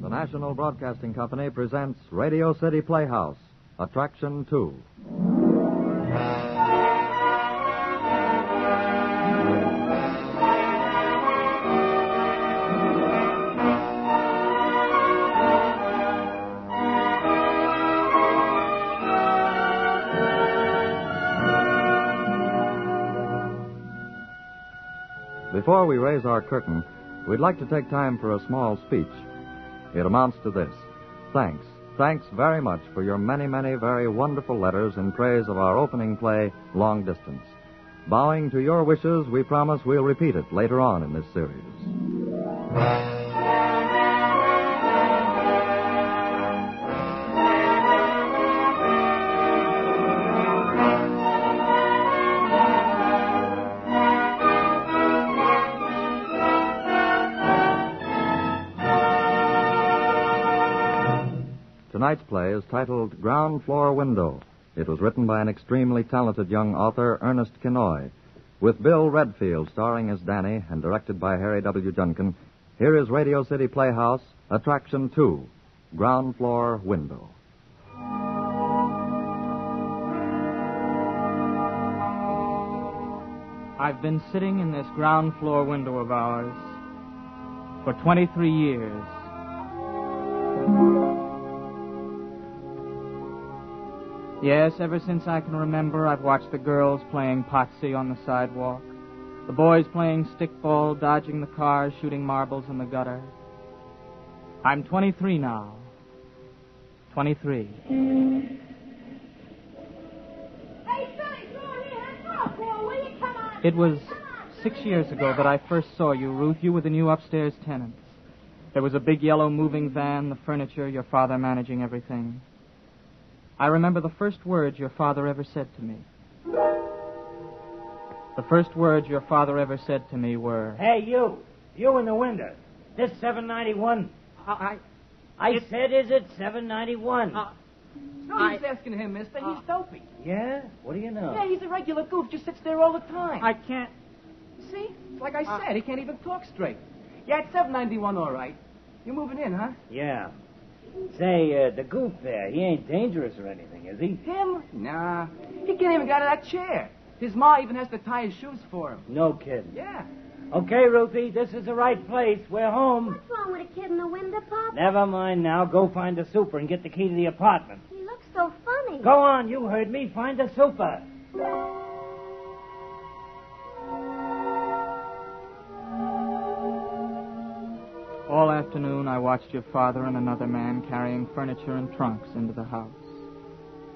The National Broadcasting Company presents Radio City Playhouse, Attraction 2. Before we raise our curtain, we'd like to take time for a small speech. It amounts to this. Thanks. Thanks very much for your many, many very wonderful letters in praise of our opening play, Long Distance. Bowing to your wishes, we promise we'll repeat it later on in this series. Tonight's play is titled Ground Floor Window. It was written by an extremely talented young author, Ernest Kinoy. With Bill Redfield starring as Danny and directed by Harry W. Junkin, here is Radio City Playhouse, Attraction 2, Ground Floor Window. I've been sitting in this ground floor window of ours for 23 years. Yes, ever since I can remember, I've watched the girls playing potsy on the sidewalk, the boys playing stickball, dodging the cars, shooting marbles in the gutter. I'm 23 now. 23. Hey, Sonny, go on here. Will you come on? It was 6 years ago that I first saw you, Ruth. You were the new upstairs tenants. There was a big yellow moving van, the furniture, your father managing everything. I remember the first words your father ever said to me. The first words your father ever said to me were... Hey, you in the window. This 791. I said, is it 791? No use asking him, mister. He's dopey. Yeah? What do you know? Yeah, he's a regular goof. Just sits there all the time. I can't... See? It's like I said, he can't even talk straight. Yeah, it's 791, all right. You're moving in, huh? Yeah. Say, the goof there, he ain't dangerous or anything, is he? Him? Nah. He can't even get out of that chair. His ma even has to tie his shoes for him. No kidding. Yeah. Okay, Ruthie, this is the right place. We're home. What's wrong with a kid in the window, Pop? Never mind now. Go find the super and get the key to the apartment. He looks so funny. Go on, you heard me. Find the super. All afternoon, I watched your father and another man carrying furniture and trunks into the house.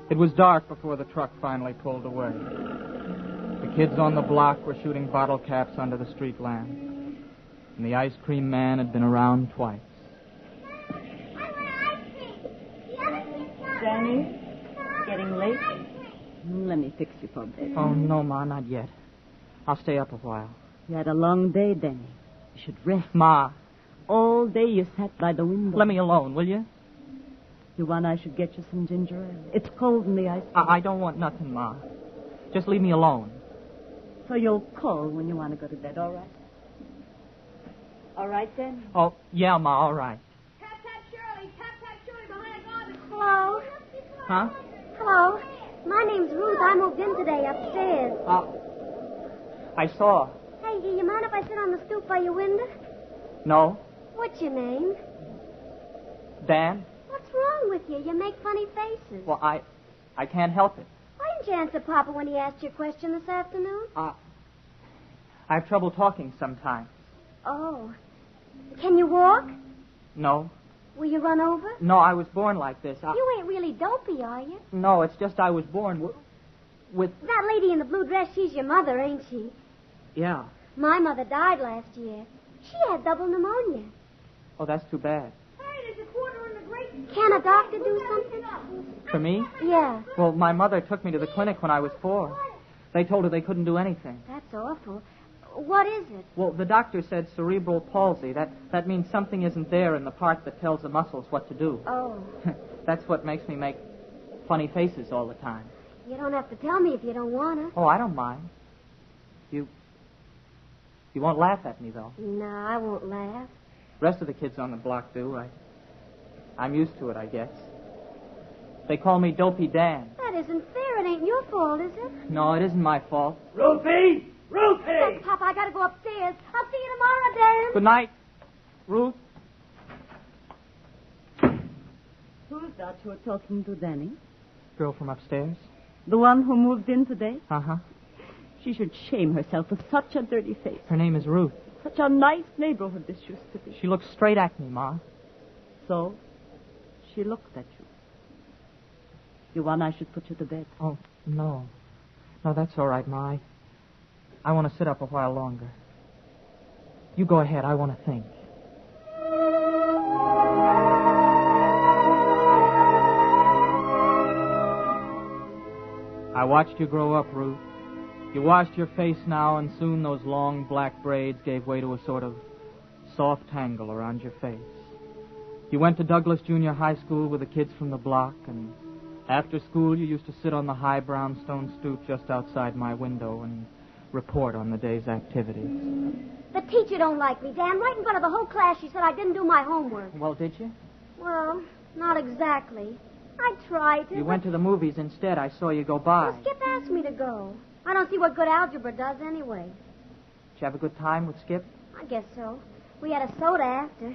It was dark before the truck finally pulled away. The kids on the block were shooting bottle caps under the street lamp. And the ice cream man had been around twice. I want ice cream. The other kid's not. Danny, getting late? Let me fix you for bed. Oh, no, Ma, not yet. I'll stay up a while. You had a long day, Danny. You should rest. Ma, All day you sat by the window. let me alone, will you? You want I should get you some ginger ale? It's cold in the ice. I don't want nothing, Ma. Just leave me alone. So you'll call when you want to go to bed, all right? All right, then? Oh, yeah, Ma, all right. Tap, tap, Shirley. Tap, tap, Shirley behind the garbage. Hello? Huh? Hello. My name's Ruth. I moved in today upstairs. I saw. Hey, do you mind if I sit on the stoop by your window? No? What's your name? Dan? What's wrong with you? You make funny faces. Well, I can't help it. Why didn't you answer Papa when he asked you a question this afternoon? I have trouble talking sometimes. Oh. Can you walk? No? Will you run over? No, I was born like this. You ain't really dopey, are you? No, it's just I was born with... That lady in the blue dress, she's your mother, ain't she? Yeah. My mother died last year. She had double pneumonia. Oh, that's too bad. Hey, there's a quarter in the grate. Can a doctor do something? For me? Yeah. Well, my mother took me to the clinic when I was 4. They told her they couldn't do anything. That's awful. What is it? Well, the doctor said cerebral palsy. That means something isn't there in the part that tells the muscles what to do. Oh. That's what makes me make funny faces all the time. You don't have to tell me if you don't want to. Oh, I don't mind. You won't laugh at me, though. No, I won't laugh. The rest of the kids on the block do. I'm used to it, I guess. They call me Dopey Dan. That isn't fair. It ain't your fault, is it? No, it isn't my fault. Ruthie! Ruthie! Look, Papa, I gotta go upstairs. I'll see you tomorrow, Dan. Good night, Ruth. Who's that you're talking to, Danny? Girl from upstairs? The one who moved in today? Uh-huh. She should shame herself with such a dirty face. Her name is Ruth. Such a nice neighborhood this used to be. She looks straight at me, Ma. So, she looked at you. You want I should put you to bed? Oh, no. No, that's all right, Ma. I want to sit up a while longer. You go ahead. I want to think. I watched you grow up, Ruth. You washed your face now, and soon those long black braids gave way to a sort of soft tangle around your face. You went to Douglas Junior High School with the kids from the block, and after school you used to sit on the high brownstone stoop just outside my window and report on the day's activities. The teacher don't like me, Dan. Right in front of the whole class, she said I didn't do my homework. Well, did you? Well, not exactly. I tried to. You went to the movies instead. I saw you go by. Well, Skip asked me to go. I don't see what good algebra does anyway. Did you have a good time with Skip? I guess so. We had a soda after.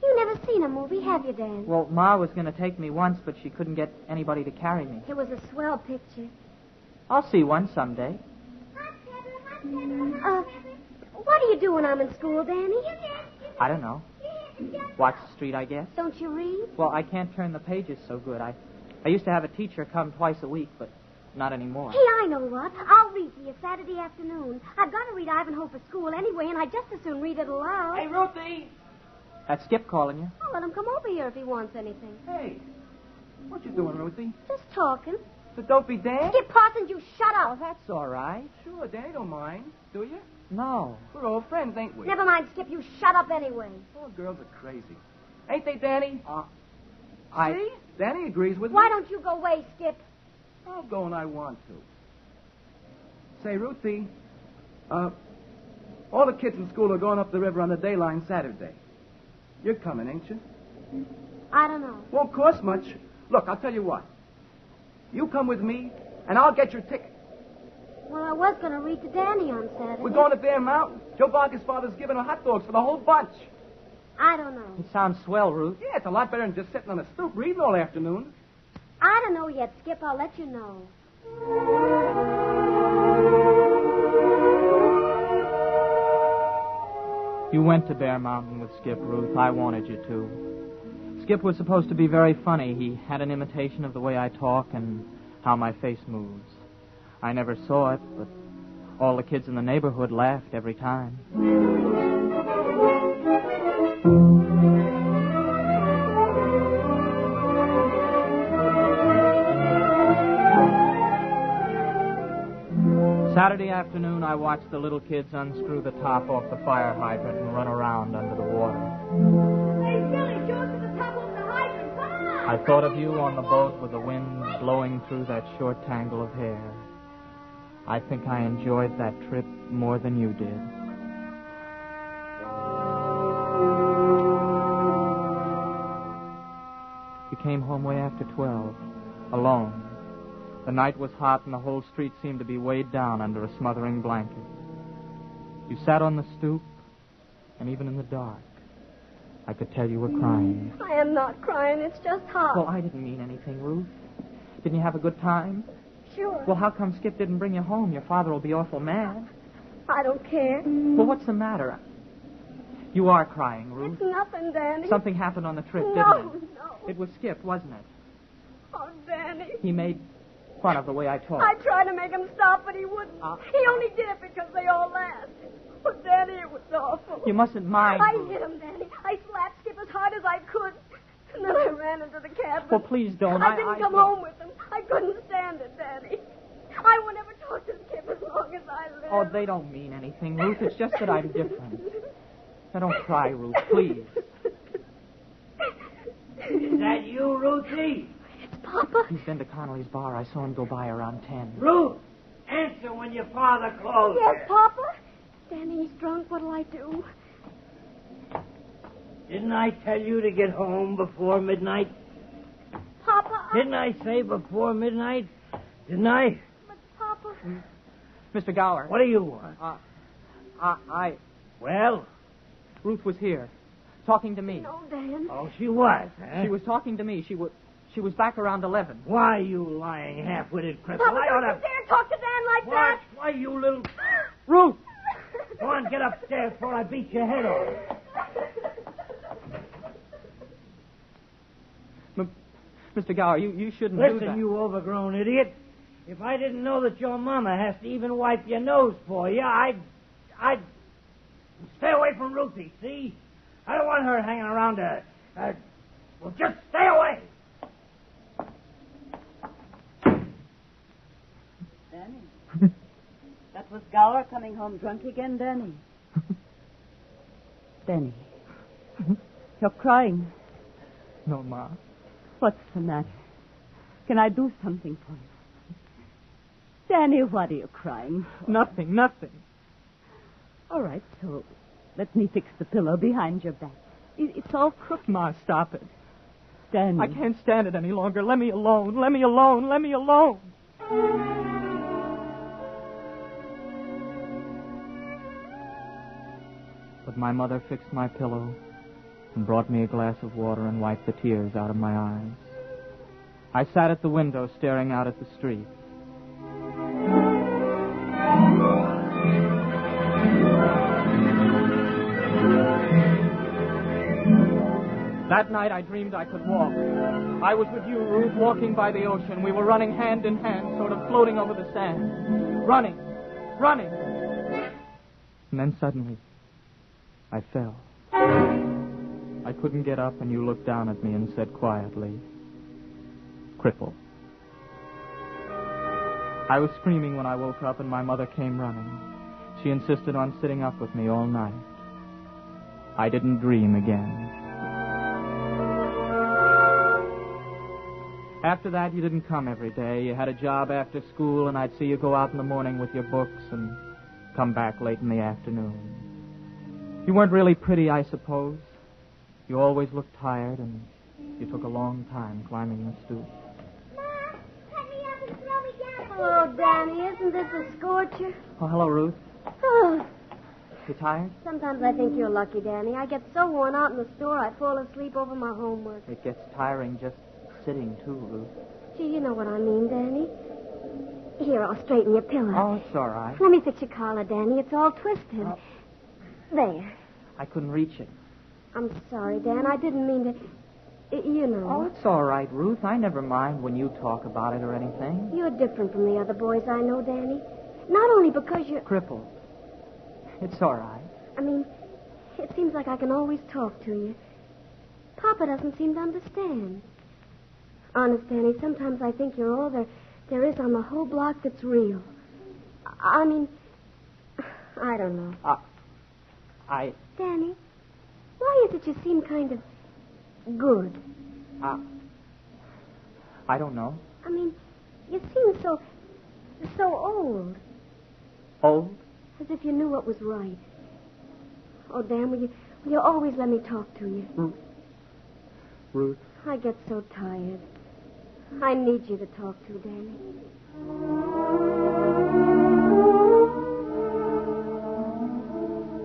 You never seen a movie, have you, Dan? Well, Ma was going to take me once, but she couldn't get anybody to carry me. It was a swell picture. I'll see one someday. What do you do when I'm in school, Danny? I don't know. Watch the street, I guess. Don't you read? Well, I can't turn the pages so good. I used to have a teacher come twice a week, but not anymore. Hey, I know what. I'll read to you Saturday afternoon. I've got to read Ivanhoe for school anyway, and I'd just as soon read it aloud. Hey, Ruthie! That's Skip calling you. I'll let him come over here if he wants anything. Hey, what you doing, Ruthie? Just talking. So don't be Dan? Skip Parsons, you shut Oh, up. that's all right. Sure, Danny don't mind. Do you? No. We're old friends, ain't we? Never mind, Skip. You shut up anyway. All girls are crazy. Ain't they, Danny? I... See? Danny agrees with me. Why don't you go away, Skip? I'll go when I want to. Say, Ruthie, all the kids in school are going up the river on the day line Saturday. You're coming, ain't you? I don't know. Won't cost much. Look, I'll tell you what. You come with me, and I'll get your ticket. Well, I was going to read to Danny on Saturday. We're going to Bear Mountain. Joe Barker's father's giving her hot dogs for the whole bunch. I don't know. It sounds swell, Ruth. Yeah, it's a lot better than just sitting on a stoop reading all afternoon. I don't know yet, Skip. I'll let you know. You went to Bear Mountain with Skip, Ruth. I wanted you to. Skip was supposed to be very funny. He had an imitation of the way I talk and how my face moves. I never saw it, but all the kids in the neighborhood laughed every time. Saturday afternoon, I watched the little kids unscrew the top off the fire hydrant and run around under the water. Hey, Billy, show us to the top of the hydrant. Come on! I thought of you on the boat with the wind blowing through that short tangle of hair. I think I enjoyed that trip more than you did. You came home way after 12, alone. The night was hot and the whole street seemed to be weighed down under a smothering blanket. You sat on the stoop, and even in the dark, I could tell you were crying. I am not crying. It's just hot. Well, I didn't mean anything, Ruth. Didn't you have a good time? Sure. Well, how come Skip didn't bring you home? Your father will be awful mad. I don't care. Well, what's the matter? You are crying, Ruth. It's nothing, Danny. Something happened on the trip, didn't No. it? It was Skip, wasn't it? Oh, Danny. He made fun of the way I talk. I tried to make him stop, but he wouldn't. He only did it because they all laughed. Oh, Danny, it was awful. You mustn't mind. I Ruth. hit him, Danny. I slapped Skip as hard as I could. And then I ran into the cabin. Well, please don't. I didn't come home with him. I couldn't stand it, Danny. I won't ever talk to Skip as long as I live. Oh, they don't mean anything, Ruth. It's just that I'm different. Now, don't cry, Ruth, please. Is that you, Ruthie? It's Papa. He's been to Connolly's bar. I saw him go by around 10. Ruth, answer when your father calls. Yes, Papa. Danny, he's drunk. What'll I do? Didn't I tell you to get home before midnight? Papa, Didn't I say before midnight? Didn't I? But, Papa... Mr. Gower. What do you want? Well? Ruth was here, talking to me. No, Dan. Oh, she was, huh? She was talking to me. She was back around 11. Why, you lying half-witted cripple? Papa, I don't oughta... you dare talk to Dan like What? that. Why, you little... Ruth! Go on, get upstairs before I beat your head off. Mr. Gower, you shouldn't do that. Listen, you overgrown idiot. If I didn't know that your mama has to even wipe your nose for you, I'd stay away from Ruthie, see? I don't want her hanging around well, just stay away. Danny. That was Gower coming home drunk again, Danny. Danny. You're crying. No, Ma. What's the matter? Can I do something for you? Danny, what are you crying for? Nothing. All right, so let me fix the pillow behind your back. It's all crooked. Ma, stop it. Danny. I can't stand it any longer. Let me alone. But my mother fixed my pillow and brought me a glass of water and wiped the tears out of my eyes. I sat at the window staring out at the street. That night I dreamed I could walk. I was with you, Ruth, walking by the ocean. We were running hand in hand, sort of floating over the sand. Running. And then suddenly, I fell. I couldn't get up, and you looked down at me and said quietly, "Cripple." I was screaming when I woke up, and my mother came running. She insisted on sitting up with me all night. I didn't dream again. After that, you didn't come every day. You had a job after school, and I'd see you go out in the morning with your books and come back late in the afternoon. You weren't really pretty, I suppose. You always looked tired, and you took a long time climbing the stoop. Ma, let me up and throw me down. Hello, Danny. Isn't this a scorcher? Oh, hello, Ruth. Oh, You tired? sometimes I think you're lucky, Danny. I get so worn out in the store, I fall asleep over my homework. It gets tiring just sitting, too, Ruth. Gee, you know what I mean, Danny. Here, I'll straighten your pillow. Oh, it's all right. Let me fix your collar, Danny. It's all twisted. Oh. There. I couldn't reach it. I'm sorry, Dan. I didn't mean to... You know. Oh, it's all right, Ruth. I never mind when you talk about it or anything. You're different from the other boys I know, Danny. Not only because you're... Crippled. It's all right. I mean, it seems like I can always talk to you. Papa doesn't seem to understand. Honest, Danny, sometimes I think you're all there is on the whole block that's real. I mean, I don't know. Danny, why is it you seem kind of good? I don't know. I mean, you seem so old. Old? As if you knew what was right. Oh, Dan, will you always let me talk to you? Ruth? I get so tired. I need you to talk to, Danny.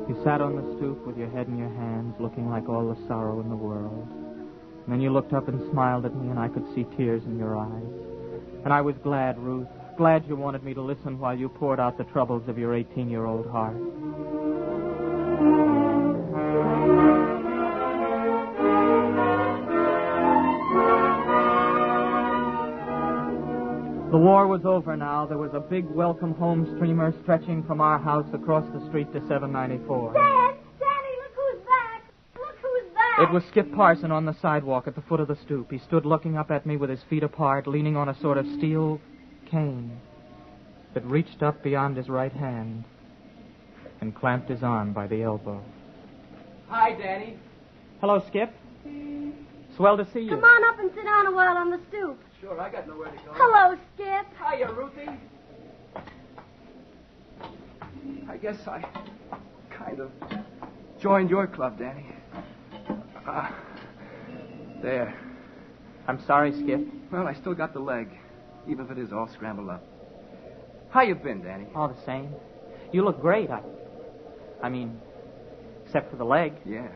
You sat on the stoop with your head in your hands, looking like all the sorrow in the world. And then you looked up and smiled at me, and I could see tears in your eyes. And I was glad, Ruth, glad you wanted me to listen while you poured out the troubles of your 18-year-old heart. The war was over now. There was a big welcome home streamer stretching from our house across the street to 794. Dad! Danny, look who's back! Look who's back! It was Skip Parson on the sidewalk at the foot of the stoop. He stood looking up at me with his feet apart, leaning on a sort of steel cane that reached up beyond his right hand and clamped his arm by the elbow. Hi, Danny. Hello, Skip. Swell to see you. Come on up and sit down a while on the stoop. Sure, I got nowhere to go. Hello, Skip. Hiya, Ruthie. I guess I kind of joined your club, Danny. There. I'm sorry, Skip. Well, I still got the leg, even if it is all scrambled up. How you been, Danny? All the same. You look great. I mean, except for the leg. Yeah.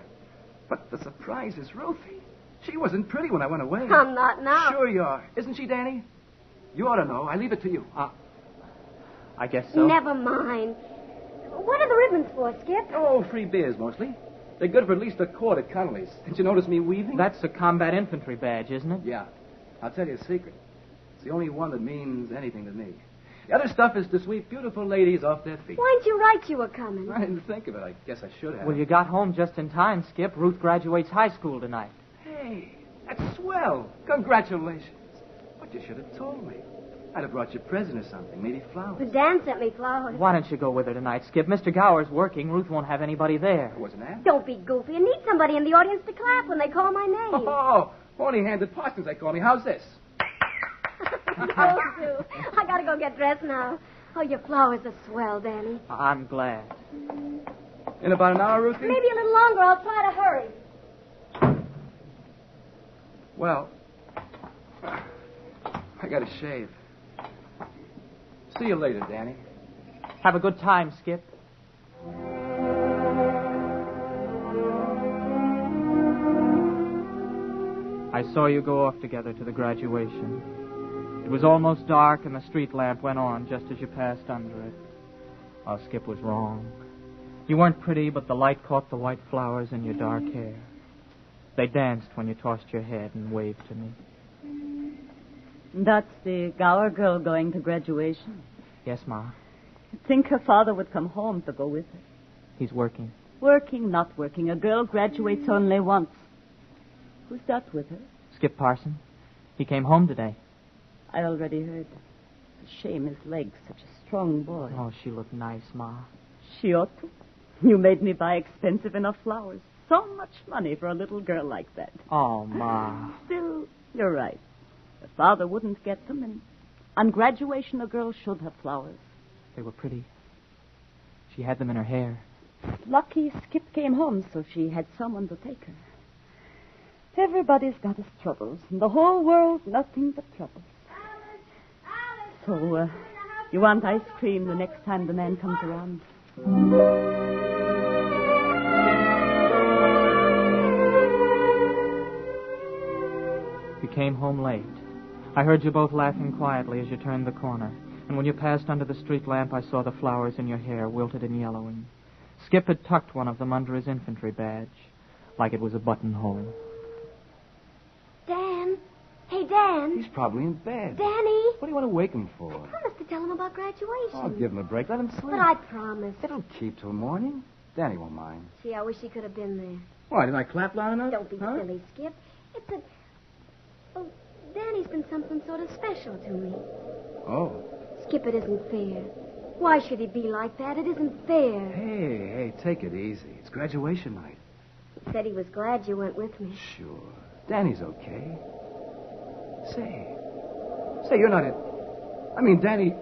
But the surprise is Ruthie. She wasn't pretty when I went away. I'm not now. Sure you are. Isn't she, Danny? You ought to know. I leave it to you. I guess so. Never mind. What are the ribbons for, Skip? Oh, free beers, mostly. They're good for at least a quart at Connolly's. Didn't you notice me weaving? That's a combat infantry badge, isn't it? Yeah. I'll tell you a secret. It's the only one that means anything to me. The other stuff is to sweep beautiful ladies off their feet. Why didn't you write you were coming? I didn't think of it. I guess I should have. Well, you got home just in time, Skip. Ruth graduates high school tonight. Hey, that's swell. Congratulations. But you should have told me. I'd have brought you a present or something, maybe flowers. But Dan sent me flowers. Why don't you go with her tonight, Skip? Mr. Gower's working. Ruth won't have anybody there. There wasn't that. Don't be goofy. You need somebody in the audience to clap when they call my name. Oh, horny-handed Parsons, they call me. How's this? Oh, Sue. I gotta go get dressed now. Oh, your flowers are swell, Danny. I'm glad. In about an hour, Ruthie? Maybe a little longer. I'll try to hurry. Well, I gotta shave. See you later, Danny. Have a good time, Skip. I saw you go off together to the graduation. It was almost dark, and the street lamp went on just as you passed under it. Oh, Skip was wrong. You weren't pretty, but the light caught the white flowers in your dark hair. They danced when you tossed your head and waved to me. That's the Gower girl going to graduation. Yes, Ma. You'd think her father would come home to go with her. He's working. Working, not working. A girl graduates only once. Who's that with her? Skip Parson. He came home today. I already heard. It's a shame his leg's such a strong boy. Oh, she looked nice, Ma. She ought to. You made me buy expensive enough flowers. So much money for a little girl like that. Oh, Ma. Still, you're right. Her father wouldn't get them, and on graduation a girl should have flowers. They were pretty. She had them in her hair. Lucky Skip came home, so she had someone to take her. Everybody's got his troubles. In the whole world, nothing but troubles. So, you want ice cream the next time the man comes around? You came home late. I heard you both laughing quietly as you turned the corner. And when you passed under the street lamp, I saw the flowers in your hair, wilted and yellowing. Skip had tucked one of them under his infantry badge, like it was a buttonhole. Dan. Hey, Dan. He's probably in bed. Danny. What do you want to wake him for? I promised to tell him about graduation. Oh, give him a break. Let him sleep. But I promised. It'll keep till morning. Danny won't mind. Gee, I wish he could have been there. Why, didn't I clap loud enough? Don't be silly, Skip. It's a... Oh, Danny's been something sort of special to me. Oh. Skip, it isn't fair. Why should he be like that? It isn't fair. Hey, take it easy. It's graduation night. He said he was glad you went with me. Sure. Danny's okay. Say, you're not in... I mean, Danny...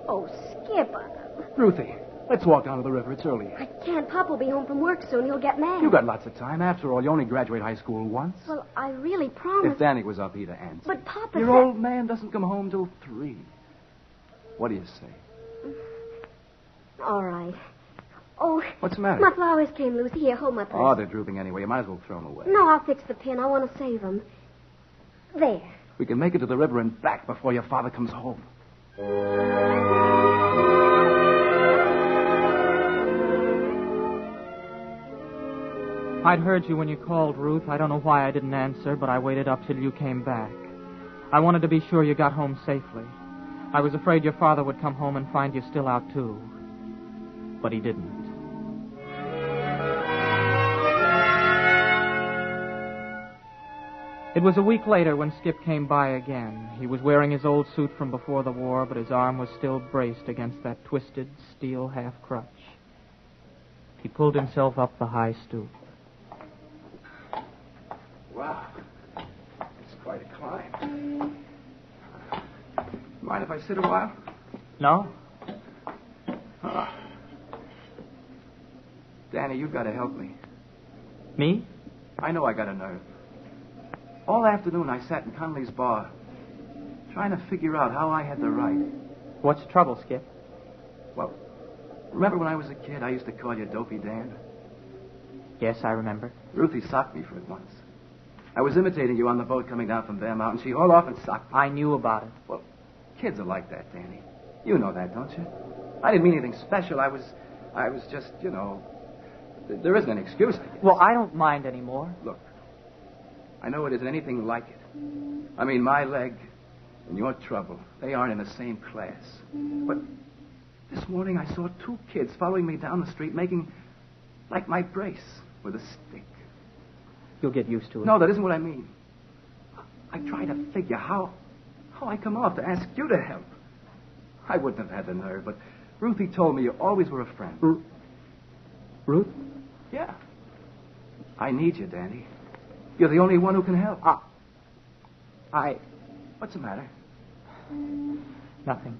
Oh, Skip. Ruthie, let's walk down to the river. It's early. I can't. Pop will be home from work soon. He'll get mad. You got lots of time. After all, you only graduate high school once. Well, I really promised. If Danny was up, he'd have answered. But Papa Your said... old man doesn't come home till 3. What do you say? All right. Oh. What's the matter? My flowers came loose. Here, hold my purse. Oh, they're drooping anyway. You might as well throw them away. No, I'll fix the pin. I want to save them. There. We can make it to the river and back before your father comes home. I'd heard you when you called, Ruth. I don't know why I didn't answer, but I waited up till you came back. I wanted to be sure you got home safely. I was afraid your father would come home and find you still out, too. But he didn't. It was a week later when Skip came by again. He was wearing his old suit from before the war, but his arm was still braced against that twisted steel half-crutch. He pulled himself up the high stoop. Wow. It's quite a climb. Mind if I sit a while? No? Danny, you've got to help me. Me? I know I got a nerve. All afternoon I sat in Conley's bar, trying to figure out how I had the right. What's the trouble, Skip? Well, remember when I was a kid, I used to call you Dopey Dan? Yes, I remember. Ruthie socked me for it once. I was imitating you on the boat coming down from Bear Mountain. She hauled off and socked me. I knew about it. Well, kids are like that, Danny. You know that, don't you? I didn't mean anything special. I was just, there isn't an excuse to it. Well, I don't mind anymore. Look, I know it isn't anything like it. I mean, my leg and your trouble, they aren't in the same class. But this morning I saw two kids following me down the street making like my brace with a stick. You'll get used to it. No, that isn't what I mean. I try to figure how I come off to ask you to help. I wouldn't have had the nerve, but Ruthie told me you always were a friend. Ruth? Yeah. I need you, Danny. You're the only one who can help. What's the matter? Nothing.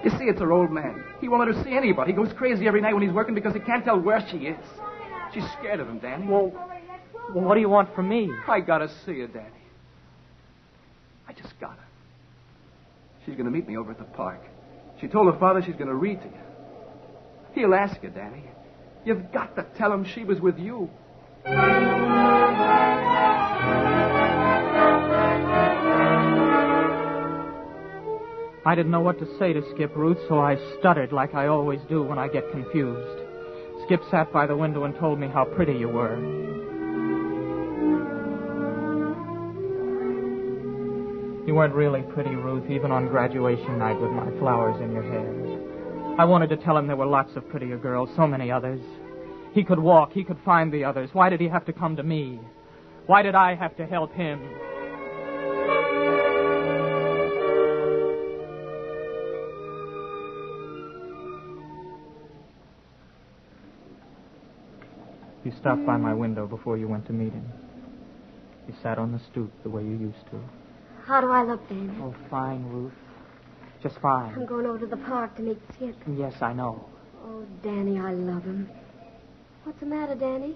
You see, it's her old man. He won't let her see anybody. He goes crazy every night when he's working because he can't tell where she is. She's scared of him, Danny. Well, what do you want from me? I gotta see her, Danny. I just gotta. She's gonna meet me over at the park. She told her father she's gonna read to you. He'll ask you, Danny. You've got to tell him she was with you. I didn't know what to say to Skip, Ruth, so I stuttered like I always do when I get confused. Skip sat by the window and told me how pretty you were. You weren't really pretty, Ruth, even on graduation night with my flowers in your hair. I wanted to tell him there were lots of prettier girls, so many others. He could walk, he could find the others. Why did he have to come to me? Why did I have to help him? You stopped by my window before you went to meet him. You sat on the stoop the way you used to. How do I look, Danny? Oh, fine, Ruth. Just fine. I'm going over to the park to meet Skip. Yes, I know. Oh, Danny, I love him. What's the matter, Danny?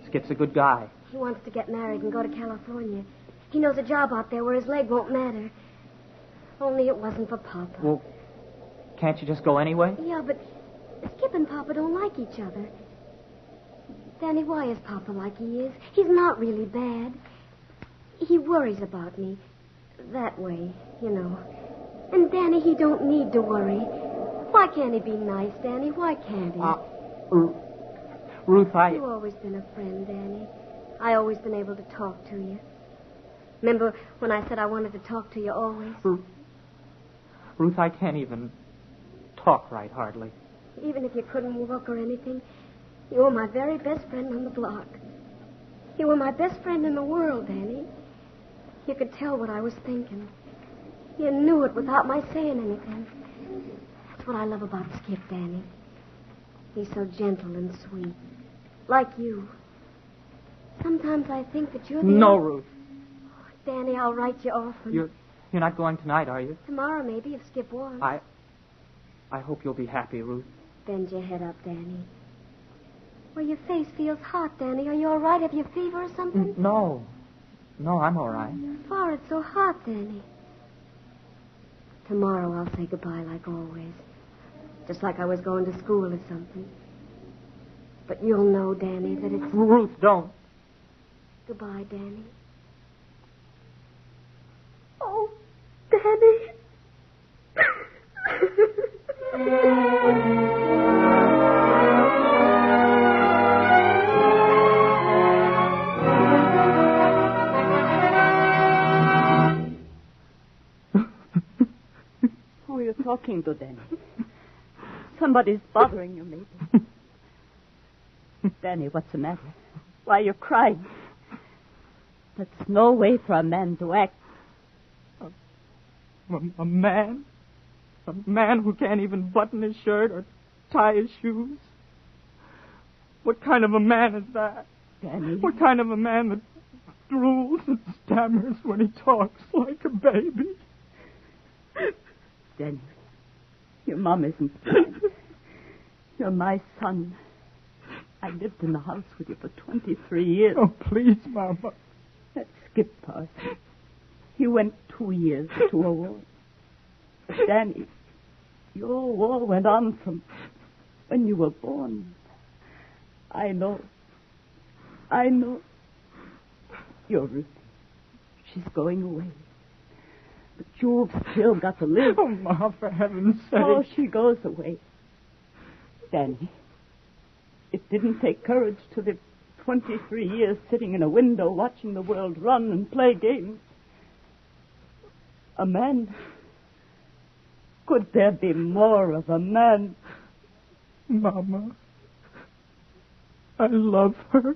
Skip's a good guy. He wants to get married and go to California. He knows a job out there where his leg won't matter. Only it wasn't for Papa. Well, can't you just go anyway? Yeah, but Skip and Papa don't like each other. Danny, why is Papa like he is? He's not really bad. He worries about me. That way, you know. And Danny, he don't need to worry. Why can't he be nice, Danny? Why can't he? Ruth, You've always been a friend, Danny. I always been able to talk to you. Remember when I said I wanted to talk to you always? Ruth, I can't even talk right, hardly. Even if you couldn't walk or anything, you were my very best friend on the block. You were my best friend in the world, Danny. You could tell what I was thinking. You knew it without my saying anything. That's what I love about Skip, Danny. He's so gentle and sweet. Like you. Sometimes I think that you're the... No, Ruth. Oh, Danny, I'll write you often. You're not going tonight, are you? Tomorrow, maybe, if Skip wants. I hope you'll be happy, Ruth. Bend your head up, Danny. Well, your face feels hot, Danny. Are you all right? Have you fever or something? No. No, I'm all right. Your forehead's so hot, Danny. Tomorrow I'll say goodbye like always. Just like I was going to school or something. But you'll know, Danny, that it's... Ruth, don't. Goodbye, Danny. Oh, Danny. Who are you talking to, Danny? Somebody's bothering you, maybe. Danny, what's the matter? Why are you crying? That's no way for a man to act. A man? A man who can't even button his shirt or tie his shoes? What kind of a man is that? Danny. What kind of a man that drools and stammers when he talks like a baby? Danny, your mom isn't bad. You're my son. I lived in the house with you for 23 years. Oh, please, Mama. That Skip Parsons. He went 2 years to a war. But, Danny, your war went on from when you were born. I know. You're Ruth. She's going away. But you've still got to live. Oh, Ma, for heaven's sake. Oh, she goes away. Danny, it didn't take courage to live 23 years sitting in a window watching the world run and play games. A man. Could there be more of a man? Mama, I love her.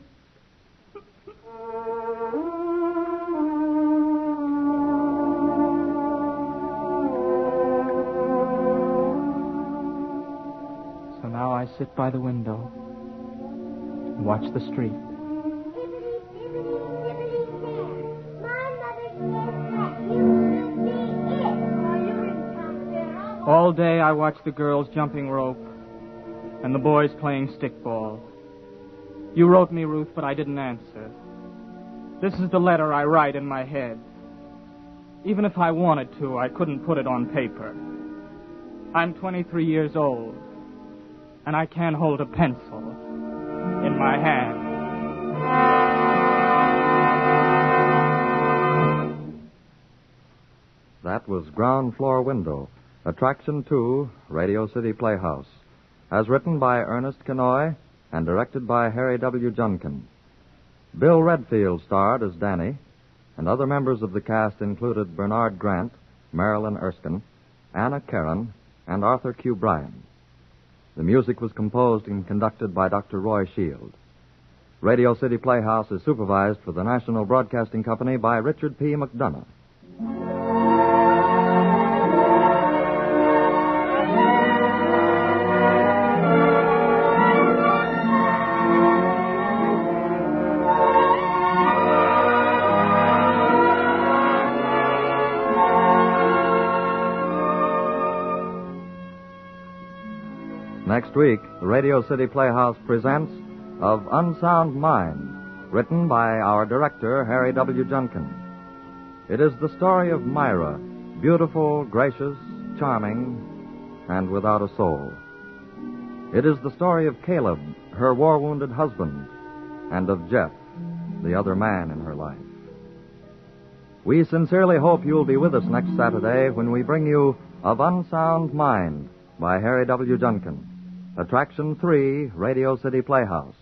So now I sit by the window and watch the street. All day I watch the girls jumping rope and the boys playing stickball. You wrote me, Ruth, but I didn't answer. This is the letter I write in my head. Even if I wanted to, I couldn't put it on paper. I'm 23 years old, and I can't hold a pencil in my hand. That was Ground Floor Window, Attraction 2, Radio City Playhouse, as written by Ernest Kinoy and directed by Harry W. Junkin. Bill Redfield starred as Danny, and other members of the cast included Bernard Grant, Marilyn Erskine, Anna Caron, and Arthur Q. Bryan. The music was composed and conducted by Dr. Roy Shield. Radio City Playhouse is supervised for the National Broadcasting Company by Richard P. McDonough. Next week, the Radio City Playhouse presents Of Unsound Mind, written by our director, Harry W. Junkin. It is the story of Myra, beautiful, gracious, charming, and without a soul. It is the story of Caleb, her war-wounded husband, and of Jeff, the other man in her life. We sincerely hope you'll be with us next Saturday when we bring you Of Unsound Mind by Harry W. Junkin. Attraction 3, Radio City Playhouse.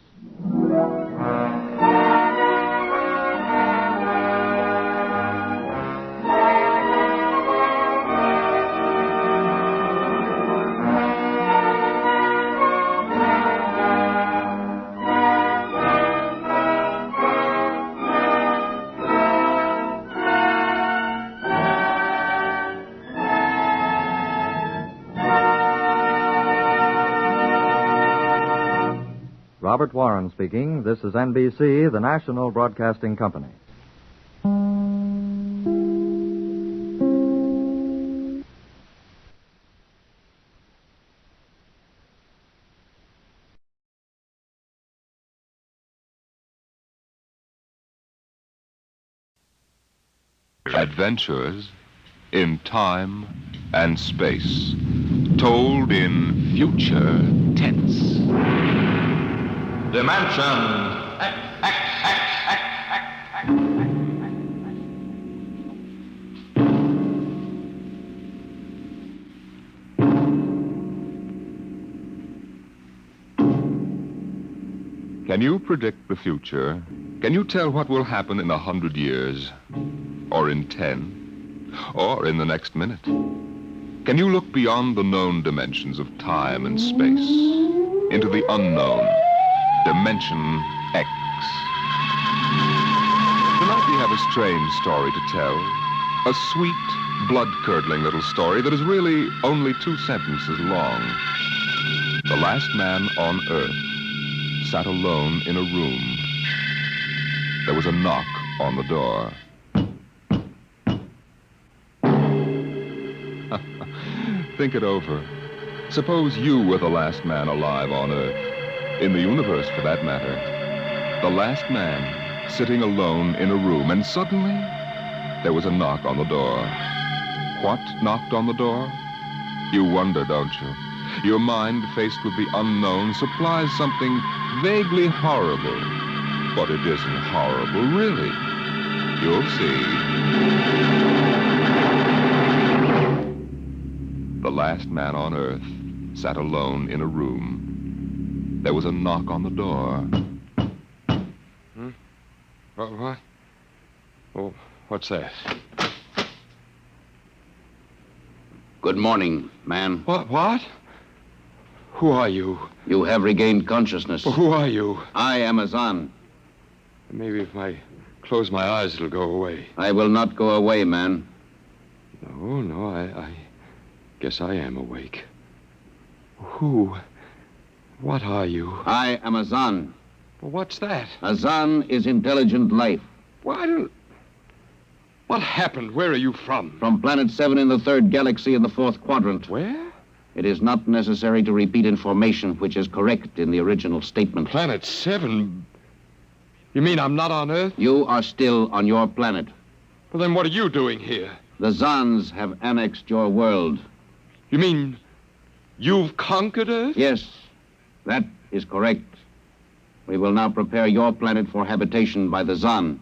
Robert Warren speaking. This is NBC, the National Broadcasting Company. Adventures in time and space, told in future tense. Dimension Can you predict the future? Can you tell what will happen in 100 years? Or in 10? Or in the next minute? Can you look beyond the known dimensions of time and space into the unknown? Dimension X. Tonight we have a strange story to tell. A sweet, blood-curdling little story that is really only 2 sentences long. The last man on Earth sat alone in a room. There was a knock on the door. Think it over. Suppose you were the last man alive on Earth. in the universe for that matter. The last man sitting alone in a room, and suddenly there was a knock on the door. What knocked on the door? You wonder, don't you? Your mind, faced with the unknown, supplies something vaguely horrible. But it isn't horrible, really. You'll see. The last man on Earth sat alone in a room. There was a knock on the door. What? Oh, what's that? Good morning, man. What? Who are you? You have regained consciousness. Well, who are you? I am Azan. Maybe if I close my eyes, it'll go away. I will not go away, man. No, I guess I am awake. Who? What are you? I am Azan. Well, what's that? Azan is intelligent life. What happened? Where are you from? From Planet 7 in the 3rd galaxy in the 4th quadrant. Where? It is not necessary to repeat information which is correct in the original statement. Planet 7? You mean I'm not on Earth? You are still on your planet. Well, then what are you doing here? The Zans have annexed your world. You mean you've conquered Earth? Yes, that is correct. We will now prepare your planet for habitation by the Zan.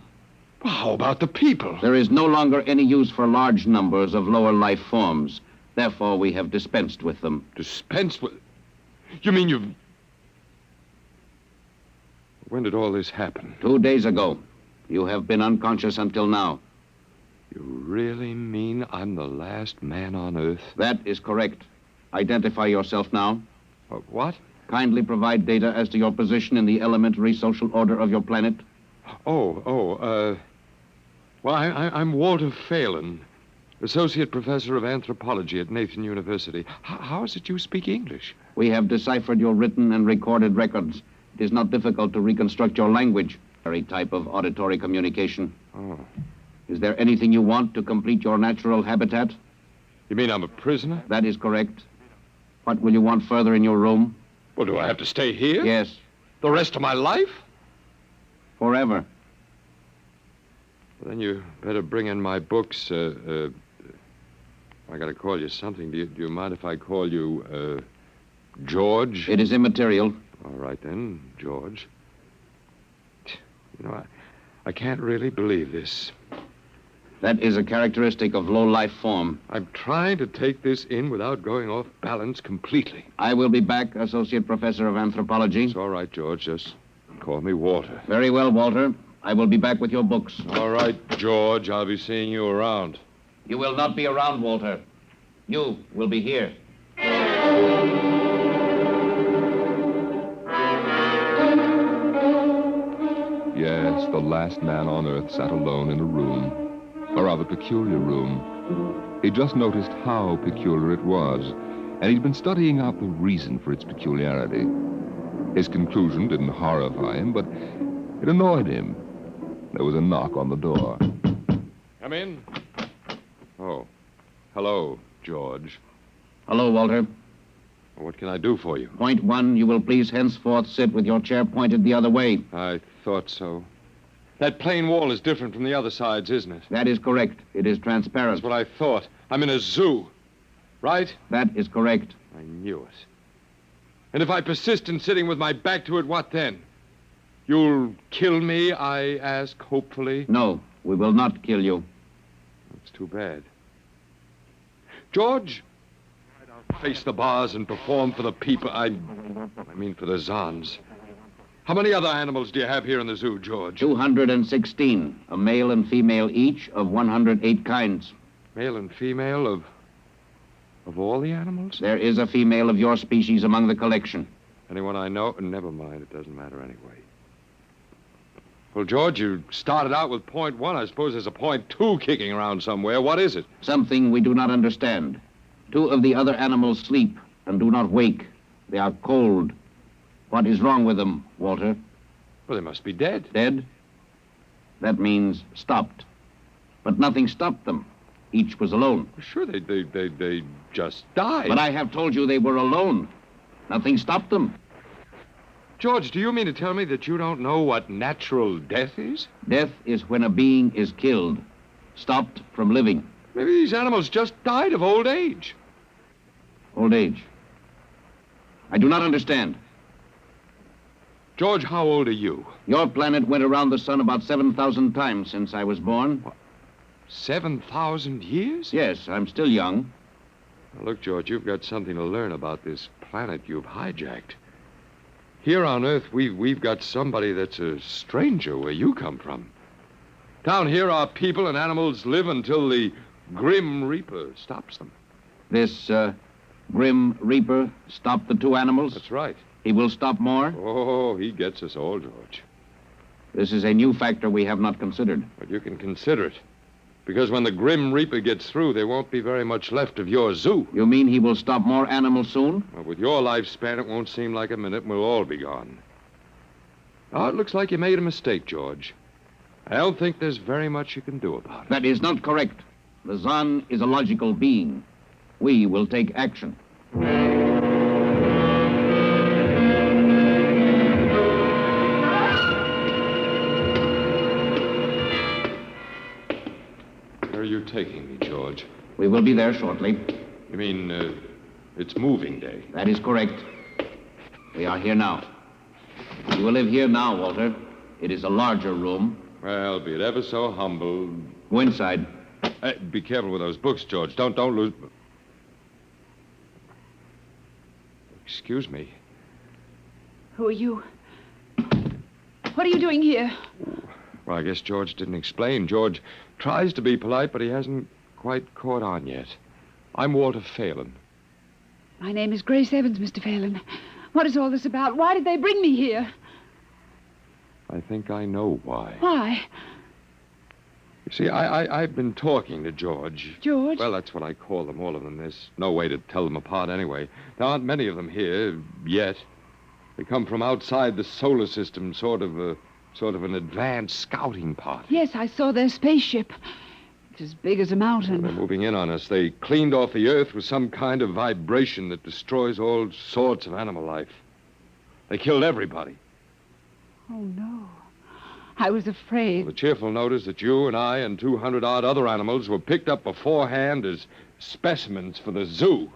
Well, how about the people? There is no longer any use for large numbers of lower life forms. Therefore, we have dispensed with them. Dispensed with? You mean you've... When did all this happen? 2 days ago. You have been unconscious until now. You really mean I'm the last man on Earth? That is correct. Identify yourself now. What? Kindly provide data as to your position in the elementary social order of your planet. Well, I'm Walter Phelan, Associate Professor of Anthropology at Nathan University. How is it you speak English? We have deciphered your written and recorded records. It is not difficult to reconstruct your language, very type of auditory communication. Oh. Is there anything you want to complete your natural habitat? You mean I'm a prisoner? That is correct. What will you want further in your room? Well, do I have to stay here? Yes. The rest of my life? Forever. Well, then you better bring in my books. I gotta call you something. Do you mind if I call you, George? It is immaterial. All right, then, George. You know, I can't really believe this. That is a characteristic of low-life form. I'm trying to take this in without going off balance completely. I will be back, Associate Professor of Anthropology. It's all right, George. Just call me Walter. Very well, Walter. I will be back with your books. All right, George. I'll be seeing you around. You will not be around, Walter. You will be here. Yes, the last man on Earth sat alone in a room. A rather peculiar room. He just noticed how peculiar it was, and he'd been studying out the reason for its peculiarity. His conclusion didn't horrify him, but it annoyed him. There was a knock on the door. Come in. Oh, hello, George. Hello, Walter. What can I do for you? Point 1, you will please henceforth sit with your chair pointed the other way. I thought so. That plain wall is different from the other sides, isn't it? That is correct. It is transparent. That's what I thought. I'm in a zoo, right? That is correct. I knew it. And if I persist in sitting with my back to it, what then? You'll kill me, I ask, hopefully? No, we will not kill you. That's too bad. George, I'll face the bars and perform for the people. I mean for the Zans. How many other animals do you have here in the zoo, George? 216, a male and female each of 108 kinds. Male and female of all the animals? There is a female of your species among the collection. Anyone I know? Never mind, it doesn't matter anyway. Well, George, you started out with point 1. I suppose there's a point 2 kicking around somewhere. What is it? Something we do not understand. 2 of the other animals sleep and do not wake. They are cold. What is wrong with them, Walter? Well, they must be dead. Dead? That means stopped. But nothing stopped them. Each was alone. Sure, they just died. But I have told you they were alone. Nothing stopped them. George, do you mean to tell me that you don't know what natural death is? Death is when a being is killed, stopped from living. Maybe these animals just died of old age. Old age. I do not understand. George, how old are you? Your planet went around the sun about 7,000 times since I was born. What? 7,000 years? Yes, I'm still young. Now, look, George, you've got something to learn about this planet you've hijacked. Here on Earth, we've got somebody that's a stranger where you come from. Down here, our people and animals live until the Grim Reaper stops them. This Grim Reaper stopped the two animals? That's right. He will stop more? Oh, he gets us all, George. This is a new factor we have not considered. But you can consider it. Because when the Grim Reaper gets through, there won't be very much left of your zoo. You mean he will stop more animals soon? Well, with your lifespan, it won't seem like a minute, and we'll all be gone. Oh, it looks like you made a mistake, George. I don't think there's very much you can do about it. That is not correct. The Zan is a logical being. We will take action. Where are you taking me, George? We will be there shortly. You mean, it's moving day? That is correct. We are here now. You will live here now, Walter. It is a larger room. Well, be it ever so humble. Go inside. Be careful with those books, George. Don't lose... Excuse me. Who are you? What are you doing here? Well, I guess George didn't explain. George tries to be polite, but he hasn't quite caught on yet. I'm Walter Phelan. My name is Grace Evans, Mr. Phelan. What is all this about? Why did they bring me here? I think I know why. Why? You see, I've been talking to George. George? Well, that's what I call them, all of them. There's no way to tell them apart anyway. There aren't many of them here, yet. They come from outside the solar system, sort of an advanced scouting party. Yes, I saw their spaceship. It's as big as a mountain. They're moving in on us. They cleaned off the Earth with some kind of vibration that destroys all sorts of animal life. They killed everybody. Oh, no. I was afraid. Well, the cheerful note is that you and I and 200-odd other animals were picked up beforehand as specimens for the zoo.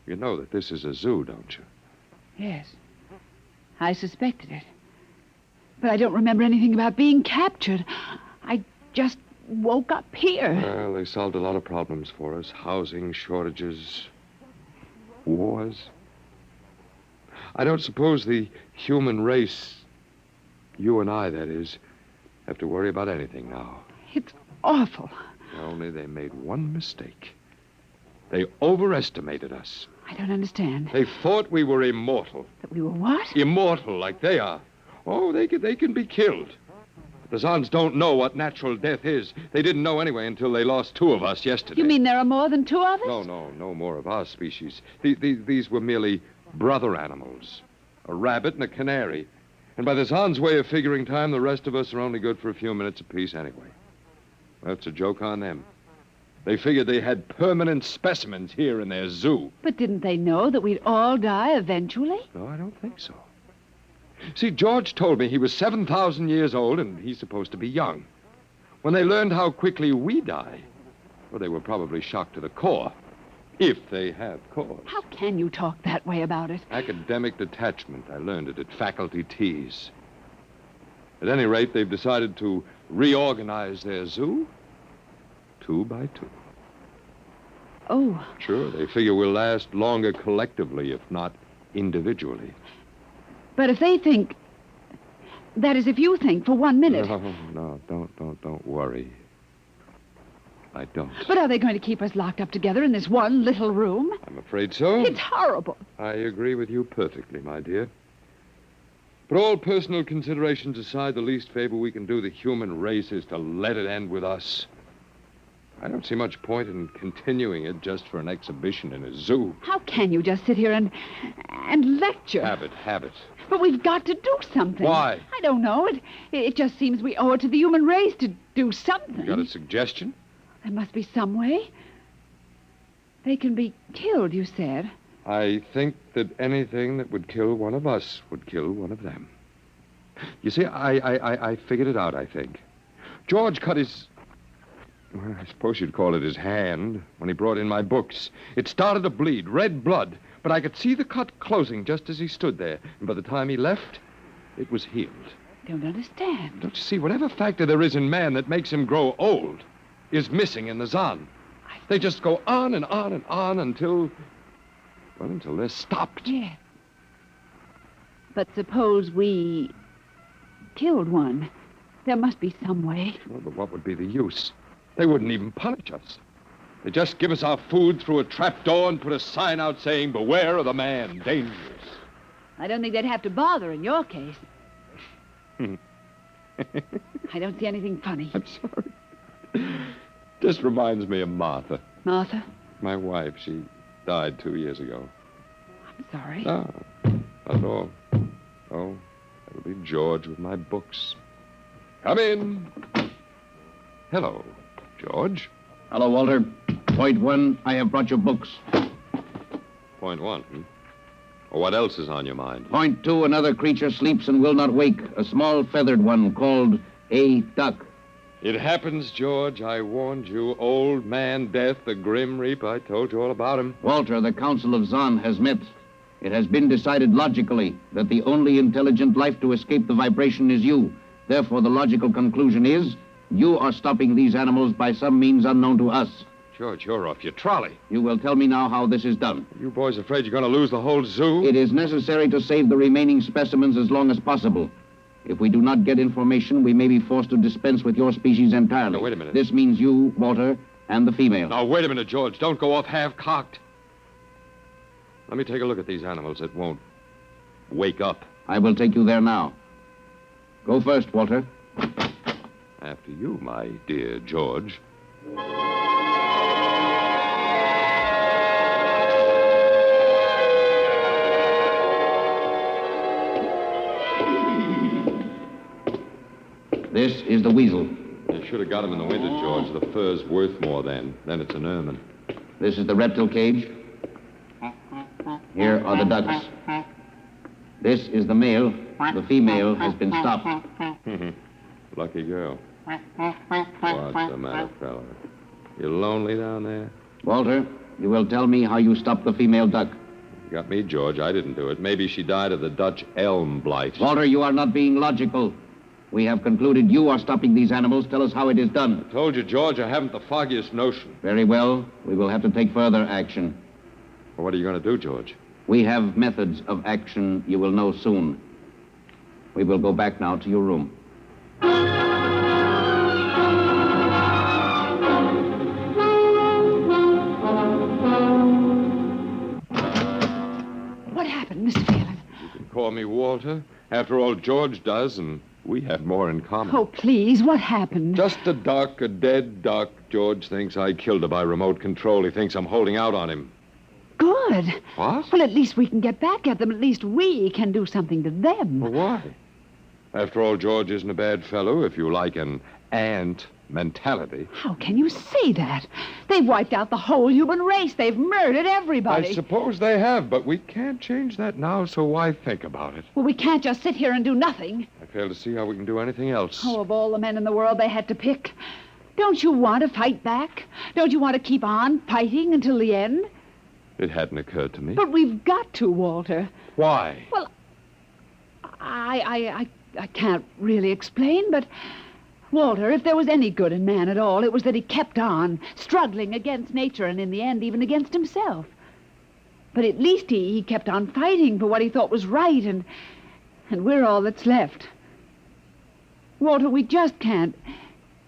You know that this is a zoo, don't you? Yes. I suspected it. But I don't remember anything about being captured. I just woke up here. Well, they solved a lot of problems for us. Housing, shortages, wars. I don't suppose the human race, you and I, that is, have to worry about anything now. It's awful. Only they made one mistake. They overestimated us. I don't understand. They thought we were immortal. That we were what? Immortal, like they are. Oh, they can be killed. The Zans don't know what natural death is. They didn't know anyway until they lost two of us yesterday. You mean there are more than two of us? No more of our species. These were merely brother animals. A rabbit and a canary. And by the Zans' way of figuring time, the rest of us are only good for a few minutes apiece anyway. That's a joke on them. They figured they had permanent specimens here in their zoo. But didn't they know that we'd all die eventually? No, I don't think so. See, George told me he was 7,000 years old, and he's supposed to be young. When they learned how quickly we die, well, they were probably shocked to the core. If they have cause. How can you talk that way about it? Academic detachment. I learned it at faculty teas. At any rate, they've decided to reorganize their zoo 2 by 2. Oh. Sure, they figure we'll last longer collectively, if not individually. But if they think... That is, if you think for 1 minute... No, don't worry. I don't. But are they going to keep us locked up together in this one little room? I'm afraid so. It's horrible. I agree with you perfectly, my dear. But all personal considerations aside, the least favor we can do the human race is to let it end with us. I don't see much point in continuing it just for an exhibition in a zoo. How can you just sit here and lecture? Habit. But we've got to do something. Why? I don't know. It just seems we owe it to the human race to do something. You got a suggestion? There must be some way. They can be killed, you said. I think that anything that would kill one of us would kill one of them. You see, I figured it out, I think. George cut his... Well, I suppose you'd call it his hand when he brought in my books. It started to bleed, red blood, but I could see the cut closing just as he stood there. And by the time he left, it was healed. Don't understand. Don't you see, whatever factor there is in man that makes him grow old is missing in the Zan. They just go on and on and on until they're stopped. Yeah. But suppose we killed one. There must be some way. Well, but what would be the use? They wouldn't even punish us. They'd just give us our food through a trap door and put a sign out saying, "Beware of the man, dangerous." I don't think they'd have to bother in your case. I don't see anything funny. I'm sorry. Just reminds me of Martha. Martha? My wife. She died 2 years ago. I'm sorry. No, not at all. Oh, that'll be George with my books. Come in. Hello, George. Hello, Walter. Point 1, I have brought your books. Point 1, Well, what else is on your mind? Point 2, another creature sleeps and will not wake. A small feathered one called a duck. It happens, George. I warned you. Old man Death, the Grim Reaper. I told you all about him. Walter, the Council of Zan has met. It has been decided logically that the only intelligent life to escape the vibration is you. Therefore, the logical conclusion is you are stopping these animals by some means unknown to us. George, you're off your trolley. You will tell me now how this is done. You boys afraid you're going to lose the whole zoo? It is necessary to save the remaining specimens as long as possible. If we do not get information, we may be forced to dispense with your species entirely. Now, wait a minute. This means you, Walter, and the female. Now, wait a minute, George. Don't go off half-cocked. Let me take a look at these animals that won't wake up. I will take you there now. Go first, Walter. After you, my dear George. This is the weasel. You should have got him in the winter, George. The fur's worth more then. Then it's an ermine. This is the reptile cage. Here are the ducks. This is the male. The female has been stopped. Lucky girl. What's the matter, fella? You lonely down there? Walter, you will tell me how you stopped the female duck. You got me, George. I didn't do it. Maybe she died of the Dutch elm blight. Walter, you are not being logical. We have concluded you are stopping these animals. Tell us how it is done. I told you, George, I haven't the foggiest notion. Very well. We will have to take further action. Well, what are you going to do, George? We have methods of action you will know soon. We will go back now to your room. What happened, Mr. Phelan? You can call me Walter. After all, George does, and we have more in common. Oh, please, what happened? Just a duck, a dead duck. George thinks I killed her by remote control. He thinks I'm holding out on him. Good. What? Well, at least we can get back at them. At least we can do something to them. Well, why? After all, George isn't a bad fellow, if you like an ant mentality. How can you say that? They've wiped out the whole human race. They've murdered everybody. I suppose they have, but we can't change that now, so why think about it? Well, we can't just sit here and do nothing. I fail to see how we can do anything else. Oh, of all the men in the world they had to pick. Don't you want to fight back? Don't you want to keep on fighting until the end? It hadn't occurred to me. But we've got to, Walter. Why? Well, I can't really explain, but... Walter, if there was any good in man at all, it was that he kept on, struggling against nature and in the end even against himself. But at least he kept on fighting for what he thought was right, and we're all that's left. Walter, we just can't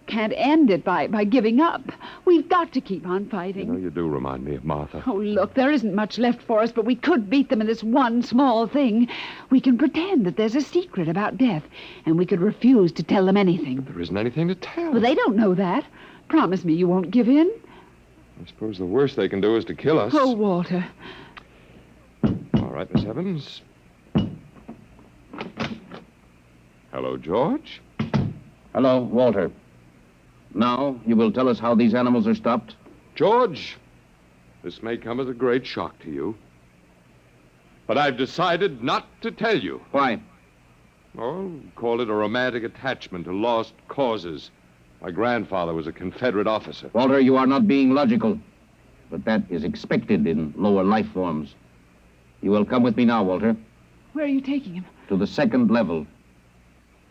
end it by giving up. We've got to keep on fighting. You know, you do remind me of Martha. Oh, look, there isn't much left for us, but we could beat them in this one small thing. We can pretend that there's a secret about death, and we could refuse to tell them anything. But there isn't anything to tell. Well, they don't know that. Promise me you won't give in. I suppose the worst they can do is to kill us. Oh, Walter. All right, Miss Evans. Hello, George. Hello, Walter. Now, you will tell us how these animals are stopped? George, this may come as a great shock to you. But I've decided not to tell you. Why? Oh, call it a romantic attachment to lost causes. My grandfather was a Confederate officer. Walter, you are not being logical. But that is expected in lower life forms. You will come with me now, Walter. Where are you taking him? To the second level.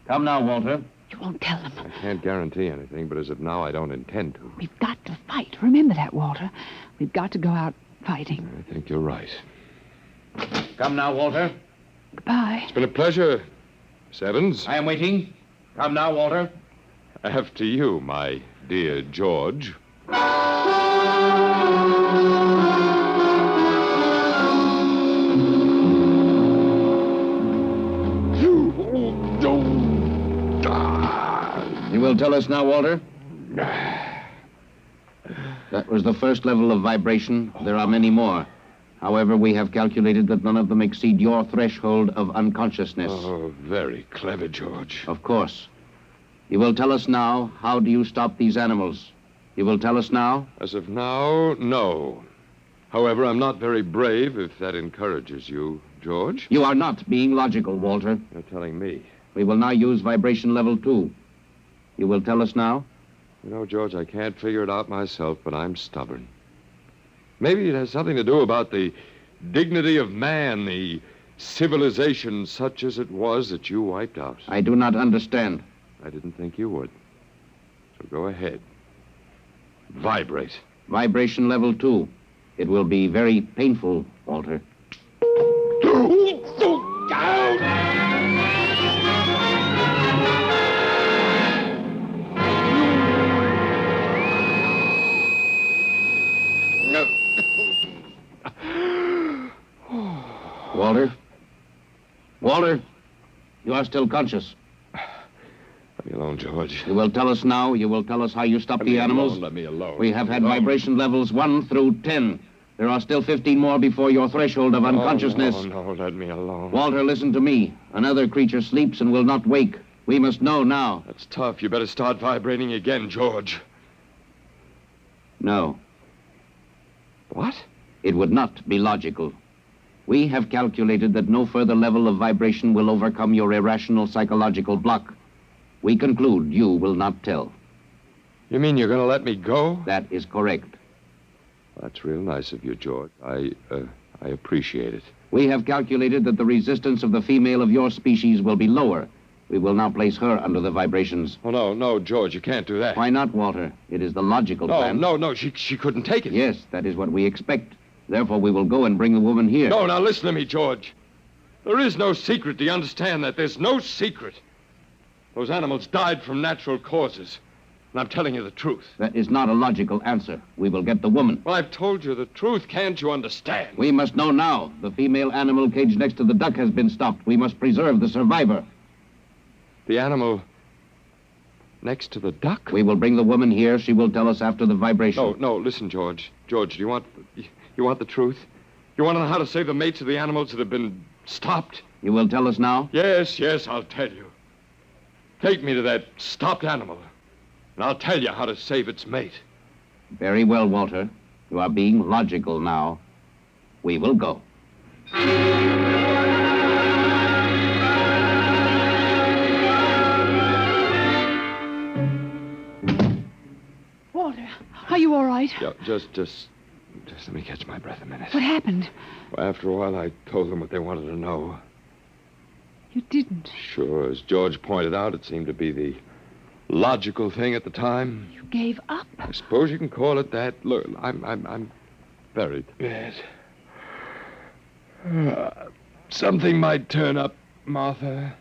Come now, Walter. You won't tell them. I can't guarantee anything, but as of now, I don't intend to. We've got to fight. Remember that, Walter. We've got to go out fighting. I think you're right. Come now, Walter. Goodbye. It's been a pleasure, Miss Evans. I am waiting. Come now, Walter. After you, my dear George. You will tell us now, Walter? That was the first level of vibration. There are many more. However, we have calculated that none of them exceed your threshold of unconsciousness. Oh, very clever, George. Of course. You will tell us now, how do you stop these animals? You will tell us now? As of now, no. However, I'm not very brave, if that encourages you, George. You are not being logical, Walter. You're telling me. We will now use vibration level 2. You will tell us now? You know, George, I can't figure it out myself, but I'm stubborn. Maybe it has something to do about the dignity of man, the civilization such as it was that you wiped out. I do not understand. I didn't think you would. So go ahead. Vibrate. Vibration level 2. It will be very painful, Walter. Walter? Walter? You are still conscious. Let me alone, George. You will tell us now. You will tell us how you stop the animals. Let me alone. We have had vibration levels 1 through 10. There are still 15 more before your threshold of unconsciousness. No, let me alone. Walter, listen to me. Another creature sleeps and will not wake. We must know now. That's tough. You better start vibrating again, George. No. What? It would not be logical. We have calculated that no further level of vibration will overcome your irrational psychological block. We conclude you will not tell. You mean you're going to let me go? That is correct. That's real nice of you, George. I appreciate it. We have calculated that the resistance of the female of your species will be lower. We will now place her under the vibrations. Oh, no, George, you can't do that. Why not, Walter? It is the logical plan. No, she couldn't take it. Yes, that is what we expect. Therefore, we will go and bring the woman here. No, now listen to me, George. There is no secret. Do you understand that? There's no secret. Those animals died from natural causes. And I'm telling you the truth. That is not a logical answer. We will get the woman. Well, I've told you the truth. Can't you understand? We must know now. The female animal caged next to the duck has been stopped. We must preserve the survivor. The animal next to the duck? We will bring the woman here. She will tell us after the vibration. No, listen, George. George, do you want the truth? You want to know how to save the mates of the animals that have been stopped? You will tell us now? Yes, I'll tell you. Take me to that stopped animal, and I'll tell you how to save its mate. Very well, Walter. You are being logical now. We will go. Walter, are you all right? Yeah, just let me catch my breath a minute. What happened? Well, after a while, I told them what they wanted to know. You didn't. Sure, as George pointed out, it seemed to be the logical thing at the time. You gave up? I suppose you can call it that. Look, I'm very bad. Something might turn up, Martha.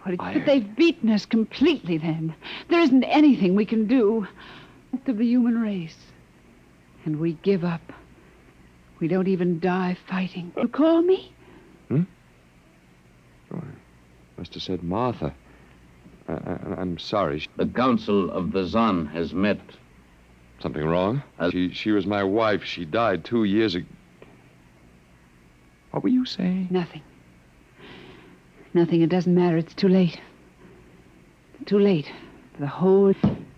But they've beaten us completely then. There isn't anything we can do. Of the human race. And we give up. We don't even die fighting. You call me? Oh, I must have said Martha. I'm sorry. The Council of the Zon has met. Something wrong? She was my wife. She died 2 years ago. What were you saying? Nothing. Nothing. It doesn't matter. It's too late. Too late. For the whole...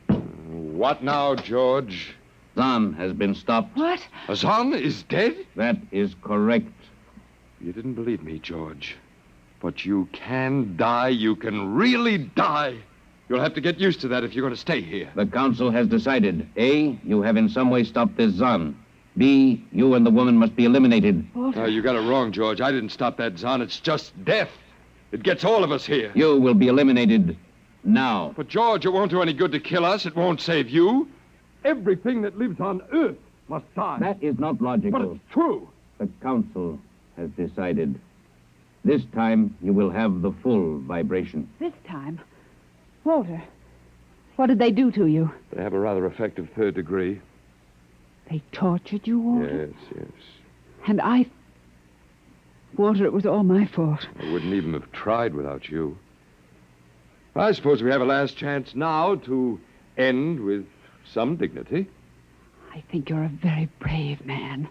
What now, George? Zon has been stopped. What? Zon is dead? That is correct. You didn't believe me, George. But you can die. You can really die. You'll have to get used to that if you're going to stay here. The council has decided. A, you have in some way stopped this Zan. B, you and the woman must be eliminated. No, you got it wrong, George. I didn't stop that Zan. It's just death. It gets all of us here. You will be eliminated now. But, George, it won't do any good to kill us. It won't save you. Everything that lives on Earth must die. That is not logical. But it's true. The council has decided. This time, you will have the full vibration. This time? Walter, what did they do to you? They have a rather effective third degree. They tortured you, Walter? Yes. And Walter, it was all my fault. I wouldn't even have tried without you. I suppose we have a last chance now to end with some dignity. I think you're a very brave man.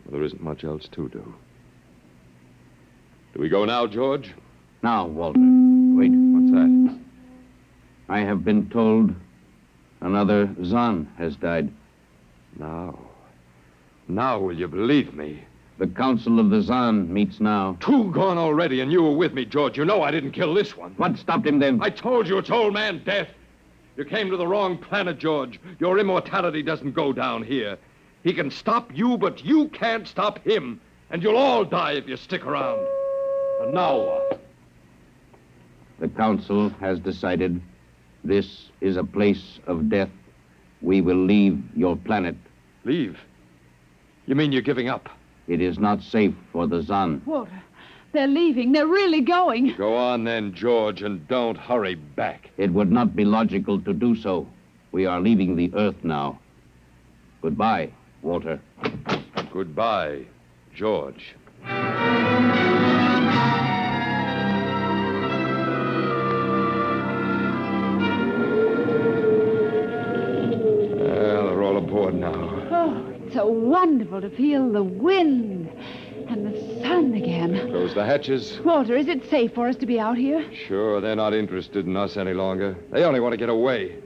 Well, there isn't much else to do. Do we go now, George? Now, Walter. Wait, what's that? I have been told another Zan has died. Now will you believe me? The Council of the Zan meets now. 2 gone already, and you were with me, George. You know I didn't kill this one. What stopped him then? I told you it's old man death. You came to the wrong planet, George. Your immortality doesn't go down here. He can stop you, but you can't stop him. And you'll all die if you stick around. And now what? The Council has decided this is a place of death. We will leave your planet. Leave? You mean you're giving up? It is not safe for the Zan. Walter, they're leaving. They're really going. Go on then, George, and don't hurry back. It would not be logical to do so. We are leaving the Earth now. Goodbye, Walter. Goodbye, George. Well, they're all aboard now. Oh, it's so wonderful to feel the wind and the sun again. Close the hatches. Walter, is it safe for us to be out here? Sure, they're not interested in us any longer. They only want to get away.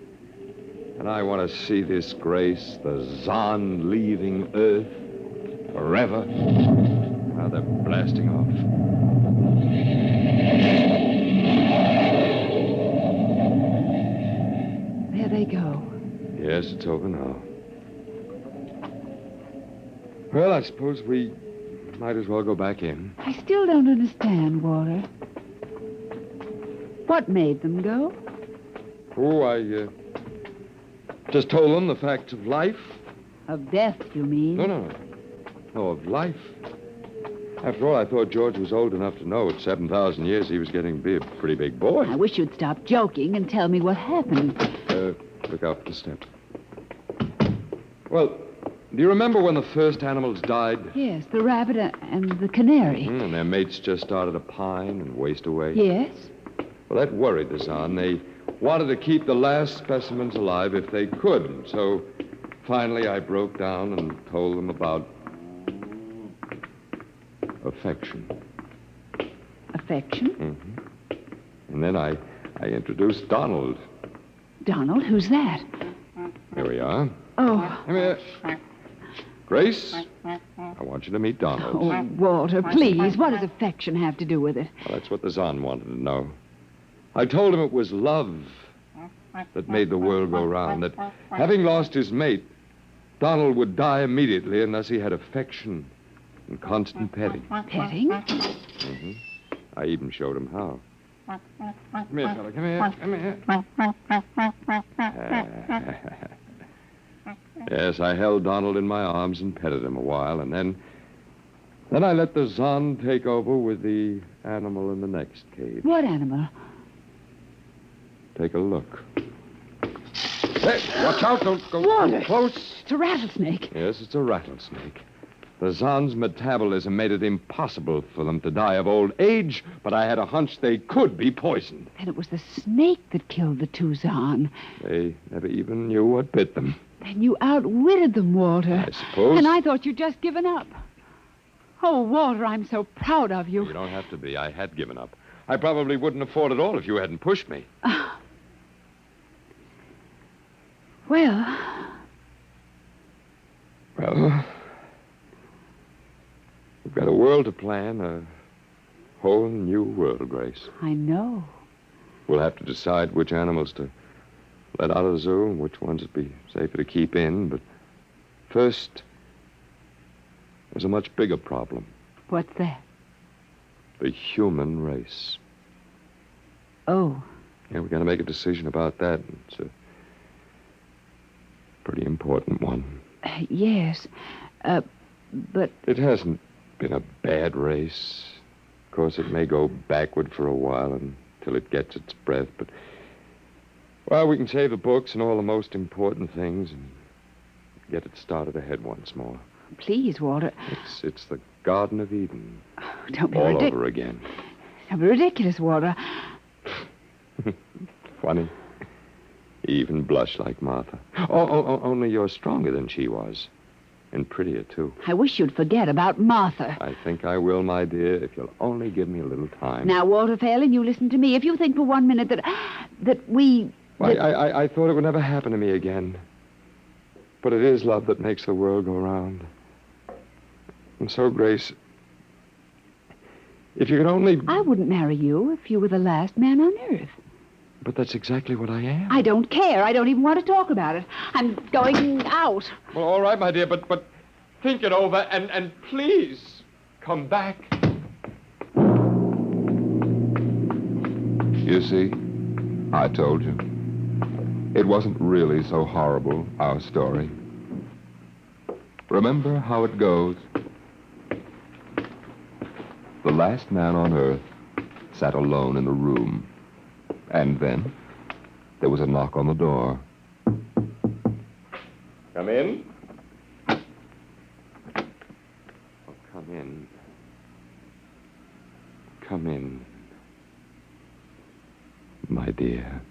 And I want to see this Grace, the Zan leaving Earth forever. Now they're blasting off. There they go. Yes, it's over now. Well, I suppose we might as well go back in. I still don't understand, Walter. What made them go? Oh, I just told them the facts of life. Of death, you mean? No, of life. After all, I thought George was old enough to know at 7,000 years he was getting to be a pretty big boy. I wish you'd stop joking and tell me what happened. Look out for the step. Well, do you remember when the first animals died? Yes, the rabbit and the canary. And their mates just started to pine and waste away? Yes. Well, that worried the Zan. They wanted to keep the last specimens alive if they could. So finally I broke down and told them about affection. Affection? Mm-hmm. And then I introduced Donald. Donald? Who's that? Here we are. Oh. Come here. Grace, I want you to meet Donald. Oh, Walter, please. What does affection have to do with it? Well, that's what the Zan wanted to know. I told him it was love that made the world go round, that having lost his mate, Donald would die immediately unless he had affection and constant petting. Petting? Mm-hmm. I even showed him how. Come here, fella. Come here. Yes, I held Donald in my arms and petted him a while, and then I let the Zan take over with the animal in the next cage. What animal? Take a look. Hey, watch out. Don't go Walter. too close. It's a rattlesnake. Yes, it's a rattlesnake. The Zan's metabolism made it impossible for them to die of old age, but I had a hunch they could be poisoned. Then it was the snake that killed the two Zan. They never even knew what bit them. Then you outwitted them, Walter. I suppose. And I thought you'd just given up. Oh, Walter, I'm so proud of you. You don't have to be. I had given up. I probably wouldn't have fought at all if you hadn't pushed me. Well, we've got a world to play. plan a whole new world, Grace. I know. We'll have to decide which animals to let out of the zoo and which ones would be safer to keep in. But first, there's a much bigger problem. What's that? The human race. Oh. Yeah, we've got to make a decision about that. It's a pretty important one. Yes. But... It hasn't been a bad race. Of course, it may go backward for a while until it gets its breath, but... Well, we can save the books and all the most important things and get it started ahead once more. Please, Walter. It's the Garden of Eden. Oh, don't be all over again. Don't be ridiculous, Walter. Funny. You even blush like Martha. Oh, only you're stronger than she was. And prettier, too. I wish you'd forget about Martha. I think I will, my dear, if you'll only give me a little time. Now, Walter Phelan, you listen to me. If you think for 1 minute that we... I thought it would never happen to me again. But it is love that makes the world go round. And so, Grace, if you could only... I wouldn't marry you if you were the last man on earth. But that's exactly what I am. I don't care. I don't even want to talk about it. I'm going out. Well, all right, my dear, but think it over and please come back. You see, I told you. It wasn't really so horrible, our story. Remember how it goes. The last man on earth sat alone in a room. And then there was a knock on the door. Come in. Oh, come in. Come in. My dear.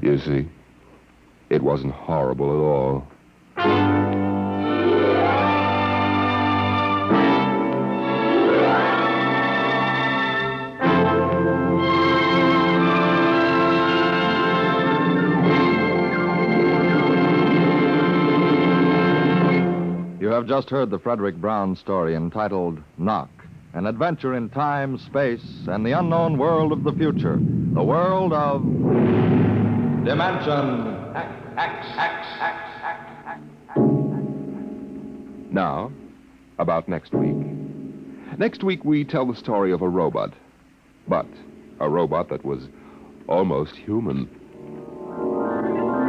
You see, it wasn't horrible at all. You have just heard the Frederick Brown story entitled Knock, an adventure in time, space, and the unknown world of the future, the world of Dimension X. Now, about next week. Next week, we tell the story of a robot. But a robot that was almost human.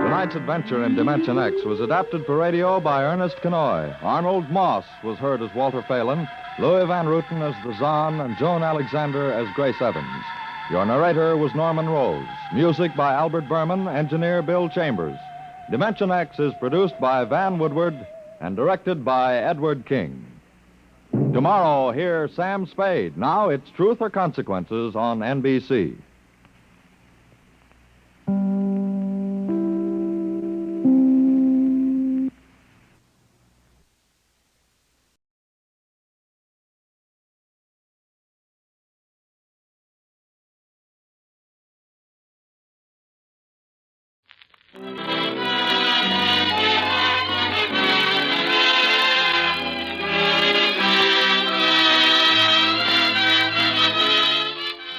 Tonight's adventure in Dimension X was adapted for radio by Ernest Kinoy. Arnold Moss was heard as Walter Phelan, Louis Van Ruten as the Zahn, and Joan Alexander as Grace Evans. Your narrator was Norman Rose. Music by Albert Berman, engineer Bill Chambers. Dimension X is produced by Van Woodward and directed by Edward King. Tomorrow, hear Sam Spade. Now it's Truth or Consequences on NBC.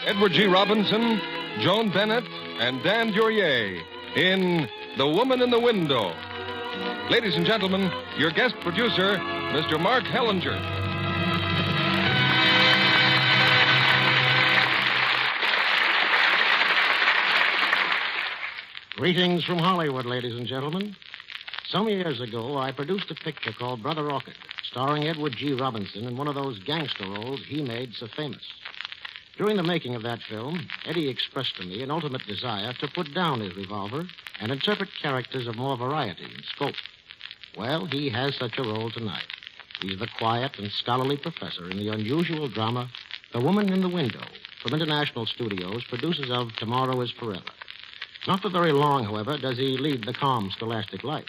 Edward G. Robinson, Joan Bennett, and Dan Duryea in The Woman in the Window. Ladies and gentlemen, your guest producer, Mr. Mark Hellinger. Greetings from Hollywood, ladies and gentlemen. Some years ago, I produced a picture called Brother Orchid, starring Edward G. Robinson in one of those gangster roles he made so famous. During the making of that film, Eddie expressed to me an ultimate desire to put down his revolver and interpret characters of more variety and scope. Well, he has such a role tonight. He's the quiet and scholarly professor in the unusual drama, The Woman in the Window, from International Studios, producers of Tomorrow is Forever. Not for very long, however, does he lead the calm, scholastic life,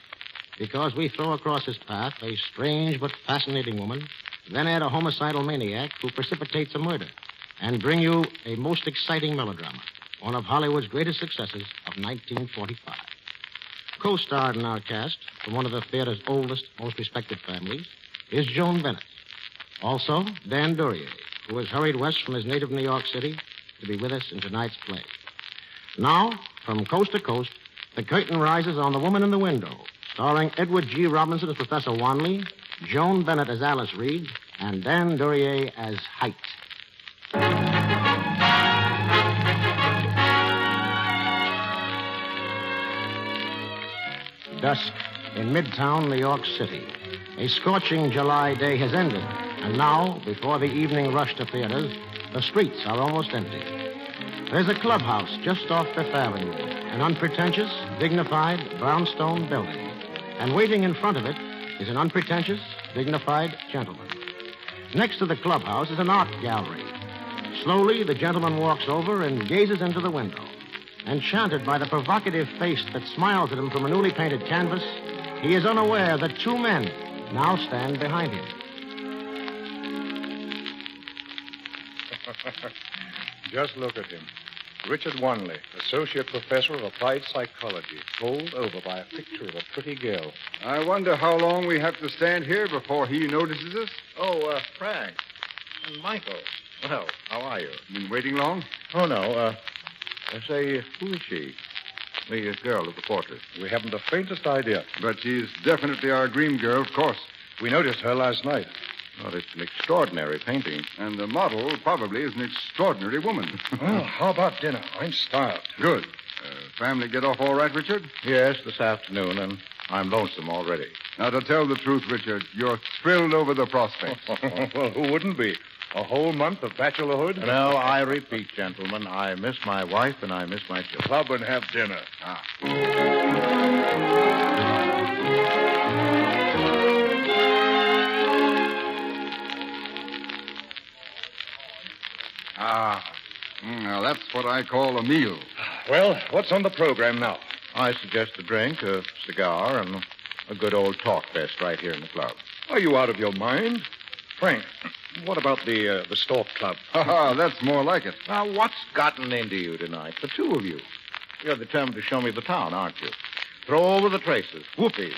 because we throw across his path a strange but fascinating woman, then add a homicidal maniac who precipitates a murder, and bring you a most exciting melodrama, one of Hollywood's greatest successes of 1945. Co-starred in our cast, from one of the theater's oldest, most respected families, is Joan Bennett. Also, Dan Duryea, who has hurried west from his native New York City to be with us in tonight's play. Now, from coast to coast, the curtain rises on The Woman in the Window, starring Edward G. Robinson as Professor Wanley, Joan Bennett as Alice Reed, and Dan Duryea as Height. Dusk in Midtown New York City. A scorching July day has ended, and now, before the evening rush to theaters, the streets are almost empty. There's a clubhouse just off Fifth Avenue, an unpretentious, dignified brownstone building. And waiting in front of it is an unpretentious, dignified gentleman. Next to the clubhouse is an art gallery. Slowly, the gentleman walks over and gazes into the window. Enchanted by the provocative face that smiles at him from a newly painted canvas, he is unaware that two men now stand behind him. Just look at him. Richard Wanley, associate professor of applied psychology, bowled over by a picture of a pretty girl. I wonder how long we have to stand here before he notices us. Oh, Frank. And Michael. Well, how are you? Been waiting long? Oh, no. Say, who is she? The girl of the portrait. We haven't the faintest idea. But she's definitely our dream girl, of course. We noticed her last night. Well, it's an extraordinary painting. And the model probably is an extraordinary woman. Well, how about dinner? I'm starved. Good. Family get off all right, Richard? Yes, this afternoon, and I'm lonesome already. Now, to tell the truth, Richard, you're thrilled over the prospect. Well, who wouldn't be? A whole month of bachelorhood? No, I repeat, gentlemen, I miss my wife and I miss my children. Club and have dinner. Now that's what I call a meal. Well, what's on the program now? I suggest a drink, a cigar, and a good old talk fest right here in the club. Are you out of your mind? Frank, what about the Stork Club? That's more like it. Now, what's gotten into you tonight? The two of you. You're determined to show me the town, aren't you? Throw over the traces. Whoopee.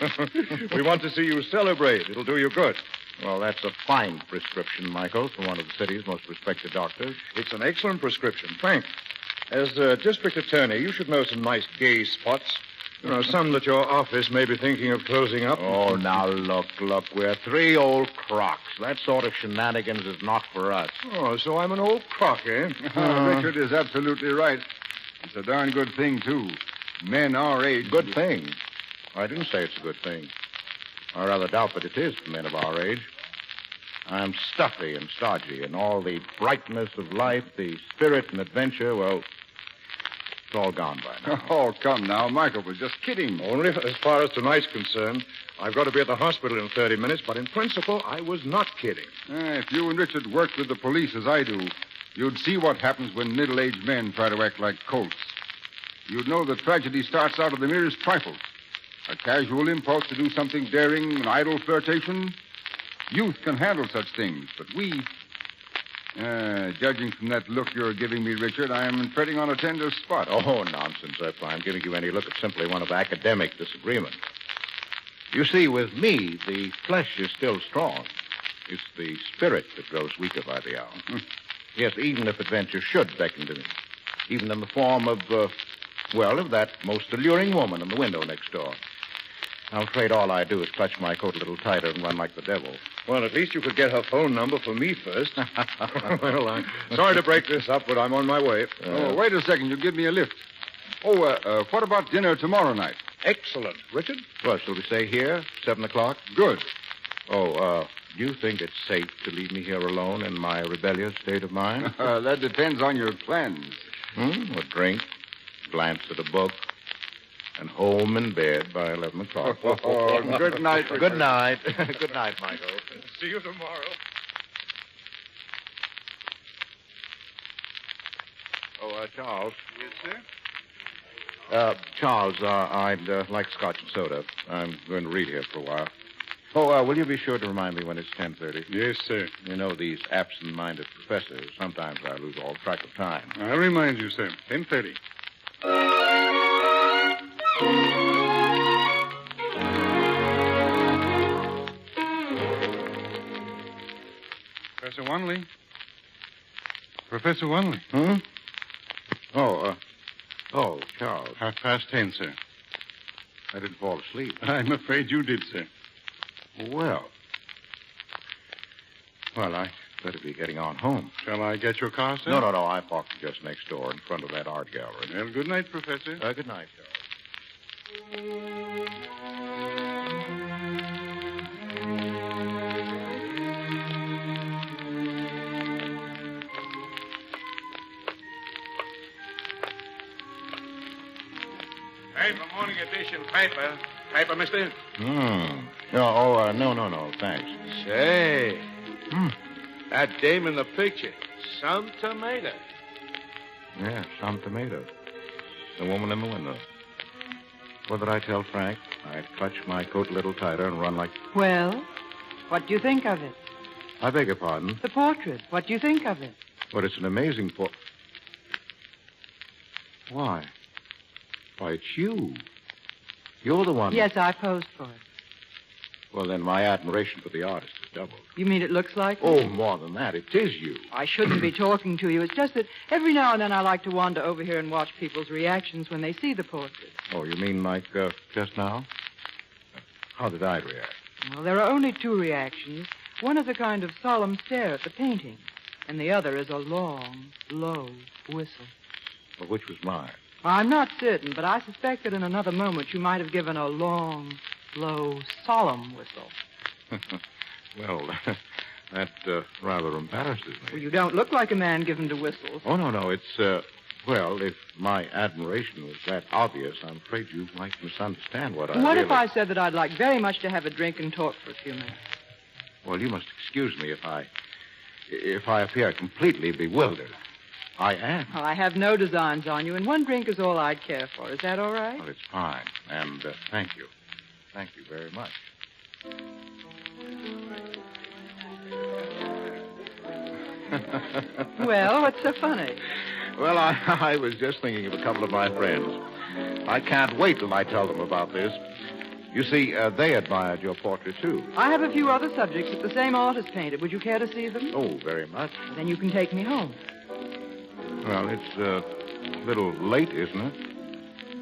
We want to see you celebrate. It'll do you good. Well, that's a fine prescription, Michael, from one of the city's most respected doctors. It's an excellent prescription, Frank. As district attorney, you should know some nice gay spots. You know, some that your office may be thinking of closing up. Oh, now, look. We're three old crocs. That sort of shenanigans is not for us. Oh, so I'm an old croc, eh? Richard is absolutely right. It's a darn good thing, too. Men our age... Good thing? I didn't say it's a good thing. I rather doubt that it is for men of our age. I'm stuffy and stodgy, and all the brightness of life, the spirit and adventure, well... It's all gone by now. Oh, come now. Michael was just kidding. Only as far as tonight's concerned. I've got to be at the hospital in 30 minutes, but in principle, I was not kidding. If you and Richard worked with the police as I do, you'd see what happens when middle-aged men try to act like colts. You'd know that tragedy starts out of the merest trifles. A casual impulse to do something daring, an idle flirtation. Youth can handle such things, but we... judging from that look you're giving me, Richard, I am treading on a tender spot. Oh, nonsense, if I'm giving you any look at simply one of academic disagreement. You see, with me, the flesh is still strong. It's the spirit that grows weaker by the hour. Yes, even if adventure should beckon to me. Even in the form of, of that most alluring woman in the window next door. I'm afraid all I do is clutch my coat a little tighter and run like the devil. Well, at least you could get her phone number for me first. Well, I'm sorry to break this up, but I'm on my way. Wait a second. You give me a lift. What about dinner tomorrow night? Excellent. Richard? Well, shall we stay here, 7 o'clock? Good. Do you think it's safe to leave me here alone in my rebellious state of mind? That depends on your plans. A drink, glance at a book, and home in bed by 11 o'clock. Good night, Richard. Good night. Good night, Michael. See you tomorrow. Charles. Yes, sir? Charles, I'd like scotch and soda. I'm going to read here for a while. Will you be sure to remind me when it's 10:30? Yes, sir. You know, these absent-minded professors, sometimes I lose all track of time. I'll remind you, sir. 10:30. Professor Wanley. Professor Wanley. Hmm? Oh, Charles. 10:30, sir. I didn't fall asleep. I'm afraid you did, sir. Well, I better be getting on home. Shall I get your car, sir? No. I parked just next door in front of that art gallery. Well, good night, Professor. Good night, Charles. Hey, the morning edition paper. Paper, mister? No, thanks. Say, that dame in the picture, some tomato. Yeah, some tomato. The woman in the window. What did I tell Frank? I'd clutch my coat a little tighter and run like... Well, what do you think of it? I beg your pardon? The portrait. What do you think of it? But it's an amazing Why, it's you. You're the one... Yes, I posed for it. Well, then my admiration for the artist is doubled. You mean it looks like Oh, me? more than that. It is you. I shouldn't be talking to you. It's just that every now and then I like to wander over here and watch people's reactions when they see the portrait. Oh, you mean like just now? How did I react? Well, there are only two reactions. One is a kind of solemn stare at the painting, and the other is a long, low whistle. Well, which was mine? I'm not certain, but I suspect that in another moment you might have given a long, low, solemn whistle. Well, that rather embarrasses me. Well, you don't look like a man given to whistles. Oh, no. It's, well, if my admiration was that obvious, I'm afraid you might misunderstand what I What if I said that I'd like very much to have a drink and talk for a few minutes? Well, you must excuse me if I appear completely bewildered. I am. Well, I have no designs on you, and one drink is all I'd care for. Is that all right? Well, it's fine. And thank you. Thank you very much. Well, what's so funny? Well, I was just thinking of a couple of my friends. I can't wait till I tell them about this. You see, they admired your portrait, too. I have a few other subjects that the same artist painted. Would you care to see them? Oh, very much. Then you can take me home. Well, it's a little late, isn't it?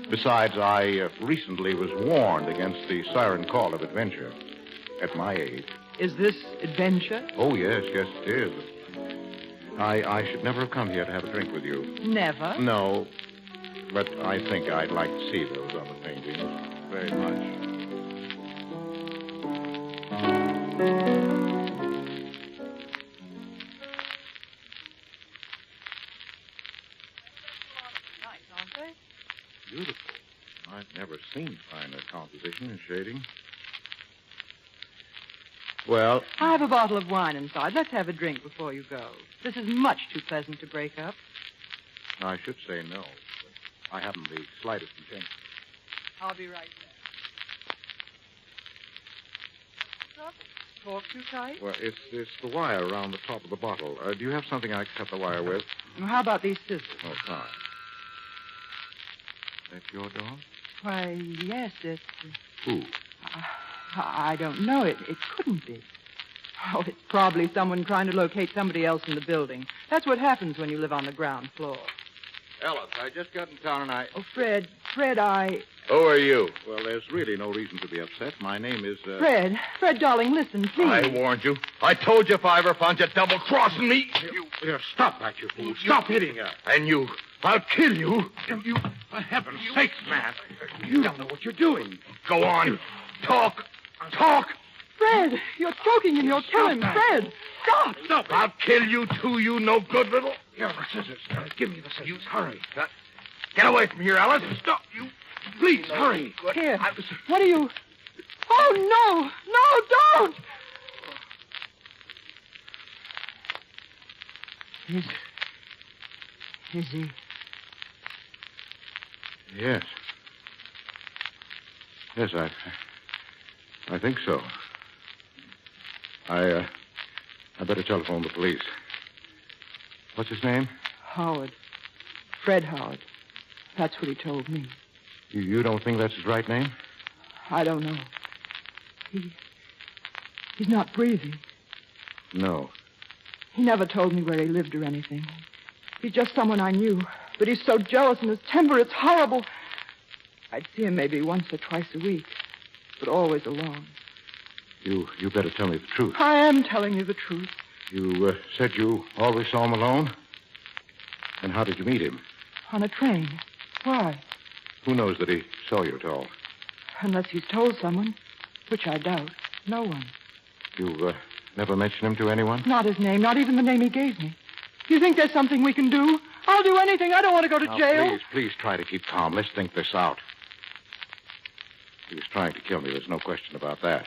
Besides, I recently was warned against the siren call of adventure. At my age. Is this adventure? Oh, yes, it is. I should never have come here to have a drink with you. Never? No, but I think I'd like to see those other paintings very much. Beautiful. I've never seen finer composition and shading. Well... I have a bottle of wine inside. Let's have a drink before you go. This is much too pleasant to break up. I should say no, but I haven't the slightest intention. I'll be right back. Talk too tight? Well, it's the wire around the top of the bottle. Do you have something I can cut the wire with? Well, how about these scissors? Oh, fine. That your dog? Why, yes, it's... Who? I don't know. It couldn't be. Oh, it's probably someone trying to locate somebody else in the building. That's what happens when you live on the ground floor. Ellis, I just got in town and I... Oh, Fred, I... Who are you? Well, there's really no reason to be upset. My name is, Fred, darling, listen, please. I warned you. I told you if I ever found you double-crossing me. You stop that, you fool. Stop hitting her. And you. I'll kill you. You, for heaven's sakes, man. You don't know what you're doing. Go on. Talk. Fred, you're choking and you're killing. Fred, stop. Stop. I'll kill you, too, you no good little... Here are the scissors. Give me the scissors. Hurry. Get away from here, Alice. Stop. You. Please, hurry. Here. What are you... Oh, no, don't. Is he... Yes. Yes, I think so. I better telephone the police. What's his name? Howard. Fred Howard. That's what he told me. You don't think that's his right name? I don't know. He's not breathing. No. He never told me where he lived or anything. He's just someone I knew. But he's so jealous and his temper, it's horrible. I'd see him maybe once or twice a week, but always alone. You better tell me the truth. I am telling you the truth. You said you always saw him alone? And how did you meet him? On a train. Why? Who knows that he saw you at all? Unless he's told someone, which I doubt. No one. You never mentioned him to anyone? Not his name, not even the name he gave me. You think there's something we can do? I'll do anything. I don't want to go to Now, jail. Please try to keep calm. Let's think this out. He was trying to kill me. There's no question about that.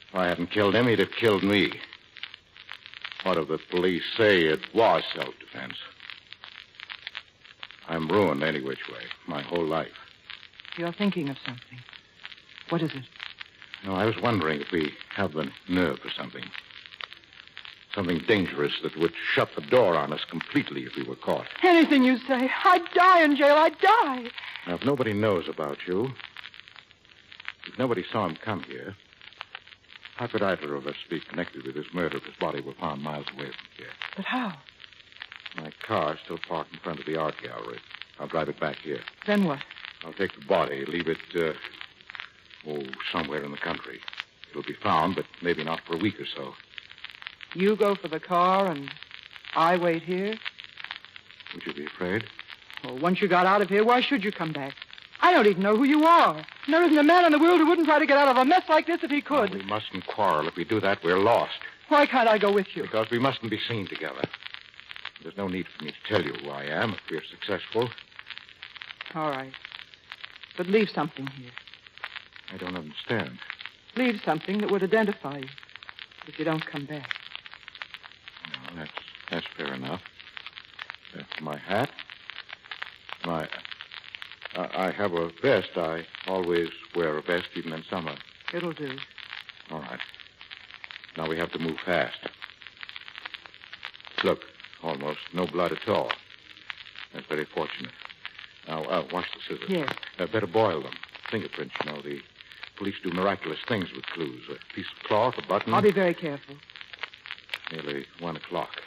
If I hadn't killed him, he'd have killed me. What if the police say it was self-defense? I'm ruined any which way, my whole life. You're thinking of something. What is it? No, I was wondering if we have the nerve for something. Something dangerous that would shut the door on us completely if we were caught. Anything you say. I'd die in jail. I'd die. Now, if nobody knows about you, if nobody saw him come here, how could either of us be connected with his murder if his body were found miles away from here? But how? My car's still parked in front of the art gallery. I'll drive it back here. Then what? I'll take the body, leave it, somewhere in the country. It'll be found, but maybe not for a week or so. You go for the car and I wait here? Would you be afraid? Well, once you got out of here, why should you come back? I don't even know who you are. And there isn't a man in the world who wouldn't try to get out of a mess like this if he could. No, we mustn't quarrel. If we do that, we're lost. Why can't I go with you? Because we mustn't be seen together. There's no need for me to tell you who I am if we're successful. All right. But leave something here. I don't understand. Leave something that would identify you if you don't come back. No, that's fair enough. That's my hat. I have a vest. I always wear a vest, even in summer. It'll do. All right. Now we have to move fast. Look, almost no blood at all. That's very fortunate. Now, watch the scissors. Yes. Better boil them. Fingerprints, you know. The police do miraculous things with clues. A piece of cloth, a button. I'll be very careful. Nearly 1 o'clock.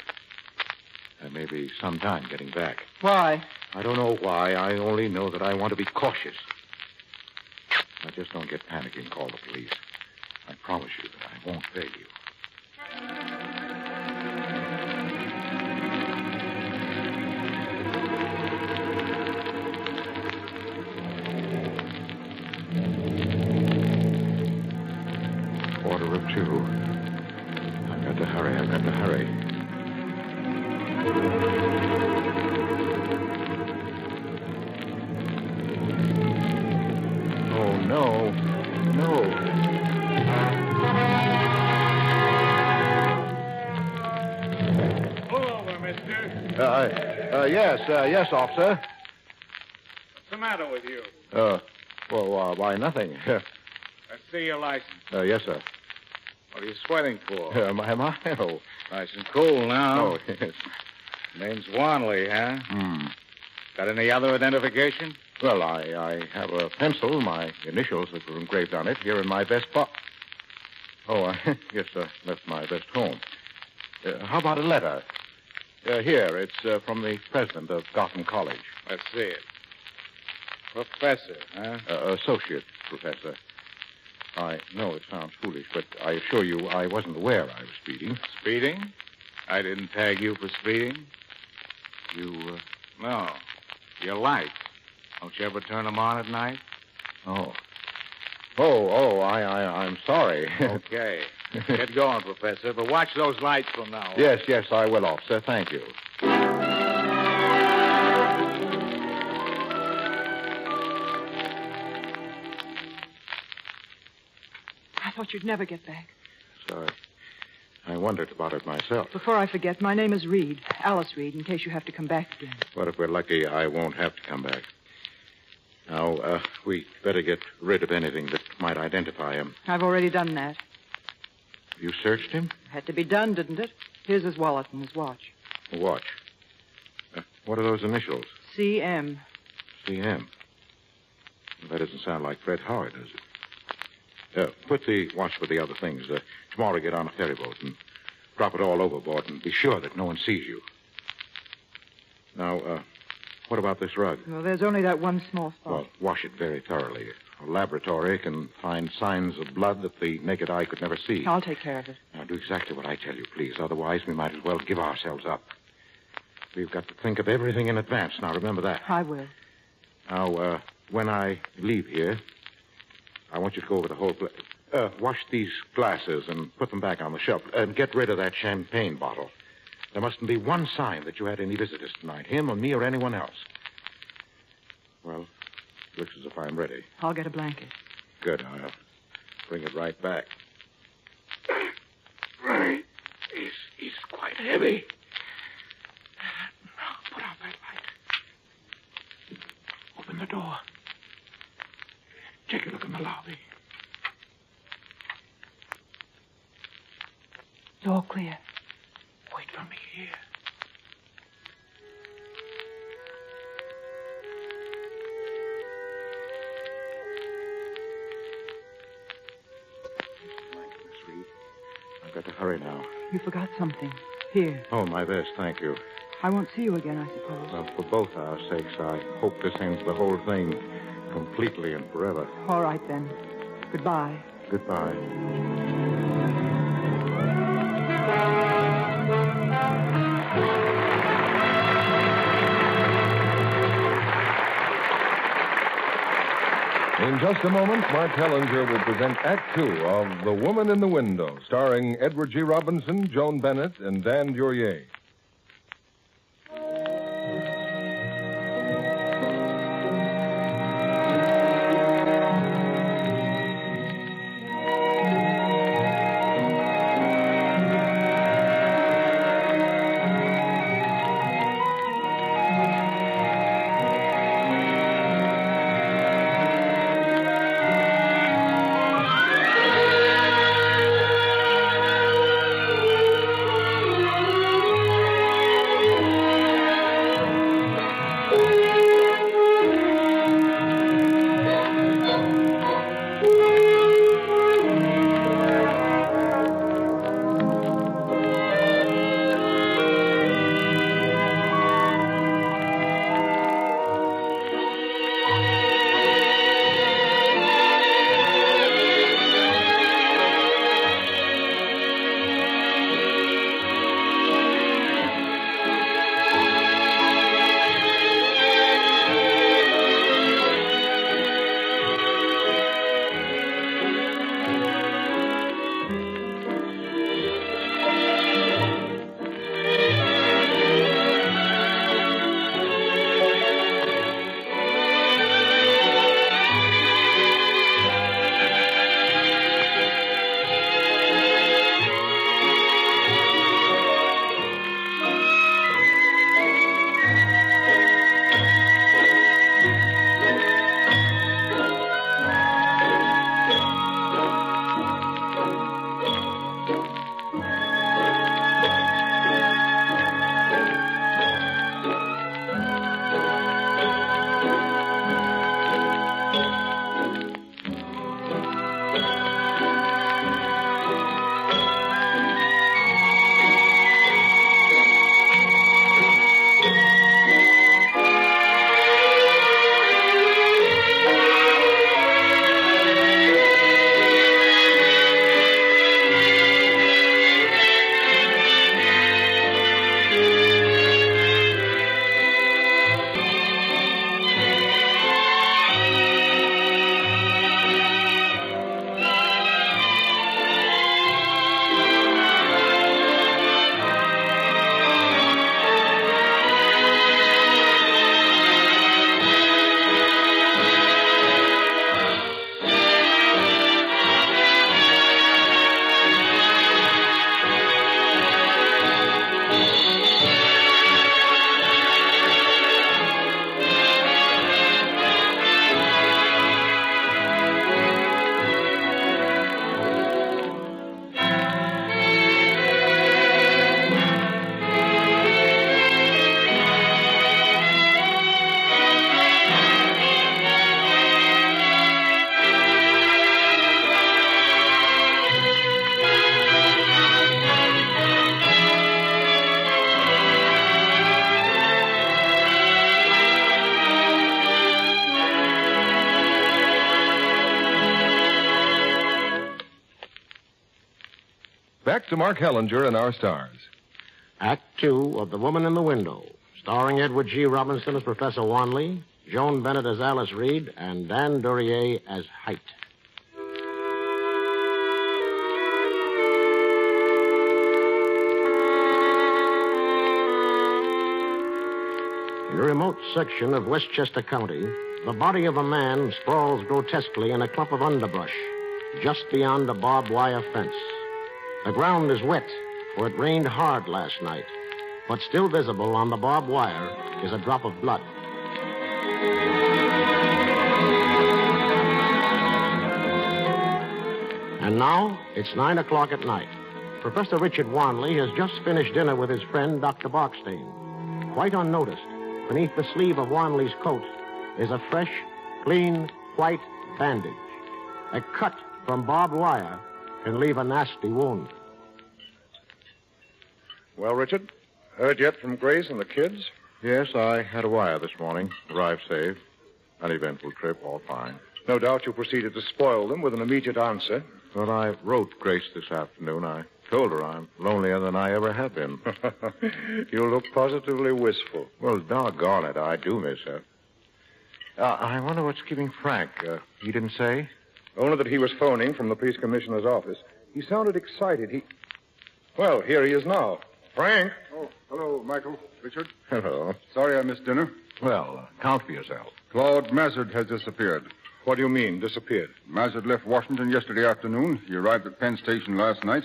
There may be some time getting back. Why? I don't know why. I only know that I want to be cautious. Now, just don't get panicky and call the police. I promise you that I won't fail you. Quarter of 2. I've got to hurry. Oh, no. Pull over, mister. Yes, officer. What's the matter with you? Why, nothing. Let's see your license. Yes, sir. What are you sweating for? Am I? Oh. Nice and cool now. Oh, yes. Name's Wanley, huh? Got any other identification? Well, I have a pencil, my initials that were engraved on it, here in my vest box. Oh, I guess I left my vest home. How about a letter? Here, it's from the president of Gotham College. Let's see it. Professor, huh? Associate professor. I know it sounds foolish, but I assure you I wasn't aware I was speeding. Speeding? I didn't tag you for speeding. You, No. Your lights. Don't you ever turn them on at night? Oh, I'm sorry. Okay. Get going, Professor, but watch those lights from now on. Yes, I will, officer. Thank you. I thought you'd never get back. Sorry. I wondered about it myself. Before I forget, my name is Reed. Alice Reed, in case you have to come back again. But if we're lucky, I won't have to come back. Now, we better get rid of anything that might identify him. I've already done that. Have you searched him? Had to be done, didn't it? Here's his wallet and his watch. A watch. What are those initials? C.M. C.M. Well, that doesn't sound like Fred Howard, does it? Put the watch with the other things. Tomorrow get on a ferry boat and Drop it all overboard and be sure that no one sees you. Now, what about this rug? Well, there's only that one small spot. Well, wash it very thoroughly. A laboratory can find signs of blood that the naked eye could never see. I'll take care of it. Now, do exactly what I tell you, please. Otherwise, we might as well give ourselves up. We've got to think of everything in advance. Now, remember that. I will. Now, when I leave here, I want you to go over the whole place. Wash these glasses and put them back on the shelf. Get rid of that champagne bottle. There mustn't be one sign that you had any visitors tonight, him or me or anyone else. Well, looks as if I'm ready. I'll get a blanket. Good. I'll bring it right back. Right. He's quite heavy. Now, put out that light. Open the door. Take a look in the lobby. It's all clear. Wait for me here. I've got to hurry now. You forgot something. Here. Oh, my vest, thank you. I won't see you again, I suppose. Well, for both our sakes, I hope this ends the whole thing completely and forever. All right, then. Goodbye. Goodbye. In just a moment, Mark Hellinger will present Act Two of The Woman in the Window, starring Edward G. Robinson, Joan Bennett, and Dan Duryea. back to Mark Hellinger and our stars. Act 2 of The Woman in the Window, starring Edward G. Robinson as Professor Wanley, Joan Bennett as Alice Reed, and Dan Duryea as Height. In a remote section of Westchester County, the body of a man sprawls grotesquely in a clump of underbrush, just beyond a barbed wire fence. The ground is wet, for it rained hard last night, but still visible on the barbed wire is a drop of blood. And now it's 9 o'clock at night. Professor Richard Wanley has just finished dinner with his friend, Dr. Barkstain. Quite unnoticed, beneath the sleeve of Wanley's coat is a fresh, clean, white bandage. A cut from barbed wire can leave a nasty wound. Well, Richard, heard yet from Grace and the kids? Yes, I had a wire this morning. Arrived safe. Uneventful trip, all fine. No doubt you proceeded to spoil them with an immediate answer. But I wrote Grace this afternoon. I told her I'm lonelier than I ever have been. You look positively wistful. Well, doggone it, I do miss her. I wonder what's keeping Frank. He didn't say? Only that he was phoning from the police commissioner's office. He sounded excited. Well, here he is now. Frank. Oh, hello, Michael. Richard. Hello. Sorry I missed dinner. Well, count for yourself. Claude Mazard has disappeared. What do you mean, disappeared? Mazard left Washington yesterday afternoon. He arrived at Penn Station last night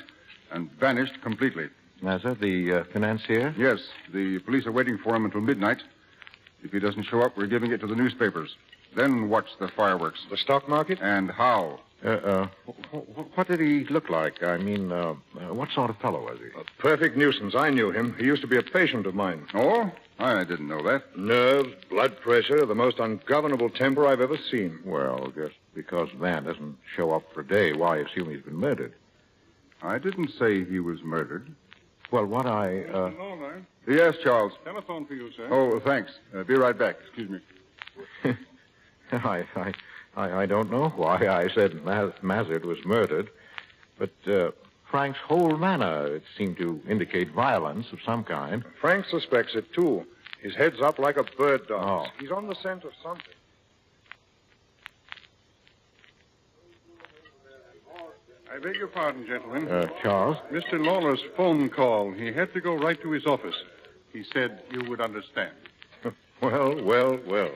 and vanished completely. Mazard, the financier? Yes. The police are waiting for him until midnight. If he doesn't show up, we're giving it to the newspapers. Then watch the fireworks. The stock market? And how? What did he look like? I mean, what sort of fellow was he? A perfect nuisance. I knew him. He used to be a patient of mine. Oh? I didn't know that. Nerves, blood pressure, the most ungovernable temper I've ever seen. Well, just because a man doesn't show up for a day, why assume he's been murdered? I didn't say he was murdered. Well, what Yes, Charles. Telephone for you, sir. Oh, thanks. Be right back. Excuse me. I don't know why I said Mazard was murdered, but Frank's whole manner, it seemed to indicate violence of some kind. Frank suspects it, too. His head's up like a bird dog's. Oh. He's on the scent of something. I beg your pardon, gentlemen. Charles? Mr. Lawler's phone call. He had to go right to his office. He said you would understand. Well.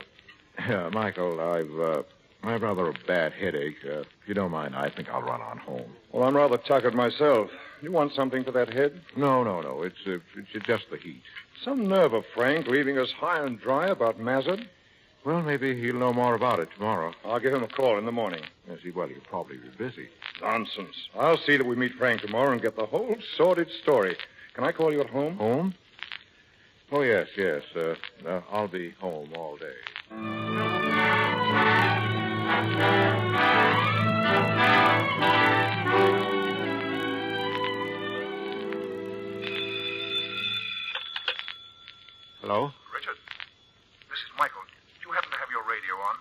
Michael, I've rather a bad headache. If you don't mind, I think I'll run on home. Well, I'm rather tuckered myself. You want something for that head? No. It's just the heat. Some nerve of Frank leaving us high and dry about Mazard. Well, maybe he'll know more about it tomorrow. I'll give him a call in the morning. Yes, well, he'll probably be busy. Nonsense. I'll see that we meet Frank tomorrow and get the whole sordid story. Can I call you at home? Home? Oh, yes. I'll be home all day. Hello? Richard, this is Michael. Do you happen to have your radio on?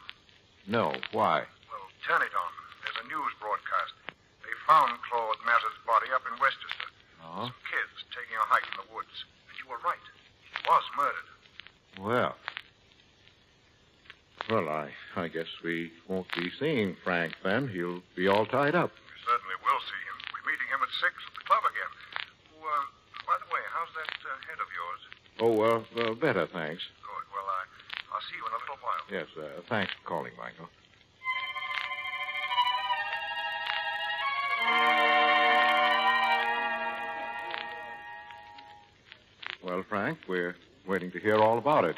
No. Why? Well, turn it on. There's a news broadcast. They found Claude Mazard's body up in Westchester. Oh? Some kids taking a hike in the woods. And you were right. He was murdered. Well, I guess we won't be seeing Frank then. He'll be all tied up. We certainly will see him. We're meeting him at 6 at the club again. By the way, how's that head of yours? Oh, better, thanks. Good. Well, I'll see you in a little while. Yes, thanks for calling, Michael. Well, Frank, we're waiting to hear all about it.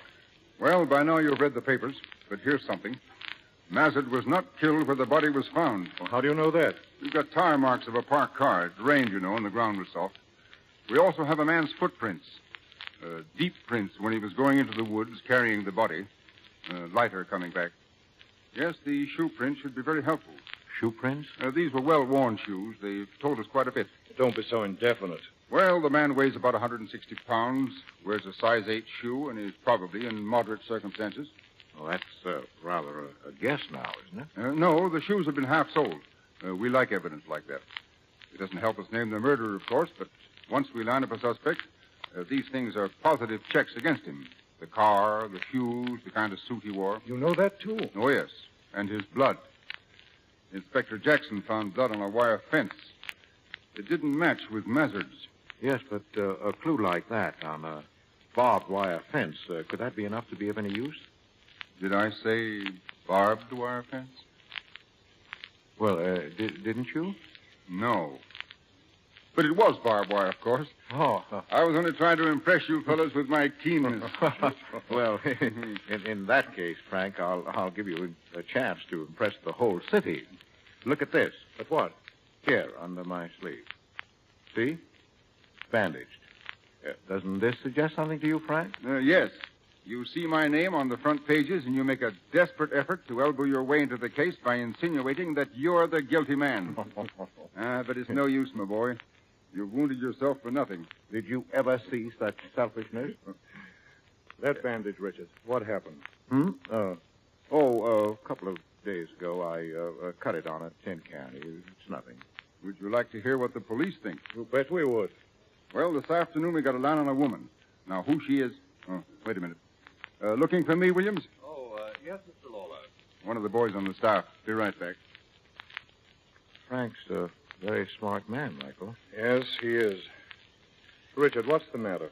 Well, by now you've read the papers, but here's something. Mazard was not killed where the body was found. Well, how do you know that? We've got tire marks of a parked car. It rained, and the ground was soft. We also have a man's footprints. Deep prints when he was going into the woods carrying the body. Lighter coming back. Yes, the shoe print should be very helpful. Shoe prints? These were well-worn shoes. They've told us quite a bit. Don't be so indefinite. Well, the man weighs about 160 pounds, wears a size 8 shoe, and is probably in moderate circumstances. Well, that's rather a guess now, isn't it? No, the shoes have been half soled. We like evidence like that. It doesn't help us name the murderer, of course, but once we line up a suspect, these things are positive checks against him. The car, the shoes, the kind of suit he wore. You know that, too? Oh, yes. And his blood. Inspector Jackson found blood on a wire fence. It didn't match with Mazard's. Yes, but a clue like that on a barbed wire fence, could that be enough to be of any use? Did I say barbed wire fence? Well, didn't you? No. But it was barbed wire, of course. Oh. I was only trying to impress you fellas with my keenness. Well, in that case, Frank, I'll give you a chance to impress the whole city. Look at this. At what? Here, under my sleeve. See? Bandaged. Doesn't this suggest something to you, Frank? Yes. You see my name on the front pages, and you make a desperate effort to elbow your way into the case by insinuating that you're the guilty man. But it's no use, my boy. You've wounded yourself for nothing. Did you ever see such selfishness? That bandage, Richard. What happened? A couple of days ago, I cut it on a tin can. It's nothing. Would you like to hear what the police think? You bet we would. Well, this afternoon we got a line on a woman. Now, who she is... Oh, wait a minute. Looking for me, Williams? Yes, Mr. Lawler. One of the boys on the staff. Be right back. Frank's a very smart man, Michael. Yes, he is. Richard, what's the matter?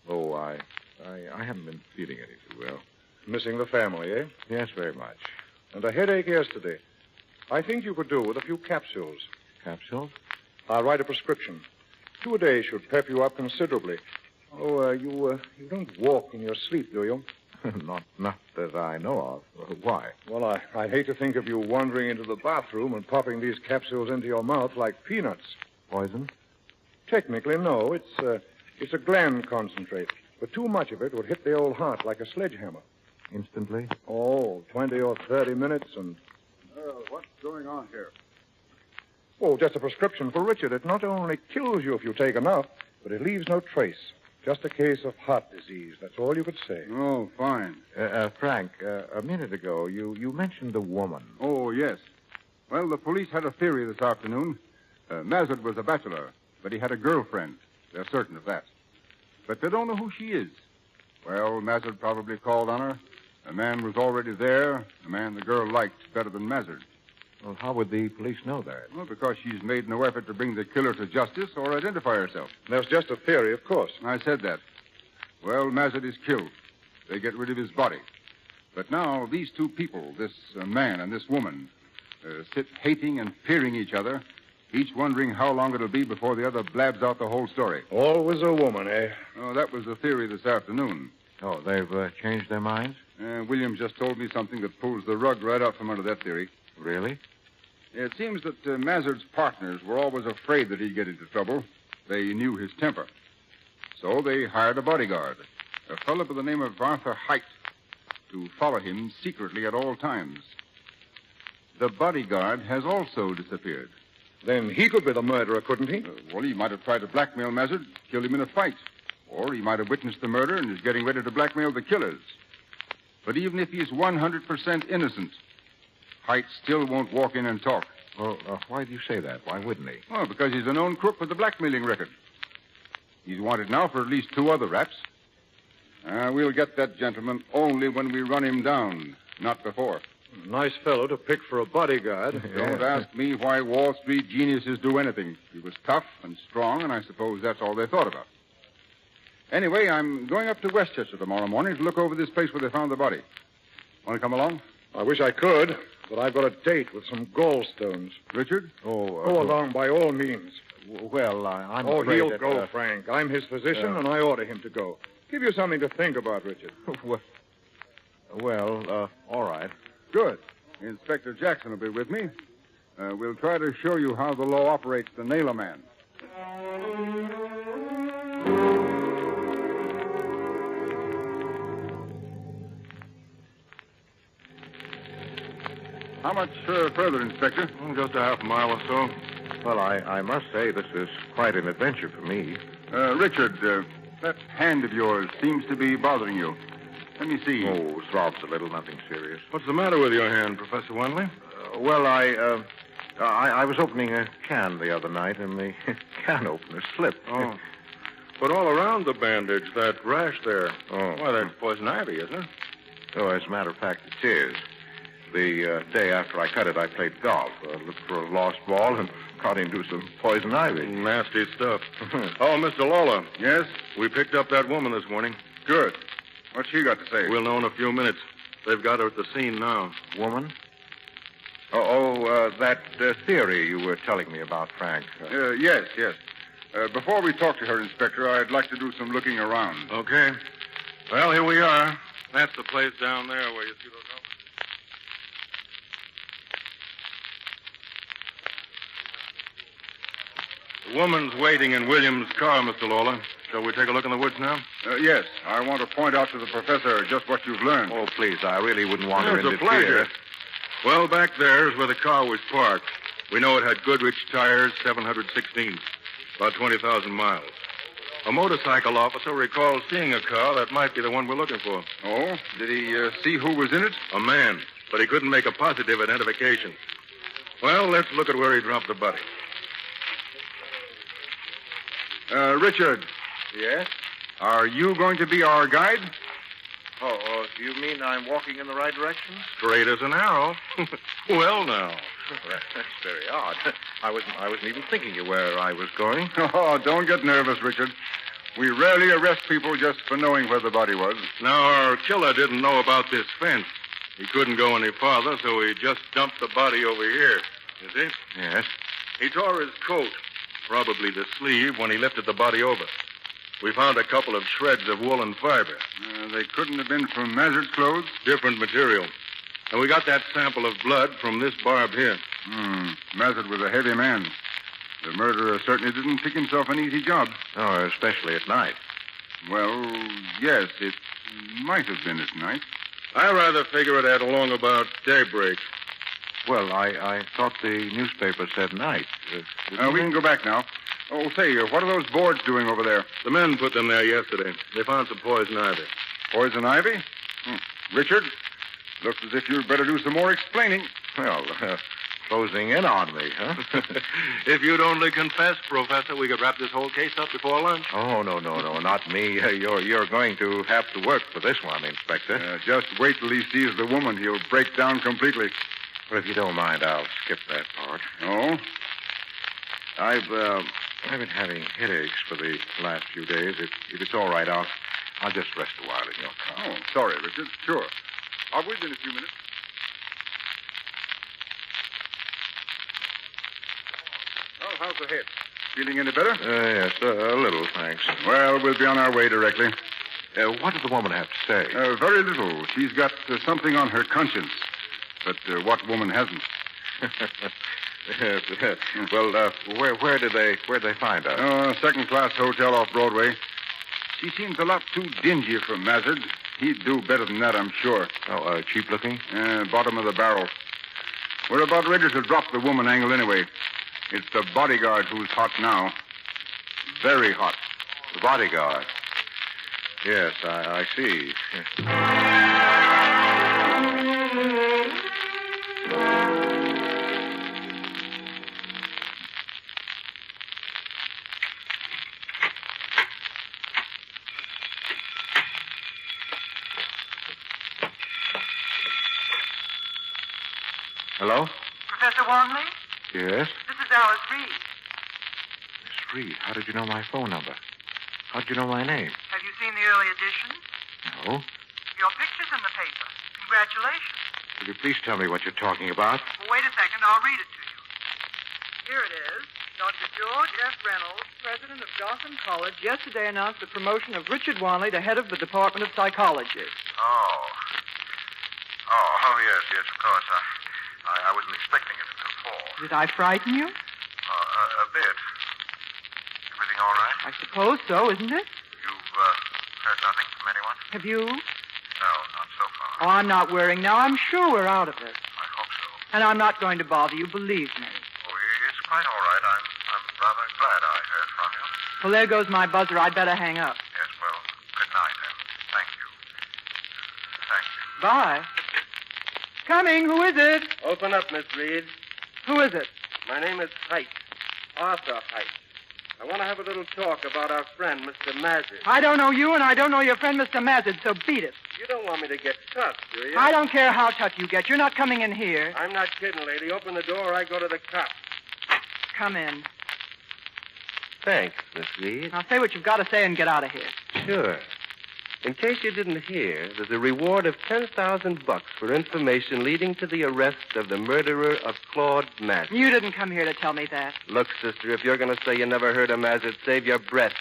Oh, I haven't been feeling any too well. Missing the family, eh? Yes, very much. And a headache yesterday. I think you could do with a few capsules. Capsules? I'll write a prescription. 2 a day should pep you up considerably. Oh, you don't walk in your sleep, do you? Not that I know of. Why? Well, I'd hate to think of you wandering into the bathroom and popping these capsules into your mouth like peanuts. Poison? Technically, no. It's a gland concentrate. But too much of it would hit the old heart like a sledgehammer. Instantly? Oh, 20 or 30 minutes and... What's going on here? Oh, just a prescription for Richard. It not only kills you if you take enough, but it leaves no trace. Just a case of heart disease. That's all you could say. Oh, fine. Frank, a minute ago, you mentioned the woman. Oh, yes. Well, the police had a theory this afternoon. Mazard was a bachelor, but he had a girlfriend. They're certain of that. But they don't know who she is. Well, Mazard probably called on her. A man was already there, a man the girl liked better than Mazard. Well, how would the police know that? Well, because she's made no effort to bring the killer to justice or identify herself. That's just a theory, of course. I said that. Well, Mazard is killed. They get rid of his body. But now these two people, this man and this woman, sit hating and fearing each other, each wondering how long it'll be before the other blabs out the whole story. Always a woman, eh? Oh, that was the theory this afternoon. Oh, they've changed their minds? Williams just told me something that pulls the rug right out from under that theory. Really? It seems that Mazard's partners were always afraid that he'd get into trouble. They knew his temper. So they hired a bodyguard, a fellow by the name of Arthur Height, to follow him secretly at all times. The bodyguard has also disappeared. Then he could be the murderer, couldn't he? Well, he might have tried to blackmail Mazard, kill him in a fight. Or he might have witnessed the murder and is getting ready to blackmail the killers. But even if he's 100% innocent, Height still won't walk in and talk. Well, why do you say that? Why wouldn't he? Well, because he's a known crook with a blackmailing record. He's wanted now for at least 2 other raps. We'll get that gentleman only when we run him down, not before. Nice fellow to pick for a bodyguard. Don't ask me why Wall Street geniuses do anything. He was tough and strong, and I suppose that's all they thought about. Anyway, I'm going up to Westchester tomorrow morning to look over this place where they found the body. Want to come along? I wish I could, but I've got a date with some gallstones. Richard? Go along by all means. Well, I'm afraid he'll that, go, Frank. I'm his physician, and I order him to go. Give you something to think about, Richard. Well, all right. Good. Inspector Jackson will be with me. We'll try to show you how the law operates to nail a man. How much further, Inspector? Just a half mile or so. Well, I must say this is quite an adventure for me. Richard, that hand of yours seems to be bothering you. Let me see. Oh, throbs a little, nothing serious. What's the matter with your hand, Professor Wanley? Well, I I was opening a can the other night, and the can opener slipped. Oh. But all around the bandage, that rash there. Oh. Why, that's poison ivy, isn't it? Oh, as a matter of fact, it is. The day after I cut it, I played golf. Looked for a lost ball and caught into some poison ivy. Nasty stuff. Oh, Mr. Lawler. Yes? We picked up that woman this morning. Good. What's she got to say? We'll know in a few minutes. They've got her at the scene now. Woman? That theory you were telling me about, Frank. Yes. Before we talk to her, Inspector, I'd like to do some looking around. Okay. Well, here we are. That's the place down there where you see those houses. The woman's waiting in Williams' car, Mr. Lawler. Shall we take a look in the woods now? Yes. I want to point out to the professor just what you've learned. Oh, please, I really wouldn't want to It's a interfere. pleasure. Well, back there is where the car was parked. We know it had Goodrich tires, 716, about 20,000 miles. A motorcycle officer recalls seeing a car that might be the one we're looking for. Oh? Did he see who was in it? A man, but he couldn't make a positive identification. Well, let's look at where he dropped the body. Richard. Yes? Are you going to be our guide? Oh, do you mean I'm walking in the right direction? Straight as an arrow. Well, now. That's very odd. I wasn't even thinking of where I was going. Oh, don't get nervous, Richard. We rarely arrest people just for knowing where the body was. Now, our killer didn't know about this fence. He couldn't go any farther, so he just dumped the body over here. You see? Yes. He tore his coat, probably the sleeve, when he lifted the body over. We found a couple of shreds of woolen fiber. They couldn't have been from Mazard's clothes? Different material. And we got that sample of blood from this barb here. Mazard was a heavy man. The murderer certainly didn't pick himself an easy job. Oh, especially at night. Well, yes, it might have been at night. I rather figure it at along about daybreak. Well, I thought the newspaper said night. We can go back now. Oh, say, what are those boards doing over there? The men put them there yesterday. They found some poison ivy. Poison ivy? Richard, looks as if you'd better do some more explaining. Well, closing in on me, huh? If you'd only confess, Professor, we could wrap this whole case up before lunch. Oh, no, not me. You're going to have to work for this one, Inspector. Just wait till he sees the woman. He'll break down completely. Well, if you don't mind, I'll skip that part. Oh? I've been having headaches for the last few days. If it's all right, I'll just rest a while in your car. Oh, sorry, Richard. Sure. I'll wait in a few minutes. Well, how's the head? Feeling any better? Yes, a little, thanks. Well, we'll be on our way directly. What did the woman have to say? Very little. She's got something on her conscience. But what woman hasn't? Yes. Well, where did they find her? Second-class hotel off Broadway. She seems a lot too dingy for Mazard. He'd do better than that, I'm sure. Oh, cheap-looking? Bottom of the barrel. We're about ready to drop the woman angle anyway. It's the bodyguard who's hot now. Very hot. The bodyguard? Yes, I see. Hello? Professor Wanley? Yes? This is Alice Reed. Miss Reed, how did you know my phone number? How did you know my name? Have you seen the early edition? No. Your picture's in the paper. Congratulations. Will you please tell me what you're talking about? Well, wait a second. I'll read it to you. Here it is. Dr. George F. Reynolds, president of Gotham College, yesterday announced the promotion of Richard Wanley to head of the Department of Psychology. Oh, yes, of course. I wasn't expecting it until 4. Did I frighten you? A bit. Everything all right? I suppose so, isn't it? You've heard nothing from anyone? Have you? No, not so far. Oh, I'm not worrying now. I'm sure we're out of it. I hope so. And I'm not going to bother you, believe me. Oh, it's quite all right. I'm rather glad I heard from you. Well, there goes my buzzer. I'd better hang up. Yes, well, good night, and thank you. Thank you. Bye. Coming. Who is it? Open up, Miss Reed. Who is it? My name is Height. Arthur Height. I want to have a little talk about our friend, Mr. Mazid. I don't know you, and I don't know your friend, Mr. Mazid, so beat it. You don't want me to get tough, do you? I don't care how tough you get. You're not coming in here. I'm not kidding, lady. Open the door or I go to the cops. Come in. Thanks, Miss Reed. Now say what you've got to say and get out of here. Sure. In case you didn't hear, there's a reward of $10,000 for information leading to the arrest of the murderer of Claude Mazid. You didn't come here to tell me that. Look, sister, if you're going to say you never heard of Mazid, save your breath.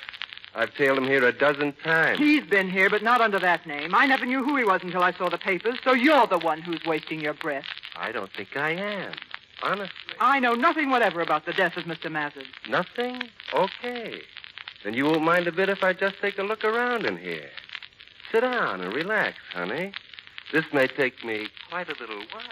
I've tailed him here a dozen times. He's been here, but not under that name. I never knew who he was until I saw the papers, so you're the one who's wasting your breath. I don't think I am. Honestly. I know nothing whatever about the death of Mr. Mazid. Nothing? Okay. Then you won't mind a bit if I just take a look around in here. Sit down and relax, honey. This may take me quite a little while.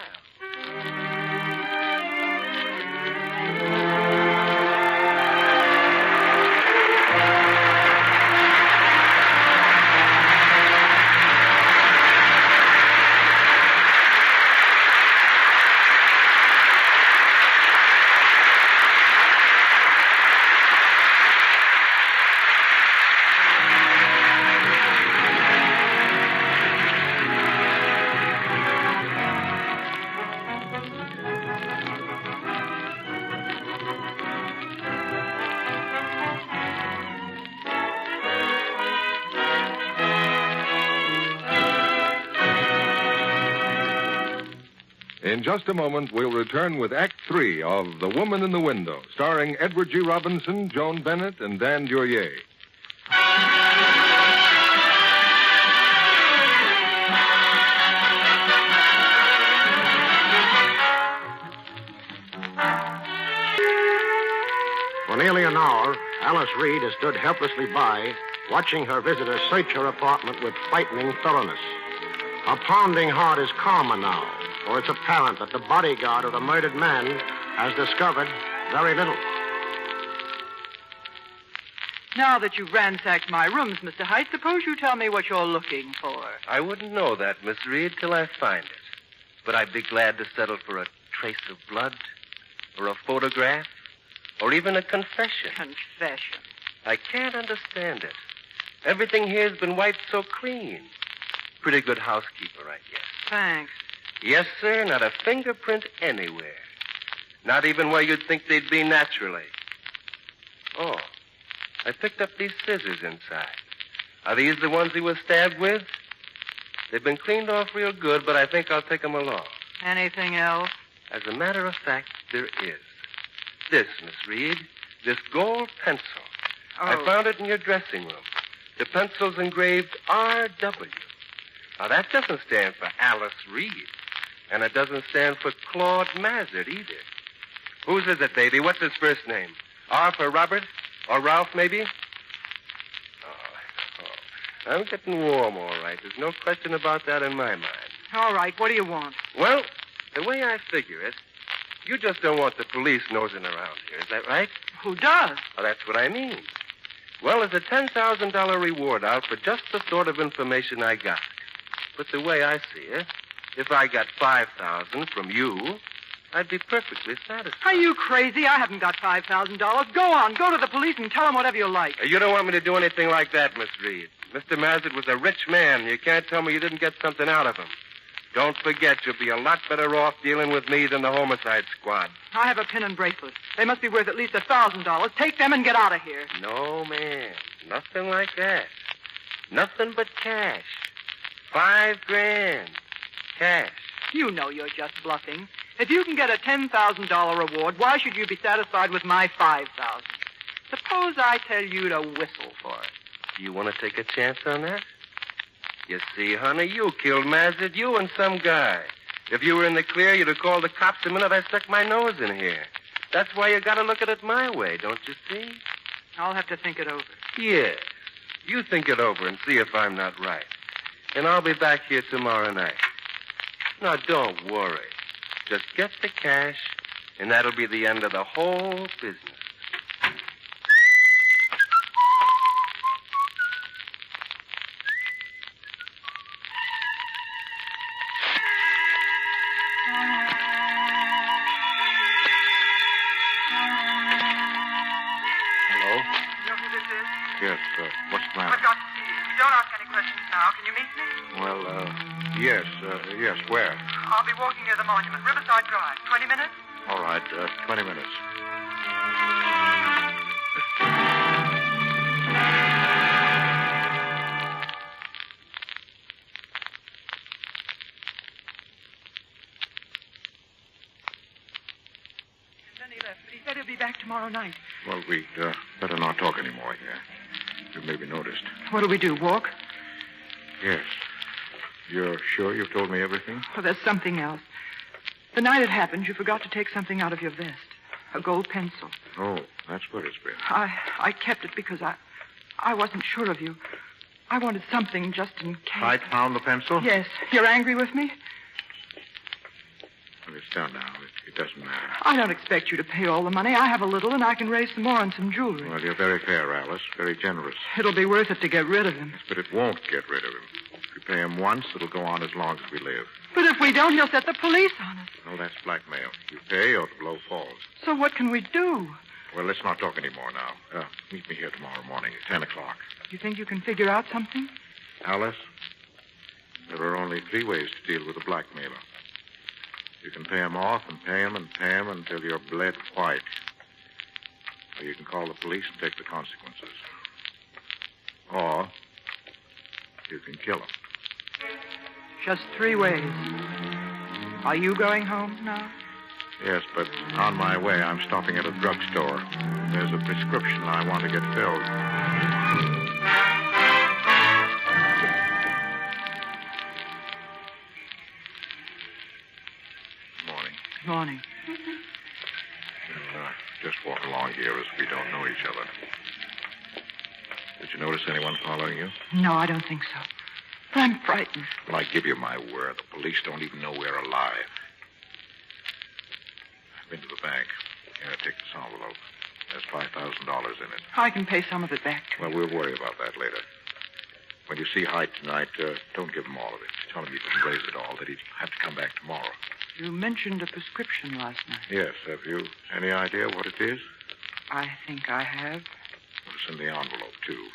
In just a moment, we'll return with Act 3 of The Woman in the Window, starring Edward G. Robinson, Joan Bennett, and Dan Duryea. For nearly an hour, Alice Reed has stood helplessly by, watching her visitor search her apartment with frightening thoroughness. Her pounding heart is calmer now, for it's apparent that the bodyguard of the murdered man has discovered very little. Now that you've ransacked my rooms, Mr. Height, suppose you tell me what you're looking for. I wouldn't know that, Miss Reed, till I find it. But I'd be glad to settle for a trace of blood, or a photograph, or even a confession. Confession? I can't understand it. Everything here's been wiped so clean. Pretty good housekeeper, I guess. Thanks. Yes, sir, not a fingerprint anywhere. Not even where you'd think they'd be naturally. Oh, I picked up these scissors inside. Are these the ones he was stabbed with? They've been cleaned off real good, but I think I'll take them along. Anything else? As a matter of fact, there is. This, Miss Reed, this gold pencil. Oh. I found it in your dressing room. The pencil's engraved R.W. Now, that doesn't stand for Alice Reed. And it doesn't stand for Claude Mazid either. Whose is it, baby? What's his first name? R for Robert? Or Ralph, maybe? Oh, I'm getting warm, all right. There's no question about that in my mind. All right, what do you want? Well, the way I figure it, you just don't want the police nosing around here. Is that right? Who does? Well, that's what I mean. Well, there's a $10,000 reward out for just the sort of information I got. But the way I see it, if I got $5,000 from you, I'd be perfectly satisfied. Are you crazy? I haven't got $5,000. Go on, go to the police and tell them whatever you like. You don't want me to do anything like that, Miss Reed. Mr. Mazid was a rich man. You can't tell me you didn't get something out of him. Don't forget, you'll be a lot better off dealing with me than the homicide squad. I have a pin and bracelet. They must be worth at least $1,000. Take them and get out of here. No, ma'am. Nothing like that. Nothing but cash. $5,000. Cash. You know you're just bluffing. If you can get a $10,000 reward, why should you be satisfied with my $5,000? Suppose I tell you to whistle for it. Do you want to take a chance on that? You see, honey, you killed Mazid, you and some guy. If you were in the clear, you'd have called the cops the minute I stuck my nose in here. That's why you got to look at it my way, don't you see? I'll have to think it over. Yes. You think it over and see if I'm not right. And I'll be back here tomorrow night. Now, don't worry. Just get the cash, and that'll be the end of the whole business. Yes, what's the matter? I've got to see you. Don't ask any questions now. Can you meet me? Well, yes, where? I'll be walking near the monument, Riverside Drive. 20 minutes? All right, 20 minutes. Then he left, but he said he'll be back tomorrow night. Well, we'd better not talk anymore here. You may be noticed. What do we do, walk? Yes. You're sure you've told me everything? Oh, there's something else. The night it happened, you forgot to take something out of your vest. A gold pencil. Oh, that's where it's been. I kept it because I wasn't sure of you. I wanted something just in case. I found the pencil? Yes. You're angry with me? Well, it's done now. It doesn't matter. I don't expect you to pay all the money. I have a little, and I can raise some more on some jewelry. Well, you're very fair, Alice. Very generous. It'll be worth it to get rid of him. Yes, but it won't get rid of him. If we pay him once, it'll go on as long as we live. But if we don't, he'll set the police on us. Well, that's blackmail. You pay or the blow falls. So what can we do? Well, let's not talk anymore now. Meet me here tomorrow morning at 10 o'clock. You think you can figure out something? Alice, there are only 3 ways to deal with a blackmailer. You can pay him off and pay him and pay him until you're bled white. Or you can call the police and take the consequences. Or you can kill him. Just 3 ways. Are you going home now? Yes, but on my way, I'm stopping at a drugstore. There's a prescription I want to get filled. Morning. We'll just walk along here as we don't know each other. Did you notice anyone following you? No, I don't think so. But I'm frightened. Well, I give you my word. The police don't even know we're alive. I've been to the bank. Here, take this envelope. There's $5,000 in it. I can pay some of it back. Well, we'll worry about that later. When you see Hyde tonight, don't give him all of it. Tell him you can raise it all, that he'd have to come back tomorrow. You mentioned a prescription last night. Yes. Have you any idea what it is? I think I have. Well, it's in the envelope, too.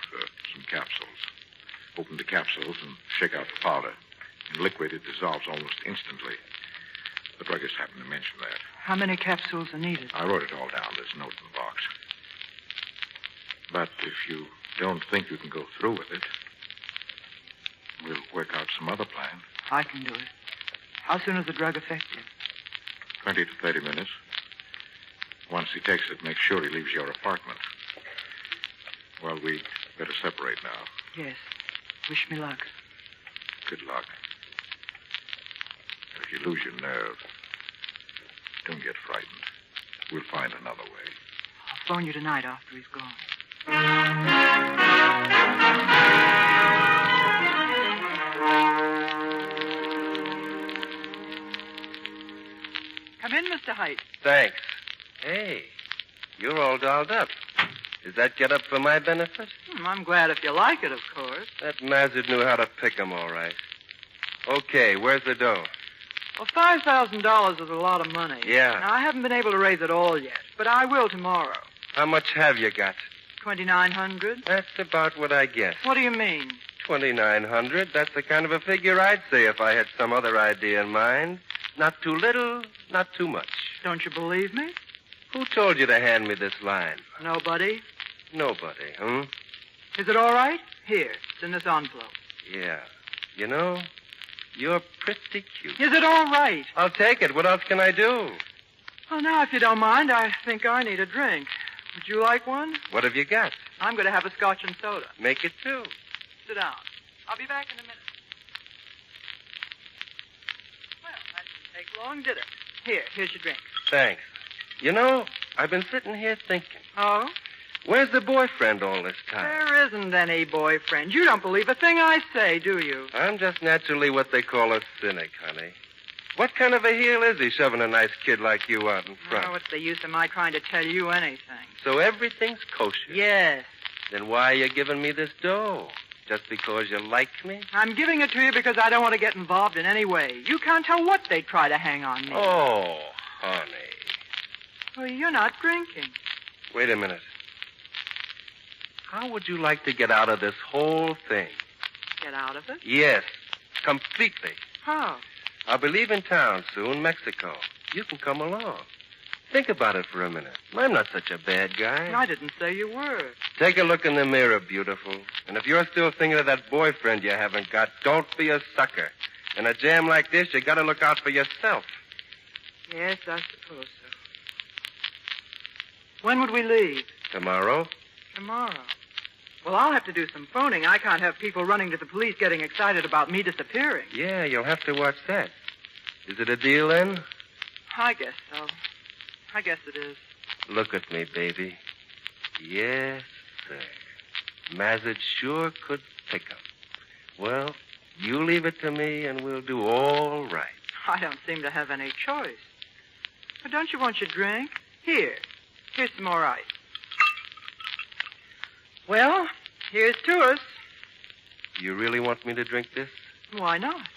Some capsules. Open the capsules and shake out the powder. In liquid, it dissolves almost instantly. The druggist happened to mention that. How many capsules are needed? I wrote it all down. There's a note in the box. But if you don't think you can go through with it, we'll work out some other plan. I can do it. How soon is the drug effective? 20 to 30 minutes. Once he takes it, make sure he leaves your apartment. Well, we'd better separate now. Yes. Wish me luck. Good luck. If you lose your nerve, don't get frightened. We'll find another way. I'll phone you tonight after he's gone. Come in, Mr. Height. Thanks. Hey, you're all dolled up. Is that get up for my benefit? I'm glad if you like it, of course. That Mazard knew how to pick 'em all right. Okay, where's the dough? Well, $5,000 is a lot of money. Yeah. Now, I haven't been able to raise it all yet, but I will tomorrow. How much have you got? 2,900. That's about what I guessed. What do you mean? 2,900. That's the kind of a figure I'd say if I had some other idea in mind. Not too little, not too much. Don't you believe me? Who told you to hand me this line? Nobody. Nobody, huh? Is it all right? Here, it's in this envelope. Yeah. You know, you're pretty cute. Is it all right? I'll take it. What else can I do? Well, now, if you don't mind, I think I need a drink. Would you like one? What have you got? I'm going to have a scotch and soda. Make it two. Sit down. I'll be back in a minute. Well, that didn't take long, did it? Here's your drink. Thanks. You know, I've been sitting here thinking. Oh? Where's the boyfriend all this time? There isn't any boyfriend. You don't believe a thing I say, do you? I'm just naturally what they call a cynic, honey. What kind of a heel is he shoving a nice kid like you out in front? Oh, what's the use of my trying to tell you anything? So everything's kosher? Yes. Then why are you giving me this dough? Just because you like me? I'm giving it to you because I don't want to get involved in any way. You can't tell what they try to hang on me. Oh, honey. Well, you're not drinking. Wait a minute. How would you like to get out of this whole thing? Get out of it? Yes, completely. How? I'll be leaving town soon, Mexico. You can come along. Think about it for a minute. I'm not such a bad guy. I didn't say you were. Take a look in the mirror, beautiful. And if you're still thinking of that boyfriend you haven't got, don't be a sucker. In a jam like this, you gotta look out for yourself. Yes, I suppose so. When would we leave? Tomorrow? Tomorrow. Well, I'll have to do some phoning. I can't have people running to the police getting excited about me disappearing. Yeah, you'll have to watch that. Is it a deal, then? I guess so. I guess it is. Look at me, baby. Yes, sir. Mazard sure could pick 'em. Well, you leave it to me, and we'll do all right. I don't seem to have any choice. But don't you want your drink? Here's some more ice. Well, here's to us. You really want me to drink this? Why not?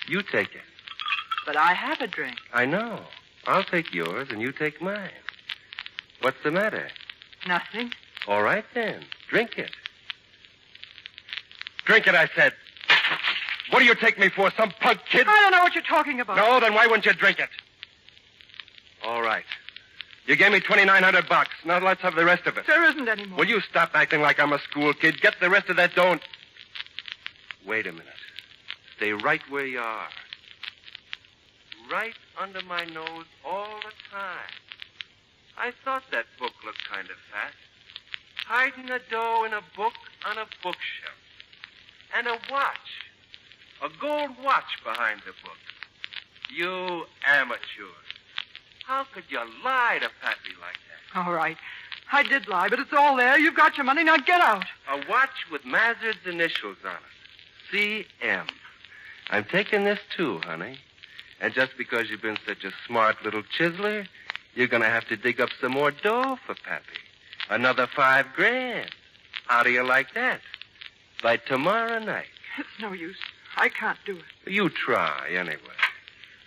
You take it. But I have a drink. I know. I'll take yours, and you take mine. What's the matter? Nothing. All right, then. Drink it. Drink it, I said. What do you take me for, some punk kid? I don't know what you're talking about. No, then why wouldn't you drink it? All right. You gave me $2,900. Now let's have the rest of it. There isn't any more. Will you stop acting like I'm a school kid? Get the rest of that dough and... Wait a minute. Stay right where you are. Right under my nose all the time. I thought that book looked kind of fat. Hiding the dough in a book on a bookshelf. And a watch. A gold watch behind the book. You amateurs. How could you lie to Pappy like that? All right. I did lie, but it's all there. You've got your money. Now get out. A watch with Mazard's initials on it. C.M. I'm taking this, too, honey. And just because you've been such a smart little chiseler, you're going to have to dig up some more dough for Pappy. Another $5,000. How do you like that? By tomorrow night. It's no use. I can't do it. You try, anyway.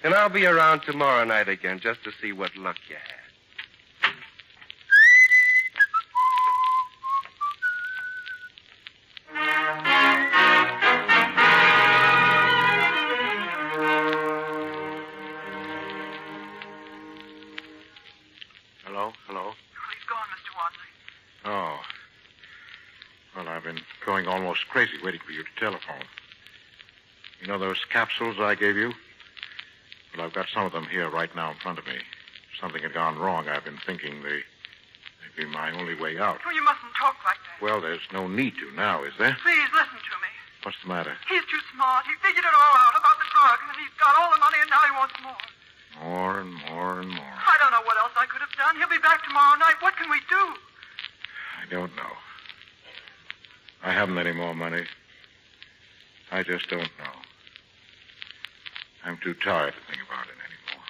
And I'll be around tomorrow night again just to see what luck you had. Hello? He's gone, Mr. Wanley. Oh. Well, I've been going almost crazy waiting for you to telephone. You know those capsules I gave you? Well, I've got some of them here right now in front of me. If something had gone wrong, I've been thinking they'd be my only way out. Oh, you mustn't talk like that. Well, there's no need to now, is there? Please, listen to me. What's the matter? He's too smart. He figured it all out about the drug, and he's got all the money, and now he wants more. More and more and more. I don't know what else I could have done. He'll be back tomorrow night. What can we do? I don't know. I haven't any more money. I just don't know. I'm too tired to think about it anymore.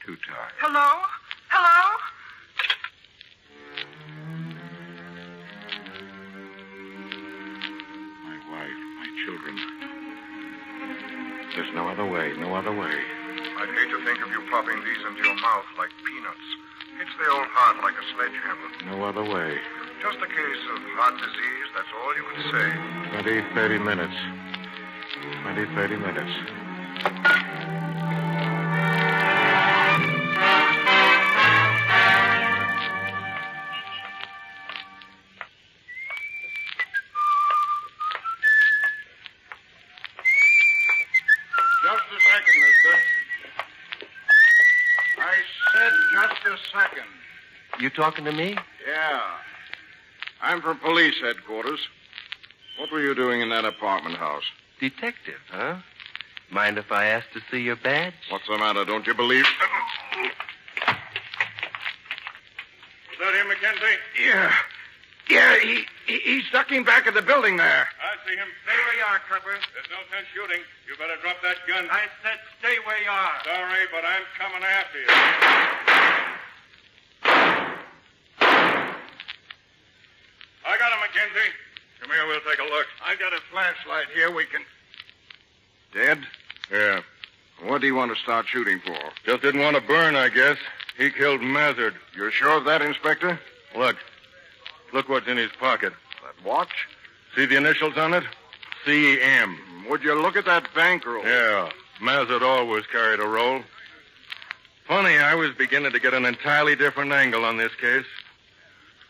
Too tired. Hello? Hello? My wife, my children. There's no other way, no other way. I'd hate to think of you popping these into your mouth like peanuts. Hits the old heart like a sledgehammer. No other way. Just a case of heart disease, that's all you could say. 30 minutes. 30 minutes. Just a second, mister. I said just a second. You talking to me? Yeah. I'm from police headquarters. What were you doing in that apartment house? Detective, huh? Mind if I ask to see your badge? What's the matter? Don't you believe? Was that him, Mackenzie? Yeah, he's ducking back at the building there. I see him. Stay where you are, Trevor. There's no sense shooting. You better drop that gun. I said stay where you are. Sorry, but I'm coming after you. I got him, Mackenzie. Come here, we'll take a look. I got a flashlight here. We can... Dead? Yeah. What do you want to start shooting for? Just didn't want to burn, I guess. He killed Mazard. You're sure of that, Inspector? Look. Look what's in his pocket. That watch? See the initials on it? C.M. Would you look at that bankroll? Yeah. Mazet always carried a roll. Funny, I was beginning to get an entirely different angle on this case.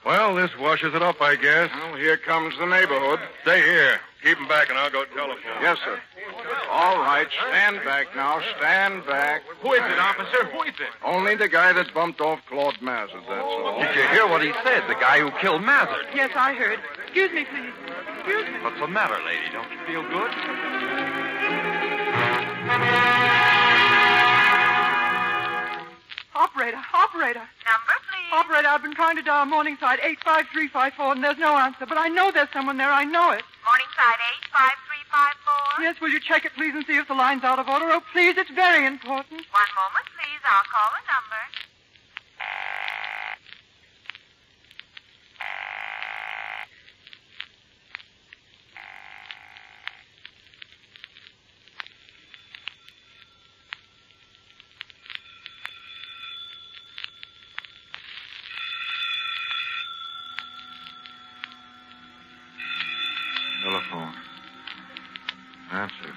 Well, this washes it up, I guess. Well, here comes the neighborhood. Stay here. Keep him back, and I'll go telephone. Yes, sir. All right, stand back now. Stand back. Who is it, officer? Who is it? Only the guy that bumped off Claude Mazet, that's all. Did you hear what he said? The guy who killed Mazet. Yes, I heard. Excuse me, please. Excuse me. What's the matter, lady? Don't you feel good? Operator. Number, please. Operator, I've been trying to dial Morningside 85354, and there's no answer. But I know there's someone there. I know it. Morningside 85354. Yes, will you check it, please, and see if the line's out of order? Oh, please, it's very important. One moment, please. I'll call a number. Telephone. Answer.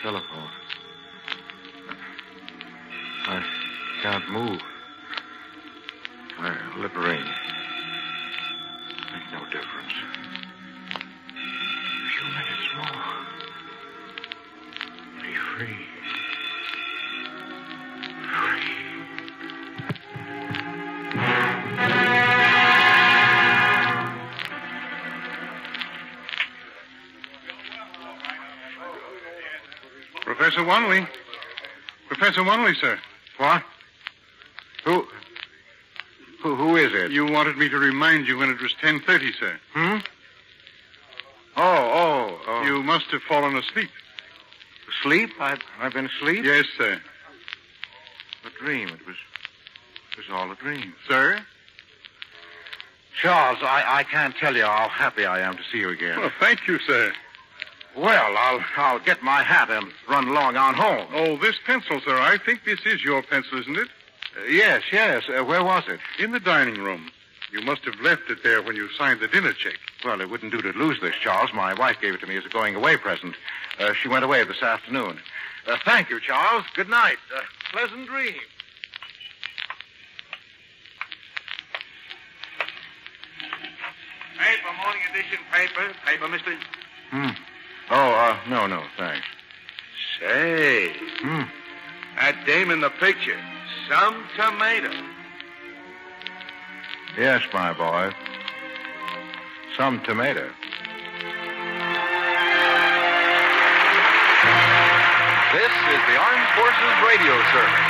Telephone. I can't move. My lip ring. Make no difference. A few minutes more. Be free. Professor Wanley. Professor Wanley, sir. What? Who is it? You wanted me to remind you when it was 10:30, sir. Oh. You must have fallen asleep. Asleep? I've been asleep? Yes, sir. A dream. It was all a dream. Sir? Charles, I can't tell you how happy I am to see you again. Well, thank you, sir. Well, I'll get my hat and run along on home. Oh, this pencil, sir. I think this is your pencil, isn't it? Yes. Where was it? In the dining room. You must have left it there when you signed the dinner check. Well, it wouldn't do to lose this, Charles. My wife gave it to me as a going-away present. She went away this afternoon. Thank you, Charles. Good night. Pleasant dreams. Paper, morning edition paper. Paper, mister. No, thanks. Say, that dame in the picture, some tomato. Yes, my boy. Some tomato. This is the Armed Forces Radio Service.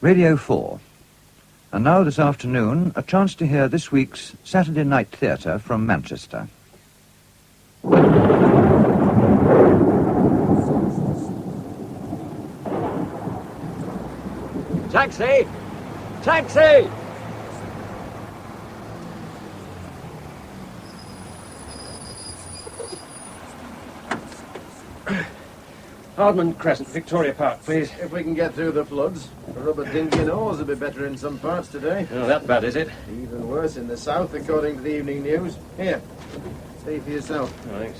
Radio 4. And now this afternoon, a chance to hear this week's Saturday Night Theatre from Manchester. Taxi! Taxi! Hardman Crescent, Victoria Park, please. If we can get through the floods. A rubber dinghy and oars will be better in some parts today. Oh, that bad, is it? Even worse in the south, according to the evening news. Here, see for yourself. Oh, thanks.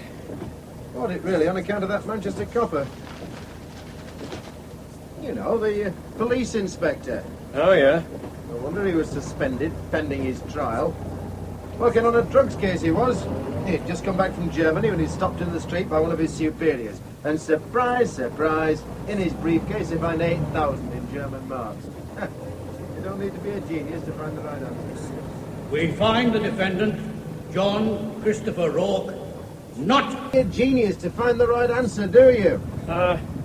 Bought it, really, on account of that Manchester copper. You know, the police inspector. Oh, yeah? No wonder he was suspended, pending his trial. Working on a drugs case, he was. He'd just come back from Germany when he stopped in the street by one of his superiors. And surprise, surprise, in his briefcase he found 8,000 in German marks. It don't need to be a genius to find the right answer. We find the defendant, John Christopher Rourke, not a genius to find the right answer, do you?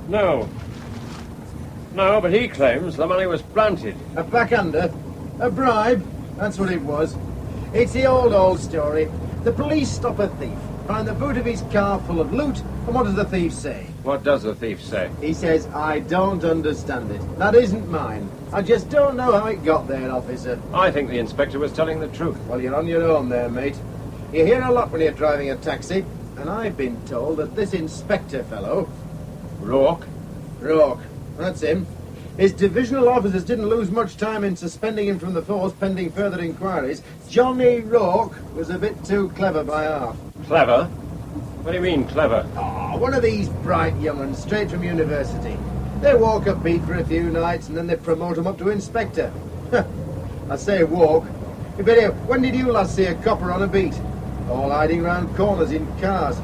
No. No, but he claims the money was planted. A backhander? A bribe? That's what it was. It's the old story. The police stop a thief, find the boot of his car full of loot, and what does the thief say? What does the thief say? He says, I don't understand it. That isn't mine. I just don't know how it got there, officer. I think the inspector was telling the truth. Well, you're on your own there, mate. You hear a lot when you're driving a taxi, and I've been told that this inspector fellow... Rourke? Rourke. That's him. His divisional officers didn't lose much time in suspending him from the force pending further inquiries. Johnny Rourke was a bit too clever by half. Clever? What do you mean, clever? Oh, one of these bright young uns straight from university. They walk a beat for a few nights and then they promote him up to inspector. I say walk. You bet, when did you last see a copper on a beat? All hiding round corners in cars.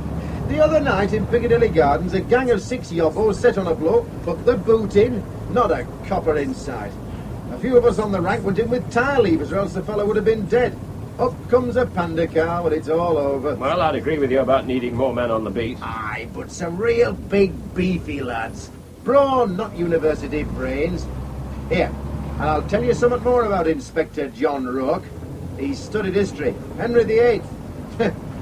The other night in Piccadilly Gardens, a gang of 6 yobbos set on a bloke, put the boot in, not a copper in sight. A few of us on the rank went in with tire levers, or else the fellow would have been dead. Up comes a panda car when it's all over. Well, I'd agree with you about needing more men on the beat. Aye, but some real big, beefy lads. Brawn, not university brains. Here, I'll tell you something more about Inspector John Rourke. He's studied history. Henry VIII.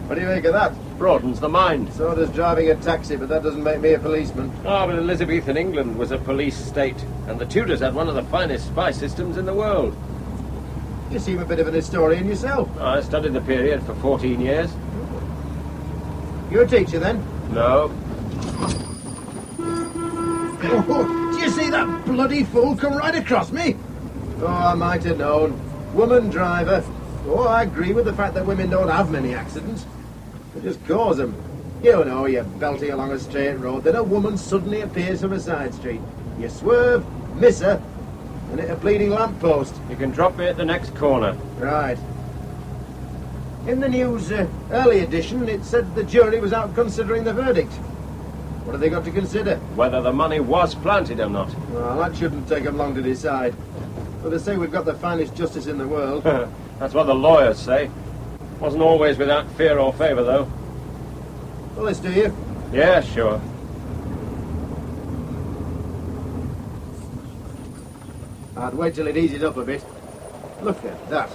What do you make of that? Broadens the mind. So does driving a taxi, but that doesn't make me a policeman. Ah, but Elizabethan England was a police state, and the Tudors had one of the finest spy systems in the world. You seem a bit of an historian yourself. I studied the period for 14 years. You're a teacher, then? No. Oh, do you see that bloody fool come right across me? Oh, I might have known. Woman driver. Oh, I agree with the fact that women don't have many accidents. They just cause them. You know, you're belting along a straight road, then a woman suddenly appears from a side street. You swerve, miss her, and hit a bleeding lamppost. You can drop me at the next corner. Right. In the news early edition, it said the jury was out considering the verdict. What have they got to consider? Whether the money was planted or not. Well, that shouldn't take them long to decide. But they say we've got the finest justice in the world. That's what the lawyers say. Wasn't always without fear or favour, though. Well, this do you? Yeah, sure. I'd wait till it eases up a bit. Look at that.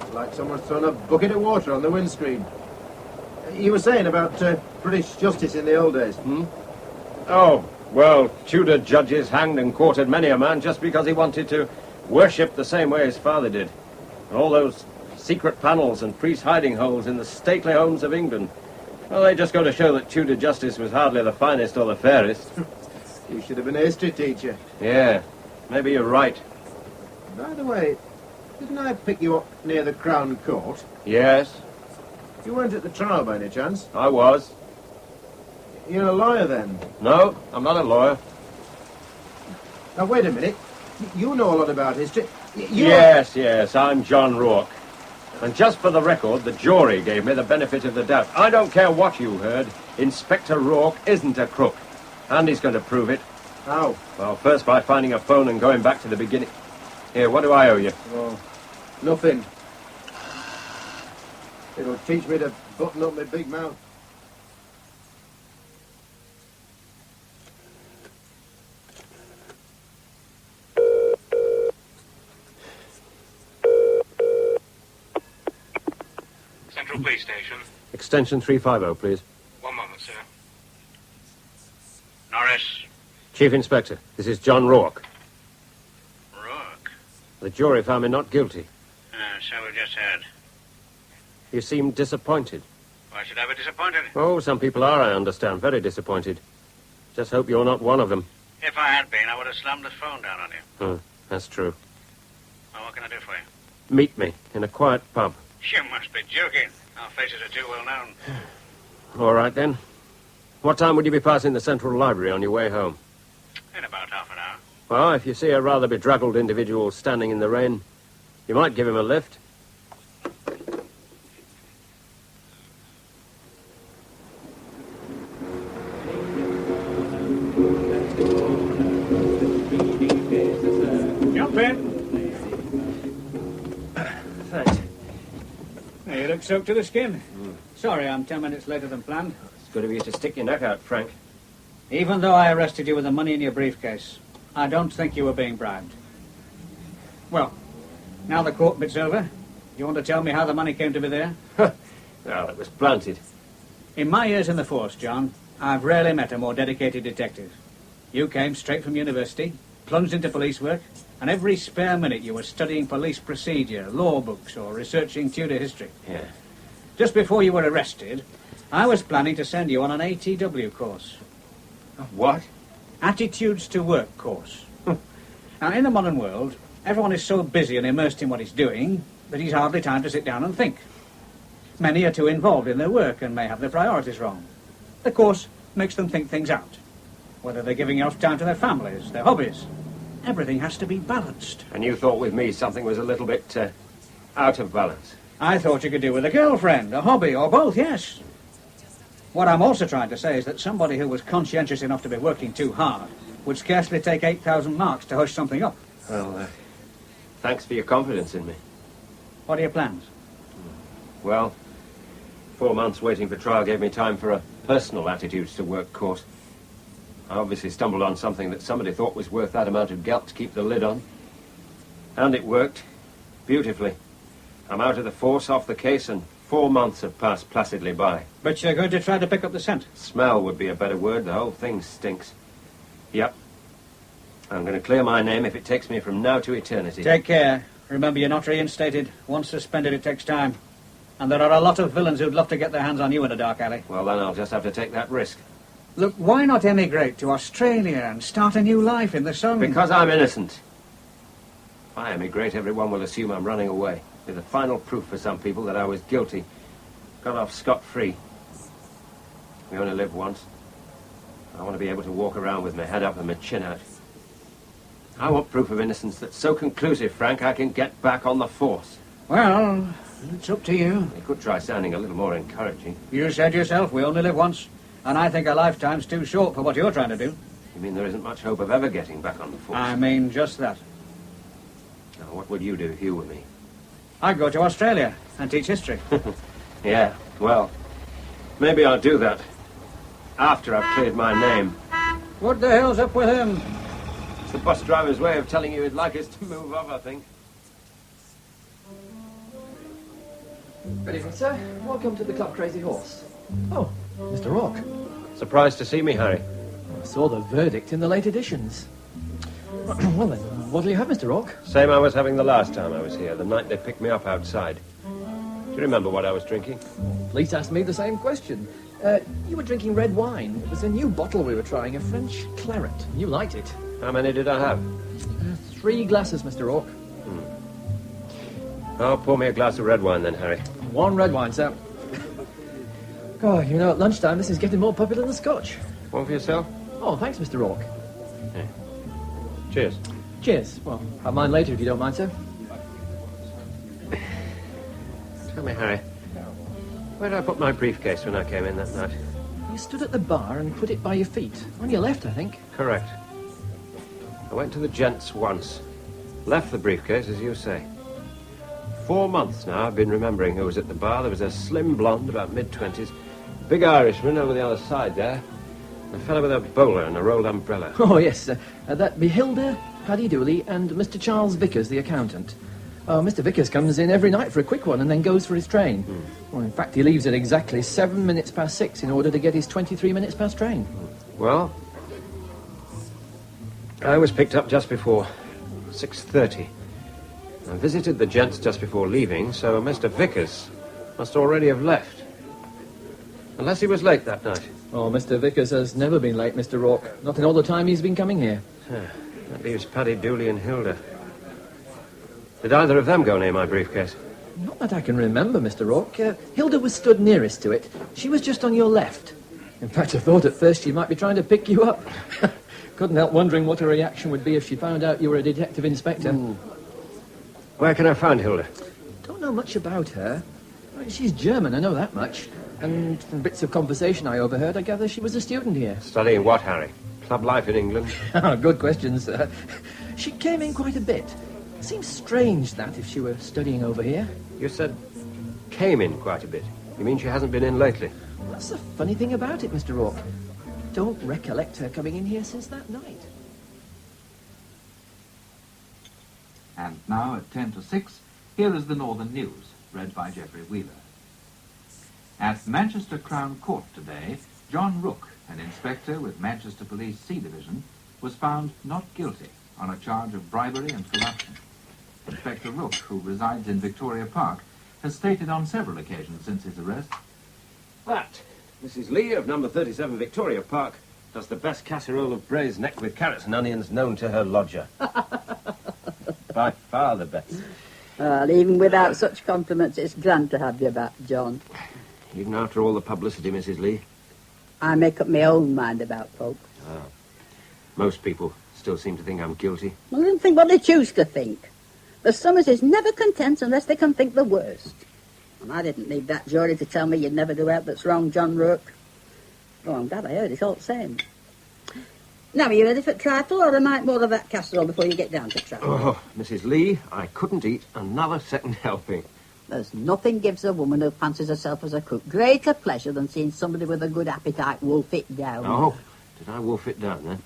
It's like someone's thrown a bucket of water on the windscreen. You were saying about British justice in the old days. Oh, well, Tudor judges hanged and quartered many a man just because he wanted to worship the same way his father did. And all those secret panels and priest hiding holes in the stately homes of England. Well, they just go to show that Tudor justice was hardly the finest or the fairest. You should have been a history teacher. Yeah, maybe you're right. By the way, didn't I pick you up near the Crown Court? Yes. You weren't at the trial by any chance? I was. You're a lawyer then? No, I'm not a lawyer. Now, wait a minute. You know a lot about history. Yes, I'm John Rourke. And just for the record, the jury gave me the benefit of the doubt. I don't care what you heard. Inspector Rourke isn't a crook. And he's going to prove it. How? Well, first by finding a phone and going back to the beginning. Here, what do I owe you? Oh, nothing. It'll teach me to button up my big mouth. Central Police Station. Extension 350, please. One moment, sir. Norris. Chief Inspector, this is John Rourke. Rourke. The jury found me not guilty. So we've just heard. You seem disappointed. Why should I be disappointed? Oh, some people are, I understand. Very disappointed. Just hope you're not one of them. If I had been, I would have slammed the phone down on you. That's true. Well, what can I do for you? Meet me in a quiet pub. You must be joking. Our faces are too well known. All right, then. What time would you be passing the Central Library on your way home? In about half an hour. Well, if you see a rather bedraggled individual standing in the rain, you might give him a lift. Jump in. soaked to the skin. Sorry, I'm 10 minutes later than planned. It's good of you to stick your neck out, Frank. Even though I arrested you with the money in your briefcase, I don't think you were being bribed. Well, now the court bit's over, you want to tell me how the money came to be there? Well, it was planted. In my years in the force, John, I've rarely met a more dedicated detective. You came straight from university, plunged into police work, and every spare minute you were studying police procedure, law books, or researching Tudor history. Yeah. Just before you were arrested, I was planning to send you on an ATW course. What? Attitudes to Work course. Now, in the modern world, everyone is so busy and immersed in what he's doing that he's hardly time to sit down and think. Many are too involved in their work and may have their priorities wrong. The course makes them think things out, whether they're giving enough time to their families, their hobbies. Everything has to be balanced. And you thought with me something was a little bit out of balance? I thought you could do with a girlfriend, a hobby, or both, yes. What I'm also trying to say is that somebody who was conscientious enough to be working too hard would scarcely take 8,000 marks to hush something up. Well, thanks for your confidence in me. What are your plans? Well, 4 months waiting for trial gave me time for a personal attitudes to work course. I obviously stumbled on something that somebody thought was worth that amount of gelt to keep the lid on. And it worked. Beautifully. I'm out of the force, off the case, and 4 months have passed placidly by. But you're going to try to pick up the scent? Smell would be a better word. The whole thing stinks. Yep. I'm going to clear my name if it takes me from now to eternity. Take care. Remember, you're not reinstated. Once suspended, it takes time. And there are a lot of villains who'd love to get their hands on you in a dark alley. Well, then I'll just have to take that risk. Look, why not emigrate to Australia and start a new life in the sun? Because I'm innocent. If I emigrate, everyone will assume I'm running away. With the final proof for some people that I was guilty. Got off scot-free. We only live once. I want to be able to walk around with my head up and my chin out. I want proof of innocence that's so conclusive, Frank, I can get back on the force. Well, it's up to you. You could try sounding a little more encouraging. You said yourself, we only live once. And I think a lifetime's too short for what you're trying to do. You mean there isn't much hope of ever getting back on the force? I mean just that. Now, what would you do if you were me? I'd go to Australia and teach history. Yeah, well, maybe I'll do that. After I've cleared my name. What the hell's up with him? It's the bus driver's way of telling you he'd like us to move off, I think. Good evening, sir. Welcome to the Club Crazy Horse. Oh, Mr. Rock. Surprised to see me, Harry. I saw the verdict in the late editions. Well then, what'll you have, Mr. Rock? Same I was having the last time I was here, the night they picked me up outside. Do you remember what I was drinking? Police asked me the same question. You were drinking red wine. It was a new bottle we were trying, a French claret. You liked it. How many did I have? 3 glasses, Mr. Rock. Oh, pour me a glass of red wine then, Harry. 1 red wine, sir. God, you know, at lunchtime this is getting more popular than Scotch. One for yourself? Oh, thanks, Mr. Rock. Yeah. Cheers. Cheers. Well, have mine later if you don't mind, sir. Tell me, Harry, where did I put my briefcase when I came in that night? You stood at the bar and put it by your feet. On your left, I think. Correct. I went to the gents once. Left the briefcase, as you say. 4 months now I've been remembering who was at the bar. There was a slim blonde, about mid-20s, big Irishman over the other side there, a fellow with a bowler and a rolled umbrella. Oh, yes. That'd be Hilda, Paddy Dooley, and Mr. Charles Vickers, the accountant. Mr. Vickers comes in every night for a quick one and then goes for his train. Well, in fact, he leaves at exactly 7 minutes past 6 in order to get his 23 minutes past train. Well, I was picked up just before 6:30. I visited the gents just before leaving, so Mr. Vickers must already have left. Unless he was late that night. Oh, Mr. Vickers has never been late, Mr. Rourke. Not in all the time he's been coming here. That leaves Paddy Dooley and Hilda. Did either of them go near my briefcase? Not that I can remember, Mr. Rourke. Hilda was stood nearest to it. She was just on your left. In fact, I thought at first she might be trying to pick you up. Couldn't help wondering what her reaction would be if she found out you were a detective inspector. Where can I find Hilda? Don't know much about her. She's German, I know that much. And from bits of conversation I overheard, I gather she was a student here. Studying what, Harry? Club life in England? Good question, sir. She came in quite a bit. Seems strange, that, if she were studying over here. You said came in quite a bit. You mean she hasn't been in lately? That's the funny thing about it, Mr. Rourke. Don't recollect her coming in here since that night. And now at 10 to 6, here is the Northern News, read by Geoffrey Wheeler. At Manchester Crown Court today, John Rook, an inspector with Manchester Police C Division, was found not guilty on a charge of bribery and corruption. Inspector Rook, who resides in Victoria Park, has stated on several occasions since his arrest That, Mrs. Lee of number 37 Victoria Park, does the best casserole of braised neck with carrots and onions known to her lodger. By far the best. Well, even without such compliments, it's grand to have you back, John. Even after all the publicity, Mrs. Lee? I make up my own mind about folk. Most people still seem to think I'm guilty. Well, I don't think what they choose to think. The Summers is never content unless they can think the worst. And I didn't need that jury to tell me you'd never do out that's wrong, John Rook. Oh, I'm glad I heard it all the same. Now, are you ready for trifle, or a mite more of that casserole before you get down to trifle? Oh, Mrs. Lee, I couldn't eat another second helping. There's nothing gives a woman who fancies herself as a cook greater pleasure than seeing somebody with a good appetite wolf it down. Oh, did I wolf it down, then?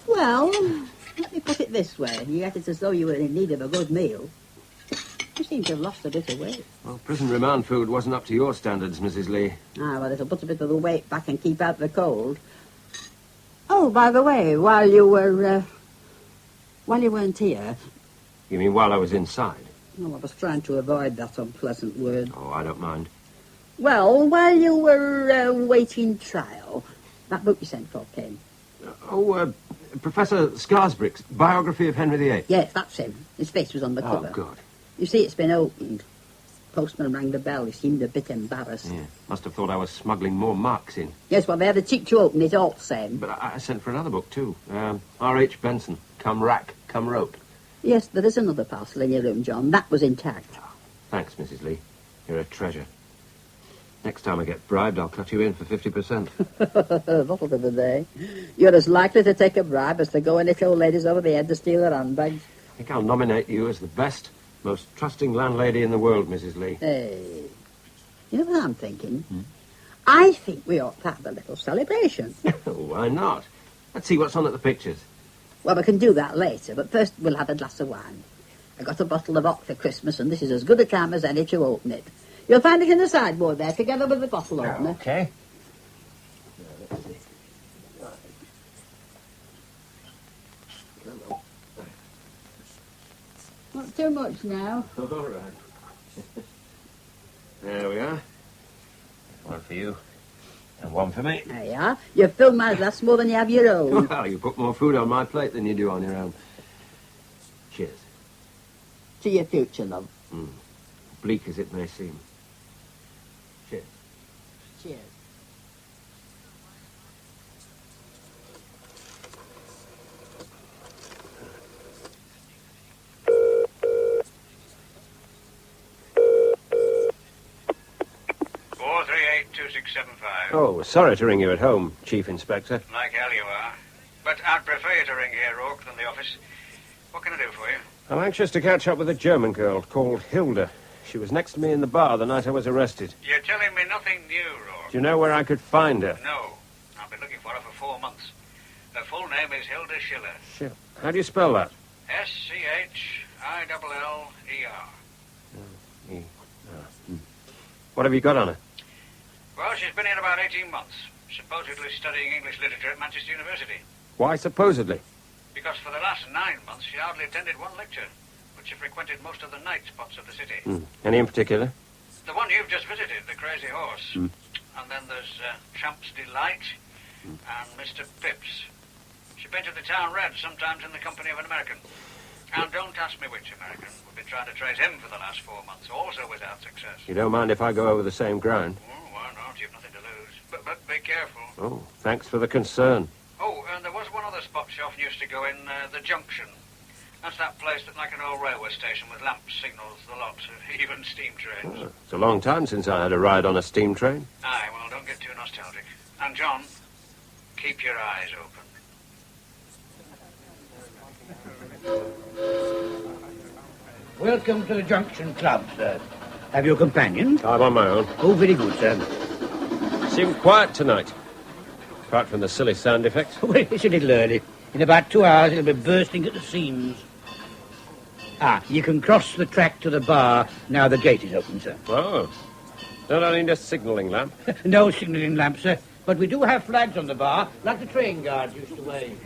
Well, let me put it this way. You ate it as though you were in need of a good meal. You seem to have lost a bit of weight. Well, prison remand food wasn't up to your standards, Mrs. Lee. Ah, well, it'll put a bit of the weight back and keep out the cold. Oh, by the way, while you weren't here... You mean while I was inside? Oh, I was trying to avoid that unpleasant word. Oh, I don't mind. Well, while you were waiting trial, that book you sent for came. Professor Scarsbrick's biography of Henry VIII. Yes, that's him. His face was on the cover. Oh, good. You see, it's been opened. Postman rang the bell. He seemed a bit embarrassed. Yeah, must have thought I was smuggling more marks in. Yes, well, they had a cheek to open it all the same. But I sent for another book, too. R.H. Benson, Come Rack, Come Rope. Yes, there is another parcel in your room, John. That was intact. Thanks, Mrs. Lee. You're a treasure. Next time I get bribed, I'll cut you in for 50%. That'll be the day. You're as likely to take a bribe as to go and hit old ladies over the head to steal their handbags. I think I'll nominate you as the best, most trusting landlady in the world, Mrs. Lee. Hey, you know what I'm thinking? I think we ought to have a little celebration. Why not? Let's see what's on at the pictures. Well, we can do that later, but first we'll have a glass of wine. I got a bottle of hock for Christmas, and this is as good a time as any to open it. You'll find it in the sideboard there, together with the bottle opener. Okay. Not too much now. All right. There we are. One for you, and one for me. There you are. You've filled my glass more than you have your own. Well, you put more food on my plate than you do on your own. Cheers. To your future, love. Bleak as it may seem. Cheers. Cheers. Oh, sorry to ring you at home, Chief Inspector. Like hell you are. But I'd prefer you to ring here, Rourke, than the office. What can I do for you? I'm anxious to catch up with a German girl called Hilda. She was next to me in the bar the night I was arrested. You're telling me nothing new, Rourke. Do you know where I could find her? No. I've been looking for her for 4 months. Her full name is Hilda Schiller. Shit. How do you spell that? Schiller. What have you got on her? Well, she's been here about 18 months, supposedly studying English literature at Manchester University. Why supposedly? Because for the last 9 months, she hardly attended one lecture, but she frequented most of the night spots of the city. Any in particular? The one you've just visited, the Crazy Horse. And then there's Champ's Delight and Mr. Pips. She painted the town red, sometimes in the company of an American. And don't ask me which American. We've been trying to trace him for the last 4 months, also without success. You don't mind if I go over the same ground? Oh, why not? You've nothing to lose. But be careful. Oh, thanks for the concern. Oh, and there was one other spot she often used to go in, the Junction. That's that place that's like an old railway station with lamps, signals, the lot, even steam trains. Oh, it's a long time since I had a ride on a steam train. Aye, well, don't get too nostalgic. And, John, keep your eyes open. Welcome to the Junction Club, sir. Have your companions? I'm on my own. Oh, very good, sir. Seem quiet tonight. Apart from the silly sound effects. Well, it's a little early. In about 2 hours, it'll be bursting at the seams. Ah, you can cross the track to the bar now the gate is open, sir. Oh. Don't I need a signalling lamp? No signalling lamp, sir. But we do have flags on the bar, like the train guards used to wave.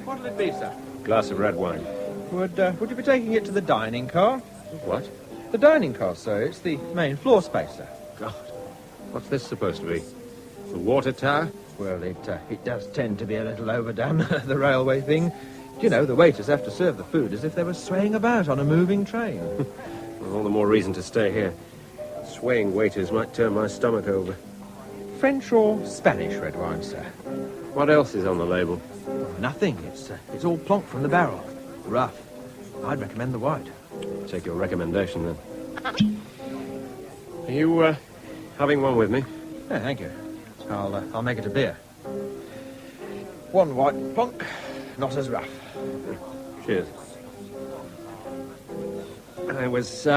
What'll it be, sir? Glass of red wine. Would you be taking it to the dining car? What? The dining car, sir. It's the main floor space, sir. God. What's this supposed to be? The water tower? Well, it does tend to be a little overdone, the railway thing. You know, the waiters have to serve the food as if they were swaying about on a moving train. Well, all the more reason to stay here. Swaying waiters might turn my stomach over. French or Spanish red wine, sir? What else is on the label? Nothing. It's all plonk from the barrel. Rough. I'd recommend the white. Take your recommendation, then. Are you, having one with me? Yeah, thank you. I'll make it a beer. One white plonk, not as rough. Cheers. I was,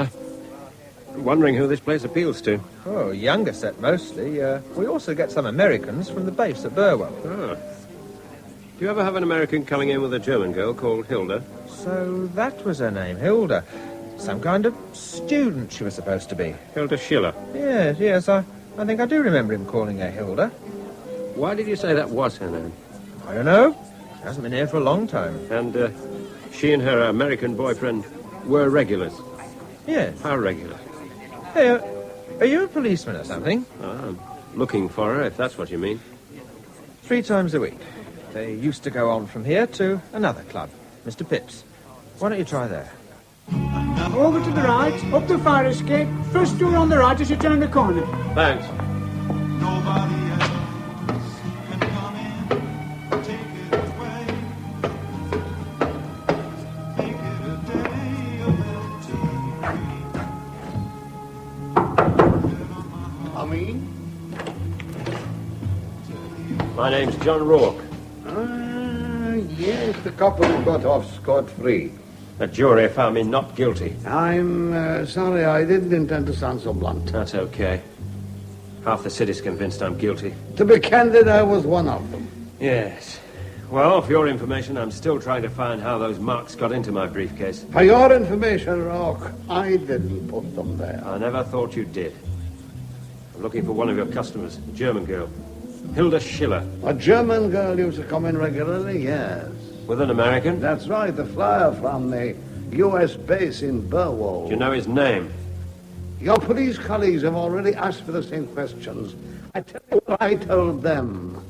wondering who this place appeals to. Oh, younger set mostly. We also get some Americans from the base at Burwell. Ah. Do you ever have an American coming in with a German girl called Hilda? So that was her name, Hilda. Some kind of student she was supposed to be. Hilda Schiller? Yes, I think I do remember him calling her Hilda. Why did you say that was her name? I don't know. She hasn't been here for a long time. And, she and her American boyfriend were regulars? Yes. How regular? Hey, are you a policeman or something? I'm looking for her, if that's what you mean. 3 times a week. They used to go on from here to another club, Mr. Pitt's. Why don't you try there? Over to the right, up the fire escape. First door on the right as you turn the corner. Thanks. My name's John Rourke. Yes, the couple got off scot-free. The jury found me not guilty. I'm sorry, I didn't intend to sound so blunt. That's okay. Half the city's convinced I'm guilty. To be candid, I was one of them. Yes. Well, for your information, I'm still trying to find how those marks got into my briefcase. For your information, Rourke, I didn't put them there. I never thought you did. I'm looking for one of your customers, a German girl. Hilda Schiller. A German girl used to come in regularly, yes. With an American? That's right, the flyer from the U.S. base in Burwell. Do you know his name? Your police colleagues have already asked for the same questions. I tell you what I told them.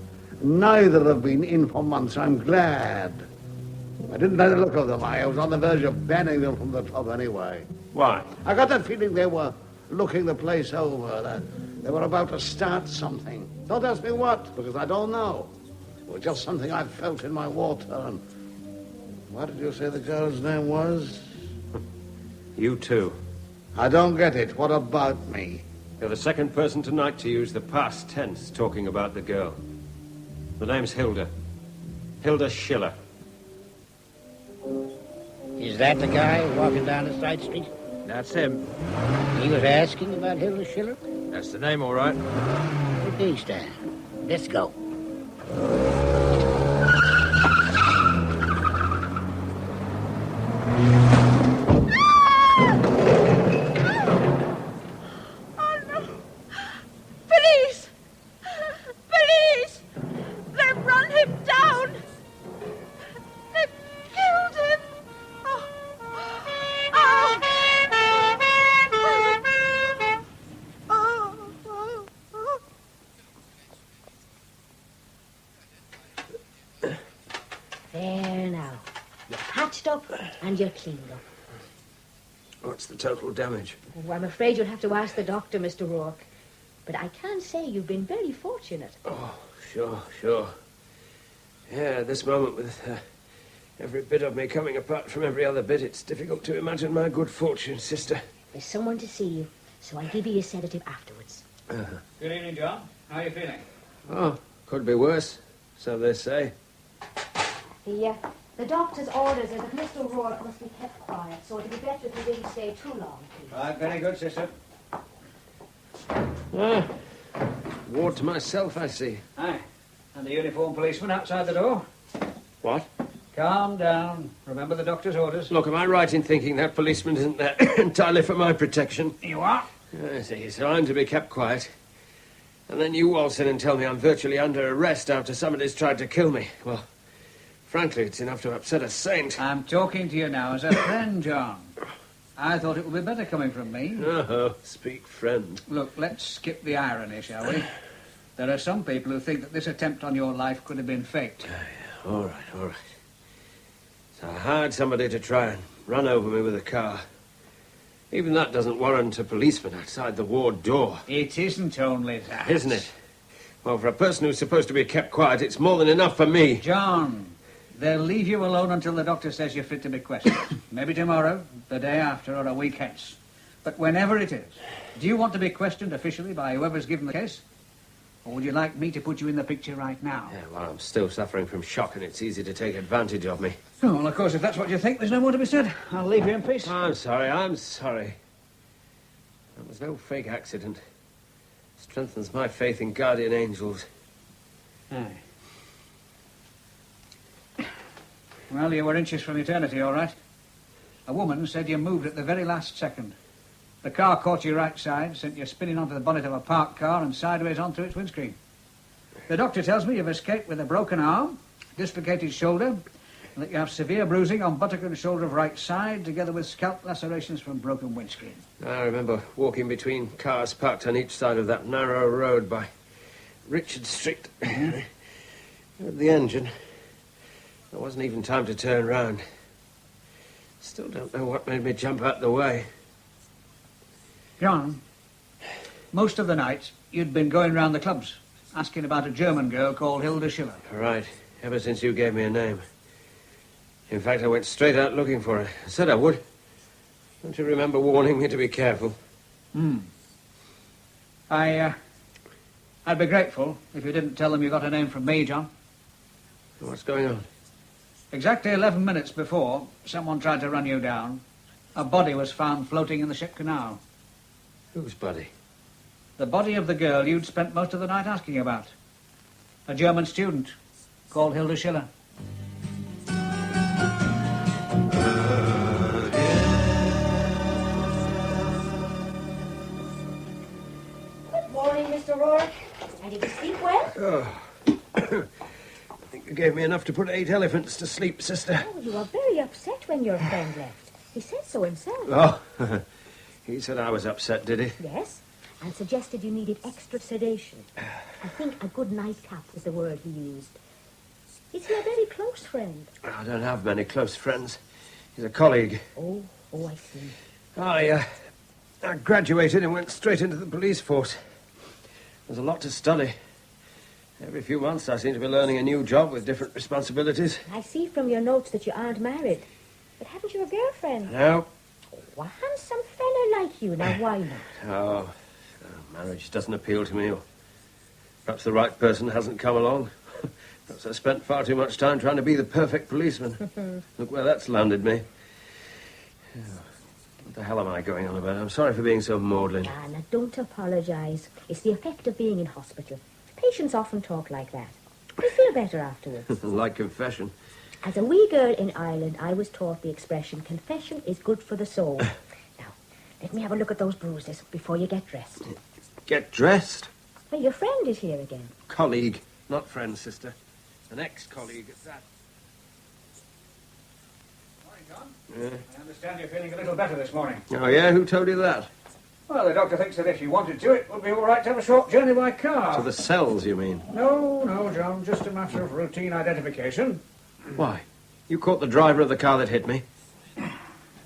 Neither have been in for months. I'm glad. I didn't like the look of them. I was on the verge of banning them from the club anyway. Why? I got that feeling they were looking the place over, that they were about to start something. Don't ask me what, because I don't know. It was just something I felt in my water, and... What did you say the girl's name was? You too. I don't get it. What about me? You're the second person tonight to use the past tense talking about the girl. The name's Hilda. Hilda Schiller. Is that the guy walking down the side street? That's him. He was asking about Hilda Schiller? That's the name, all right. Okay, Stan. Let's go. Police! Police! They've run him down! They've killed him! Oh. Oh. Oh. Oh. Oh. There now. You're patched up and you're cleaned up. What's the total damage? Oh, I'm afraid you'll have to ask the doctor, Mr. Rourke. But I can say you've been very fortunate. Oh, sure. Yeah, at this moment, with every bit of me coming apart from every other bit, it's difficult to imagine my good fortune, sister. There's someone to see you, so I'll give you a sedative afterwards. Good evening, John. How are you feeling? Oh, could be worse, so they say. The The doctor's orders are that Mr. O'Rourke must be kept quiet, so it'd be better if he didn't stay too long, please. Right, very good, sister. Ward to myself, I see. Aye. And the uniformed policeman outside the door. What? Calm down. Remember the doctor's orders. Look, am I right in thinking that policeman isn't there entirely for my protection? You are? I see, so I'm to be kept quiet. And then you waltz in and tell me I'm virtually under arrest after somebody's tried to kill me. Well, frankly, it's enough to upset a saint. I'm talking to you now as a friend, John. I thought it would be better coming from me. Oh, speak friend. Look, let's skip the irony, shall we? There are some people who think that this attempt on your life could have been faked. All right. So I hired somebody to try and run over me with a car. Even that doesn't warrant a policeman outside the ward door. It isn't only that. Isn't it? Well, for a person who's supposed to be kept quiet, it's more than enough for me. John, they'll leave you alone until the doctor says you're fit to be questioned. Maybe tomorrow, the day after, or a week hence. But whenever it is, do you want to be questioned officially by whoever's given the case? Or would you like me to put you in the picture right now? Yeah, well, I'm still suffering from shock, and it's easy to take advantage of me. Oh, well, of course, if that's what you think, there's no more to be said. I'll leave you in peace. I'm sorry. That was no fake accident. Strengthens my faith in guardian angels. Aye. Well, you were inches from eternity, all right. A woman said you moved at the very last second. The car caught you right side, sent you spinning onto the bonnet of a parked car and sideways onto its windscreen. The doctor tells me you've escaped with a broken arm, dislocated shoulder, and that you have severe bruising on buttock and shoulder of right side, together with scalp lacerations from broken windscreen. I remember walking between cars parked on each side of that narrow road by Richard Street. At the engine. There wasn't even time to turn round. Still don't know what made me jump out the way. John, most of the night you'd been going round the clubs, asking about a German girl called Hilda Schiller. Right, ever since you gave me a name. In fact, I went straight out looking for her. I said I would. Don't you remember warning me to be careful? I'd be grateful if you didn't tell them you got a name from me, John. What's going on? Exactly 11 minutes before, someone tried to run you down. A body was found floating in the ship canal. Whose body? The body of the girl you'd spent most of the night asking about. A German student called Hilda Schiller. Good morning, Mr. O'Rourke. And did you sleep well? Oh. I think you gave me enough to put 8 elephants to sleep, sister. Oh, you were very upset when your friend left. He said so himself. Oh, he said I was upset, did he? Yes, and suggested you needed extra sedation. I think a good nightcap was the word he used. Is he a very close friend? I don't have many close friends. He's a colleague. Oh, I see. I graduated and went straight into the police force. There's a lot to study. Every few months I seem to be learning a new job with different responsibilities. I see from your notes that you aren't married. But haven't you a girlfriend? No. Oh, a handsome fella like you. Now, why not? Oh, marriage doesn't appeal to me. Or perhaps the right person hasn't come along. Perhaps I spent far too much time trying to be the perfect policeman. Look where that's landed me. What the hell am I going on about? I'm sorry for being so maudlin. Ah, now, don't apologise. It's the effect of being in hospital. Patients often talk like that. They feel better afterwards. Like confession. As a wee girl in Ireland, I was taught the expression, confession is good for the soul. Now, let me have a look at those bruises before you get dressed. Get dressed? Well, your friend is here again. Colleague, not friend, sister. An ex-colleague at that. Morning, John. Yeah. I understand you're feeling a little better this morning. Oh, yeah? Who told you that? Well, the doctor thinks that if you wanted to, it would be all right to have a short journey by car. To the cells, you mean? No, John. Just a matter of routine identification. Why? You caught the driver of the car that hit me?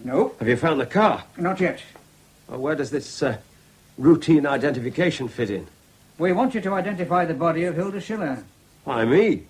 No. Have you found the car? Not yet. Well, where does this routine identification fit in? We want you to identify the body of Hilda Schiller. Why, me?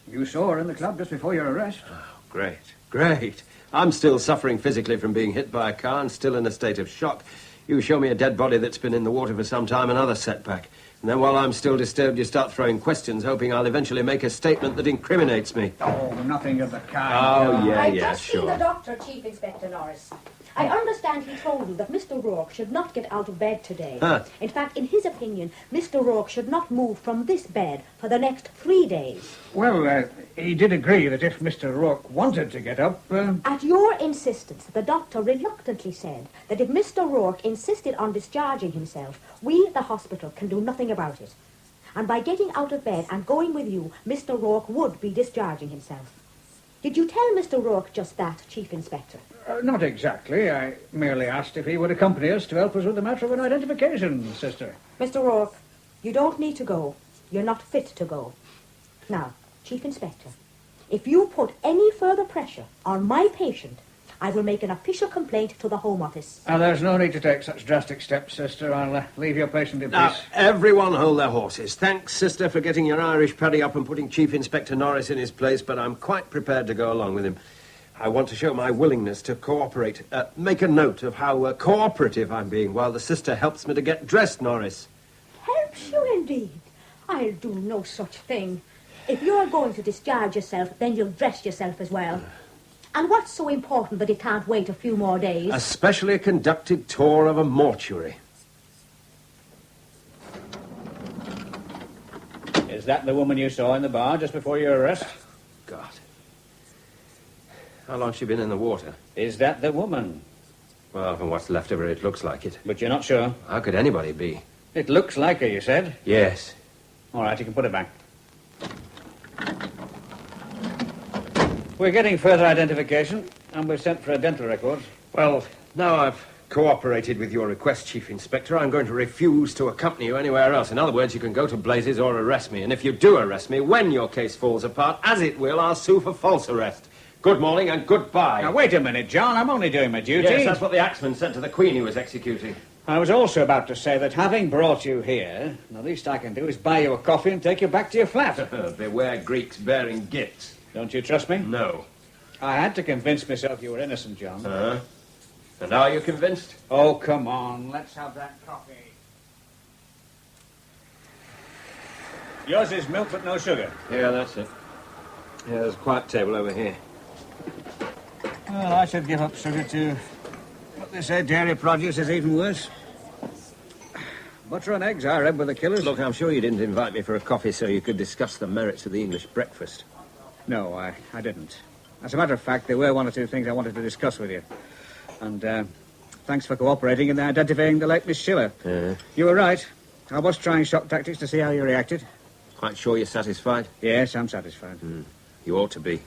You saw her in the club just before your arrest. Oh, great. I'm still suffering physically from being hit by a car and still in a state of shock. You show me a dead body that's been in the water for some time, another setback. And then while I'm still disturbed, you start throwing questions, hoping I'll eventually make a statement that incriminates me. Oh, nothing of the kind. Oh, yeah, I've yeah, just seen the sure. doctor, Chief Inspector Norris. I understand he told you that Mr. Rourke should not get out of bed today. Huh. In fact, in his opinion, Mr. Rourke should not move from this bed for the next 3 days. Well, he did agree that if Mr. Rourke wanted to get up... At your insistence, the doctor reluctantly said that if Mr. Rourke insisted on discharging himself, we, the hospital, can do nothing about it. And by getting out of bed and going with you, Mr. Rourke would be discharging himself. Did you tell Mr. Rourke just that, Chief Inspector? Not exactly. I merely asked if he would accompany us to help us with the matter of an identification, sister. Mr. Rourke, you don't need to go. You're not fit to go. Now, Chief Inspector, if you put any further pressure on my patient, I will make an official complaint to the Home Office. There's no need to take such drastic steps, sister. I'll leave your patient in Now, peace. everyone hold their horses. Thanks, sister, for getting your Irish paddy up and putting Chief Inspector Norris in his place, but I'm quite prepared to go along with him. I want to show my willingness to cooperate. Make a note of how cooperative I'm being while the sister helps me to get dressed, Norris. Helps you indeed? I'll do no such thing. If you're going to discharge yourself, then you'll dress yourself as well. And what's so important that it can't wait a few more days? A specially conducted tour of a mortuary. Is that the woman you saw in the bar just before your arrest? God. How long's she been in the water? Is that the woman? Well, from what's left of her, it looks like it. But you're not sure? How could anybody be? It looks like her, you said? Yes. All right, you can put it back. We're getting further identification, and we've sent for a dental record. Well, now I've cooperated with your request, Chief Inspector, I'm going to refuse to accompany you anywhere else. In other words, you can go to blazes or arrest me. And if you do arrest me, when your case falls apart, as it will, I'll sue for false arrest. Good morning and goodbye. Now, wait a minute, John. I'm only doing my duty. Yes, that's what the axeman said to the Queen he was executing. I was also about to say that having brought you here, the least I can do is buy you a coffee and take you back to your flat. Beware Greeks bearing gifts. Don't you trust me? No. I had to convince myself you were innocent, John. Uh-huh. And are you convinced? Oh, come on. Let's have that coffee. Yours is milk but no sugar. Yeah, that's it. Yeah, there's a quiet table over here. Well, I should give up sugar too. What they say, dairy produce is even worse. Butter and eggs, I read, were the killers. Look, I'm sure you didn't invite me for a coffee so you could discuss the merits of the English breakfast. No, I didn't. As a matter of fact, there were one or two things I wanted to discuss with you. And thanks for cooperating in identifying the late Miss Schiller. You were right. I was trying shock tactics to see how you reacted. Quite sure you're satisfied? Yes, I'm satisfied. You ought to be.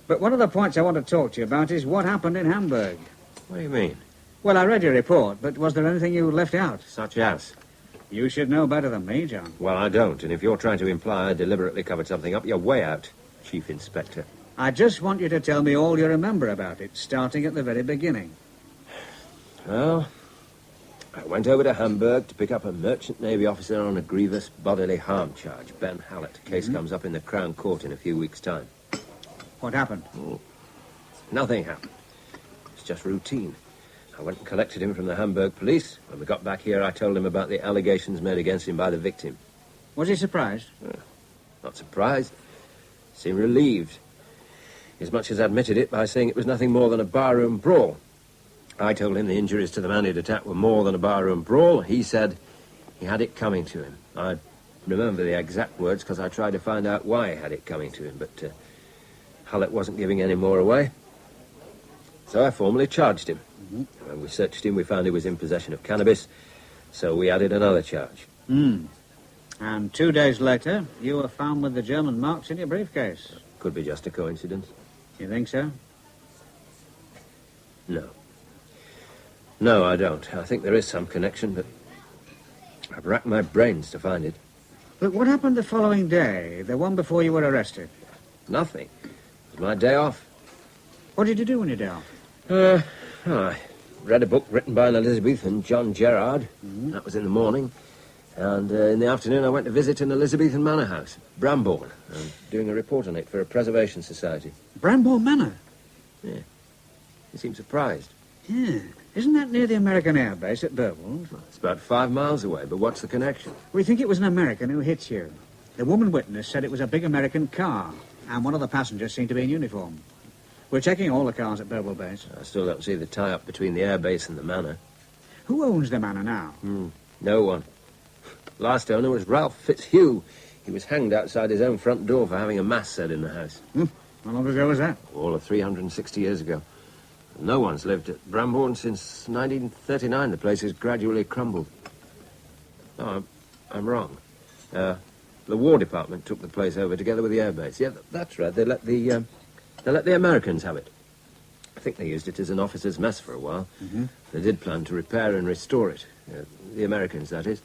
But one of the points I want to talk to you about is what happened in Hamburg. What do you mean? Well, I read your report, but was there anything you left out? Such as? You should know better than me, John. Well, I don't, and if you're trying to imply I deliberately covered something up, you're way out, Chief Inspector. I just want you to tell me all you remember about it, starting at the very beginning. Well, I went over to Hamburg to pick up a merchant Navy officer on a grievous bodily harm charge, Ben Hallett. Case comes up in the Crown Court in a few weeks' time. What happened? Nothing happened. It's just routine. I went and collected him from the Hamburg police. When we got back here, I told him about the allegations made against him by the victim. Was he surprised? Not surprised. Seemed relieved. As much as admitted it by saying it was nothing more than a barroom brawl. I told him the injuries to the man he'd attacked were more than a barroom brawl. He said he had it coming to him. I remember the exact words because I tried to find out why he had it coming to him, but Hallett wasn't giving any more away. So I formally charged him. When we searched him, we found he was in possession of cannabis, so we added another charge. And 2 days later, you were found with the German marks in your briefcase. Could be just a coincidence. You think so? No. No, I don't. I think there is some connection, but I've racked my brains to find it. But what happened the following day, the one before you were arrested? Nothing. It was my day off. What did you do on your day off? I read a book written by an Elizabethan, John Gerard. That was in the morning. And in the afternoon, I went to visit an Elizabethan manor house, Brambourne. I'm doing a report on it for a preservation society. Brambourne Manor? Yeah. You seem surprised. Yeah. Isn't that near the American Air Base at Burwold? It's about 5 miles away, but what's the connection? We think it was an American who hit you. The woman witness said it was a big American car, and one of the passengers seemed to be in uniform. We're checking all the cars at Burwold Base. I still don't see the tie-up between the airbase and the manor. Who owns the manor now? No one. Last owner was Ralph Fitzhugh. He was hanged outside his own front door for having a mass said in the house. How long ago was that? All of 360 years ago. No one's lived at Brambourne since 1939. The place has gradually crumbled. No, I'm wrong. The War Department took the place over together with the airbase. Yeah, that's right. They let the Americans have it. I think they used it as an officer's mess for a while. They did plan to repair and restore it. The Americans, that is.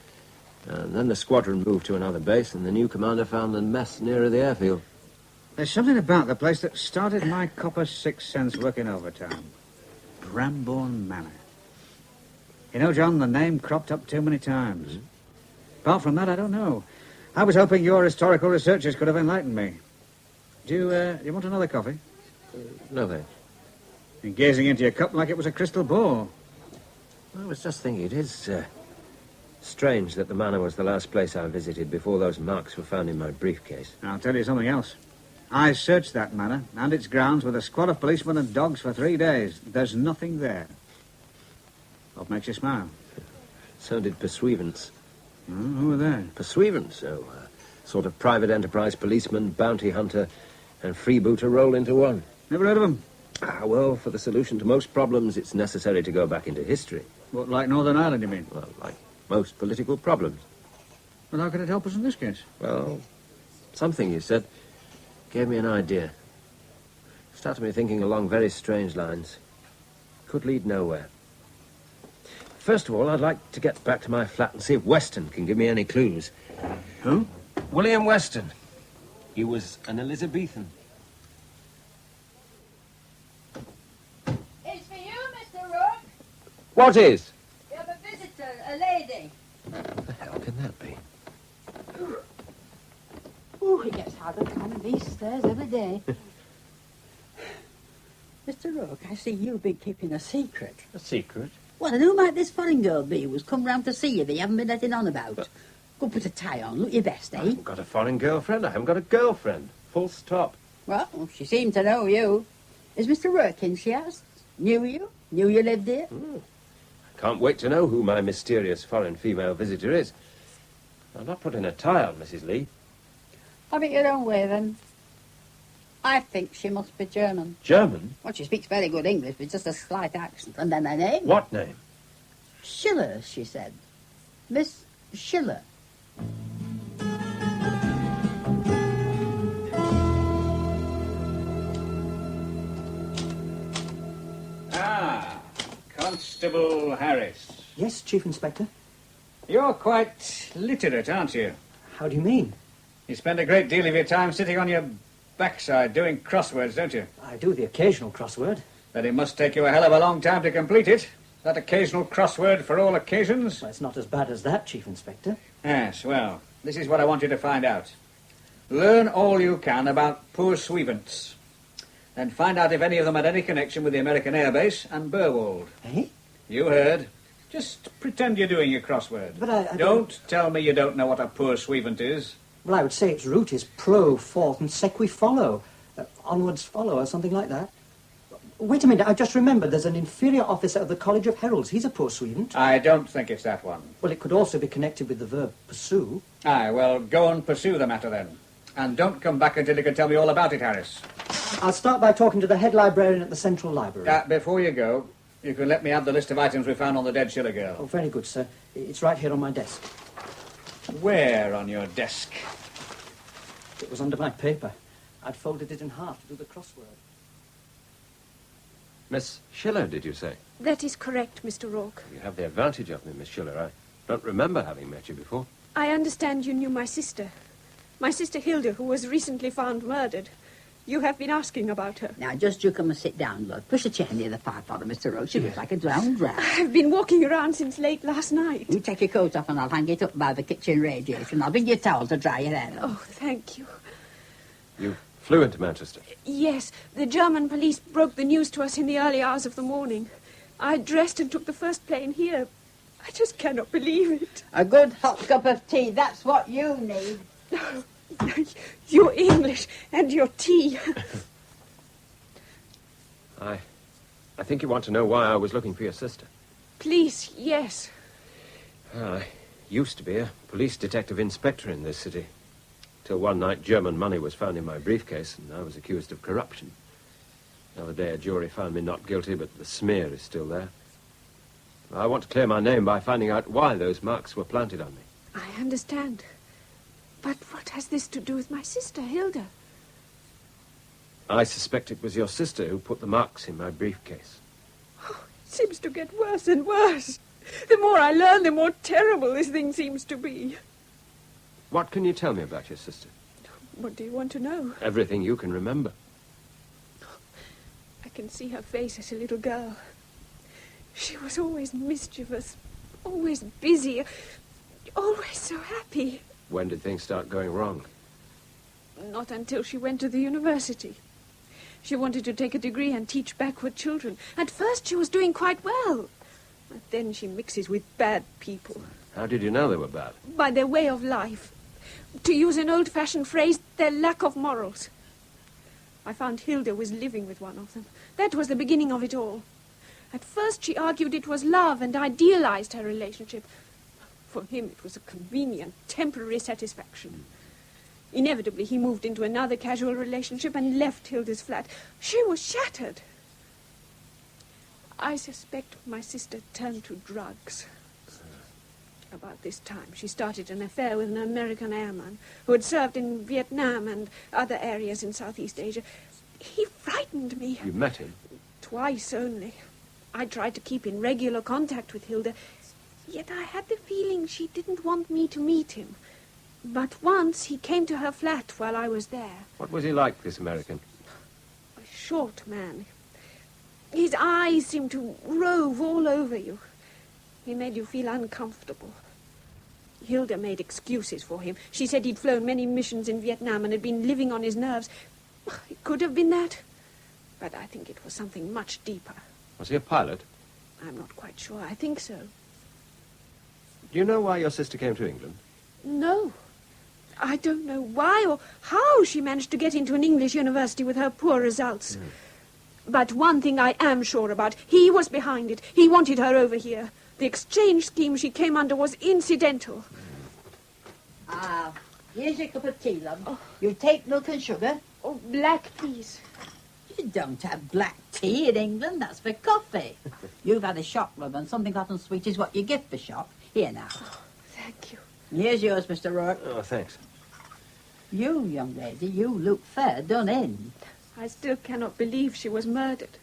And then the squadron moved to another base, and the new commander found the mess nearer the airfield. There's something about the place that started my copper 6 cents working overtime. Brambourne Manor. You know, John, the name cropped up too many times. Apart from that, I don't know. I was hoping your historical researchers could have enlightened me. Do you want another coffee? No, thanks. You're gazing into your cup like it was a crystal ball. I was just thinking, it is strange that the manor was the last place I visited before those marks were found in my briefcase. I'll tell you something else. I searched that manor and its grounds with a squad of policemen and dogs for 3 days. There's nothing there. What makes you smile? So did Pursuivants. Who are they? Pursuivants, sort of private enterprise policeman, bounty hunter, and freebooter roll into one. Never heard of them. Well, for the solution to most problems, it's necessary to go back into history. What, like Northern Ireland, you mean? Well, like most political problems. Well, how could it help us in this case? Well, something you said gave me an idea. Started me thinking along very strange lines. Could lead nowhere. First of all, I'd like to get back to my flat and see if Weston can give me any clues. Who? William Weston. He was an Elizabethan. It's for you, Mr. Rook. What is? You have a visitor, a lady. What the hell can that be? Oh, it gets harder climbing these stairs every day. Mr. Rook, I see you've been keeping a secret. A secret? Well, and who might this foreign girl be who's come round to see you that you haven't been letting on about? Go put a tie on, look your best, eh? I haven't got a foreign girlfriend. I haven't got a girlfriend. Full stop. Well, she seemed to know you. Is Mr. Rook in, she asked? Knew you? Knew you lived here? I can't wait to know who my mysterious foreign female visitor is. I'm not putting a tie on, Mrs. Lee. Have it your own way, then. I think she must be German. German? Well, she speaks very good English, with just a slight accent. And then her name? What name? Schiller, she said. Miss Schiller. Constable Harris. Yes, Chief Inspector. You're quite literate, aren't you? How do you mean? You spend a great deal of your time sitting on your backside doing crosswords, don't you? I do the occasional crossword. Then it must take you a hell of a long time to complete it. That occasional crossword for all occasions? Well, it's not as bad as that, Chief Inspector. Yes, well, this is what I want you to find out. Learn all you can about Pursuivants. Then find out if any of them had any connection with the American Air Base and Burwold. Eh? You heard. Just pretend you're doing your crossword. But I don't tell me you don't know what a Pursuivant is. Well, I would say its root is pro, fort, and sequi follow. Onwards follow, or something like that. Wait a minute, I just remembered there's an inferior officer of the College of Heralds. He's a Pursuivant. I don't think it's that one. Well, it could also be connected with the verb pursue. Aye, well, go and pursue the matter then. And don't come back until you can tell me all about it, Harris. I'll start by talking to the head librarian at the Central Library. Before you go, you can let me have the list of items we found on the dead Schiller girl. Oh, very good, sir. It's right here on my desk. Where on your desk? It was under my paper. I'd folded it in half to do the crossword. Miss Schiller, did you say? That is correct, Mr. Rourke. You have the advantage of me, Miss Schiller. I don't remember having met you before. I understand you knew my sister. My sister Hilda, who was recently found murdered. You have been asking about her. Now, just you come and sit down, love. Push a chair near the fire for her, Mr. Roach. She looks like a drowned rat. I've been walking around since late last night. You take your coat off and I'll hang it up by the kitchen radiator and I'll bring you a towel to dry your hair. Oh, thank you. You flew into Manchester? Yes, the German police broke the news to us in the early hours of the morning. I dressed and took the first plane here. I just cannot believe it. A good hot cup of tea, that's what you need. Your English and your tea. I think you want to know why I was looking for your sister. Please, yes. Well, I used to be a police detective inspector in this city. Till one night German money was found in my briefcase and I was accused of corruption. The other day a jury found me not guilty, but the smear is still there. I want to clear my name by finding out why those marks were planted on me. I understand. But what has this to do with my sister, Hilda? I suspect it was your sister who put the marks in my briefcase. Oh, it seems to get worse and worse. The more I learn, the more terrible this thing seems to be. What can you tell me about your sister? What do you want to know? Everything you can remember. I can see her face as a little girl. She was always mischievous, always busy, always so happy. When did things start going wrong? Not until she went to the university. She wanted to take a degree and teach backward children. At first she was doing quite well. But then she mixes with bad people. How did you know they were bad? By their way of life. To use an old-fashioned phrase, their lack of morals. I found Hilda was living with one of them. That was the beginning of it all. At first she argued it was love and idealized her relationship. For him it was a convenient, temporary satisfaction. Inevitably he moved into another casual relationship and left Hilda's flat. She was shattered. I suspect my sister turned to drugs. About this time, she started an affair with an American airman who had served in Vietnam and other areas in Southeast Asia. He frightened me. You met him? Twice only. I tried to keep in regular contact with Hilda, yet I had the feeling she didn't want me to meet him. But once he came to her flat while I was there. What was he like, this American? A short man. His eyes seemed to rove all over you. He made you feel uncomfortable. Hilda made excuses for him. She said he'd flown many missions in Vietnam and had been living on his nerves. It could have been that, but I think it was something much deeper. Was he a pilot? I'm not quite sure. I think so. Do you know why your sister came to England? No. I don't know why or how she managed to get into an English university with her poor results. But one thing I am sure about. He was behind it. He wanted her over here. The exchange scheme she came under was incidental. Ah, here's your cup of tea, love. Oh. You take milk and sugar? Oh, black, please. You don't have black tea in England. That's for coffee. You've had a shock, love, and something hot and sweet is what you get for shock. Here now. Oh, thank you. Here's yours, Mr. Rourke. Oh, thanks. You, young lady, you look fair done in. I still cannot believe she was murdered.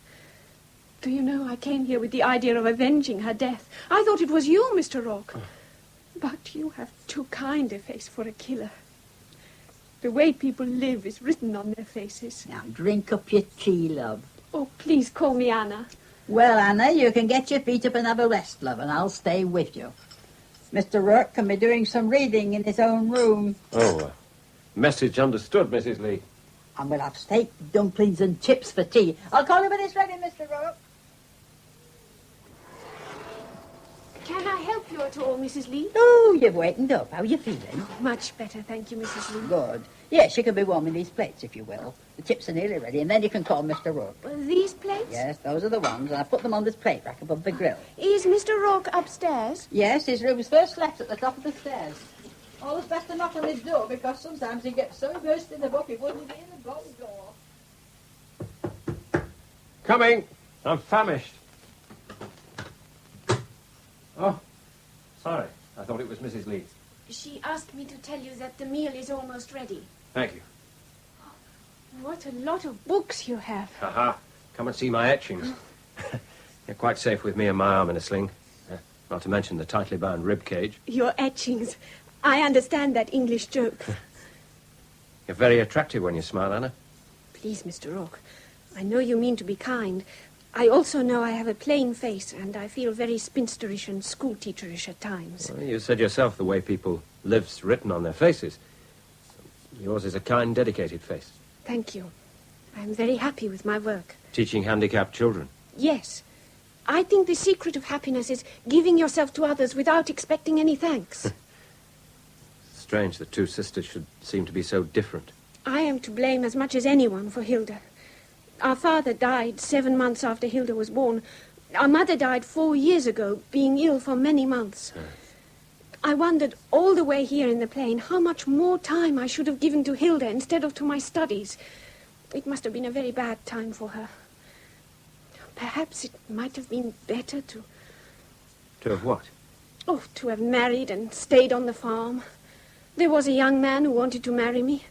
Do you know, I came here with the idea of avenging her death. I thought it was you, Mr. Rourke. But you have too kind a face for a killer. The way people live is written on their faces. Now, drink up your tea, love. Oh, please call me Anna. Well, Anna, you can get your feet up and have a rest, love, and I'll stay with you. Mr. Rourke can be doing some reading in his own room. Oh, message understood, Mrs. Lee. And we'll have steak, dumplings and chips for tea. I'll call you when it's ready, Mr. Rourke. Can I help you at all, Mrs. Lee? Oh, you've wakened up. How are you feeling? Much better, thank you, Mrs. Lee. Good. Yes, you can be warming these plates, if you will. The chips are nearly ready, and then you can call Mr. Rourke. These plates? Yes, those are the ones, and I put them on this plate rack above the grill. Is Mr. Rourke upstairs? Yes, his room's first left at the top of the stairs. Always best to knock on his door, because sometimes he gets so immersed in the book he wouldn't be in the bloody door. Coming. I'm famished. Oh, sorry. I thought it was Mrs. Lee. She asked me to tell you that the meal is almost ready. Thank you. What a lot of books you have. Aha. Come and see my etchings. You're quite safe with me and my arm in a sling. Not to mention the tightly bound rib cage. Your etchings. I understand that English joke. You're very attractive when you smile, Anna. Please, Mr. Rourke. I know you mean to be kind. I also know I have a plain face, and I feel very spinsterish and schoolteacherish at times. Well, you said yourself the way people live's written on their faces. Yours is a kind, dedicated face. Thank you. I'm very happy with my work. Teaching handicapped children. Yes. I think the secret of happiness is giving yourself to others without expecting any thanks. Strange that two sisters should seem to be so different. I am to blame as much as anyone for Hilda. Our father died 7 months after Hilda was born. Our mother died 4 years ago, being ill for many months. I wondered all the way here in the plane how much more time I should have given to Hilda instead of to my studies. It must have been a very bad time for her. Perhaps it might have been better to... To have what? Oh, to have married and stayed on the farm. There was a young man who wanted to marry me,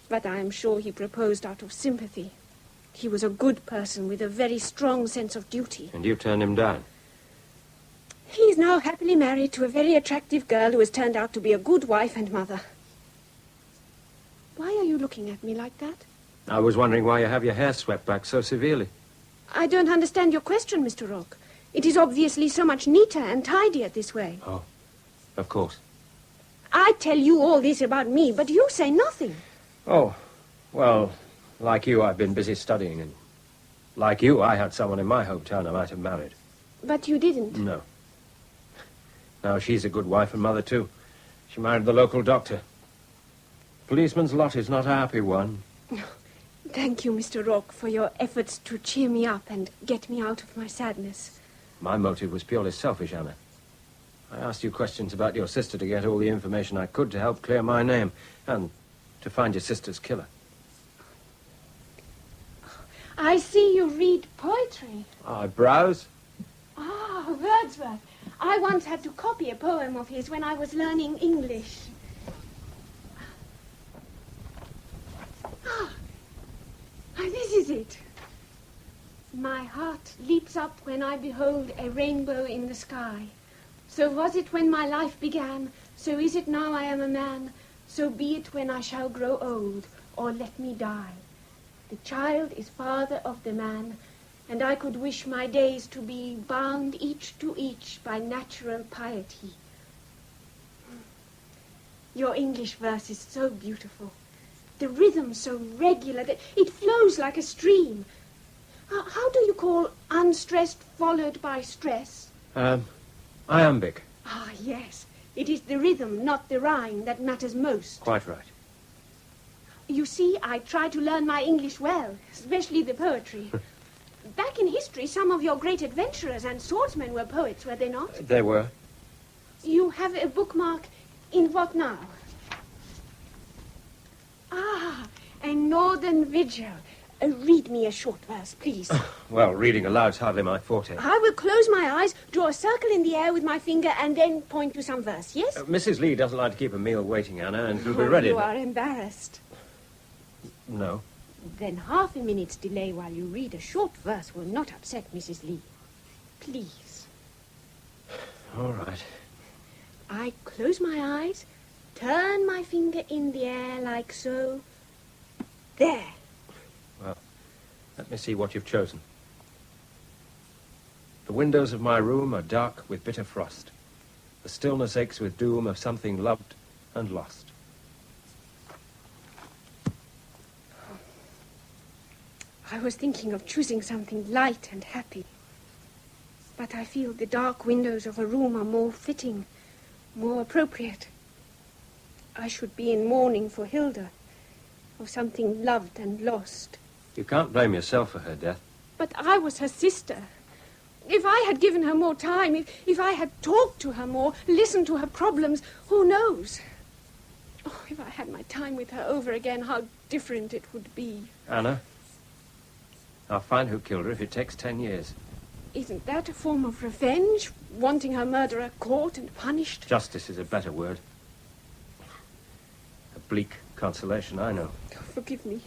but I am sure he proposed out of sympathy. He was a good person with a very strong sense of duty. And you turned him down? He's now happily married to a very attractive girl who has turned out to be a good wife and mother. Why are you looking at me like that? I was wondering why you have your hair swept back so severely. I don't understand your question, Mr. Rourke. It is obviously so much neater and tidier this way. Oh, of course. I tell you all this about me, but you say nothing. Oh, well, like you, I've been busy studying, and like you, I had someone in my hometown I might have married. But you didn't. No. Now, she's a good wife and mother, too. She married the local doctor. Policeman's lot is not a happy one. Thank you, Mr. Rourke, for your efforts to cheer me up and get me out of my sadness. My motive was purely selfish, Anna. I asked you questions about your sister to get all the information I could to help clear my name and to find your sister's killer. I see you read poetry. I browse. Ah, Wordsworth. I once had to copy a poem of his when I was learning English. Ah, this is it. My heart leaps up when I behold a rainbow in the sky. So was it when my life began, so is it now I am a man, so be it when I shall grow old, or let me die. The child is father of the man, and I could wish my days to be bound each to each by natural piety. Your English verse is so beautiful. The rhythm so regular that it flows like a stream. How do you call unstressed followed by stress? Iambic. Ah, yes. It is the rhythm, not the rhyme, that matters most. Quite right. You see, I try to learn my English well, especially the poetry. Back in history, some of your great adventurers and swordsmen were poets, were they not? They were. You have a bookmark in what now? Ah, a northern vigil. Read me a short verse, please. Well, reading aloud's hardly my forte. I will close my eyes, draw a circle in the air with my finger, and then point to some verse, yes? Mrs. Lee doesn't like to keep a meal waiting, Anna, and we'll be ready. You are embarrassed. No. Then half a minute's delay while you read a short verse will not upset Mrs. Lee. Please. All right. I close my eyes, turn my finger in the air like so. There. Well, let me see what you've chosen. The windows of my room are dark with bitter frost. The stillness aches with doom of something loved and lost. I was thinking of choosing something light and happy. But I feel the dark windows of a room are more fitting, more appropriate. I should be in mourning for Hilda, of something loved and lost. You can't blame yourself for her death. But I was her sister. If I had given her more time, if I had talked to her more, listened to her problems, who knows? Oh, if I had my time with her over again, how different it would be. Anna, I'll find who killed her if it takes 10 years. Isn't that a form of revenge? Wanting her murderer caught and punished? Justice is a better word. A bleak consolation, I know. Oh, forgive me.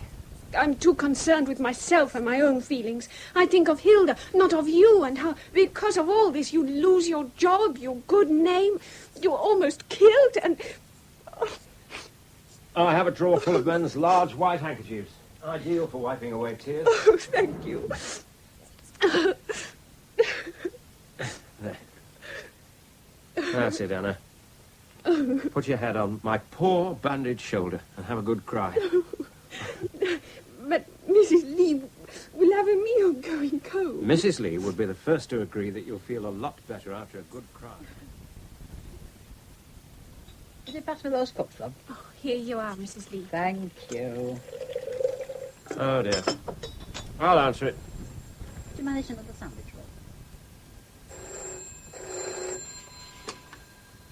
I'm too concerned with myself and my own feelings. I think of Hilda, not of you, and how, because of all this, you lose your job, your good name. You're almost killed, and... I have a drawer full of men's large white handkerchiefs. Ideal for wiping away tears. Oh, thank you. There. That's it, Anna. Put your head on my poor bandaged shoulder and have a good cry. But, Mrs. Lee, We'll have a meal going cold. Mrs. Lee would be the first to agree that you'll feel a lot better after a good cry. Did you pass me those cups, love? Oh, here you are, Mrs. Lee. Thank you. Oh, dear. I'll answer it. Did you manage another sandwich, Rob?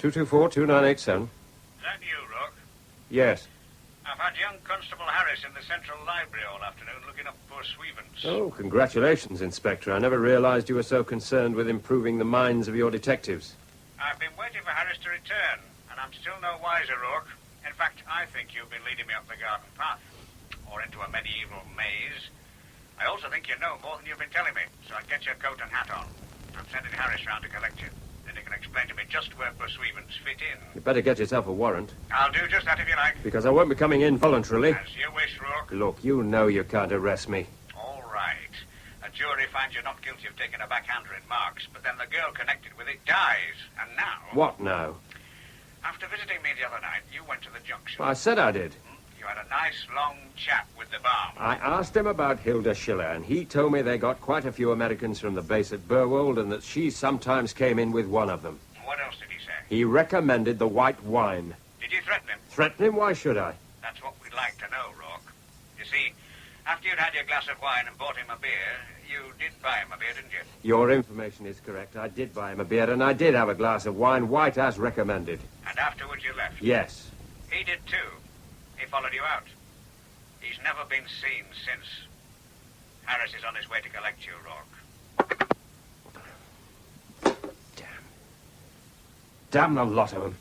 224-2987. Is that you, Rock? Yes. I've had young Constable Harris in the Central Library all afternoon looking up poor Sweevens. Oh, congratulations, Inspector. I never realized you were so concerned with improving the minds of your detectives. I've been waiting for Harris to return, and I'm still no wiser, Rourke. In fact, I think you've been leading me up the garden path, or into a medieval maze. I also think you know more than you've been telling me, so I'd get your coat and hat on. I'm sending Harris round to collect you. Then you can explain to me just where Pursuivants fit in. You better get yourself a warrant. I'll do just that if you like. Because I won't be coming in voluntarily. As you wish, Rourke. Look, you know you can't arrest me. All right. A jury finds you not guilty of taking a backhander in Marks, but then the girl connected with it dies. And now... What now? After visiting me the other night, you went to the junction. I said I did. You had a nice, long chat with the barman. I asked him about Hilda Schiller, and he told me they got quite a few Americans from the base at Burwold, and that she sometimes came in with one of them. What else did he say? He recommended the white wine. Did you threaten him? Threaten him? Why should I? That's what we'd like to know, Rourke. You see, after you'd had your glass of wine and bought him a beer, you did buy him a beer, didn't you? Your information is correct. I did buy him a beer, and I did have a glass of wine, white as recommended. And afterwards you left? Yes. He did too. He followed you out. He's never been seen since. Harris is on his way to collect you, Rourke. Damn the lot of them.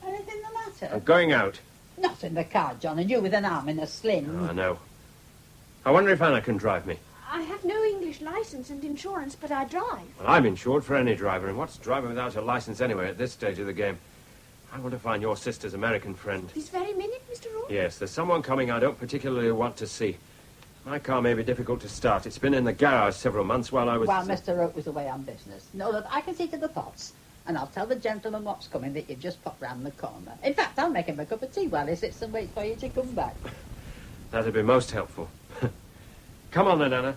Anything the matter? I'm going out. Not in the car, John, and you with an arm in a sling. Oh, I know. I wonder if Anna can drive me. I have no English license and insurance, but I drive. Well, I'm insured for any driver, and what's driving without a license anyway at this stage of the game? I want to find your sister's American friend. This very minute, Mr. Rourke? Yes, there's someone coming I don't particularly want to see. My car may be difficult to start. It's been in the garage several months while I was... While Mr. Roke was away on business. No, look, I can see to the pots. And I'll tell the gentleman what's coming that you've just popped round the corner. In fact, I'll make him a cup of tea while he sits and waits for you to come back. That'd be most helpful. Come on then, Anna.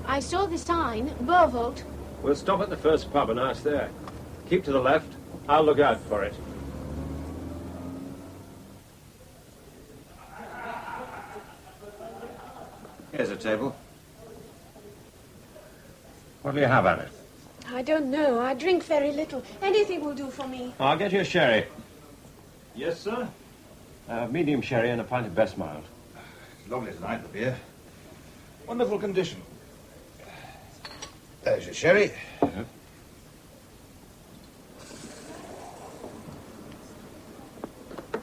I saw the sign, Burvold. We'll stop at the first pub and ask there. Keep to the left. I'll look out for it. Here's a table. What do you have, Anna? I don't know. I drink very little. Anything will do for me. I'll get you a sherry. Yes, sir? Medium sherry and a pint of best mild. Lovely tonight, the beer. Wonderful condition. There's your sherry. Yeah.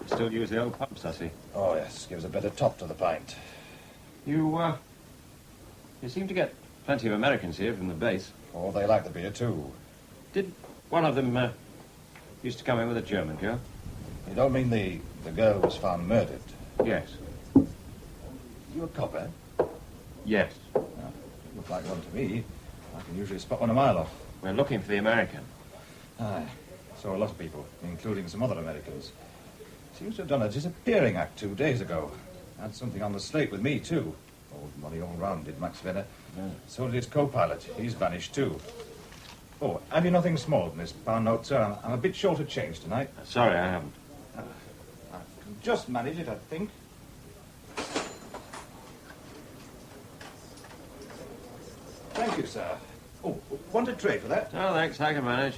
Still use the old pumps, I see. Oh, yes. Gives a bit of top to the pint. You seem to get plenty of Americans here from the base. Oh, they like the beer, too. Did one of them used to come in with a German girl? You don't mean the girl was found murdered? Yes. You a cop, eh? Yes. Looked like one to me. I can usually spot one a mile off. We're looking for the American. Aye. Saw a lot of people, including some other Americans. Seems to have done a disappearing act 2 days ago. Had something on the slate with me, too. Old money all round, did Max Venner. Yeah. So did his co-pilot. He's vanished, too. Oh, have you nothing small in this pound note, sir? I'm a bit short of change tonight. Sorry, I haven't. I can just manage it, I think. Thank you, sir. Oh, want a tray for that? Oh, thanks. I can manage.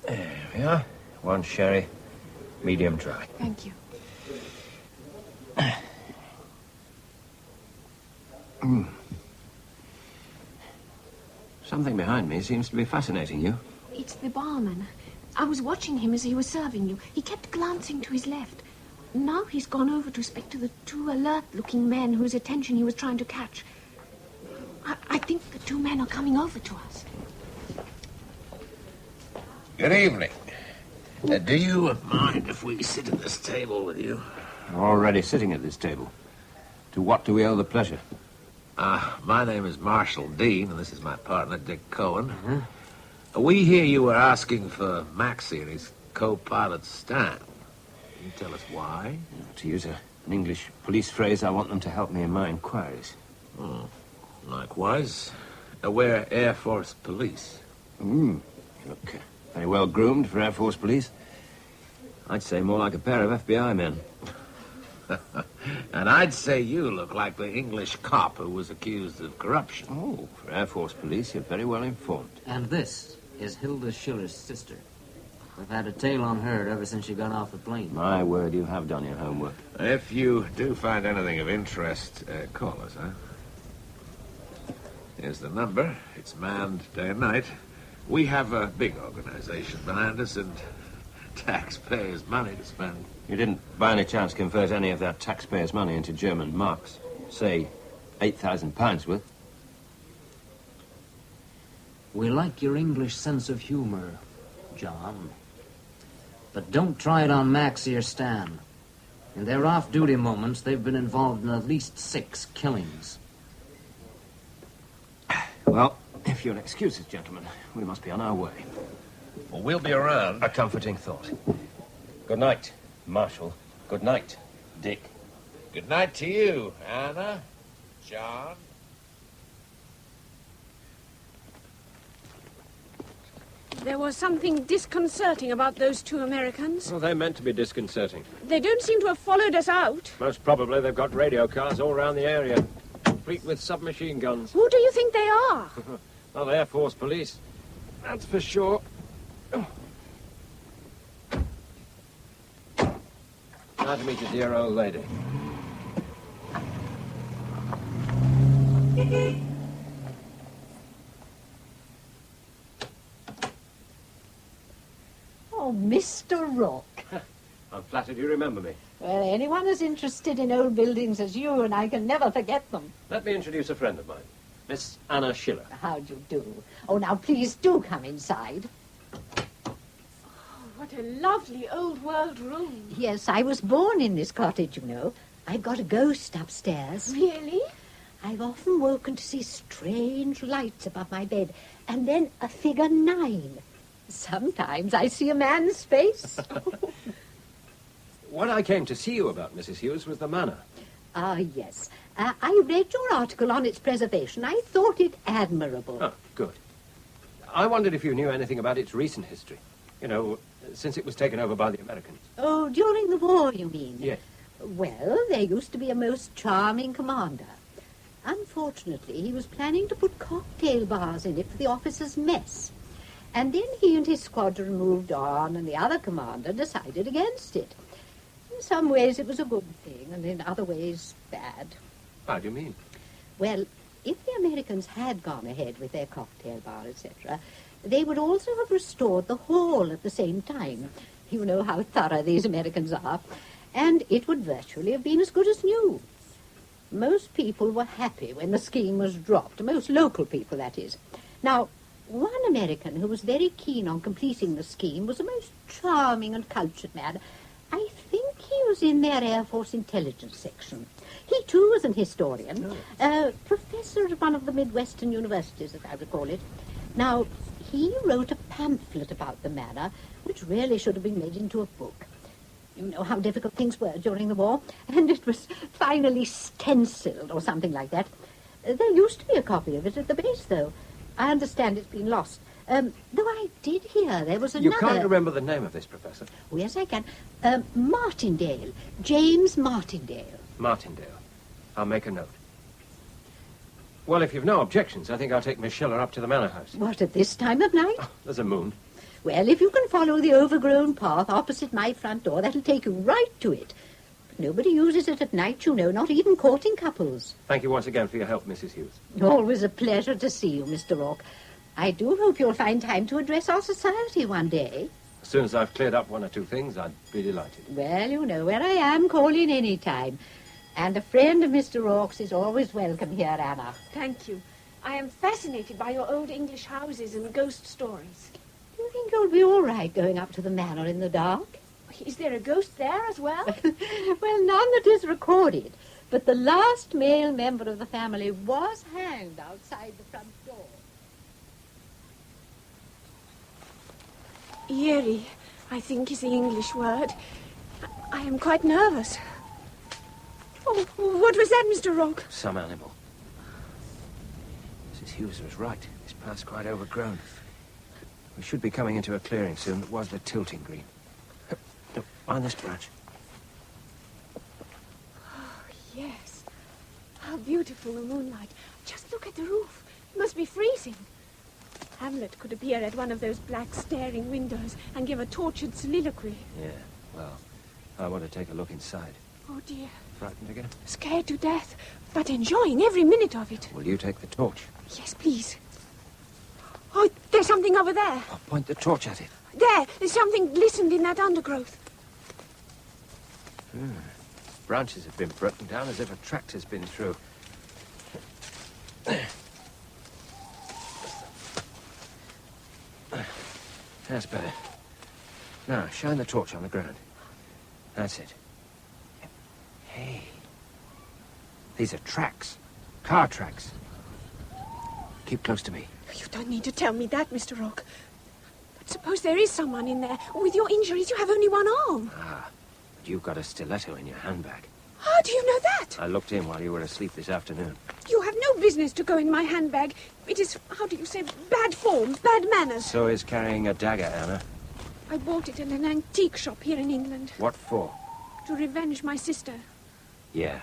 There we are. One sherry, medium dry. Thank you. Something behind me seems to be fascinating you. It's the barman. I was watching him as he was serving you. He kept glancing to his left. Now he's gone over to speak to the two alert-looking men whose attention he was trying to catch. I think the two men are coming over to us. Good evening. Do you mind if we sit at this table with you? Already sitting at this table. To what do we owe the pleasure? My name is Marshall Dean, and this is my partner, Dick Cohen. We hear you were asking for Maxie and his co-pilot Stan. Can you tell us why? To use an English police phrase, I want them to help me in my inquiries. Oh, likewise, we're Air Force police. You look very well groomed for Air Force police. I'd say more like a pair of FBI men. And I'd say you look like the English cop who was accused of corruption. Oh, for Air Force police, you're very well informed. And this is Hilda Schiller's sister. We've had a tail on her ever since she got off the plane. My word, you have done your homework. If you do find anything of interest, call us, huh? Here's the number. It's manned day and night. We have a big organization behind us and taxpayers' money to spend. You didn't, by any chance, convert any of that taxpayers' money into German marks? Say, £8,000 worth? We like your English sense of humor, John. But don't try it on Maxie or Stan. In their off-duty moments, they've been involved in at least 6 killings. Well, if you'll excuse us, gentlemen, we must be on our way. Well, we'll be around. A comforting thought. Good night, Marshal. Good night, Dick. Good night to you, Anna, John. There was something disconcerting about those 2 Americans. Well, they're meant to be disconcerting. They don't seem to have followed us out. Most probably they've got radio cars all around the area, complete with submachine guns. Who do you think they are? Well, the Air Force police. That's for sure. Glad to meet you, dear old lady. Oh, Mr. Rook. I'm flattered you remember me. Well, anyone as interested in old buildings as you, and I can never forget them. Let me introduce a friend of mine, Miss Anna Schiller. How do you do? Oh, now, please do come inside. What a lovely old-world room. Yes, I was born in this cottage, you know. I've got a ghost upstairs. Really? I've often woken to see strange lights above my bed, and then a figure 9. Sometimes I see a man's face. What I came to see you about, Mrs. Hughes, was the manor. Ah, yes. I read your article on its preservation. I thought it admirable. Oh, good. I wondered if you knew anything about its recent history. You know, since it was taken over by the Americans. Oh, during the war, you mean? Yes. Well, there used to be a most charming commander. Unfortunately, he was planning to put cocktail bars in it for the officers' mess. And then he and his squadron moved on, and the other commander decided against it. In some ways it was a good thing, and in other ways bad. How do you mean? Well, if the Americans had gone ahead with their cocktail bar, etc., they would also have restored the hall at the same time. You know how thorough these Americans are. And it would virtually have been as good as new. Most people were happy when the scheme was dropped. Most local people, that is. Now, one American who was very keen on completing the scheme was a most charming and cultured man. I think he was in their Air Force intelligence section. He, too, was an historian, professor at one of the Midwestern universities, as I recall it. Now, he wrote a pamphlet about the manor, which really should have been made into a book. You know how difficult things were during the war, and it was finally stenciled or something like that. There used to be a copy of it at the base, though. I understand it's been lost. Though I did hear there was another... You can't remember the name of this professor? Oh, yes, I can. Martindale. James Martindale. Martindale. I'll make a note. Well, if you've no objections, I think I'll take Miss Schiller up to the manor house. What, at this time of night? Oh, there's a moon. Well, if you can follow the overgrown path opposite my front door, that'll take you right to it. But nobody uses it at night, you know, not even courting couples. Thank you once again for your help, Mrs. Hughes. Always a pleasure to see you, Mr. Rourke. I do hope you'll find time to address our society one day. As soon as I've cleared up one or two things, I'd be delighted. Well, you know where I am. Call in any time. And a friend of Mr. Rourke's is always welcome here, Anna. Thank you. I am fascinated by your old English houses and ghost stories. Do you think you'll be all right going up to the manor in the dark? Is there a ghost there as well? Well, none that is recorded. But the last male member of the family was hanged outside the front door. Eerie, I think, is the English word. I am quite nervous. Oh, what was that, Mr. Rock? Some animal. Mrs. Hughes was right. This path's quite overgrown. We should be coming into a clearing soon that was the tilting green. Look, on this branch. Oh, yes. How beautiful the moonlight. Just look at the roof. It must be freezing. Hamlet could appear at one of those black staring windows and give a tortured soliloquy. Yeah, well, I want to take a look inside. Oh, dear. Frightened again? Scared to death, but enjoying every minute of it. Will you take the torch? Yes, please. Oh, there's something over there. I'll point the torch at it. There's something glistened in that undergrowth. Branches have been broken down as if a tractor's been through. That's better. Now, shine the torch on the ground. That's it. Hey. These are tracks. Car tracks. Keep close to me. You don't need to tell me that, Mr. Rock. But suppose there is someone in there. With your injuries, you have only one arm. Ah, but you've got a stiletto in your handbag. How do you know that? I looked in while you were asleep this afternoon. You have no business to go in my handbag. It is, how do you say, bad form, bad manners. So is carrying a dagger, Anna. I bought it in an antique shop here in England. What for? To revenge my sister. Yeah.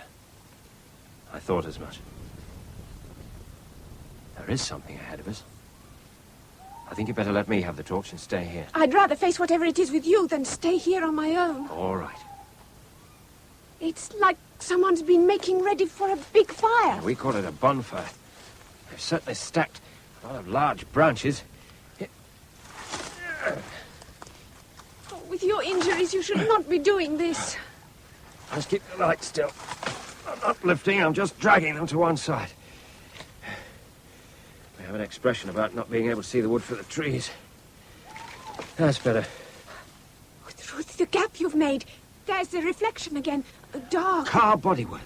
I thought as much. There is something ahead of us. I think you better let me have the torch and stay here. I'd rather face whatever it is with you than stay here on my own. All right. It's like someone's been making ready for a big fire. We call it a bonfire. They've certainly stacked a lot of large branches. Oh, with your injuries, you should not be doing this. Just keep the light still. I'm not lifting, I'm just dragging them to one side. We have an expression about not being able to see the wood for the trees. That's better. Through the gap you've made, there's the reflection again. Dark. Car bodywork.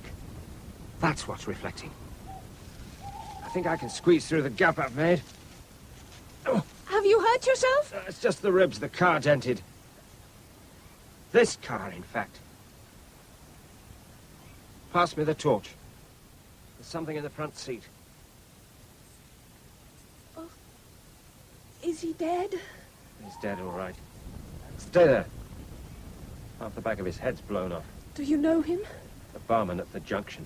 That's what's reflecting. I think I can squeeze through the gap I've made. Oh. Have you hurt yourself? It's just the ribs the car dented. This car, in fact. Pass me the torch. There's something in the front seat. Oh. Is he dead? He's dead, all right. Stay there. Half the back of his head's blown off. Do you know him? The barman at the junction.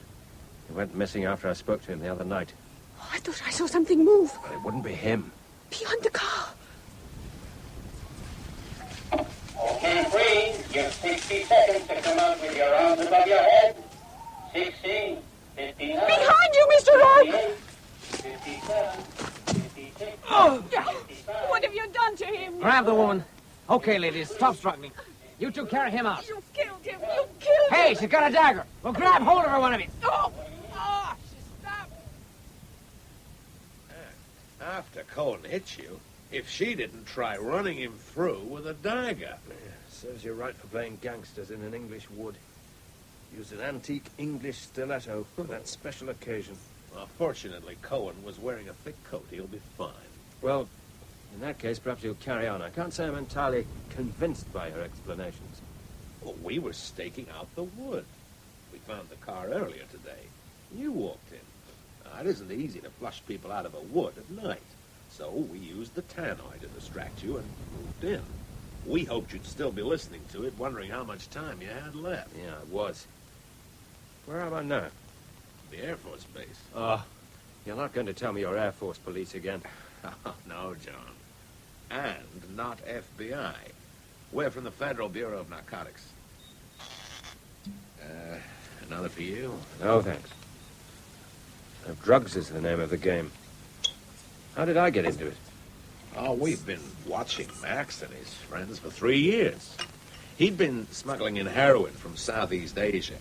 He went missing after I spoke to him the other night. Oh, I thought I saw something move. But it wouldn't be him. Behind the car. Okay, freeze. You have 60 seconds to come out with your arms above your head. 60, 59... Behind you, Mr. Rock! 57, 56... Oh! What have you done to him? Grab the woman. Okay, ladies, stop struggling. You two carry him out. You've killed him. You've killed him. Hey, she's got a dagger. Well, grab hold of her, one of you. Oh! Ah! She stabbed. After Cohen hit you, if she didn't try running him through with a dagger. Yeah, serves you right for playing gangsters in an English wood. Used an antique English stiletto for that special occasion. Well, fortunately, Cohen was wearing a thick coat. He'll be fine. Well, in that case, perhaps you'll carry on. I can't say I'm entirely convinced by your explanations. Well, we were staking out the wood. We found the car earlier today. You walked in. Now, it isn't easy to flush people out of a wood at night. So we used the tannoy to distract you and moved in. We hoped you'd still be listening to it, wondering how much time you had left. Yeah, I was. Where am I now? The Air Force Base. Oh, you're not going to tell me you're Air Force police again. Oh, no, John. And not FBI. We're from the Federal Bureau of Narcotics. Another for you? No, thanks. Drugs is the name of the game. How did I get into it? Oh, we've been watching Max and his friends for 3 years. He'd been smuggling in heroin from Southeast Asia.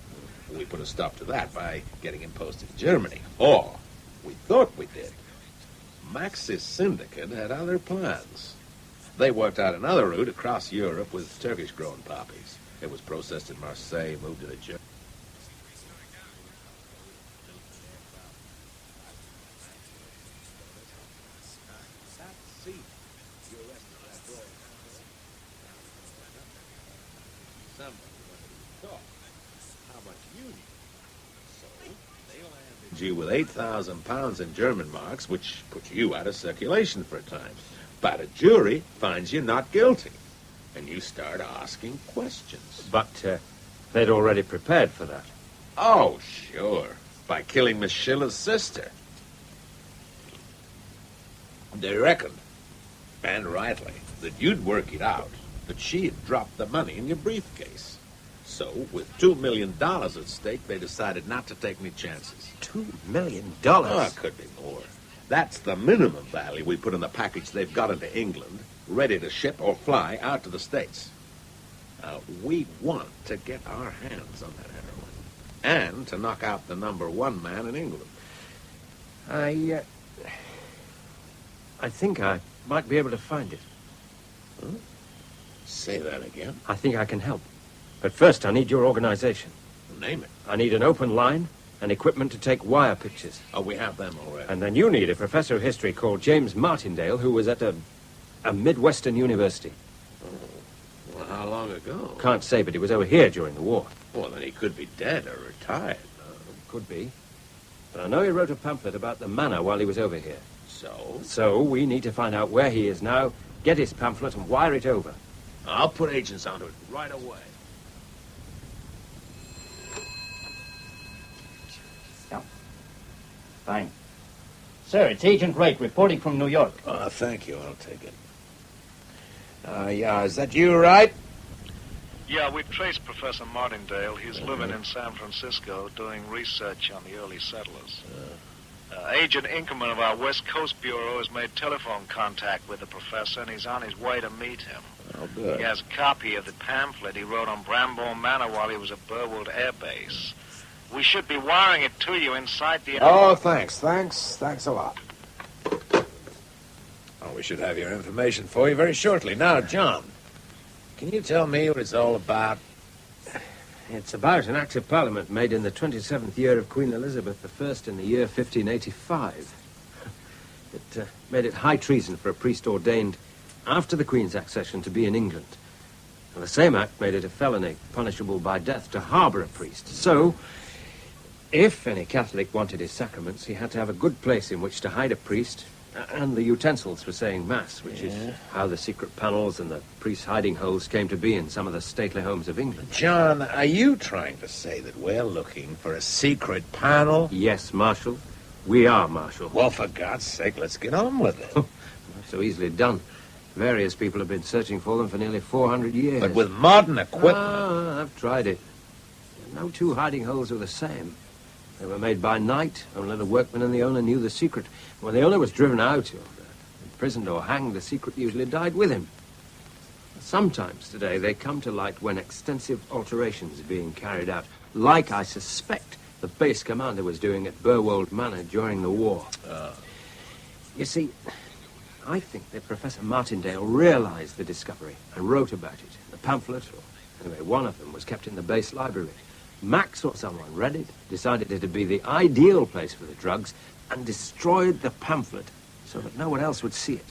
We put a stop to that by getting him posted in Germany. Or, we thought we did. Max's syndicate had other plans. They worked out another route across Europe with Turkish-grown poppies. It was processed in Marseille, moved to the Germany. thought. How much you need. So they landed you with 8,000 pounds in German marks, which puts you out of circulation for a time. But a jury finds you not guilty. And you start asking questions. But they'd already prepared for that. Oh, sure. By killing Miss Schiller's sister. They reckoned, and rightly, that you'd work it out, that she had dropped the money in your briefcase. So, with $2 million at stake, they decided not to take any chances. $2 million? Oh, it could be more. That's the minimum value we put in the package they've got into England, ready to ship or fly out to the States. We want to get our hands on that heroin, and to knock out the #1 man in England. I think I might be able to find it. Huh? Say that again. I think I can help. But first, I need your organization. Name it. I need an open line and equipment to take wire pictures. Oh, we have them already. And then you need a professor of history called James Martindale, who was at a Midwestern university. Oh, well, how long ago? Can't say, but he was over here during the war. Well, then he could be dead or retired. Could be. But I know he wrote a pamphlet about the manor while he was over here. So? So we need to find out where he is now, get his pamphlet, and wire it over. I'll put agents onto it right away. Yeah. Fine. Sir, it's Agent Wright reporting from New York. Thank you. I'll take it. Yeah, is that you, Wright? Yeah, we've traced Professor Martindale. He's living in San Francisco doing research on the early settlers. Agent Inkerman of our West Coast Bureau has made telephone contact with the professor, and he's on his way to meet him. Oh, good. He has a copy of the pamphlet he wrote on Brambourne Manor while he was at Burwood Air Base. We should be wiring it to you inside the... Oh, thanks. Thanks a lot. Oh, we should have your information for you very shortly. Now, John, can you tell me what it's all about? It's about an Act of Parliament made in the 27th year of Queen Elizabeth I in the year 1585. It made it high treason for a priest ordained after the Queen's accession to be in England. And the same act made it a felony, punishable by death, to harbour a priest. So, if any Catholic wanted his sacraments, he had to have a good place in which to hide a priest and the utensils for saying Mass, which is how the secret panels and the priest's hiding holes came to be in some of the stately homes of England. John, are you trying to say that we're looking for a secret panel? Yes, Marshal. We are, Marshal. Well, for God's sake, let's get on with it. Not so easily done. Various people have been searching for them for nearly 400 years. But with modern equipment... I've tried it. No two hiding holes were the same. They were made by night. Only the workman and the owner knew the secret. When the owner was driven out or imprisoned or hanged, the secret usually died with him. Sometimes today they come to light when extensive alterations are being carried out, like I suspect the base commander was doing at Burwold Manor during the war. You see, I think that Professor Martindale realized the discovery and wrote about it. The pamphlet, or anyway, one of them, was kept in the base library. Max or someone read it, decided it would be the ideal place for the drugs, and destroyed the pamphlet so that no one else would see it.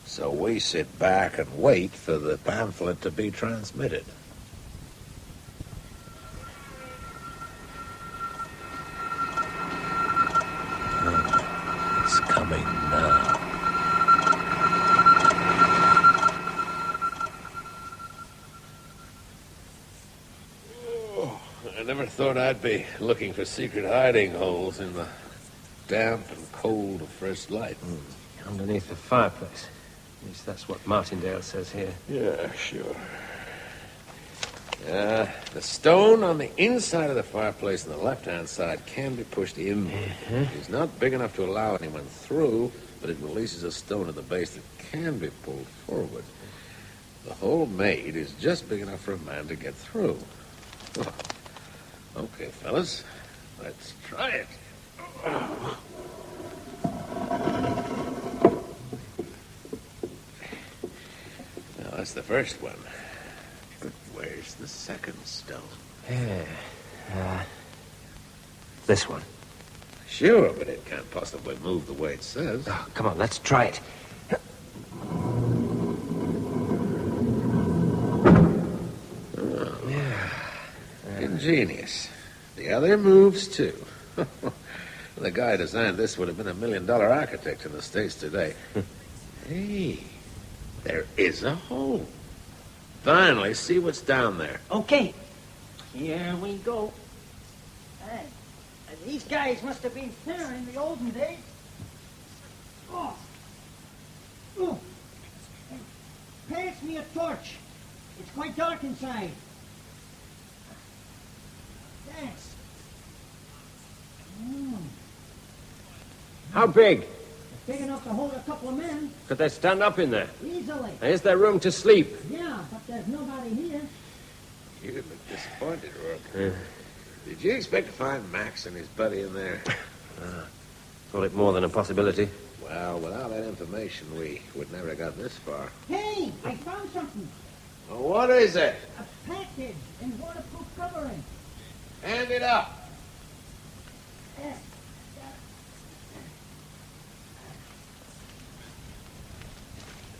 So we sit back and wait for the pamphlet to be transmitted. It's coming now. I never thought I'd be looking for secret hiding holes in the damp and cold of first light. Underneath the fireplace. At least that's what Martindale says here. Yeah, sure. The stone on the inside of the fireplace on the left-hand side can be pushed in. It's not big enough to allow anyone through, but it releases a stone at the base that can be pulled forward. The hole made is just big enough for a man to get through. Okay, fellas, let's try it. Now, that's the first one. But where's the second stone? This one. Sure, but it can't possibly move the way it says. Oh, come on, let's try it. ingenious. The other moves, too. The guy who designed this would have been $1 million architect in the States today. Hey, there is a hole. Finally, see what's down there. Okay, here we go. Hey, these guys must have been fair in the olden days. Oh. Oh. Hey, pass me a torch. It's quite dark inside. Thanks. How big? It's big enough to hold a couple of men. Could they stand up in there? Easily. Is there room to sleep? Yeah, but there's nobody here. You look disappointed, Rourke. Did you expect to find Max and his buddy in there? Call it more than a possibility. Well, without that information, we would never have got this far. Hey, I found something. Well, what is it? A package in waterproof covering. Hand it up.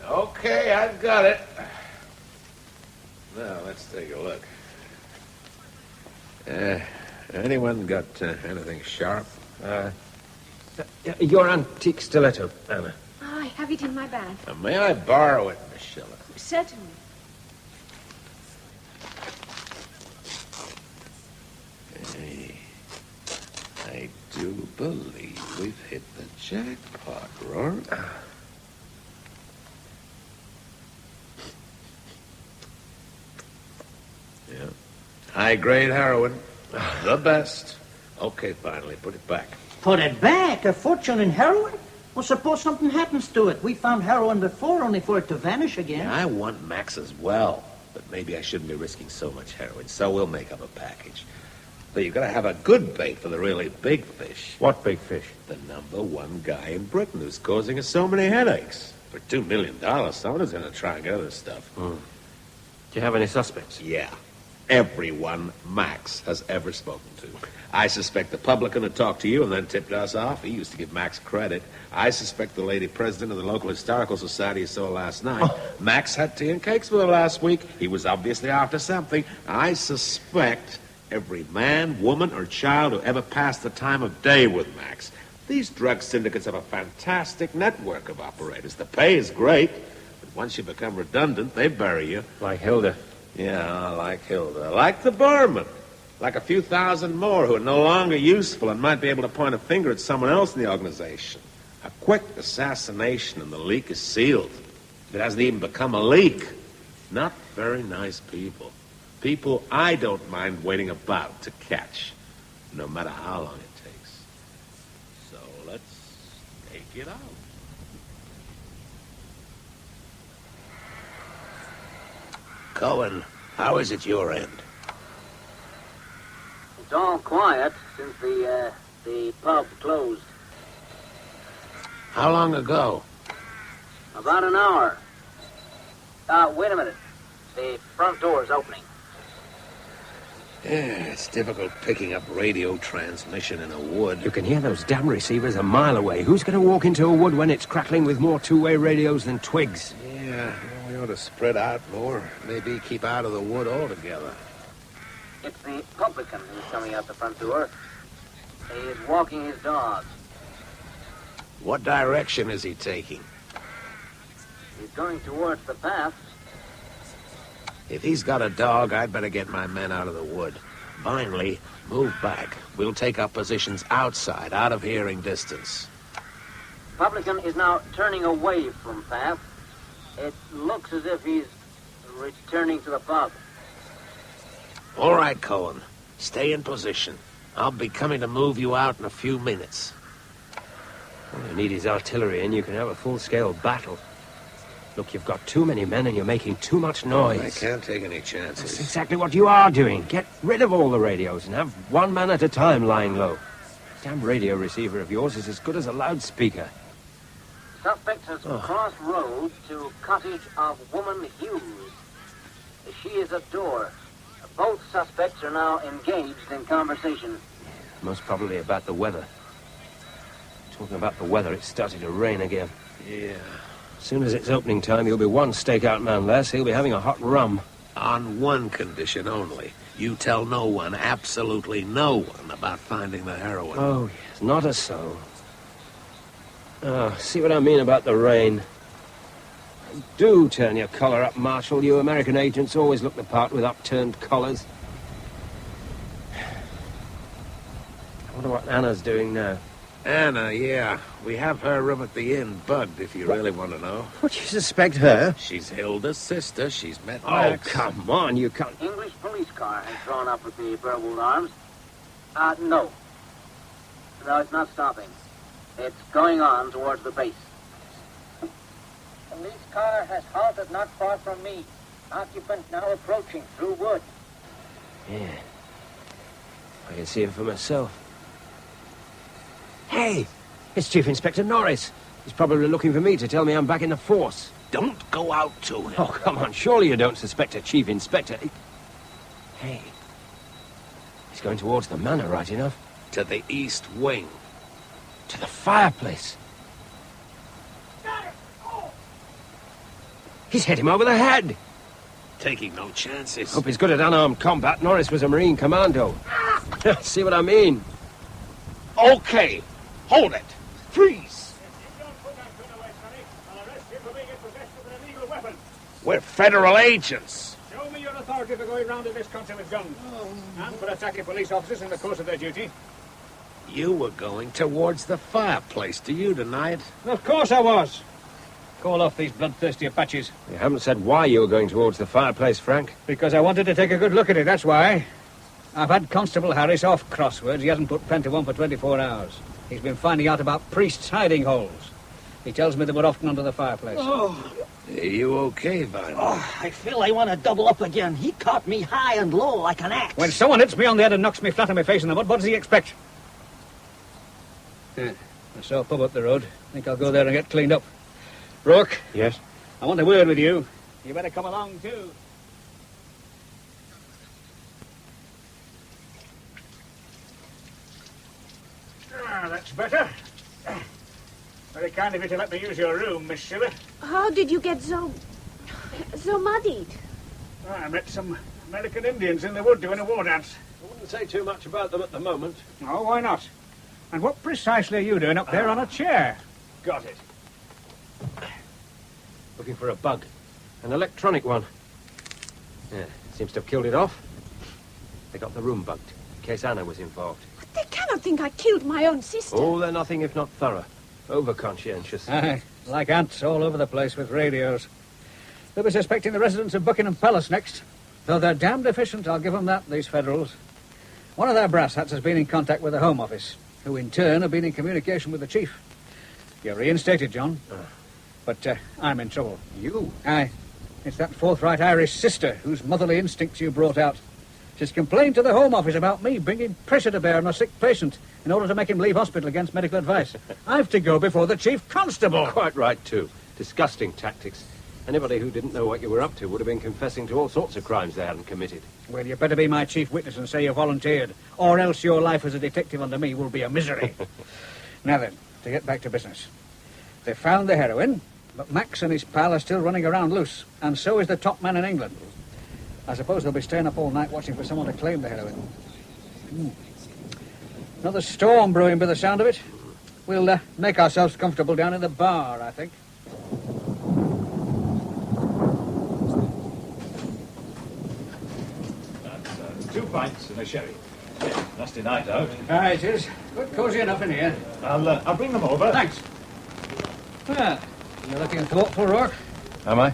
Okay, I've got it. Now, let's take a look. Anyone got anything sharp? Your antique stiletto, Anna. Oh, I have it in my bag. May I borrow it, Miss Schiller? Certainly. Hey, I do believe we've hit the jackpot, Rourke. Yeah. High-grade heroin. The best. Okay, finally, put it back. Put it back? A fortune in heroin? Well, suppose something happens to it. We found heroin before, only for it to vanish again. Yeah, I want Max as well, but maybe I shouldn't be risking so much heroin, so we'll make up a package. But you've got to have a good bait for the really big fish. What big fish? The #1 guy in Britain who's causing us so many headaches. For $2 million, someone's going to try and get other stuff. Do you have any suspects? Yeah. Everyone Max has ever spoken to. I suspect the publican who talked to you and then tipped us off. He used to give Max credit. I suspect the lady president of the local historical society you saw last night. Max had tea and cakes with her last week. He was obviously after something. I suspect every man, woman, or child who ever passed the time of day with Max. These drug syndicates have a fantastic network of operators. The pay is great, but once you become redundant, they bury you. Like Hilda. Yeah, like Hilda. Like the barman. Like a few thousand more who are no longer useful and might be able to point a finger at someone else in the organization. A quick assassination and the leak is sealed. It hasn't even become a leak. Not very nice people. People I don't mind waiting about to catch, no matter how long it takes. So let's take it out. Cohen, how is it your end? It's all quiet since the pub closed. How long ago? About an hour. Wait a minute. The front door's opening. Yeah, it's difficult picking up radio transmission in a wood. You can hear those damn receivers a mile away. Who's going to walk into a wood when it's crackling with more two-way radios than twigs? Yeah, we ought to spread out more. Maybe keep out of the wood altogether. It's the publican who's coming out the front door. He is walking his dog. What direction is he taking? He's going towards the path. If he's got a dog, I'd better get my men out of the wood. Finally, move back. We'll take up positions outside, out of hearing distance. Publican is now turning away from path. It looks as if he's returning to the pub. All right, Cohen. Stay in position. I'll be coming to move you out in a few minutes. All you need is artillery, and you can have a full-scale battle. Look, you've got too many men, and you're making too much noise. I can't take any chances. That's exactly what you are doing. Get rid of all the radios and have one man at a time lying low. Damn radio receiver of yours is as good as a loudspeaker. Suspect has crossed roads to cottage of woman Hughes. She is at door. Both suspects are now engaged in conversation. Most probably about the weather. Talking about the weather, it's starting to rain again. Yeah. As soon as it's opening time, he'll be one stakeout man less. He'll be having a hot rum. On one condition only. You tell no one, absolutely no one, about finding the heroin. Oh, yes, not a soul. Oh, see what I mean about the rain? Do turn your collar up, Marshal. You American agents always look the part with upturned collars. I wonder what Anna's doing now. Anna, yeah. We have her room at the inn bugged, if you really want to know. What, you suspect her? She's Hilda's sister. She's met Oh, Max. come on, you can't... English police car has drawn up at the Burwood Arms. No. No, it's not stopping. It's going on towards the base. Police car has halted not far from me. Occupant now approaching through wood. Yeah. I can see him for myself. Hey! It's Chief Inspector Norris. He's probably looking for me to tell me I'm back in the force. Don't go out to him. Oh, come on. Surely you don't suspect a Chief Inspector. Hey. He's going towards the manor, right enough. To the east wing. To the fireplace. He's hit him over the head. Taking no chances. Hope he's good at unarmed combat. Norris was a Marine commando. See what I mean? Okay. Hold it. Freeze. We're federal agents. Show me your authority for going round in this country with guns. And for attacking police officers in the course of their duty. You were going towards the fireplace. Do you deny it? Of course I was. Call off these bloodthirsty Apaches. You haven't said why you were going towards the fireplace, Frank. Because I wanted to take a good look at it, that's why. I've had Constable Harris off crosswords. He hasn't put pen to one for 24 hours. He's been finding out about priests' hiding holes. He tells me they were often under the fireplace. Oh. Are you okay, Vine? Oh, I feel I want to double up again. He caught me high and low like an axe. When someone hits me on the head and knocks me flat on my face in the mud, what does he expect? I saw a pub up the road. I think I'll go there and get cleaned up. Rourke? Yes? I want a word with you. You better come along, too. That's better. Very kind of you to let me use your room, Miss Schiller. How did you get so muddied? I met some American Indians in the wood doing a war dance. I wouldn't say too much about them at the moment. Oh, why not? And what precisely are you doing up there on a chair? Got it. Looking for a bug. An electronic one. Yeah, seems to have killed it off. They got the room bugged, in case Anna was involved. But they cannot think I killed my own sister. Oh, they're nothing if not thorough. Over-conscientious. Aye, like ants all over the place with radios. They'll be suspecting the residents of Buckingham Palace next. Though they're damned efficient, I'll give them that, these Federals. One of their brass hats has been in contact with the Home Office, who in turn have been in communication with the Chief. You're reinstated, John. But I'm in trouble. You? Aye. It's that forthright Irish sister whose motherly instincts you brought out. She's complained to the Home Office about me bringing pressure to bear on a sick patient in order to make him leave hospital against medical advice. I've to go before the Chief Constable. Quite right, too. Disgusting tactics. Anybody who didn't know what you were up to would have been confessing to all sorts of crimes they hadn't committed. Well, you better be my chief witness and say you volunteered, or else your life as a detective under me will be a misery. Now then, to get back to business. They found the heroin, but Max and his pal are still running around loose, and so is the top man in England. I suppose they'll be staying up all night watching for someone to claim the heroin. Another storm brewing by the sound of it. We'll make ourselves comfortable down in the bar, I think. That's 2 pints and a sherry. Nasty night out. Aye, it is. But cosy enough in here. I'll bring them over. Thanks. Well, you're looking thoughtful, Rourke. Am I?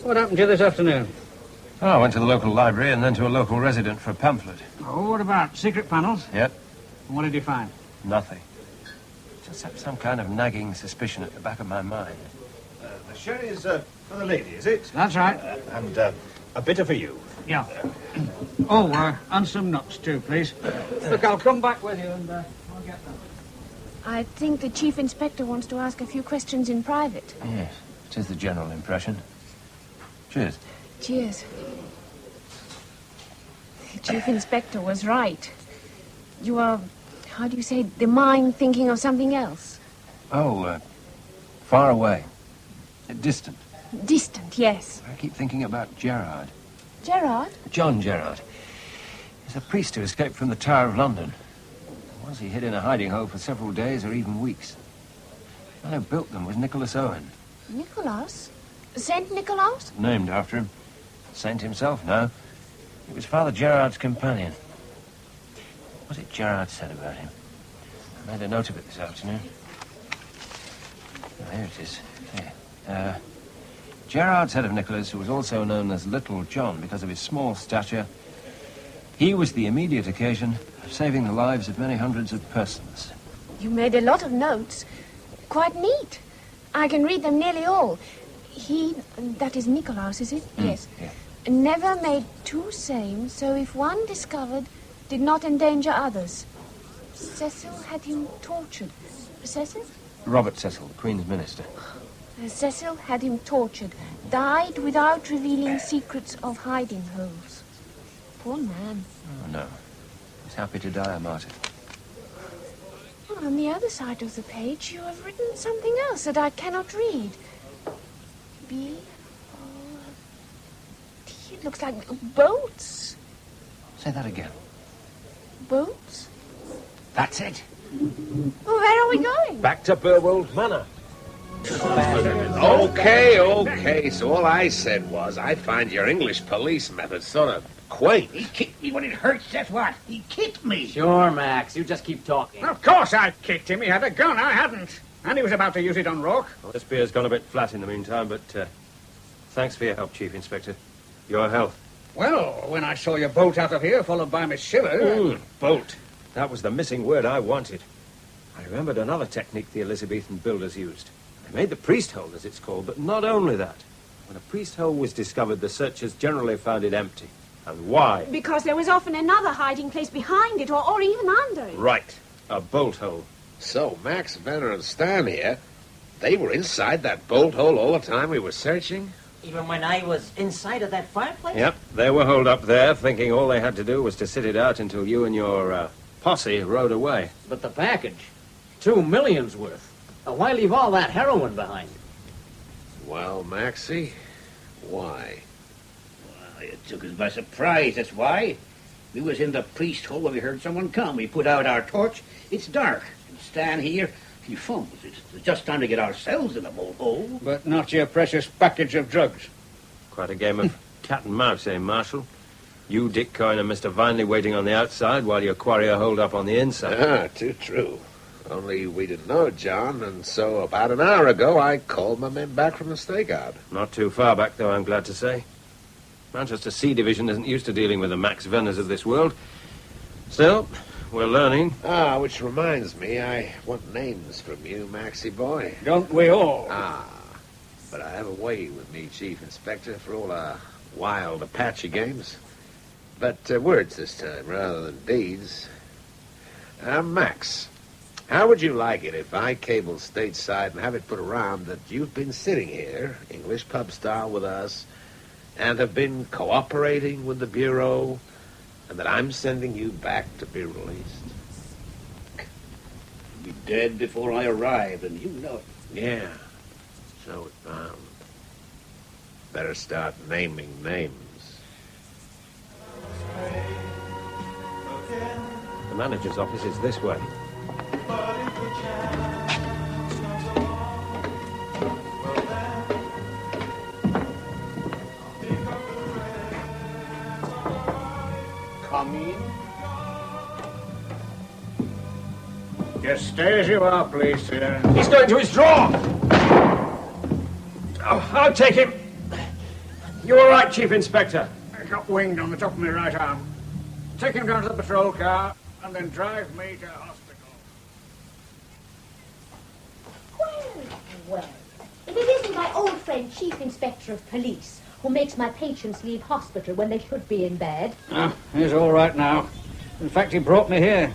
What happened to you this afternoon? Oh, I went to the local library and then to a local resident for a pamphlet. Oh, what about? Secret panels? Yep. And what did you find? Nothing. Just some kind of nagging suspicion at the back of my mind. The sherry is for the lady, is it? That's right. And a bitter for you. Yeah. Oh, and some nuts too, please. Look, I'll come back with you and I'll get them. I think the Chief Inspector wants to ask a few questions in private. Yes, it is the general impression. Cheers. Cheers. The Chief Inspector was right. You are, how do you say, the mind thinking of something else? Oh, far away. Distant. Distant, yes. I keep thinking about Gerard. Gerard? John Gerard. He's a priest who escaped from the Tower of London. Was he hid in a hiding hole for several days or even weeks? The man who built them was Nicholas Owen. Nicholas? Saint Nicholas? Named after him. Saint himself, no. He was Father Gerard's companion. What was it Gerard said about him? I made a note of it this afternoon. Oh, here it is. Here. Gerard said of Nicholas, who was also known as Little John because of his small stature, he was the immediate occasion of saving the lives of many hundreds of persons. You made a lot of notes. Quite neat. I can read them nearly all. He, that is Nicholas, is it? Yes. Yeah. Never made two same, so if one discovered, did not endanger others. Cecil had him tortured. Cecil? Robert Cecil, the Queen's minister. Cecil had him tortured, died without revealing secrets of hiding holes. Poor man. Oh, no. He's happy to die a martyr. Oh, on the other side of the page, you have written something else that I cannot read. B-O-T. It looks like boats. Say that again. Boats? That's it. Well, where are we going? Back to Burwold Manor. Okay. So all I said was I find your English police method sort of quaint. He kicked me when it hurts, that's what. He kicked me. Sure, Max. You just keep talking. Of course I kicked him. He had a gun. I hadn't. And he was about to use it on Rourke. Well, this beer's gone a bit flat in the meantime, but thanks for your help, Chief Inspector. Your health. Well, when I saw your boat out of here, followed by Miss Schiller... Boat. That was the missing word I wanted. I remembered another technique the Elizabethan builders used. They made the priest hole, as it's called, but not only that. When a priest hole was discovered, the searchers generally found it empty. And why? Because there was often another hiding place behind it, or even under it. Right. A bolt hole. So Max, Venner, and Stan here, they were inside that bolt hole all the time we were searching? Even when I was inside of that fireplace? Yep, they were holed up there, thinking all they had to do was to sit it out until you and your posse rode away. But the package, $2 million's worth. Why leave all that heroin behind? Well, Maxie, why? Well, it took us by surprise, that's why. We was in the priest hole when we heard someone come. We put out our torch. It's dark. And Stan here, he fumbles. It's just time to get ourselves in the bolt hole. But not your precious package of drugs. Quite a game of cat and mouse, eh, Marshal? You, Dick Coyne, and Mr. Vinley waiting on the outside while your quarry are holed up on the inside. Ah, too true. Only we didn't know it, John, and so about an hour ago I called my men back from the stakeout. Not too far back, though, I'm glad to say. Manchester C Division isn't used to dealing with the Max Venners of this world. Still, we're learning. Ah, which reminds me, I want names from you, Maxie boy. Don't we all? Ah, but I have a way with me, Chief Inspector, for all our wild Apache games. But words this time, rather than deeds. Max, how would you like it if I cabled stateside and have it put around that you've been sitting here, English pub style with us, and have been cooperating with the Bureau, and that I'm sending you back to be released? You'll be dead before I arrive, and you know it. Yeah, so it bound. Better start naming names. The manager's office is this way. Come in. Just stay as you are, please, sir. He's going to his drawer! Oh, I'll take him. You all right, Chief Inspector? I got winged on the top of my right arm. Take him down to the patrol car, and then drive me to hospital. Well, if it isn't my old friend, Chief Inspector of Police, who makes my patients leave hospital when they should be in bed. Ah, he's all right now. In fact, he brought me here.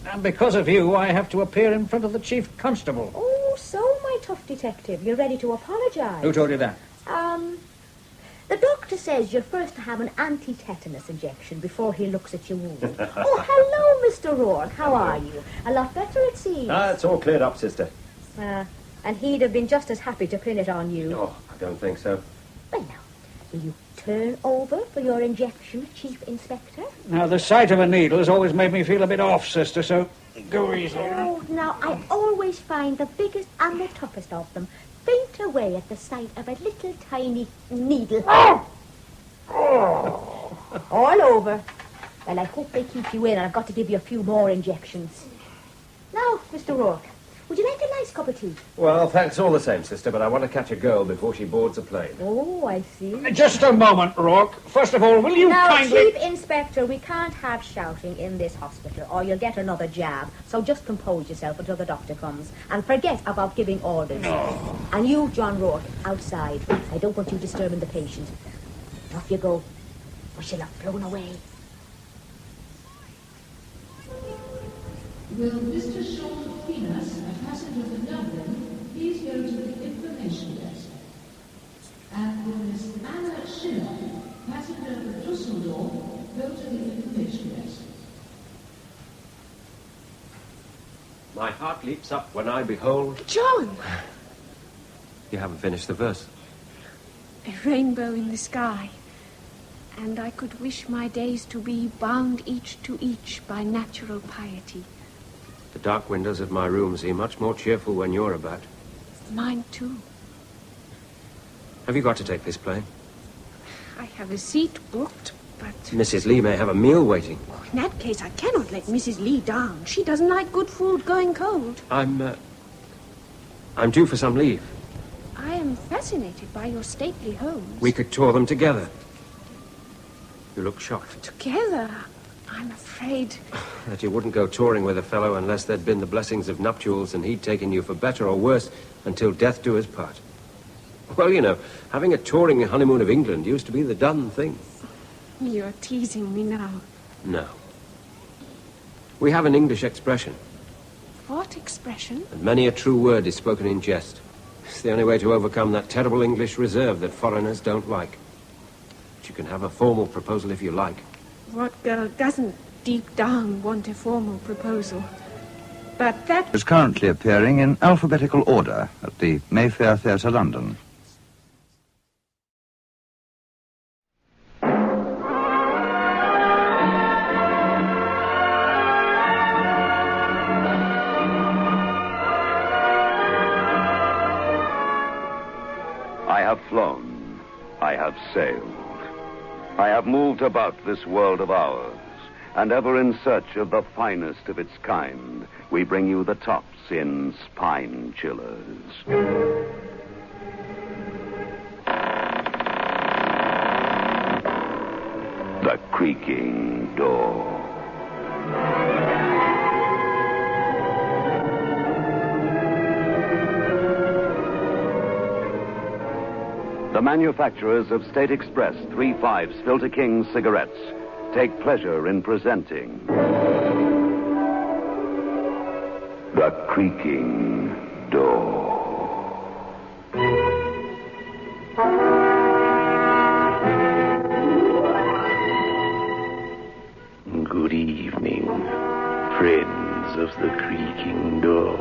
And because of you, I have to appear in front of the Chief Constable. Oh, so, my tough detective, you're ready to apologize. Who told you that? The doctor says you're first to have an anti-tetanus injection before he looks at your wound. Oh, hello, Mr. Rourke. How are you? A lot better, it seems. It's all cleared up, sister. And he'd have been just as happy to pin it on you. Oh, I don't think so. Well, now, Will you turn over for your injection, Chief Inspector? Now, the sight of a needle has always made me feel a bit off, sister, so go easy. Oh, now, I always find the biggest and the toughest of them faint away at the sight of a little tiny needle. All over. Well, I hope they keep you in, and I've got to give you a few more injections. Now, Mr. Rourke, would you like a nice cup of tea? Well, thanks all the same, sister, but I want to catch a girl before she boards a plane. Oh, I see. Just a moment, Rourke. First of all, will you now, kindly... Chief Inspector, we can't have shouting in this hospital, or you'll get another jab. So just compose yourself until the doctor comes, and forget about giving orders. No. And you, John Rourke, outside. I don't want you disturbing the patient. Off you go, or she'll have flown away. Will Mr. Sean Venus, a passenger for Dublin, please go to the information desk? And will Miss Anna Schiller, passenger for Dusseldorf, go to the information desk? My heart leaps up when I behold... John! You haven't finished the verse. A rainbow in the sky, and I could wish my days to be bound each to each by natural piety. The dark windows of my room seem much more cheerful when you're about. Mine too. Have you got to take this plane? I have a seat booked, but... Mrs. Lee may have a meal waiting. In that case, I cannot let Mrs. Lee down. She doesn't like good food going cold. I'm due for some leave. I am fascinated by your stately homes. We could tour them together. You look shocked. Together? I'm afraid... That you wouldn't go touring with a fellow unless there'd been the blessings of nuptials and he'd taken you for better or worse until death do us part. Well, you know, having a touring honeymoon of England used to be the done thing. You're teasing me now. No. We have an English expression, What expression? and many a true word is spoken in jest. It's the only way to overcome that terrible English reserve that foreigners don't like. But you can have a formal proposal if you like. What girl doesn't deep down want a formal proposal? But that... is currently appearing in alphabetical order at the Mayfair Theatre, London. I have flown. I have sailed. I have moved about this world of ours, and ever in search of the finest of its kind, we bring you the tops in spine chillers. The Creaking Door. The manufacturers of State Express 3/5 Filter King cigarettes take pleasure in presenting The Creaking Door. Good evening, friends of the Creaking Door.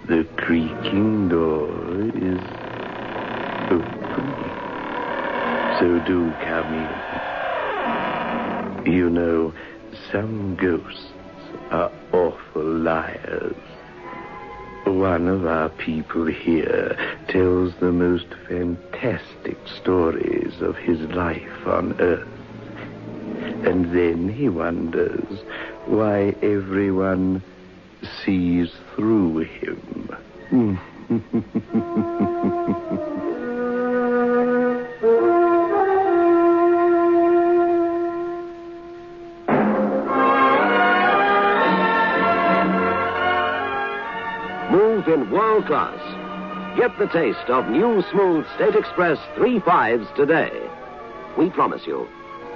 The Creaking Door is open, so do come in. You know, some ghosts are awful liars. One of our people here tells the most fantastic stories of his life on Earth. And then he wonders why everyone sees through him. Move in world class. Get the taste of new smooth State Express 3/5s today. We promise you,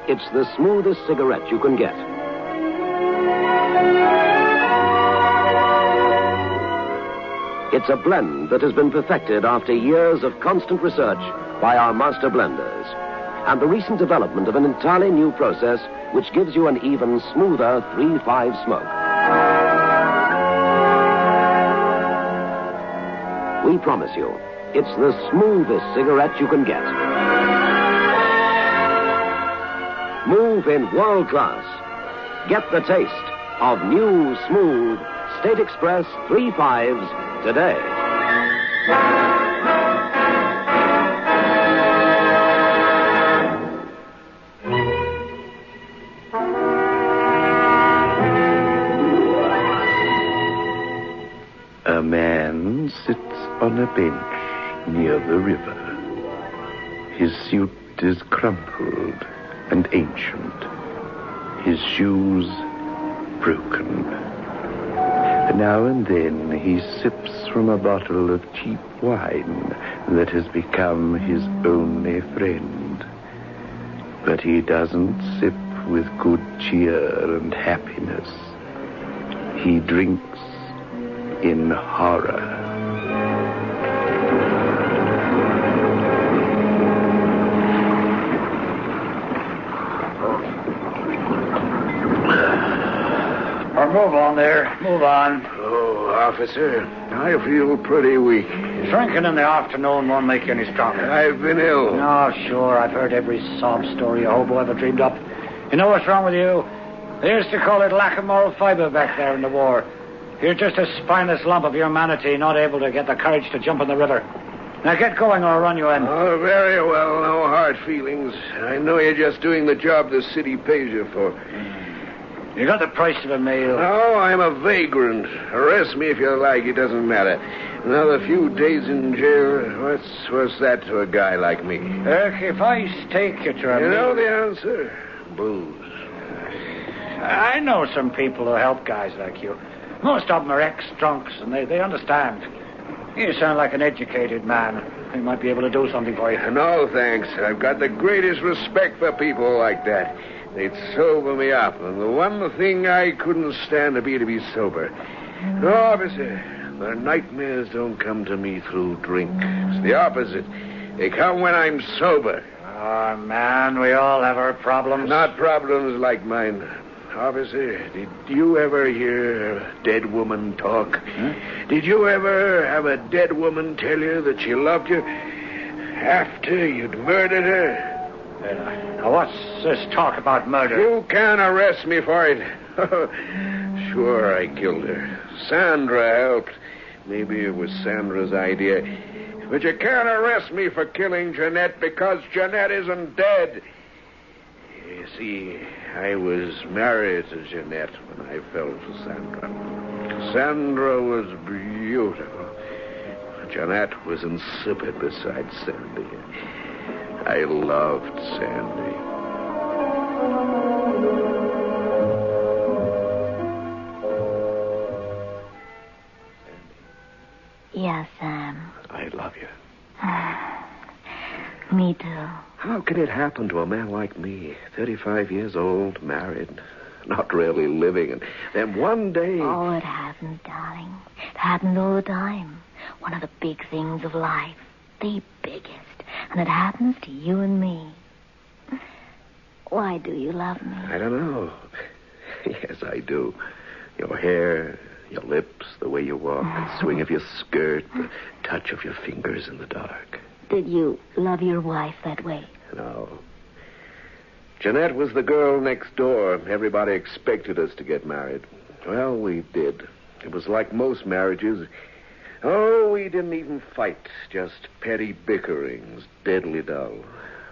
it's the smoothest cigarette you can get. It's a blend that has been perfected after years of constant research by our master blenders, and the recent development of an entirely new process which gives you an even smoother 3/5 smoke. We promise you, it's the smoothest cigarette you can get. Move in world class. Get the taste of new, smooth State Express 3.5s today. A man sits on a bench near the river. His suit is crumpled and ancient. His shoes broken. Now and then he sips from a bottle of cheap wine that has become his only friend. But he doesn't sip with good cheer and happiness. He drinks in horror. Move on there. Move on. Oh, officer, I feel pretty weak. Drinking in the afternoon won't make you any stronger. I've been ill. Oh, sure. I've heard every sob story a hobo ever dreamed up. You know what's wrong with you? They used to call it lack of moral fiber back there in the war. You're just a spineless lump of humanity, not able to get the courage to jump in the river. Now get going or I'll run you in. Oh, very well. No hard feelings. I know you're just doing the job the city pays you for. You got the price of a meal. No, I'm a vagrant. Arrest me if you like. It doesn't matter. Another few days in jail. What's that to a guy like me? If I stake you to a You meal... know the answer? Booze. I know some people who help guys like you. Most of them are ex-drunks, and they understand. You sound like an educated man. They might be able to do something for you. No, thanks. I've got the greatest respect for people like that. They'd sober me up, and the one thing I couldn't stand to be sober. No, officer, the nightmares don't come to me through drink. It's the opposite. They come when I'm sober. Oh, man, we all have our problems. Not problems like mine. Officer, did you ever hear a dead woman talk? Did you ever have a dead woman tell you that she loved you after you'd murdered her? Now, what's this talk about murder? You can't arrest me for it. Sure, I killed her. Sandra helped. Maybe it was Sandra's idea. But you can't arrest me for killing Jeanette because Jeanette isn't dead. You see, I was married to Jeanette when I fell for Sandra. Sandra was beautiful. Jeanette was insipid beside Sandy. I loved Sandy. Yes, Sam. I love you. Me too. How can it happen to a man like me, 35 years old, married, not really living, and then one day... Oh, it hasn't, darling. It happens all the time. One of the big things of life. The biggest. And it happens to you and me. Why do you love me? I don't know. Yes, I do. Your hair, your lips, the way you walk, the swing of your skirt, the touch of your fingers in the dark. Did you love your wife that way? No. Jeanette was the girl next door. Everybody expected us to get married. Well, we did. It was like most marriages. Oh, we didn't even fight. Just petty bickerings, deadly dull.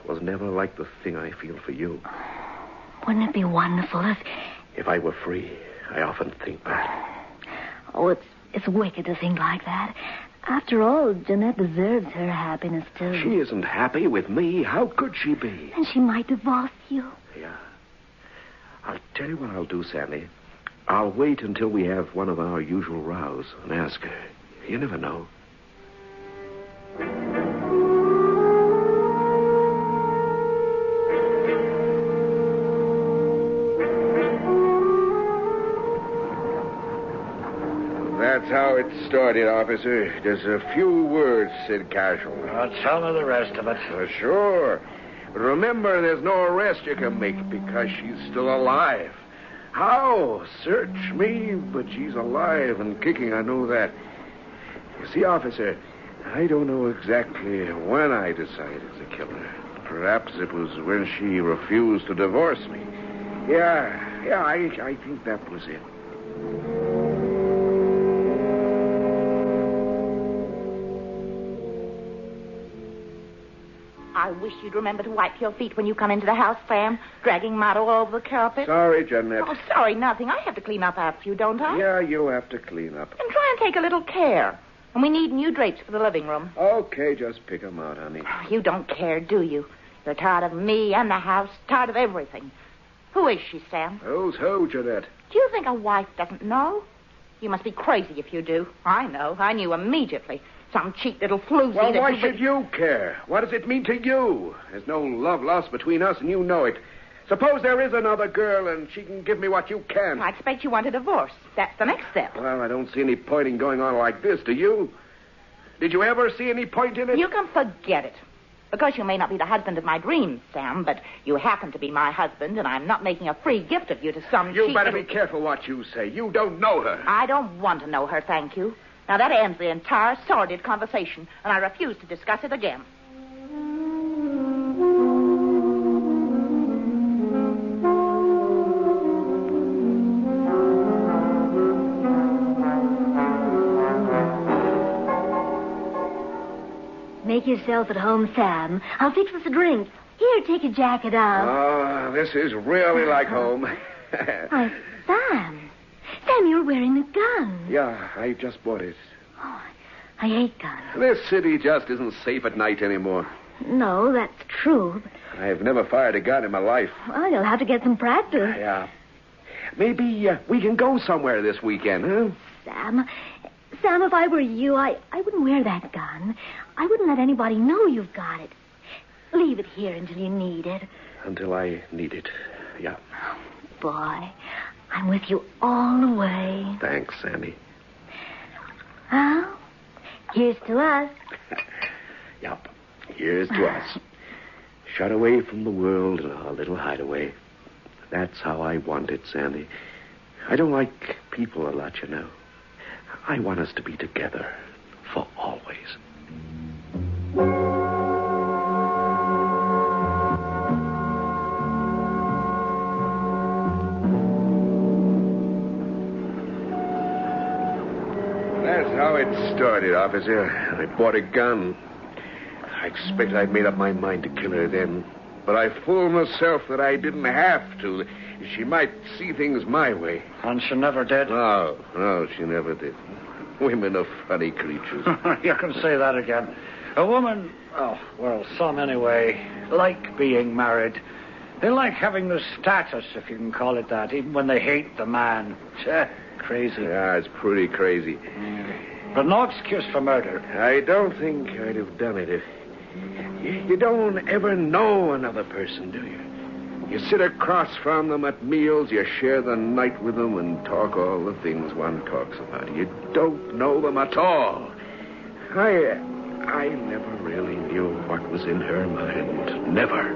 It was never like the thing I feel for you. Wouldn't it be wonderful if I were free? I often think that. Oh, it's wicked to think like that. After all, Jeanette deserves her happiness, too. She isn't happy with me. How could she be? And she might divorce you. Yeah. I'll tell you what I'll do, Sandy. I'll wait until we have one of our usual rows and ask her. You never know. That's how it started, officer. Just a few words said casually. Tell me the rest of it. Sure. But remember, there's no arrest you can make because she's still alive. How? Search me, but she's alive and kicking, I know that. You see, officer, I don't know exactly when I decided to kill her. Perhaps it was when she refused to divorce me. Yeah, I think that was it. I wish you'd remember to wipe your feet when you come into the house, Sam. Dragging mud all over the carpet. Sorry, Jeanette. Oh, sorry, nothing. I have to clean up after you, don't I? Yeah, you have to clean up. And try and take a little care. And we need new drapes for the living room. Okay, just pick 'em out, honey. You don't care, do you? You're tired of me and the house, tired of everything. Who is she, Sam? Who's who, Jeanette? Do you think a wife doesn't know? You must be crazy if you do. I know. I knew immediately. Some cheap little floozy. Well, why should you care? What does it mean to you? There's no love lost between us, and you know it. Suppose there is another girl, and she can give me what you can. I expect you want a divorce. That's the next step. Well, I don't see any point in going on like this, do you? Did you ever see any point in it? You can forget it. Because you may not be the husband of my dreams, Sam, but you happen to be my husband, and I'm not making a free gift of you to some cheap... You better be careful what you say. You don't know her. I don't want to know her, thank you. Now, that ends the entire sordid conversation, and I refuse to discuss it again. Make yourself at home, Sam. I'll fix us a drink. Here, take your jacket off. Oh, this is really like home. Why, Sam. Sam, you're wearing a gun. Yeah, I just bought it. Oh, I hate guns. This city just isn't safe at night anymore. No, that's true. I've never fired a gun in my life. Well, you'll have to get some practice. Yeah. Maybe we can go somewhere this weekend, huh? Sam, if I were you, I wouldn't wear that gun. I wouldn't let anybody know you've got it. Leave it here until you need it. Until I need it, yeah. Boy, I'm with you all the way. Thanks, Sandy. Well, here's to us. Yep, here's to us. Shut away from the world in our little hideaway. That's how I want it, Sandy. I don't like people a lot, you know. I want us to be together for always. That's how it started, officer. I bought a gun. I expected I'd made up my mind to kill her then. But I fooled myself that I didn't have to. She might see things my way. And she never did? No, she never did. Women are funny creatures. You can say that again. A woman, some anyway, like being married. They like having the status, if you can call it that, even when they hate the man. Crazy. Yeah, it's pretty crazy. But no excuse for murder. I don't think I'd have done it if... You don't ever know another person, do you? You sit across from them at meals, you share the night with them and talk all the things one talks about. You don't know them at all. I never really knew what was in her mind. Never.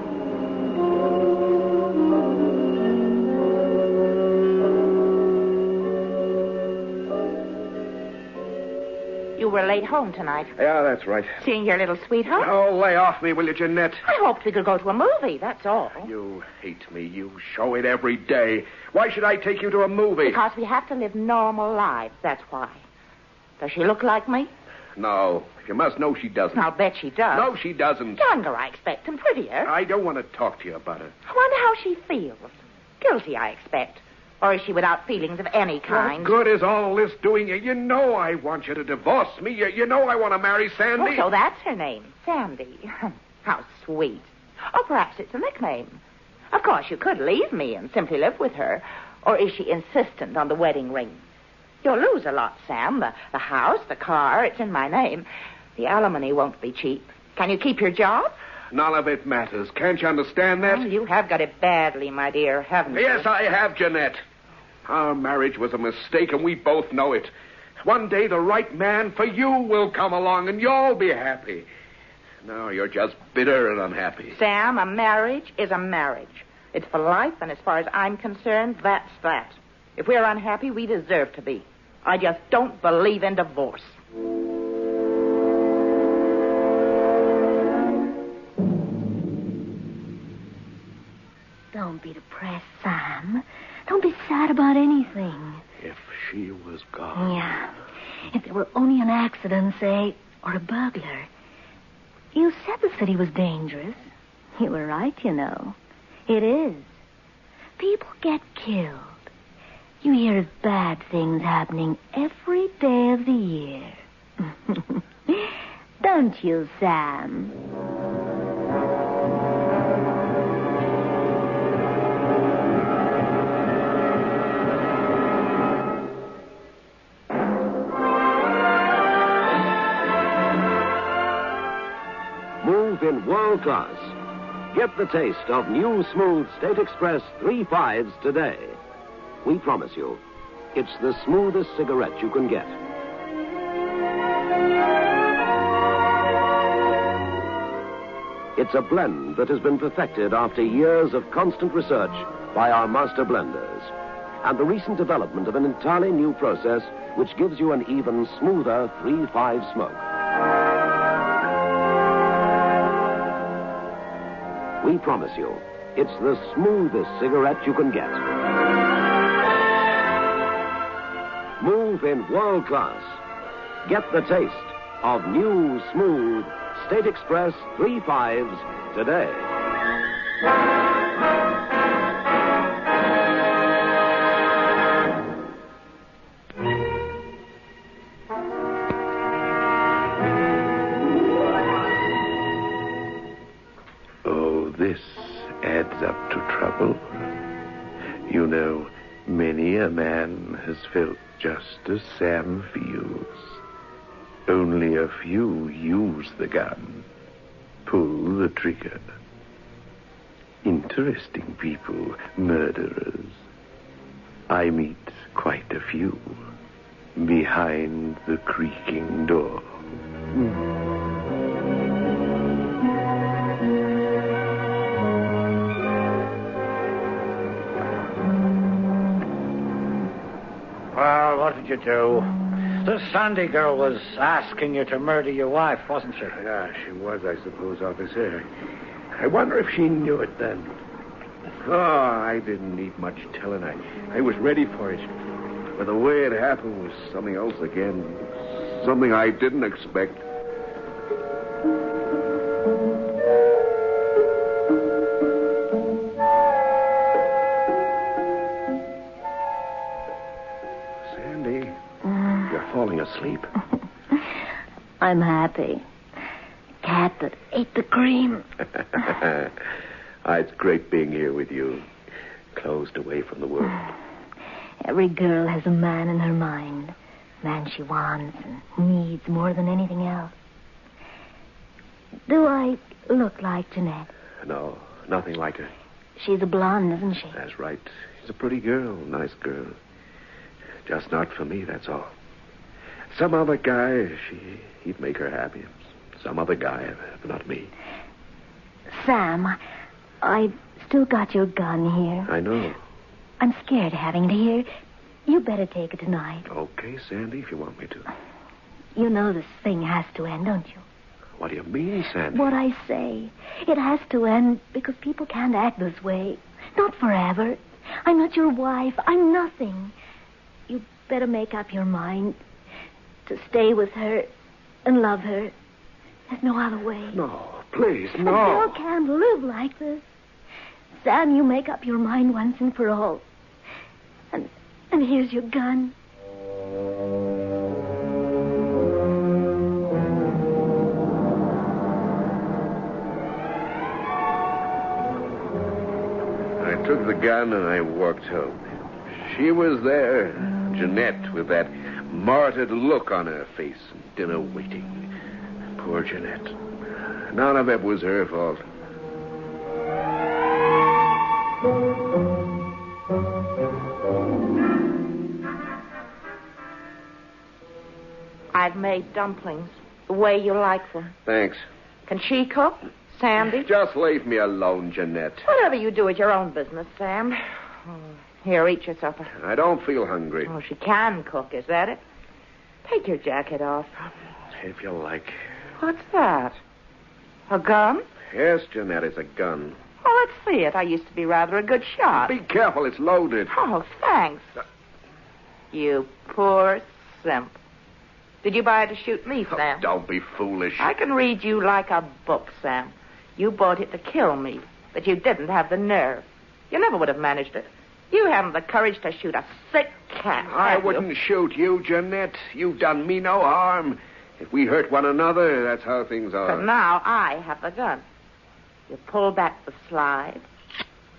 You were late home tonight. Yeah, that's right. Seeing your little sweetheart? Oh, lay off me, will you, Jeanette? I hoped we could go to a movie, that's all. You hate me. You show it every day. Why should I take you to a movie? Because we have to live normal lives, that's why. Does she look like me? No. You must know she doesn't. I'll bet she does. No, she doesn't. Younger, I expect, and prettier. I don't want to talk to you about her. I wonder how she feels. Guilty, I expect. Or is she without feelings of any kind? What good is all this doing you? You know I want you to divorce me. You know I want to marry Sandy. Oh, so that's her name, Sandy. How sweet. Or perhaps it's a nickname. Of course, you could leave me and simply live with her. Or is she insistent on the wedding ring? You'll lose a lot, Sam. The house, the car, it's in my name. The alimony won't be cheap. Can you keep your job? None of it matters. Can't you understand that? Oh, you have got it badly, my dear, haven't you? Yes, I have, Jeanette. Our marriage was a mistake, and we both know it. One day the right man for you will come along, and you'll be happy. Now you're just bitter and unhappy. Sam, a marriage is a marriage. It's for life, and as far as I'm concerned, that's that. If we're unhappy, we deserve to be. I just don't believe in divorce. Don't be depressed, Sam. Don't be sad about anything. If she was gone. Yeah. If there were only an accident, say, or a burglar. You said the city was dangerous. You were right, you know. It is. People get killed. You hear of bad things happening every day of the year. Don't you, Sam? Move in world class. Get the taste of new smooth State Express 3/5s today. We promise you, it's the smoothest cigarette you can get. It's a blend that has been perfected after years of constant research by our master blenders, and the recent development of an entirely new process which gives you an even smoother 3/5 smoke. We promise you, it's the smoothest cigarette you can get. Move in world class. Get the taste of new, smooth State Express 3/5s today. Oh, this adds up to trouble. You know, many a man has felt just as Sam feels. Only a few use the gun, pull the trigger. Interesting people, murderers. I meet quite a few behind the creaking door. Well, what did you do? The Sandy girl was asking you to murder your wife, wasn't she? Yeah, she was, I suppose, officer. I wonder if she knew it then. Oh, I didn't need much telling. I was ready for it. But the way it happened was something else again. Something I didn't expect. Sandy, you're falling asleep. I'm happy. Cat that ate the cream. It's great being here with you, closed away from the world. Every girl has a man in her mind. Man she wants and needs more than anything else. Do I look like Jeanette? No, nothing like her. She's a blonde, isn't she? That's right. She's a pretty girl, nice girl. Just not for me, that's all. Some other guy, he'd make her happy. Some other guy, but not me. Sam, I've still got your gun here. I know. I'm scared of having it here. You better take it tonight. Okay, Sandy, if you want me to. You know this thing has to end, don't you? What do you mean, Sandy? What I say. It has to end because people can't act this way. Not forever. I'm not your wife. I'm nothing. You better make up your mind to stay with her and love her. There's no other way. No, please, no. A girl can't live like this. Sam, you make up your mind once and for all. And here's your gun. I took the gun and I walked home. She was there, Jeanette, with that martyred look on her face, and dinner waiting. Poor Jeanette. None of it was her fault. I've made dumplings the way you like them. Thanks. Can she cook? Sandy? Just leave me alone, Jeanette. Whatever you do is your own business, Sam. Here, eat your supper. I don't feel hungry. Oh, she can cook, is that it? Take your jacket off. If you like. What's that? A gun? Yes, Jeanette, it's a gun. Oh, let's see it. I used to be rather a good shot. Be careful, it's loaded. Oh, thanks. You poor simp. Did you buy it to shoot me, Sam? Oh, don't be foolish. I can read you like a book, Sam. You bought it to kill me, but you didn't have the nerve. You never would have managed it. You haven't the courage to shoot a sick cat. I wouldn't shoot you, Jeanette. You've done me no harm. If we hurt one another, that's how things are. But now I have the gun. You pull back the slide,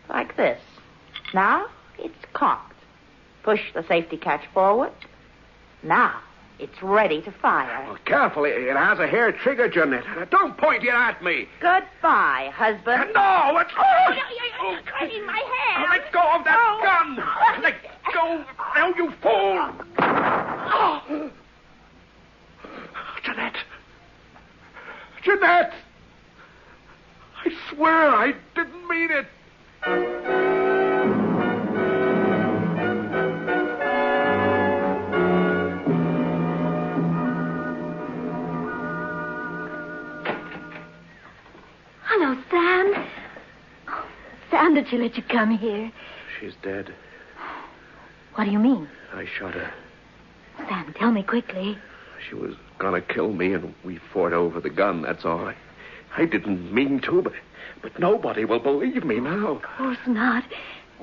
like this. Now it's cocked. Push the safety catch forward. Now it's ready to fire. Well, careful, it has a hair trigger, Jeanette. Don't point it at me. Goodbye, husband. No, it's... You're cutting my hair. Let go of that gun. Let go. Now, you fool. Oh. Jeanette. Jeanette. I swear I didn't mean it. Hello, Sam. Oh, Sam, did she let you come here? She's dead. What do you mean? I shot her. Sam, tell me quickly. She was gonna kill me, and we fought over the gun, that's all. I didn't mean to, but nobody will believe me now. Of course not.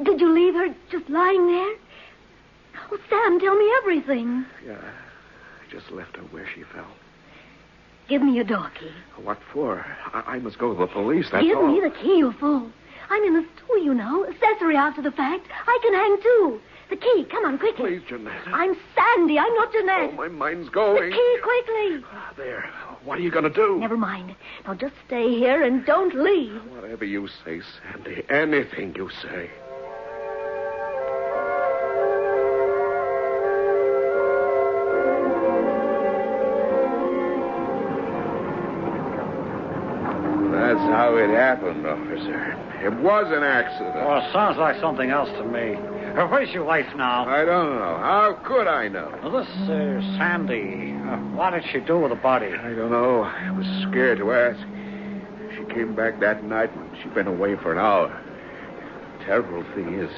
Did you leave her just lying there? Oh, Sam, tell me everything. Yeah, I just left her where she fell. Give me your door key. What for? I must go to the police, that's Give all. me the key, you fool. I'm in the stool, you know. Accessory after the fact. I can hang, too. The key, come on, quickly. Please, Jeanette. I'm Sandy, I'm not Jeanette. Oh, my mind's going. The key, quickly. There. What are you going to do? Never mind. Now just stay here and don't leave. Whatever you say, Sandy. Anything you say. That's how it happened, officer. It was an accident. Well, it sounds like something else to me. Where's your wife now? I don't know. How could I know? Well, this Sandy, what did she do with the body? I don't know. I was scared to ask. She came back that night and she'd been away for an hour. The terrible thing is,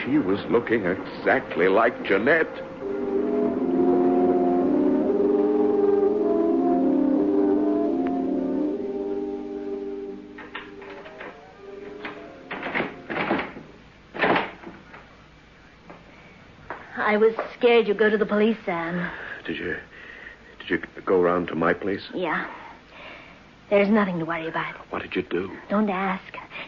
she was looking exactly like Jeanette. I was scared you'd go to the police, Sam. Did you go round to my place? Yeah. There's nothing to worry about. What did you do? Don't ask.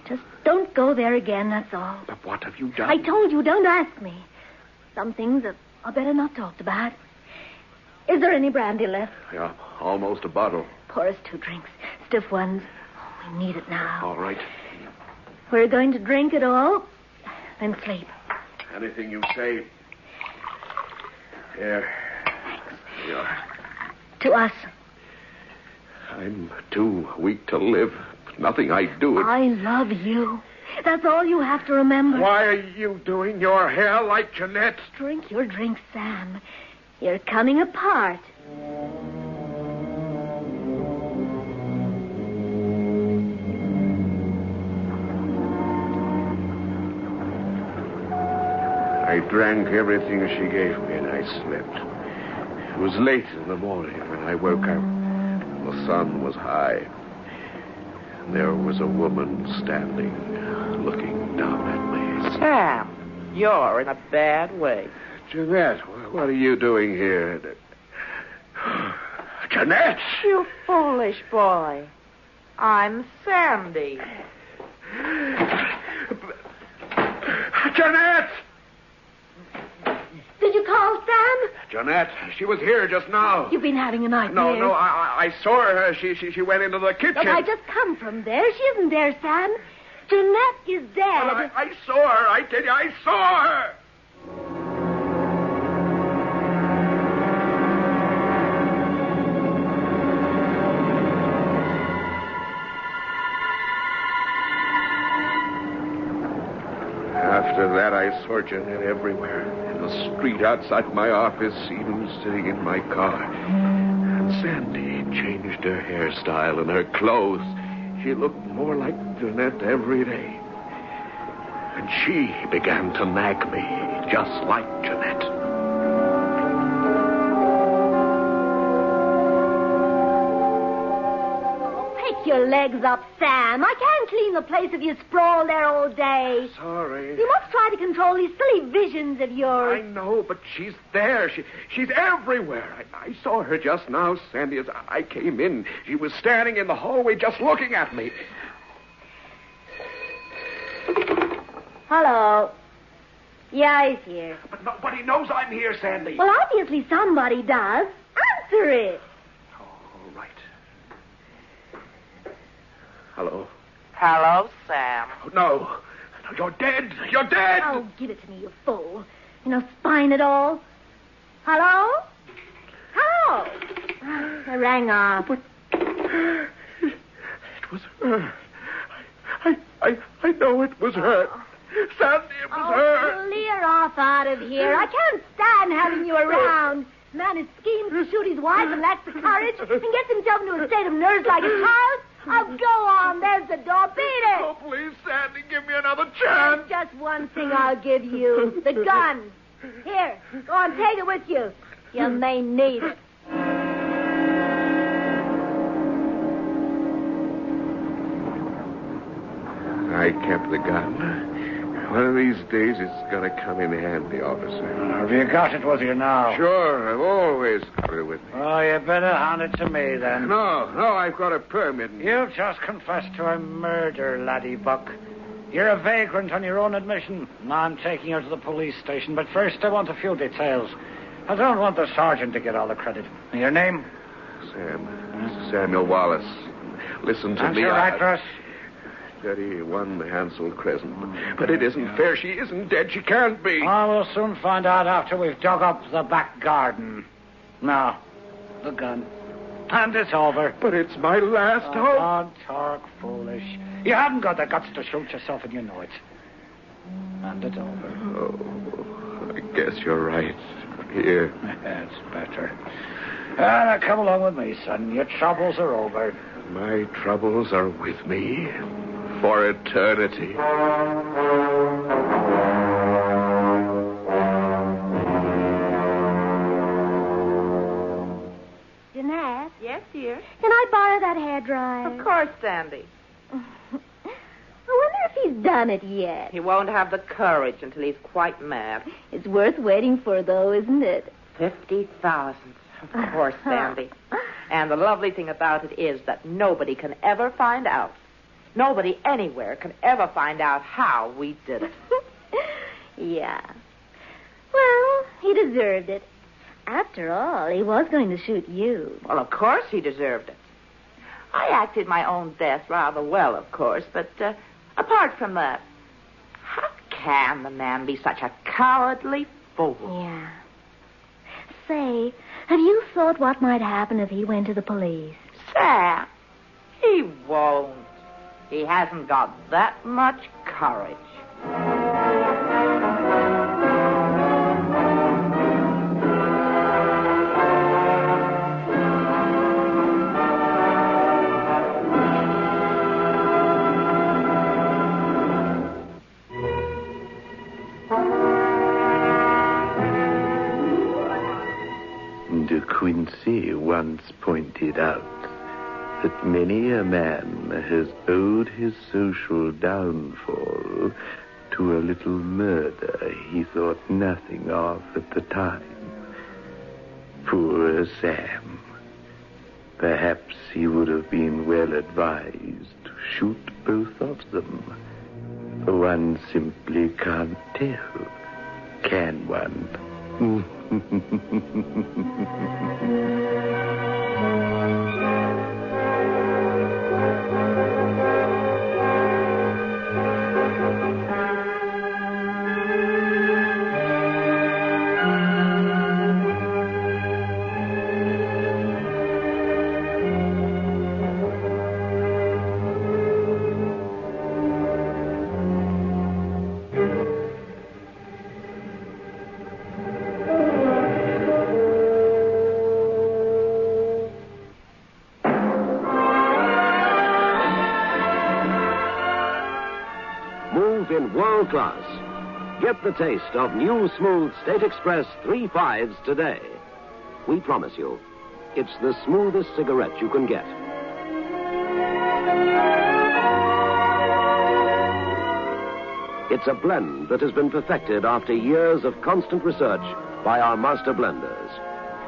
Just don't go there again, that's all. But what have you done? I told you, don't ask me. Some things are better not talked about. Is there any brandy left? Yeah, almost a bottle. Pour us 2 drinks. Stiff ones. Oh, we need it now. All right. We're going to drink it all, then sleep. Anything you say. Here. Thanks. You are. To us. I'm too weak to live. Nothing I do. I love you. That's all you have to remember. Why are you doing your hair like Jeanette? Drink your drink, Sam. You're coming apart. I drank everything she gave me and I slept. It was late in the morning when I woke up. The sun was high. And there was a woman standing, looking down at me. Sam, you're in a bad way. Jeanette, what are you doing here? Jeanette! You foolish boy. I'm Sandy. Jeanette! Did you call Sam? Jeanette, she was here just now. You've been having a nightmare. No, I saw her. She went into the kitchen. Look, I just come from there. She isn't there, Sam. Jeanette is dead. Well, I saw her. I tell you, I saw her. After that, I saw Jeanette everywhere. In the street outside my office, even sitting in my car. And Sandy changed her hairstyle and her clothes. she looked more like Jeanette every day. And she began to nag me, just like Jeanette. Pick your legs up, Sam. I can't clean the place if you sprawl there all day. Sorry. You must try to control these silly visions of yours. I know, but she's there. She's everywhere. I saw her just now, Sandy, as I came in. She was standing in the hallway just looking at me. Hello. Yeah, he's here. But nobody knows I'm here, Sandy. Well, obviously somebody does. Answer it. All right. Hello. Hello, Sam. No, you're dead. You're dead. Oh, give it to me, you fool. No spine at all. Hello? Hello? I rang off. But it was her. I know it was her. Sandy, it was her. Clear off out of here. I can't stand having you around. Man who schemes to shoot his wife and lacks the courage and gets himself into a state of nerves like a child. Oh, go on. There's the door. Beat it. Oh, please, Sandy, give me another chance. There's just one thing I'll give you. The gun. Here, go on, take it with you. You may need it. I kept the gun. One of these days it's going to come in handy, officer. Have you got it with you now? Sure, I've always got it with me. Oh, you better hand it to me, then. No, I've got a permit. You've just confessed to a murder, laddie buck. You're a vagrant on your own admission. Now I'm taking you to the police station, but first I want a few details. I don't want the sergeant to get all the credit. Your name? Samuel Wallace. Listen to And me. your address? 31 Hansel Crescent. But it isn't fair. She isn't dead. She can't be. Oh, we'll soon find out after we've dug up the back garden. Now, the gun. And it's over. But it's my last hope. Don't talk foolish. You haven't got the guts to shoot yourself, and you know it. And it's over. Oh, I guess you're right. Here. That's better. Now, come along with me, son. Your troubles are over. My troubles are with me for eternity. Jeanette? Yes, dear? Can I borrow that hairdryer? Of course, Sandy. I wonder if he's done it yet. He won't have the courage until he's quite mad. It's worth waiting for, though, isn't it? 50,000. Of course, Sandy. And the lovely thing about it is that nobody can ever find out. Nobody anywhere can ever find out how we did it. Yeah. Well, he deserved it. After all, he was going to shoot you. Well, of course he deserved it. I acted my own death rather well, of course, but apart from that, how can the man be such a cowardly fool? Yeah. Say, have you thought what might happen if he went to the police? Sam, he won't. He hasn't got that much courage. De Quincey once pointed out that many a man has owed his social downfall to a little murder he thought nothing of at the time. Poor Sam. Perhaps he would have been well advised to shoot both of them. One simply can't tell, can one? world class. Get the taste of new smooth State Express 3/5s today. We promise you, it's the smoothest cigarette you can get. It's a blend that has been perfected after years of constant research by our master blenders,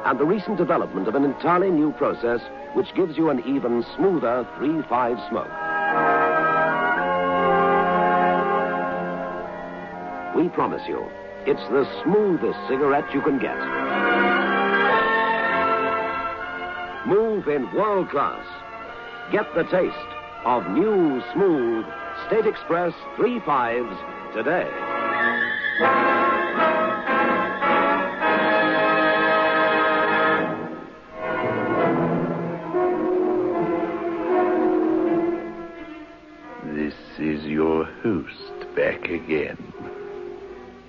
and the recent development of an entirely new process which gives you an even smoother 3/5 smoke. We promise you, it's the smoothest cigarette you can get. Move in world class. Get the taste of new, smooth State Express 3/5s today. This is your host back again.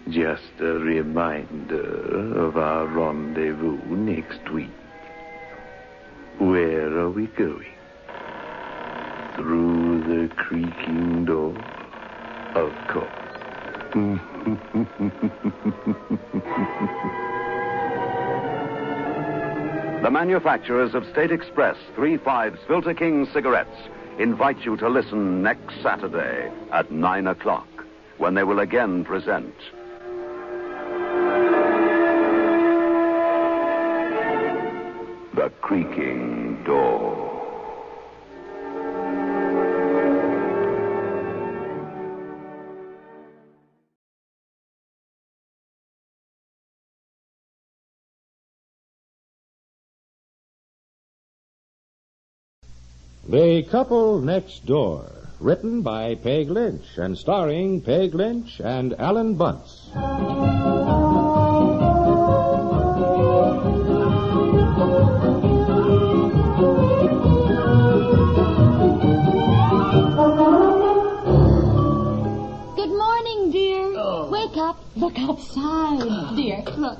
Just a reminder of our rendezvous next week. Where are we going? Through the creaking door? Of course. The manufacturers of State Express 3/5s Filter King cigarettes invite you to listen next Saturday at 9 o'clock when they will again present The Creaking Door. The Couple Next Door, written by Peg Lynch and starring Peg Lynch and Alan Bunce. Good morning, dear. Wake up. Look outside, dear. Look.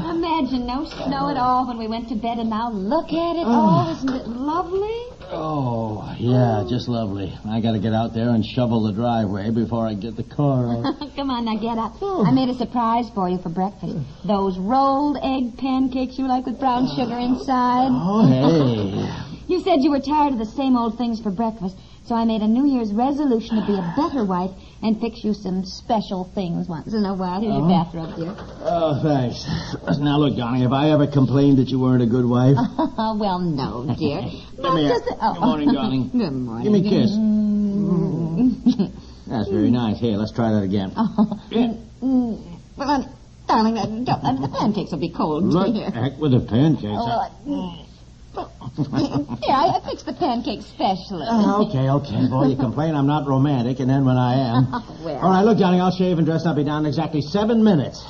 Imagine no snow at all when we went to bed, and now look at it all. Isn't it lovely? Oh, yeah, just lovely. I gotta get out there and shovel the driveway before I get the car out. Come on, now get up. I made a surprise for you for breakfast. Those rolled egg pancakes you like with brown sugar inside. Oh, hey. You said you were tired of the same old things for breakfast, so I made a New Year's resolution to be a better wife and fix you some special things once in a while. Here's your bathrobe, dear. Oh, thanks. Now, look, Donnie, have I ever complained that you weren't a good wife? Well, no, dear. Come here. Good morning, darling. Good morning. Give me a kiss. That's very nice. Here, let's try that again. Well, honey, darling, the pancakes will be cold, What dear. the heck with the pancakes? Here, I fixed the pancakes specially. Okay. Boy, you complain I'm not romantic, and then when I am. Well. All right, look, Johnny, I'll shave and dress. I'll be down in exactly 7 minutes.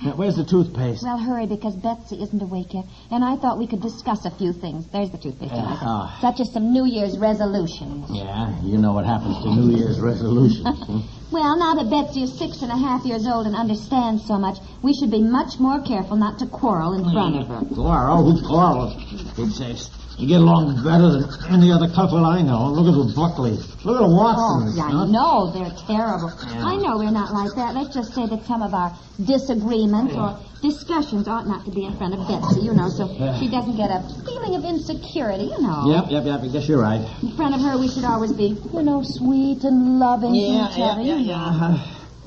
Now, where's the toothpaste? Well, hurry, because Betsy isn't awake yet, and I thought we could discuss a few things. There's the toothpaste, Jonathan. Such as some New Year's resolutions. Yeah, you know what happens to New Year's resolutions. Well, now that Betsy is 6.5 years old and understands so much, we should be much more careful not to quarrel in front of her. Quarrel? Who's quarrel? Big sakes. You get along better than any other couple I know. Look at the Buckleys. Look at the Watsons. Oh, I know. They're terrible. Yeah. I know we're not like that. Let's just say that some of our disagreements or discussions ought not to be in front of Betsy, so she doesn't get a feeling of insecurity, Yep. I guess you're right. In front of her, we should always be, sweet and loving to each other. Yeah.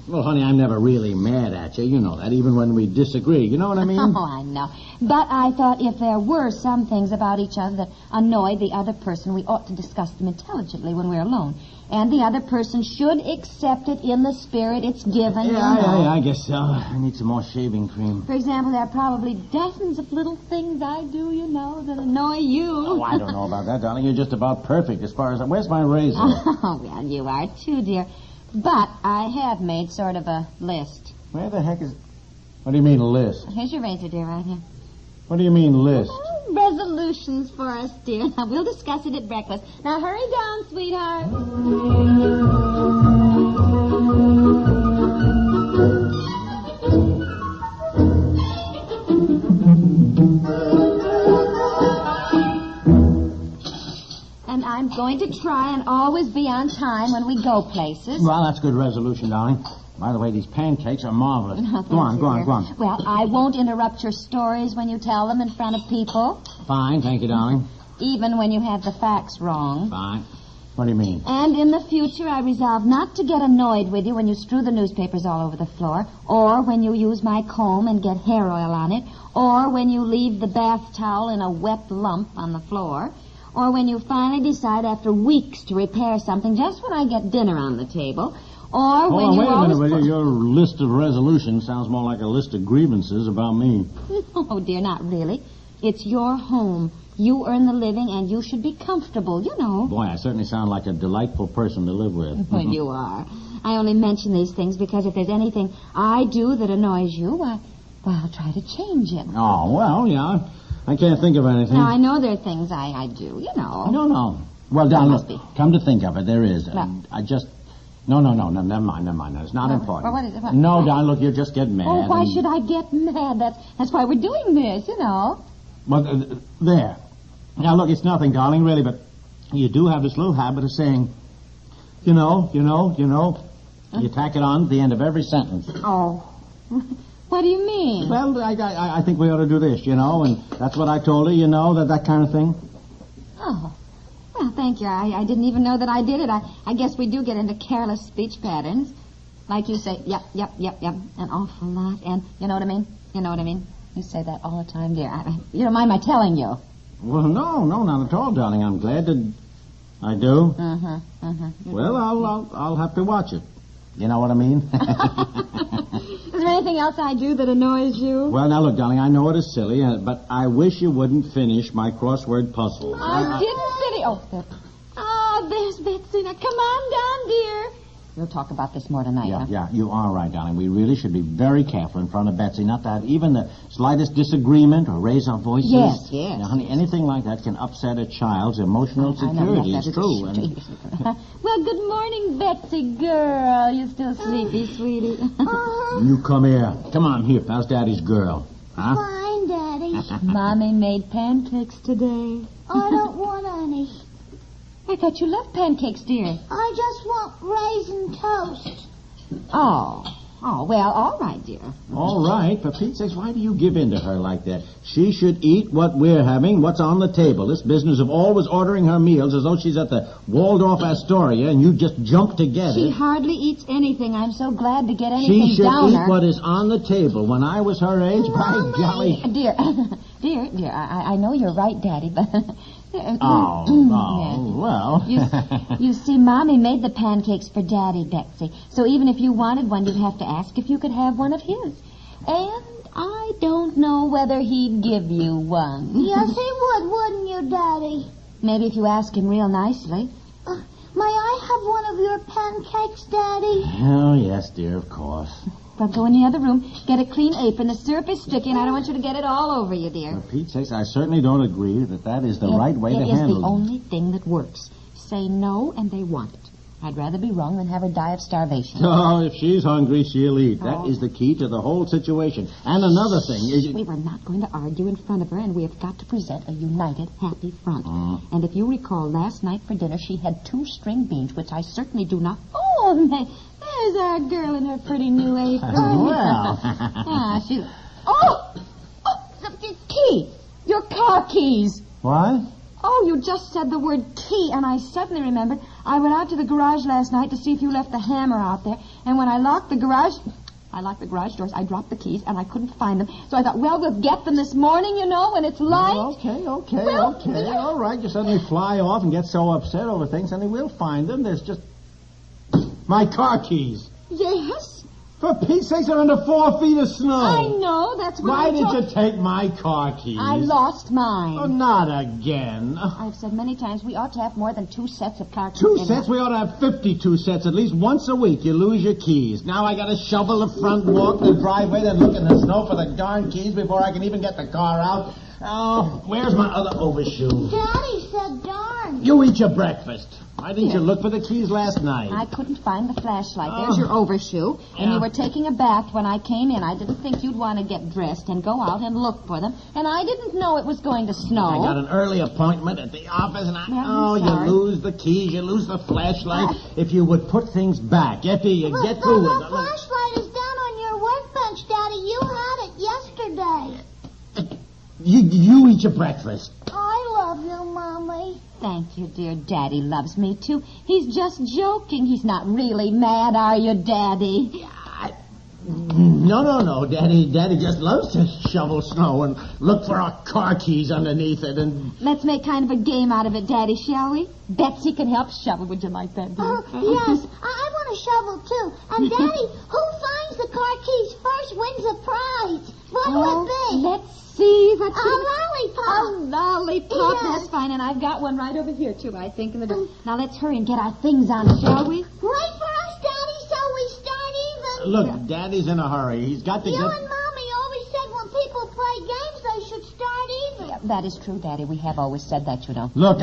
Well, honey, I'm never really mad at you. You know that, even when we disagree. You know what I mean? Oh, I know. But I thought if there were some things about each other that annoyed the other person, we ought to discuss them intelligently when we're alone. And the other person should accept it in the spirit it's given. Yeah, I guess so. I need some more shaving cream. For example, there are probably dozens of little things I do, that annoy you. Oh, I don't know about that, darling. You're just about perfect as far as... Where's my razor? Oh, well, you are too, dear. But I have made sort of a list. Where the heck is... What do you mean, list? Here's your razor, dear, right here. What do you mean, list? Resolutions for us, dear. Now, we'll discuss it at breakfast. Now, hurry down, sweetheart. And I'm going going to try and always be on time when we go places. Well, that's good resolution, darling. By the way, these pancakes are marvelous. Oh, go on. Well, I won't interrupt your stories when you tell them in front of people. Fine, thank you, darling. Even when you have the facts wrong. Fine. What do you mean? And in the future, I resolve not to get annoyed with you when you strew the newspapers all over the floor, or when you use my comb and get hair oil on it, or when you leave the bath towel in a wet lump on the floor, or when you finally decide after weeks to repair something just when I get dinner on the table, or when you wait a minute, always... will you? Your list of resolutions sounds more like a list of grievances about me. Oh, dear, not really. It's your home. You earn the living, and you should be comfortable, you know. Boy, I certainly sound like a delightful person to live with. Well, you are. I only mention these things because if there's anything I do that annoys you, I'll try to change it. Oh, well, yeah. I can't think of anything. Now, I know there are things I do, you know. No. Well, Don, must look, come to think of it, there is. Well, I just... No, never mind. It's not important. Well, what is it? What? No, Don, look, you just get mad. Oh, why should I get mad? That's why we're doing this, you know. Well, there. Now, look, it's nothing, darling, really, but you do have this little habit of saying, you know. You tack it on at the end of every sentence. Oh. What do you mean? Well, I think we ought to do this, and that's what I told her, that kind of thing. Oh. Well, thank you. I didn't even know that I did it. I guess we do get into careless speech patterns. Like you say, yep, an awful lot. And you know what I mean? You say that all the time, dear. You don't mind my telling you? Well, no, not at all, darling. I'm glad that I do. Well, I'll have to watch it. You know what I mean? Is there anything else I do that annoys you? Well, now, look, darling, I know it is silly, but I wish you wouldn't finish my crossword puzzle. I didn't finish. Oh, there. Oh, there's Betsy. Now, come on down, dear. We'll talk about this more tonight, huh? Yeah, you are right, darling. We really should be very careful in front of Betsy not to have even the slightest disagreement or raise our voices. Yes. Now, honey, anything like that can upset a child's emotional security. It's true. Well, good morning, Betsy girl. You still sleepy, sweetie? You come here. Come on, here. How's Daddy's girl? Huh? Fine, Daddy. Mommy made pancakes today. I don't want any. I thought you loved pancakes, dear. I just want raisin toast. Oh, well, all right, dear. All right. For Pete's sakes, why do you give in to her like that? She should eat what we're having, what's on the table. This business of always ordering her meals as though she's at the Waldorf Astoria and you just jump to get She it. hardly eats anything. I'm so glad to get anything She should down eat her. What is on the table. When I was her age, by golly... Dear, I know you're right, Daddy, but... well. You see, Mommy made the pancakes for Daddy, Betsy. So even if you wanted one, you'd have to ask if you could have one of his. And I don't know whether he'd give you one. Yes, he would, wouldn't you, Daddy? Maybe if you ask him real nicely. May I have one of your pancakes, Daddy? Oh, yes, dear, of course. Well, go in the other room, get a clean apron. The syrup is sticky, and I don't want you to get it all over you, dear. For Pete's sakes, I certainly don't agree that is the right way to handle it. It is the only thing that works. Say no, and they want it. I'd rather be wrong than have her die of starvation. Oh, if she's hungry, she'll eat. That is the key to the whole situation. And another thing is... We were not going to argue in front of her, and we have got to present a united, happy front. And if you recall, last night for dinner, she had 2 string beans, which I certainly do not... Oh, there's our girl in her pretty new apron. Well. She's... The key! Your car keys! What? Oh, you just said the word key, and I suddenly remembered. I went out to the garage last night to see if you left the hammer out there, and when I locked the garage doors, I dropped the keys, and I couldn't find them. So I thought, well, we'll get them this morning, when it's light. Okay. All right, you suddenly fly off and get so upset over things, and we'll find them. There's just... my car keys. Yes? For Pete's sakes, they're under 4 feet of snow. I know, that's Why why did you take my car keys? I lost mine. Oh, not again. I've said many times we ought to have more than 2 sets of car keys. 2 sets? We ought to have 52 sets. At least once a week you lose your keys. Now I gotta shovel the front, walk the driveway, then look in the snow for the darn keys before I can even get the car out. Oh, where's my other overshoe? Daddy said darn. You eat your breakfast. Why didn't you look for the keys last night? I couldn't find the flashlight. There's your overshoe. And you were taking a bath when I came in. I didn't think you'd want to get dressed and go out and look for them. And I didn't know it was going to snow. I got an early appointment at the office, and you lose the keys, you lose the flashlight. If you would put things back after you get through with The flashlight is down on your workbench, Daddy. You had it yesterday. You eat your breakfast. I love you, Mommy. Thank you, dear. Daddy loves me, too. He's just joking. He's not really mad, are you, Daddy? No. Daddy just loves to shovel snow and look for our car keys underneath it and... Let's make kind of a game out of it, Daddy, shall we? Betsy can help shovel. Would you like that, dear? Yes. I want to shovel, too. And, Daddy, who finds the car keys first wins a prize. What will it be? Let's see. A lollipop. A lollipop. Yes. That's fine. And I've got one right over here, too, I think. In the door. Now, let's hurry and get our things on, shall we? Wait for us, Daddy, so we start even. Look, Daddy's in a hurry. He's got to You get... and Mommy always said when people play games, they should start even. Yeah, that is true, Daddy. We have always said that, you know. Look,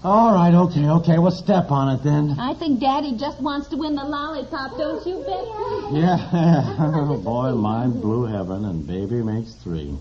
All right, okay. We'll step on it then. I think Daddy just wants to win the lollipop, don't you, Betsy? Yeah. Oh, boy, mine blew heaven, and baby makes 3.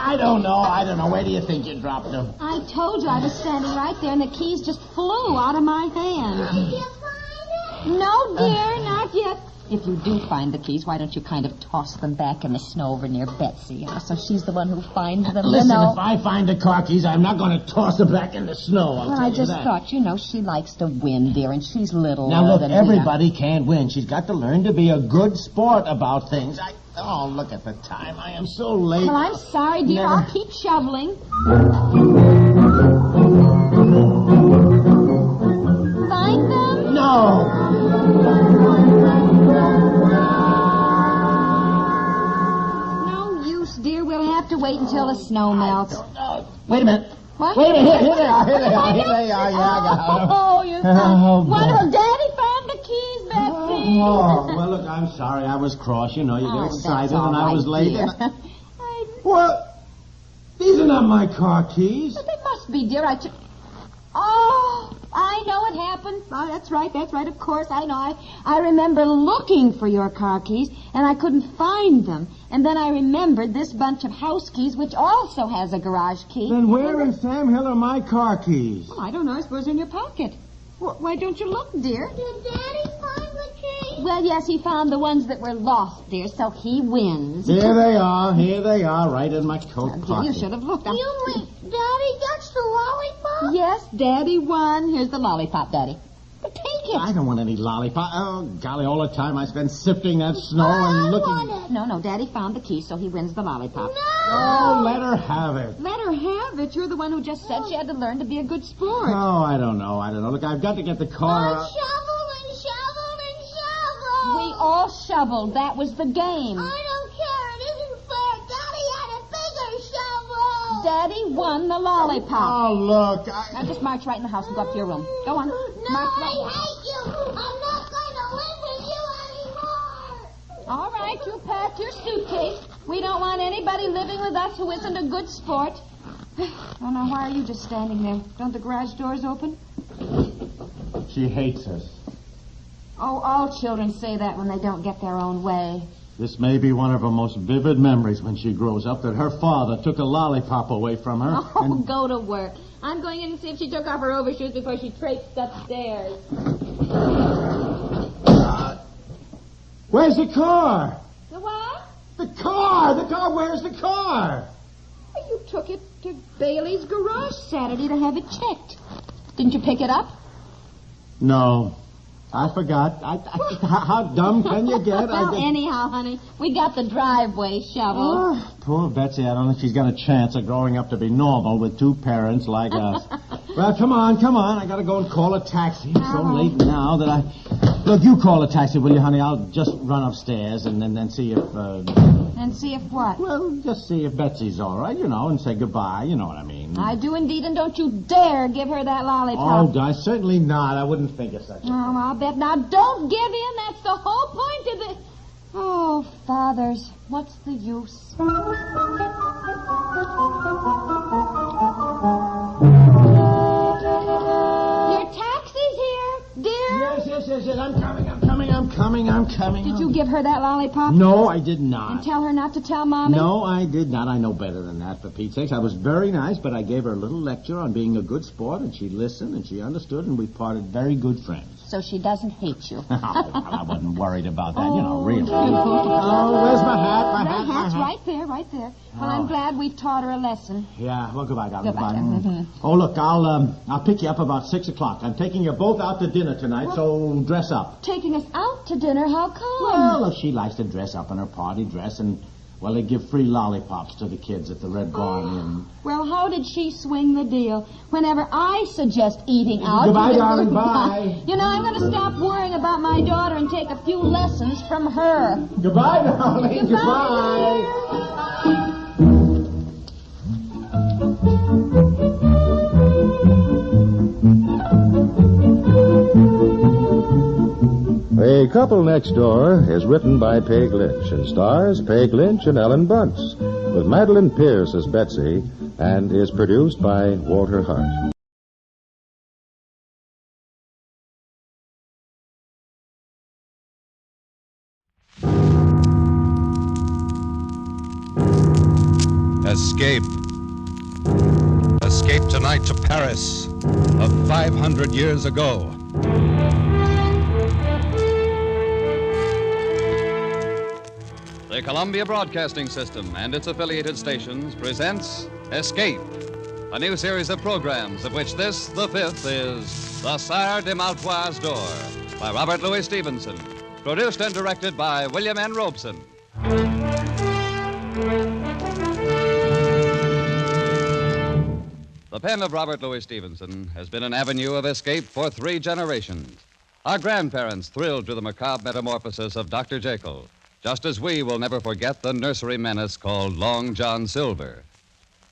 I don't know. Where do you think you dropped them? I told you I was standing right there, and the keys just flew out of my hand. Did you find it? No, dear, not yet. If you do find the keys, why don't you kind of toss them back in the snow over near Betsy? So she's the one who finds them. Listen, if I find the car keys, I'm not going to toss them back in the snow. I just thought, she likes to win, dear, and she's little. Now, look, everybody can't win. She's got to learn to be a good sport about things. Oh, look at the time. I am so late. Well, I'm sorry, dear. I'll keep shoveling. Find them? No. No use, dear. We'll have to wait until the snow melts. Wait a minute. What? Wait a minute. Here they are. Yeah, I got them. Oh, you found... Wonderful. Daddy found the keys, Betsy. Oh, well, look, I'm sorry. I was cross. You get excited, and I was late. Well, these are not my car keys. But they must be, dear. Oh, I know what happened. Oh, that's right, of course, I know. I remember looking for your car keys, and I couldn't find them. And then I remembered this bunch of house keys, which also has a garage key. Then where in Sam Hill are my car keys? Oh, I don't know. I suppose in your pocket. Why don't you look, dear? Did Daddy find the keys? Well, yes, he found the ones that were lost, dear, so he wins. Here they are, right in my coat pocket. You should have looked. You mean Daddy gets the lollipop? Yes, Daddy won. Here's the lollipop, Daddy. But take it. I don't want any lollipop. Oh, golly, all the time I spent sifting that snow and looking... I want it. No, Daddy found the key, so he wins the lollipop. No! Oh, let her have it. Let her have it? You're the one who just said she had to learn to be a good sport. Oh, I don't know. Look, I've got to get the car... Shovel. We all shoveled. That was the game. I don't care. It isn't fair. Daddy had a bigger shovel. Daddy won the lollipop. Oh, look. Now just march right in the house and go up to your room. Go on. No, I hate you. I'm not going to live with you anymore. All right, you pack your suitcase. We don't want anybody living with us who isn't a good sport. Oh, now, why are you just standing there? Don't the garage doors open? She hates us. Oh, all children say that when they don't get their own way. This may be one of her most vivid memories when she grows up, that her father took a lollipop away from her. Oh, go to work. I'm going in to see if she took off her overshoes before she traipsed upstairs. Where's the car? The what? The car! Where's the car? You took it to Bailey's garage Saturday to have it checked. Didn't you pick it up? No. I forgot. How dumb can you get? Well, anyhow, honey, we got the driveway shoveled. Oh, poor Betsy. I don't think she's got a chance of growing up to be normal with two parents like us. Well, come on. I got to go and call a taxi. It's so late now that I... Look, you call a taxi, will you, honey? I'll just run upstairs and then see if... And see if what? Well, just see if Betsy's all right, and say goodbye. You know what I mean. I do indeed, and don't you dare give her that lollipop. Oh, certainly not. I wouldn't think of such a thing. Oh, I'll bet. Now, don't give in. That's the whole point of it. Oh, fathers, what's the use? Your taxi's here, dear. Yes. I'm coming. Did you give her that lollipop? No, I did not. And tell her not to tell Mommy? No, I did not. I know better than that, for Pete's sakes. I was very nice, but I gave her a little lecture on being a good sport, and she listened, and she understood, and we parted very good friends. So she doesn't hate you. I wasn't worried about that, really. Oh, where's my hat? The hat's right there. Well, I'm glad we've taught her a lesson. Yeah, well, goodbye, darling. Goodbye. Oh, look, I'll pick you up about 6 o'clock. I'm taking you both out to dinner tonight, so dress up. Taking us out to dinner? How come? Well, she likes to dress up in her party dress, and, well, they give free lollipops to the kids at the Red Barn Inn. Well, how did she swing the deal? Whenever I suggest eating out... Goodbye, darling, bye. You know, I'm going to stop worrying about my daughter and take a few lessons from her. Goodbye, darling. Goodbye. The Couple Next Door is written by Peg Lynch and stars Peg Lynch and Ellen Bunce, with Madeline Pierce as Betsy, and is produced by Walter Hart. Escape. Escape tonight to Paris of 500 years ago. The Columbia Broadcasting System and its affiliated stations presents Escape, a new series of programs of which this, the fifth, is The Sire de Maltois Door by Robert Louis Stevenson, produced and directed by William N. Robeson. The pen of Robert Louis Stevenson has been an avenue of escape for 3 generations. Our grandparents thrilled to the macabre metamorphosis of Dr. Jekyll, just as we will never forget the nursery menace called Long John Silver.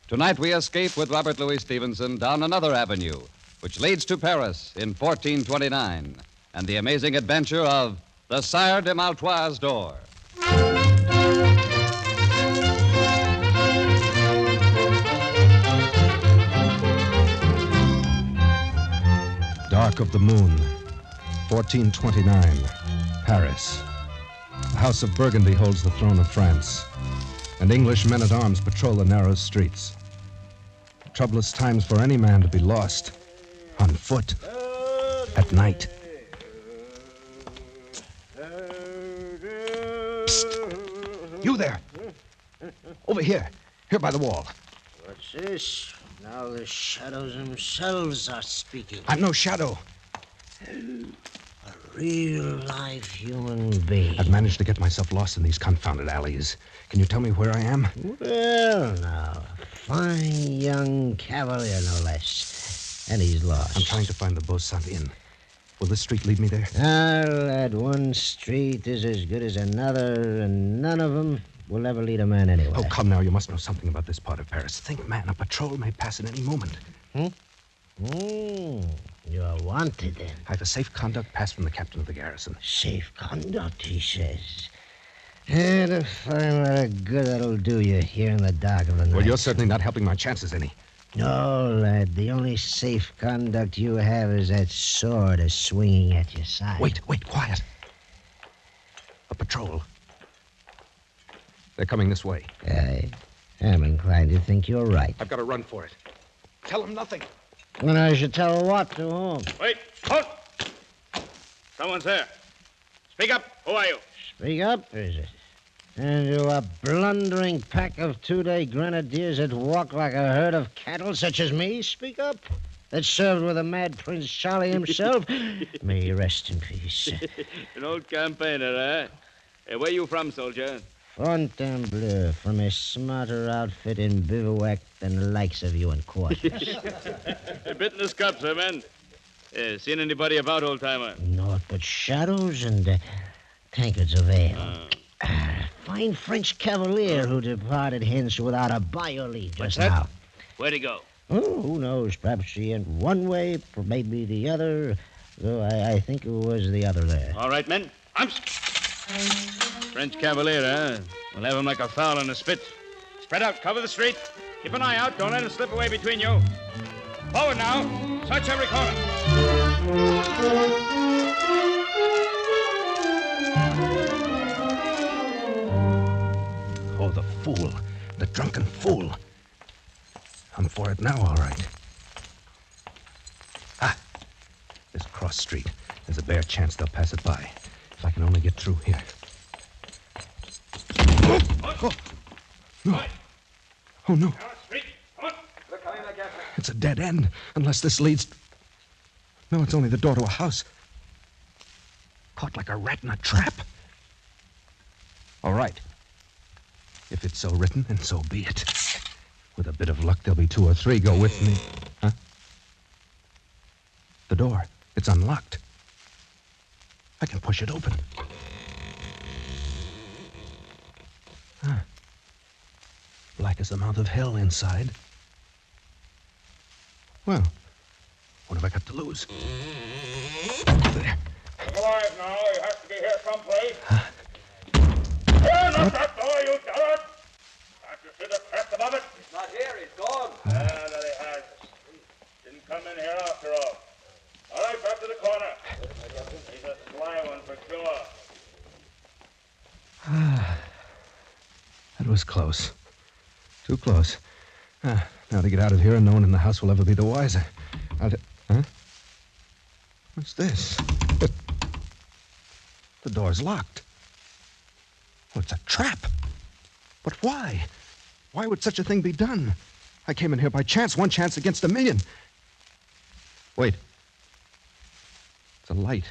Tonight we escape with Robert Louis Stevenson down another avenue, which leads to Paris in 1429, and the amazing adventure of the Sire de Maltois Door. Dark of the Moon, 1429, Paris. The House of Burgundy holds the throne of France, and English men-at-arms patrol the narrow streets. Troublous times for any man to be lost, on foot, at night. Psst! You there! Over here by the wall. What's this? Now the shadows themselves are speaking. I'm no shadow. A real live human being. I've managed to get myself lost in these confounded alleys. Can you tell me where I am? Well, now, a fine young cavalier, no less. And he's lost. I'm trying to find the Beau-Saint Inn. Will this street lead me there? Lad, one street is as good as another, and none of them will ever lead a man anywhere. Oh, come now. You must know something about this part of Paris. Think, man, a patrol may pass at any moment. You're wanted, then. I have a safe conduct pass from the captain of the garrison. Safe conduct, he says. And to find what good that'll do you here in the dark of the night. Well, you're certainly not helping my chances any. No, lad. The only safe conduct you have is that sword swinging at your side. Wait, quiet. A patrol. They're coming this way. I'm inclined to think you're right. I've got to run for it. Tell them nothing. Well, I should tell what to whom. Wait, halt! Someone's there. Speak up. Who are you? Speak up, is it? And you a blundering pack of two-day grenadiers that walk like a herd of cattle, such as me? Speak up. That served with the mad Prince Charlie himself. May he rest in peace. An old campaigner, eh? Hey, where you from, soldier? Fontainebleau, from a smarter outfit in bivouac than the likes of you in quarters. A bit in the scups, eh, man? Seen anybody about, old-timer? Naught but shadows and tankards of ale. Fine French cavalier who departed hence without a bio leave just now. Where'd he go? Oh, who knows? Perhaps he went one way, maybe the other. Though I think it was the other there. All right, men. Arms. French Cavalier, huh? We'll have him like a fowl on a spit. Spread out, cover the street. Keep an eye out. Don't let him slip away between you. Forward now. Search every corner. Oh, the fool. The drunken fool. I'm for it now, all right. Ah, this cross street. There's a bare chance they'll pass it by. If I can only get through here. Oh, no. Oh, no. It's a dead end, unless this leads... No, it's only the door to a house. Caught like a rat in a trap. All right. If it's so written, then so be it. With a bit of luck, there'll be 2 or 3 go with me. Huh? The door. It's unlocked. I can push it open. Huh. Black as the mouth of hell inside. Well, what have I got to lose? There. Come alive now. You have to be here someplace. Lock that door, you dog! Can't you see the crest above it? He's not here. He's gone. That he has. Didn't come in here after all. All right, back to the corner. He's a sly one for sure. That was close. Too close. Now to get out of here, and no one in the house will ever be the wiser. Huh? What's this? The door's locked. Oh, it's a trap. But why? Why would such a thing be done? I came in here by chance, 1 chance against 1,000,000. Wait. It's a light.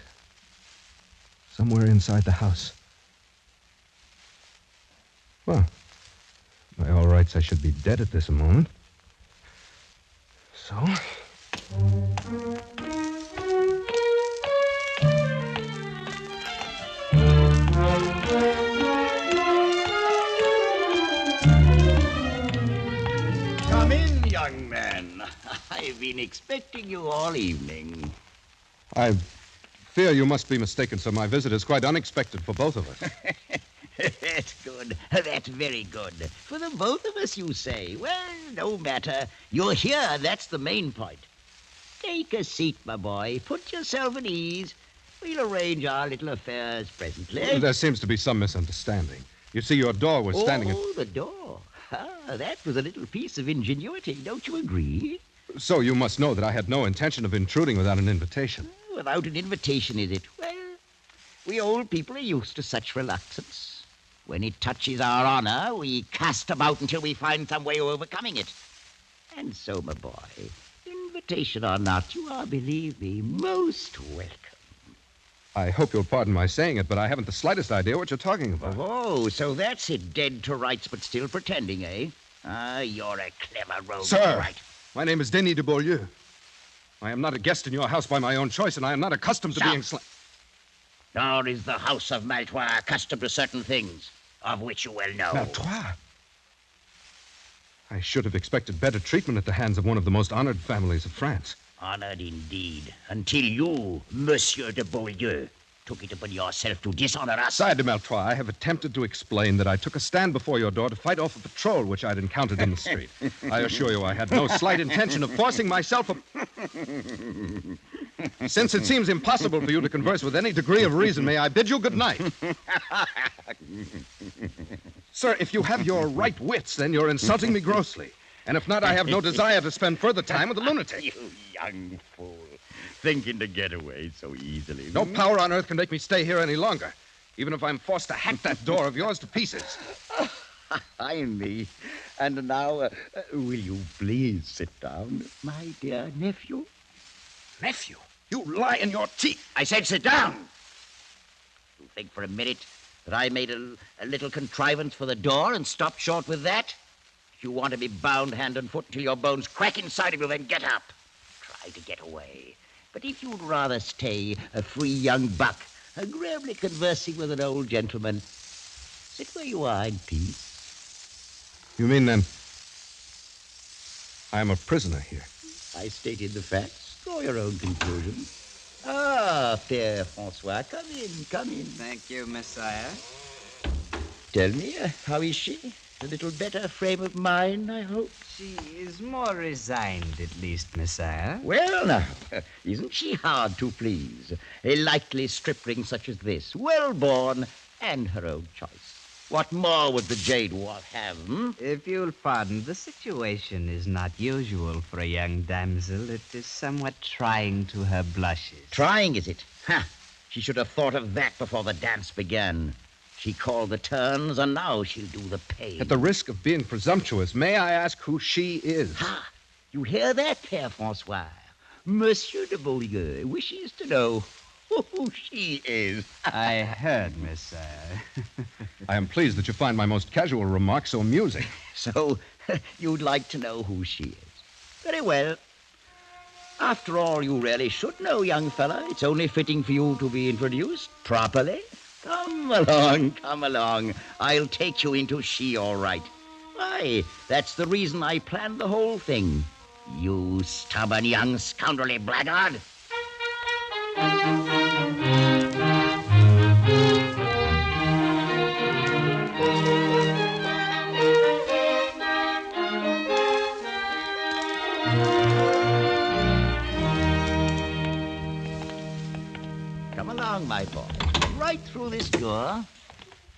Somewhere inside the house. Well, by all rights, I should be dead at this moment. So... Come in, young man. I've been expecting you all evening. I fear you must be mistaken, sir. My visit is quite unexpected for both of us. That's good. That's very good. For the both of us, you say. Well, no matter. You're here. That's the main point. Take a seat, my boy. Put yourself at ease. We'll arrange our little affairs presently. There seems to be some misunderstanding. You see, your door was standing... Oh, the door. That was a little piece of ingenuity. Don't you agree? So you must know that I had no intention of intruding without an invitation. Without an invitation, is it? Well, we old people are used to such reluctance. When it touches our honor, we cast about until we find some way of overcoming it. And so, my boy, invitation or not, you are, believe me, most welcome. I hope you'll pardon my saying it, but I haven't the slightest idea what you're talking about. Oh, so that's it. Dead to rights, but still pretending, eh? You're a clever rogue. Sir, right. My name is Denis de Beaulieu. I am not a guest in your house by my own choice, and I am not accustomed to being Nor is the house of Maltois accustomed to certain things, of which you well know. Maltois? I should have expected better treatment at the hands of one of the most honored families of France. Honored indeed, until you, Monsieur de Beaulieu, took it upon yourself to dishonor us. Sire de Maltois, I have attempted to explain that I took a stand before your door to fight off a patrol which I'd encountered in the street. I assure you I had no slight intention of forcing myself Since it seems impossible for you to converse with any degree of reason, may I bid you good night? Sir, if you have your right wits, then you're insulting me grossly. And if not, I have no desire to spend further time with a lunatic. You young fool. Thinking to get away so easily. No power on earth can make me stay here any longer, even if I'm forced to hack that door of yours to pieces. I me. And now, will you please sit down, my dear nephew? Nephew? You lie in your teeth. I said sit down. You think for a minute that I made a little contrivance for the door and stopped short with that? If you want to be bound hand and foot until your bones crack inside of you, then get up. Try to get away. But if you'd rather stay a free young buck, agreeably conversing with an old gentleman, sit where you are in peace. You mean, then, I am a prisoner here? I stated the facts. Draw your own conclusion. Ah, fair Francois, come in, come in. Thank you, Messiah. Tell me, how is she? A little better frame of mind, I hope? She is more resigned, at least, Messiah. Well, now, isn't she hard to please? A likely stripling such as this, well-born, and her own choice. What more would the jade wolf have, If you'll pardon, the situation is not usual for a young damsel. It is somewhat trying to her blushes. Trying, is it? Ha! She should have thought of that before the dance began. She called the turns, and now she'll do the paying. At the risk of being presumptuous, may I ask who she is? Ha! You hear that, Père François? Monsieur de Beaulieu wishes to know who she is. I heard, Messiah. I am pleased that you find my most casual remark so amusing. So, you'd like to know who she is. Very well. After all, you really should know, young fella. It's only fitting for you to be introduced properly. Come along. I'll take you into she, all right. Why, that's the reason I planned the whole thing. You stubborn young scoundrelly blackguard. Come along, my boy. Right through this door.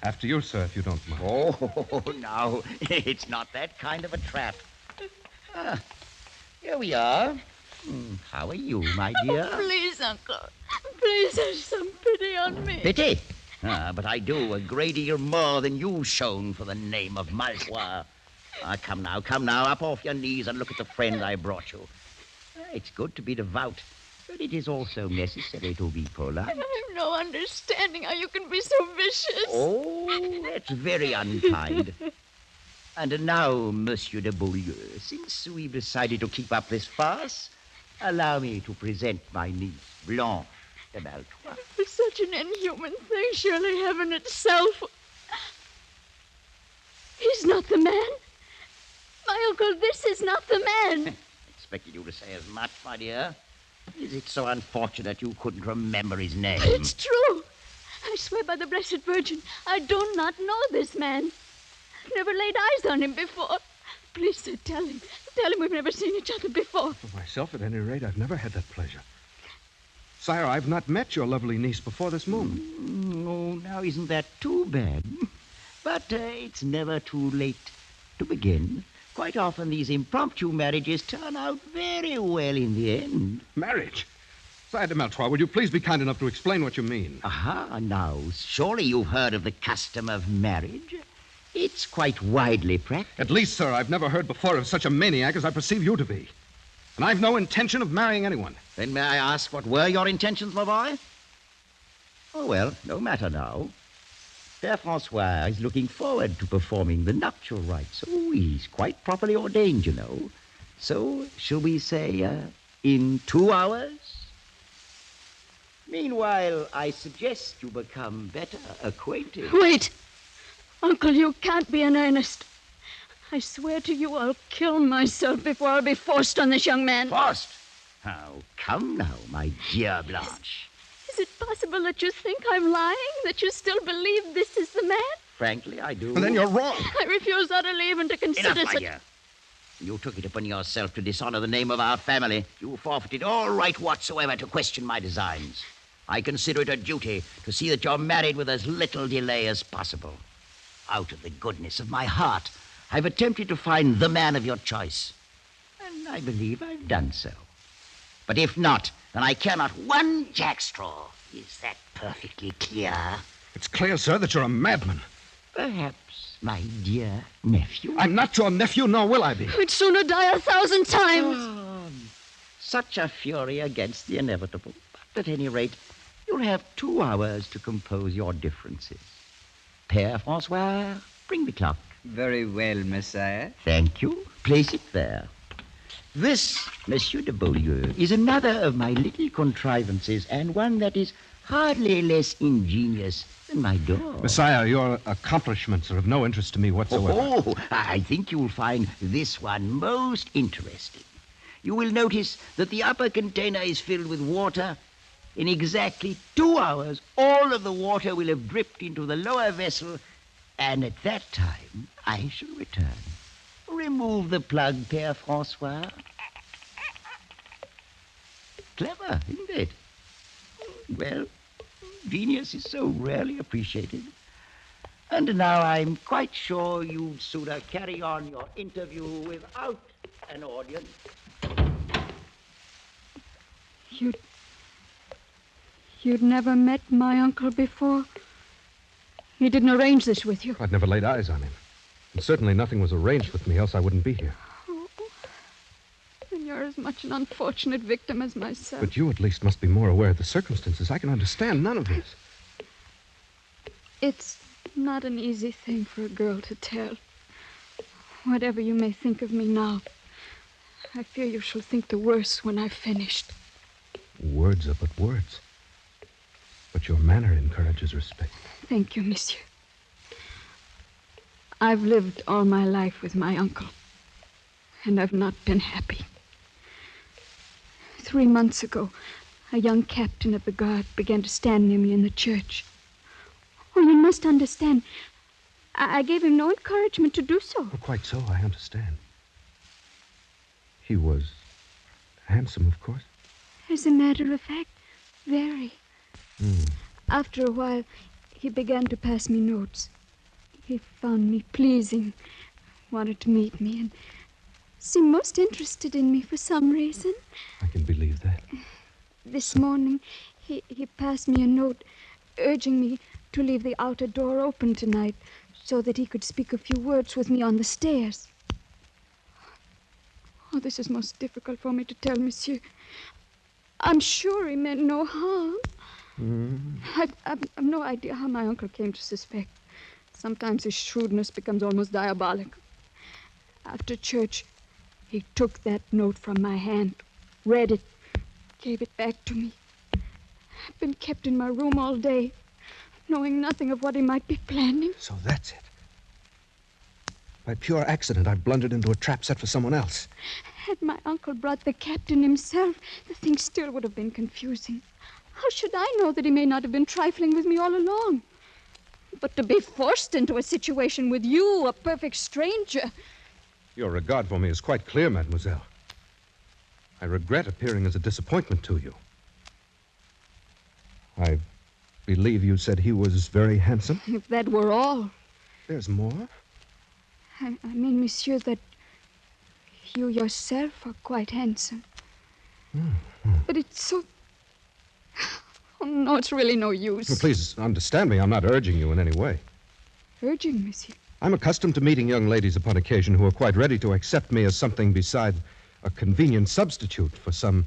After you, sir, if you don't mind. Oh, no. It's not that kind of a trap. Here we are. How are you, my dear? Oh, please, Uncle. Please have some pity on me. Pity? But I do a great deal more than you've shown for the name of Malfoy. Come now, up off your knees and look at the friend I brought you. It's good to be devout, but it is also necessary to be polite. I have no understanding how you can be so vicious. Oh, that's very unkind. And now, Monsieur de Beaulieu, since we've decided to keep up this farce, allow me to present my niece, Blanche de Malfoy. For such an inhuman thing, surely heaven itself. He's not the man. My uncle, this is not the man. Expected you to say as much, my dear. Is it so unfortunate you couldn't remember his name? It's true. I swear by the Blessed Virgin, I do not know this man. I've never laid eyes on him before. Please, sir, tell him. Tell him we've never seen each other before. For myself, at any rate, I've never had that pleasure. Sire, I've not met your lovely niece before this moment. Oh, now isn't that too bad? But it's never too late to begin. Quite often these impromptu marriages turn out very well in the end. Marriage? Sire de Malfoy, will you please be kind enough to explain what you mean? Aha, now, surely you've heard of the custom of marriage. It's quite widely practiced. At least, sir, I've never heard before of such a maniac as I perceive you to be. And I've no intention of marrying anyone. Then may I ask what were your intentions, my boy? Oh, well, no matter now. Père François is looking forward to performing the nuptial rites. Oh, he's quite properly ordained, you know. So, shall we say, in 2 hours? Meanwhile, I suggest you become better acquainted. Wait. Uncle, you can't be in earnest. I swear to you I'll kill myself before I'll be forced on this young man. Forced? Oh, come now, my dear Blanche. Is it possible that you think I'm lying? That you still believe this is the man? Frankly, I do. Well, then you're wrong. I refuse utterly even to consider Enough, my such... dear. You took it upon yourself to dishonor the name of our family. You forfeited all right whatsoever to question my designs. I consider it a duty to see that you're married with as little delay as possible. Out of the goodness of my heart, I've attempted to find the man of your choice. And I believe I've done so. But if not, then I care not one jackstraw. Is that perfectly clear? It's clear, sir, that you're a madman. Perhaps, my dear nephew. I'm not your nephew, nor will I be. I'd sooner die 1,000 times. Such a fury against the inevitable. But at any rate, you'll have 2 hours to compose your differences. Père François, bring the clock. Very well, Messiah. Thank you. Place it there. This, Monsieur de Beaulieu, is another of my little contrivances, and one that is hardly less ingenious than my door. Messiah, your accomplishments are of no interest to me whatsoever. Oh, I think you'll find this one most interesting. You will notice that the upper container is filled with water. In exactly 2 hours, all of the water will have dripped into the lower vessel, And at that time, I shall return. Remove the plug, Père François. Clever, isn't it? Well, genius is so rarely appreciated. And now I'm quite sure you'd sooner carry on your interview without an audience. You'd never met my uncle before? He didn't arrange this with you? I'd never laid eyes on him. And certainly nothing was arranged with me, else I wouldn't be here. Oh, then you're as much an unfortunate victim as myself. But you at least must be more aware of the circumstances. I can understand none of this. It's not an easy thing for a girl to tell. Whatever you may think of me now, I fear you shall think the worse when I've finished. Words are but words. But your manner encourages respect. Thank you, monsieur. I've lived all my life with my uncle, and I've not been happy. 3 months ago, a young captain of the guard began to stand near me in the church. Oh, you must understand. I gave him no encouragement to do so. Oh, quite so, I understand. He was handsome, of course. As a matter of fact, very. After a while, he began to pass me notes. He found me pleasing, wanted to meet me, and seemed most interested in me for some reason. I can believe that. This morning, he passed me a note urging me to leave the outer door open tonight so that he could speak a few words with me on the stairs. Oh, this is most difficult for me to tell, monsieur. I'm sure he meant no harm. I've no idea how my uncle came to suspect. Sometimes his shrewdness becomes almost diabolical. After church, he took that note from my hand, read it, gave it back to me. I've been kept in my room all day, knowing nothing of what he might be planning. So that's it. By pure accident, I blundered into a trap set for someone else. Had my uncle brought the captain himself, the thing still would have been confusing. How should I know that he may not have been trifling with me all along? But to be forced into a situation with you, a perfect stranger... Your regard for me is quite clear, mademoiselle. I regret appearing as a disappointment to you. I believe you said he was very handsome? If that were all. There's more? I mean, monsieur, that you yourself are quite handsome. But it's so... Oh, no, it's really no use. Well, please understand me. I'm not urging you in any way. Urging, monsieur? I'm accustomed to meeting young ladies upon occasion who are quite ready to accept me as something beside a convenient substitute for some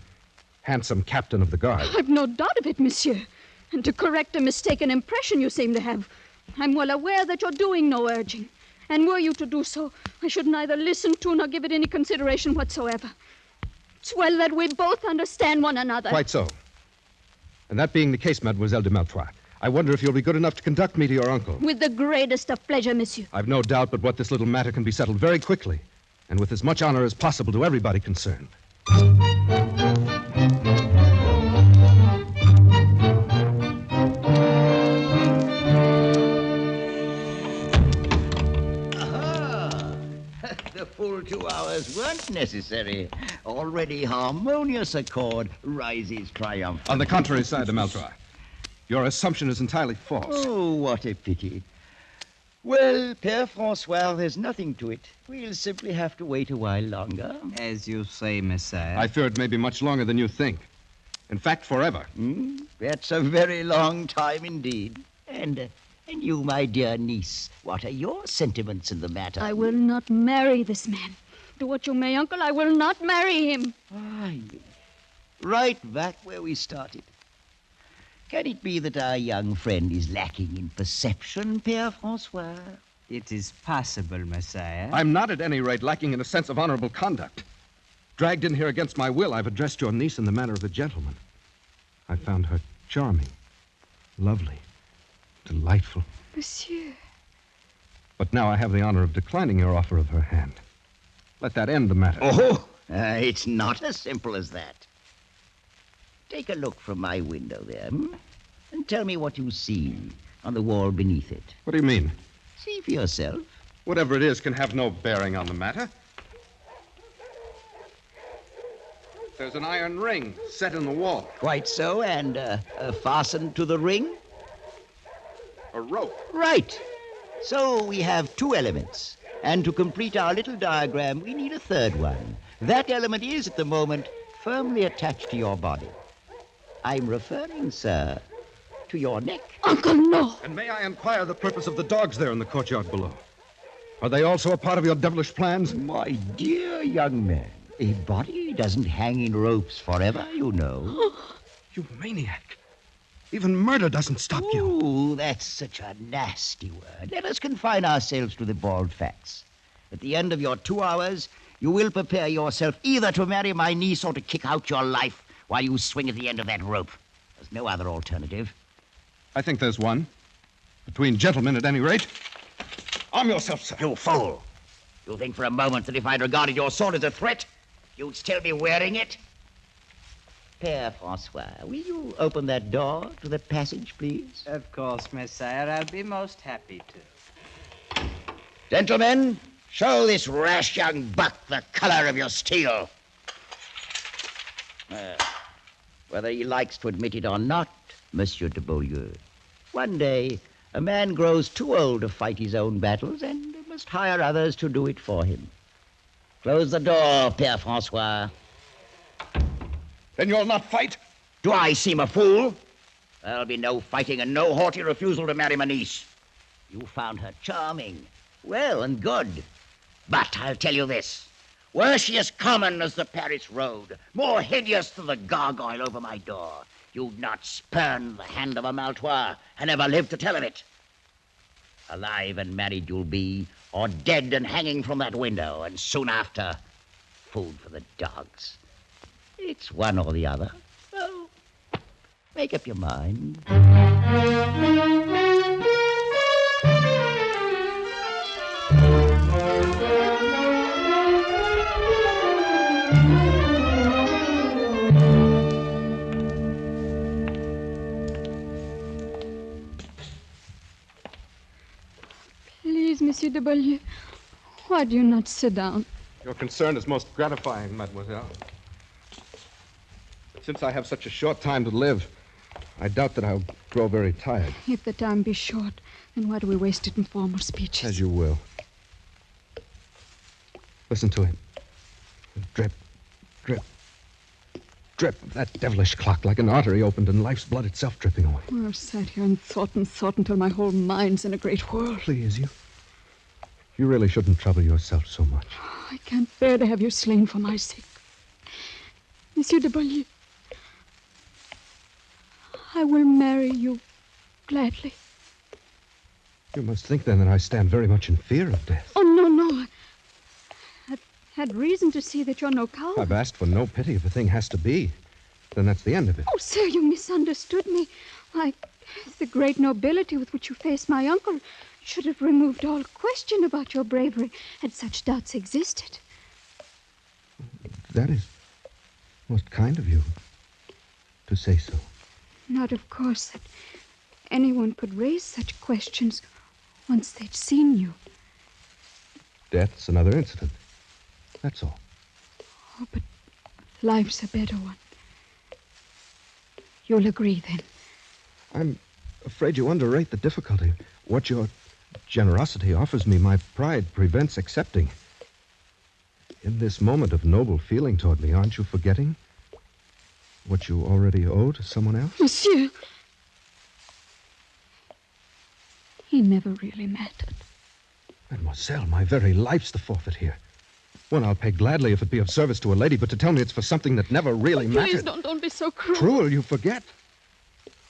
handsome captain of the guard. I've no doubt of it, monsieur. And to correct a mistaken impression you seem to have, I'm well aware that you're doing no urging. And were you to do so, I should neither listen to nor give it any consideration whatsoever. It's well that we both understand one another. Quite so. And that being the case, Mademoiselle de Maltroit, I wonder if you'll be good enough to conduct me to your uncle. With the greatest of pleasure, monsieur. I've no doubt but what this little matter can be settled very quickly, and with as much honor as possible to everybody concerned. The full 2 hours weren't necessary. Already harmonious accord rises triumphant. On the contrary, Sire de Maltroit, your assumption is entirely false. Oh, what a pity. Well, Père François, there's nothing to it. We'll simply have to wait a while longer. As you say, Messiah. I fear it may be much longer than you think. In fact, forever. That's a very long time indeed. And you, my dear niece, what are your sentiments in the matter? I will not marry this man. Do what you may, uncle, I will not marry him. Right back where we started. Can it be that our young friend is lacking in perception, Père François? It is possible, Messiah. I'm not at any rate lacking in a sense of honorable conduct. Dragged in here against my will, I've addressed your niece in the manner of a gentleman. I found her charming, lovely, delightful. Monsieur. But now I have the honor of declining your offer of her hand. Let that end the matter. It's not as simple as that. Take a look from my window there, and tell me what you see on the wall beneath it. What do you mean? See for yourself. Whatever it is can have no bearing on the matter. There's an iron ring set in the wall. Quite so, and fastened to the ring? A rope. Right. So we have two elements. And to complete our little diagram, we need a third one. That element is, at the moment, firmly attached to your body. I'm referring, sir, to your neck. Uncle, no. And may I inquire the purpose of the dogs there in the courtyard below? Are they also a part of your devilish plans? My dear young man, a body doesn't hang in ropes forever, you know. You maniac. Even murder doesn't stop you. Oh, that's such a nasty word. Let us confine ourselves to the bald facts. At the end of your 2 hours, you will prepare yourself either to marry my niece or to kick out your life while you swing at the end of that rope. There's no other alternative. I think there's one. Between gentlemen, at any rate. Arm yourself, sir. You fool. You think for a moment that if I'd regarded your sword as a threat, you'd still be wearing it? Père Francois, will you open that door to the passage, please? Of course, Messiah. I'll be most happy to. Gentlemen, show this rash young buck the color of your steel. Whether he likes to admit it or not, Monsieur de Beaulieu, one day a man grows too old to fight his own battles and must hire others to do it for him. Close the door, Père Francois. Then you'll not fight? Do I seem a fool? There'll be no fighting and no haughty refusal to marry my niece. You found her charming, well and good. But I'll tell you this. Were she as common as the Paris road, more hideous than the gargoyle over my door, you'd not spurn the hand of a Maltois and ever live to tell of it. Alive and married you'll be, or dead and hanging from that window, and soon after, food for the dogs. It's one or the other. So, make up your mind. Please, Monsieur de Beaulieu, why do you not sit down? Your concern is most gratifying, mademoiselle. Since I have such a short time to live, I doubt that I'll grow very tired. If the time be short, then why do we waste it in formal speeches? As you will. Listen to it. Drip, drip, drip. That devilish clock, like an artery opened and life's blood itself dripping away. Well, I've sat here and thought until my whole mind's in a great whirl. Please, you really shouldn't trouble yourself so much. I can't bear to have you slain for my sake. Monsieur de Beaulieu, I will marry you gladly. You must think, then, that I stand very much in fear of death. Oh, no. I've had reason to see that you're no coward. I've asked for no pity. If a thing has to be, then that's the end of it. Oh, sir, you misunderstood me. Why, the great nobility with which you faced my uncle should have removed all question about your bravery had such doubts existed. That is most kind of you to say so. Not, of course, that anyone could raise such questions once they'd seen you. Death's another incident. That's all. Oh, but life's a better one. You'll agree, then? I'm afraid you underrate the difficulty. What your generosity offers me, my pride prevents accepting. In this moment of noble feeling toward me, aren't you forgetting what you already owe to someone else? Monsieur! He never really mattered. Mademoiselle, my very life's the forfeit here. One I'll pay gladly if it be of service to a lady, but to tell me it's for something that never really mattered. Please don't be so cruel. Cruel, you forget.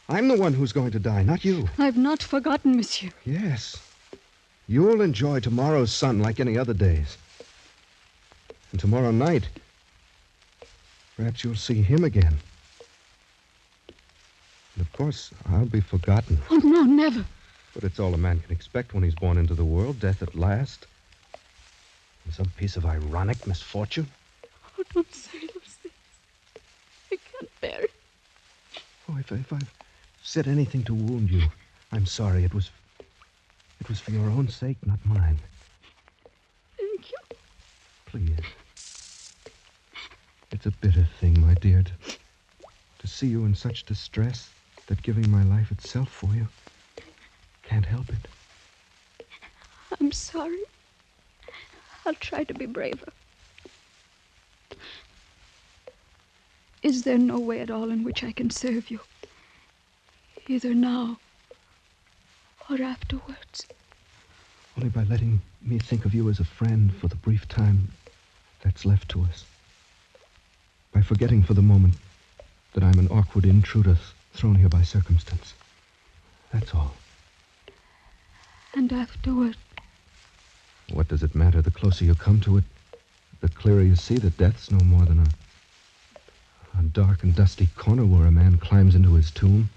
I'm the one who's going to die, not you. I've not forgotten, monsieur. Yes. You'll enjoy tomorrow's sun like any other days. And tomorrow night, perhaps you'll see him again. And of course, I'll be forgotten. Oh, no, never. But it's all a man can expect when he's born into the world, death at last. And some piece of ironic misfortune. Oh, don't say those things. I can't bear it. Oh, if I've said anything to wound you, I'm sorry. It was It was for your own sake, not mine. Thank you. Please. It's a bitter thing, my dear, to see you in such distress that giving my life itself for you can't help it. I'm sorry. I'll try to be braver. Is there no way at all in which I can serve you? Either now or afterwards? Only by letting me think of you as a friend for the brief time that's left to us. By forgetting for the moment that I'm an awkward intruder thrown here by circumstance. That's all. And afterward? What does it matter? The closer you come to it, the clearer you see that death's no more than a dark and dusty corner where a man climbs into his tomb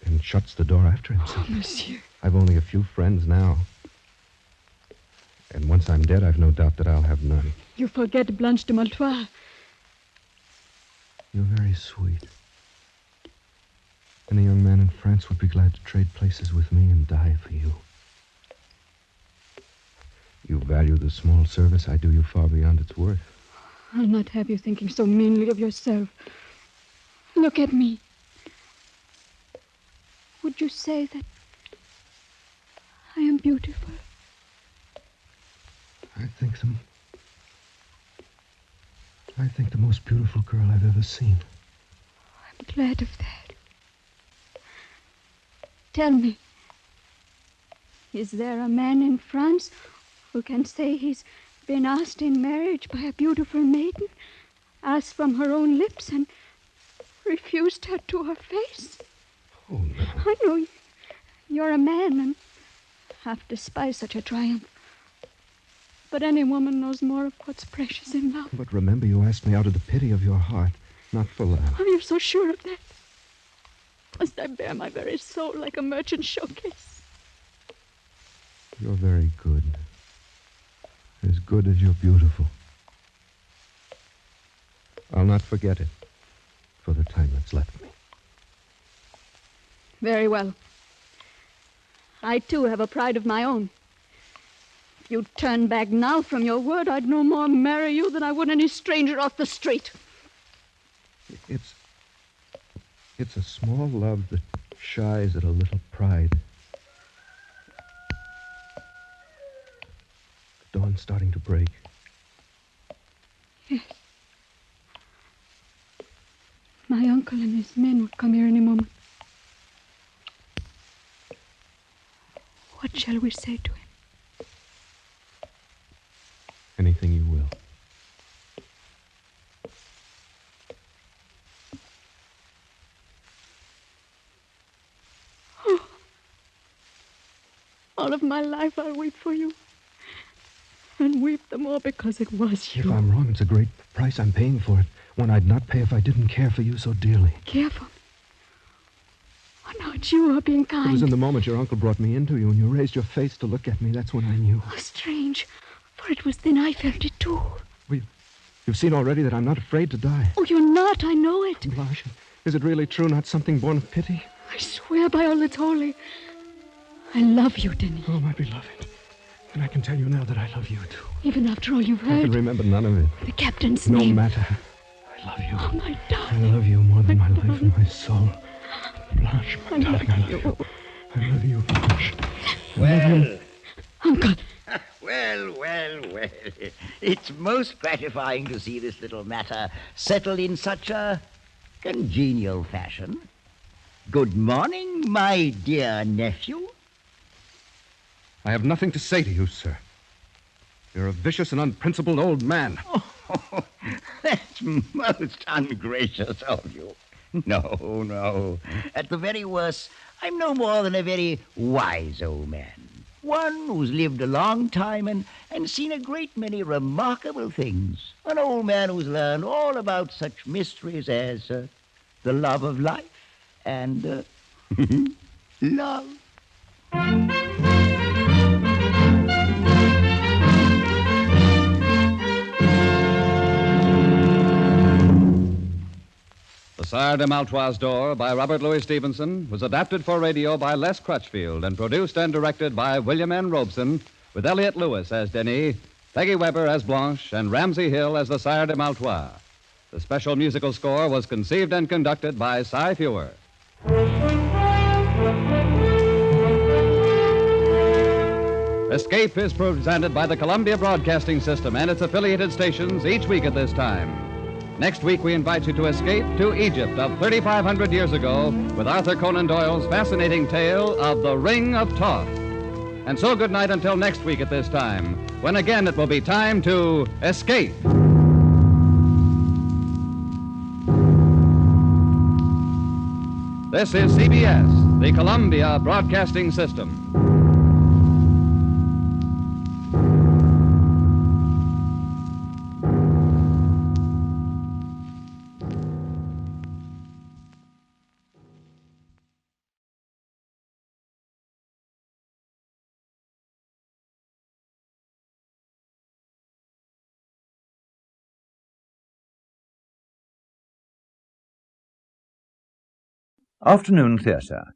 and shuts the door after himself. Oh, monsieur. I've only a few friends now. And once I'm dead, I've no doubt that I'll have none. You forget Blanche de Maltois. You're very sweet. Any young man in France would be glad to trade places with me and die for you. You value the small service I do you far beyond its worth. I'll not have you thinking so meanly of yourself. Look at me. Would you say that I am beautiful? I think the most beautiful girl I've ever seen. I'm glad of that. Tell me, is there a man in France who can say he's been asked in marriage by a beautiful maiden, asked from her own lips, and refused her to her face? Oh, no. I know you're a man and half despise such a triumph. But any woman knows more of what's precious in love. But remember, you asked me out of the pity of your heart, not for love. Are you so sure of that? Must I bear my very soul like a merchant showcase? You're very good. As good as you're beautiful. I'll not forget it for the time that's left me. Very well. I, too, have a pride of my own. If you'd turn back now from your word, I'd no more marry you than I would any stranger off the street. It's a small love that shies at a little pride. The dawn's starting to break. Yes. My uncle and his men would come here any moment. What shall we say to him? Anything you will. Oh. All of my life I'll weep for you. And weep the more because it was you. If I'm wrong, it's a great price I'm paying for it. One I'd not pay if I didn't care for you so dearly. Care for me? Oh, no, it's you who are being kind. It was in the moment your uncle brought me into you, and you raised your face to look at me. That's when I knew. Oh, strange. For it was then I felt it, too. Well, you've seen already that I'm not afraid to die. Oh, you're not. I know it. Blanche, is it really true, not something born of pity? I swear by all that's holy. I love you, Denis. Oh, my beloved. And I can tell you now that I love you, too. Even after all you've heard? I can remember none of it. The captain's name. No matter. I love you. Oh, my darling. I love you more than my life and my soul. Blanche, my darling, I love you. I love you, Blanche. Well, Uncle. Well. It's most gratifying to see this little matter settled in such a congenial fashion. Good morning, my dear nephew. I have nothing to say to you, sir. You're a vicious and unprincipled old man. Oh, that's most ungracious of you. No. At the very worst, I'm no more than a very wise old man. One who's lived a long time and seen a great many remarkable things. An old man who's learned all about such mysteries as the love of life and love. The Sire de Maltois' Door by Robert Louis Stevenson was adapted for radio by Les Crutchfield and produced and directed by William N. Robeson, with Elliot Lewis as Denis, Peggy Weber as Blanche, and Ramsey Hill as the Sire de Maltois. The special musical score was conceived and conducted by Cy Feuer. Escape is presented by the Columbia Broadcasting System and its affiliated stations each week at this time. Next week, we invite you to escape to Egypt of 3,500 years ago with Arthur Conan Doyle's fascinating tale of the Ring of Thoth. And so good night until next week at this time, when again it will be time to escape. This is CBS, the Columbia Broadcasting System. Afternoon Theatre.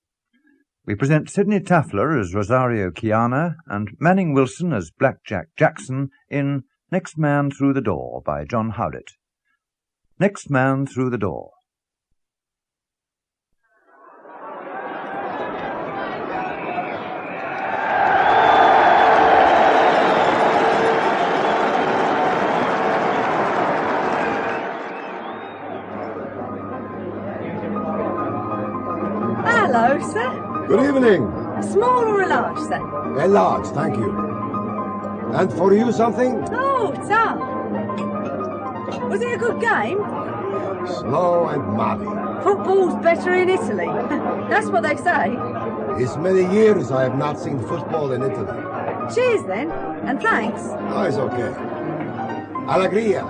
We present Sidney Taffler as Rosario Kiana and Manning Wilson as Blackjack Jackson in Next Man Through the Door by John Howlett. Next Man Through the Door. Hello, sir. Good evening. A small or a large, sir? A large, thank you. And for you something? Oh, Tom. Was it a good game? Slow and muddy. Football's better in Italy. That's what they say. It's many years I have not seen football in Italy. Cheers, then, and thanks. Oh, it's okay. Allegria.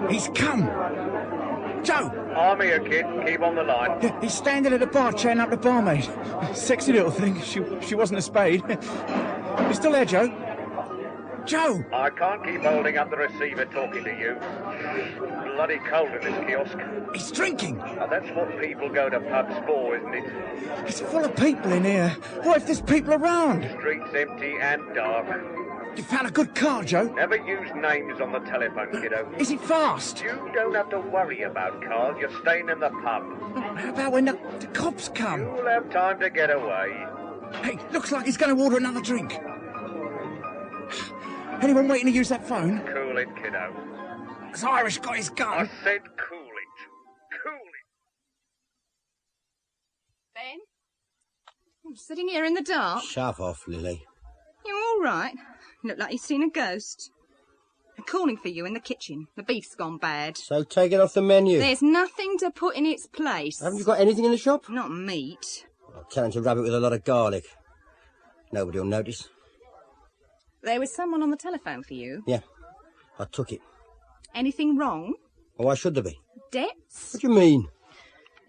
He's come. Joe! I'm here, kid. Keep on the line. Yeah, he's standing at the bar chatting up the barmaid. Sexy little thing. She wasn't a spade. You still there, Joe? Joe! I can't keep holding up the receiver talking to you. Bloody cold in this kiosk. He's drinking. Now, that's what people go to pubs for, isn't it? It's full of people in here. What if there's people around? The street's empty and dark. You found a good car, Joe. Never use names on the telephone, kiddo. Is it fast? You don't have to worry about cars. You're staying in the pub. How about when the cops come? You'll have time to get away. Hey, looks like he's going to order another drink. Anyone waiting to use that phone? Cool it, kiddo. Has Irish got his gun? I said cool it. Cool it. Ben? I'm sitting here in the dark. Shove off, Lily. You all right? You look like you've seen a ghost. I'm calling for you in the kitchen. The beef's gone bad. So take it off the menu. There's nothing to put in its place. Haven't you got anything in the shop? Not meat. I'll tell him to rub it with a lot of garlic. Nobody will notice. There was someone on the telephone for you. Yeah, I took it. Anything wrong? Oh, why should there be? Debts? What do you mean?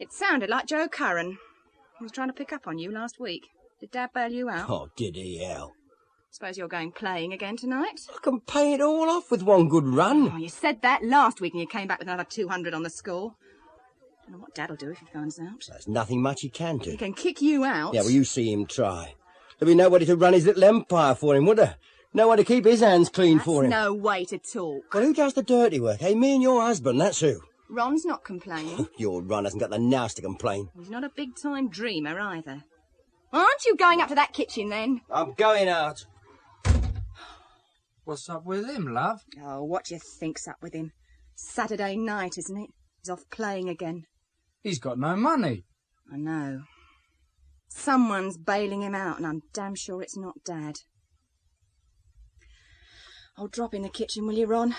It sounded like Joe Curran. He was trying to pick up on you last week. Did Dad bail you out? Oh, did he hell? Suppose you're going playing again tonight? I can pay it all off with one good run. Oh, you said that last week and you came back with another 200 on the score. I don't know what Dad'll do if he finds out. There's nothing much he can do. He can kick you out. Yeah, well, you see him try. There'd be nobody to run his little empire for him, would there? No one to keep his hands clean for him. That's no way to talk. Well, who does the dirty work? Hey, me and your husband, that's who. Ron's not complaining. Your Ron hasn't got the nous to complain. He's not a big-time dreamer either. Aren't you going up to that kitchen, then? I'm going out. What's up with him, love? Oh, what do you think's up with him? Saturday night, isn't it? He's off playing again. He's got no money. I know. Someone's bailing him out, and I'm damn sure it's not Dad. I'll drop in the kitchen, will you, Ron?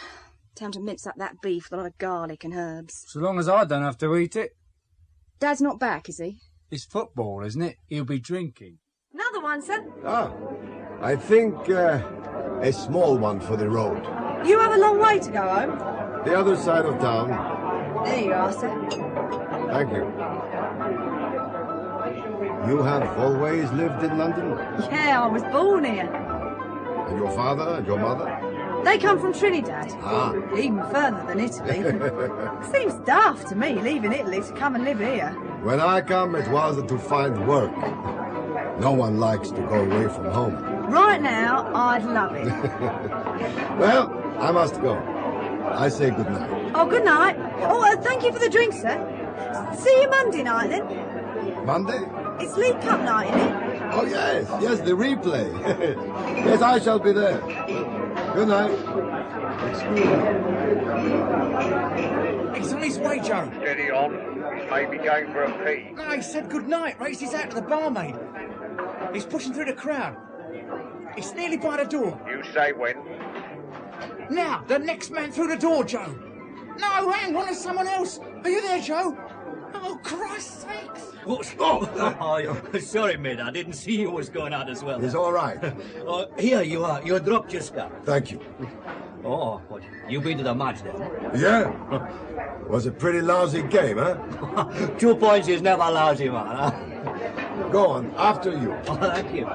Tell him to mince up that beef with a lot of garlic and herbs. So long as I don't have to eat it. Dad's not back, is he? It's football, isn't it? He'll be drinking. Another one, sir. Ah, I think a small one for the road. You have a long way to go home. The other side of town. There you are, sir. Thank you. You have always lived in London? Yeah, I was born here. And your father and your mother? They come from Trinidad. Ah. Even further than Italy. Seems daft to me, leaving Italy to come and live here. When I come, it was to find work. No one likes to go away from home. Right now, I'd love it. Well, I must go. I say good night. Oh, good night. Oh, thank you for the drink, sir. See you Monday night, then. Monday? It's League Cup night, isn't it? Oh, yes, the replay. Yes, I shall be there. Good night. He's on his way, Joe. Steady on. He's maybe going for a pee. No, he said good night, raised his hat to the barmaid. He's pushing through the crowd. He's nearly by the door. You say when? Now, the next man through the door, Joe. No, hang on, there's someone else. Are you there, Joe? Oh, Christ's sakes. What's... Oh, sorry, mate, I didn't see you was going out as well. It's all right. Here you are. You dropped your stuff. Thank you. Oh, what, you been to the match then? Yeah. Was a pretty lousy game, huh? 2 points is never lousy, man, huh? Go on, after you. Oh, thank you.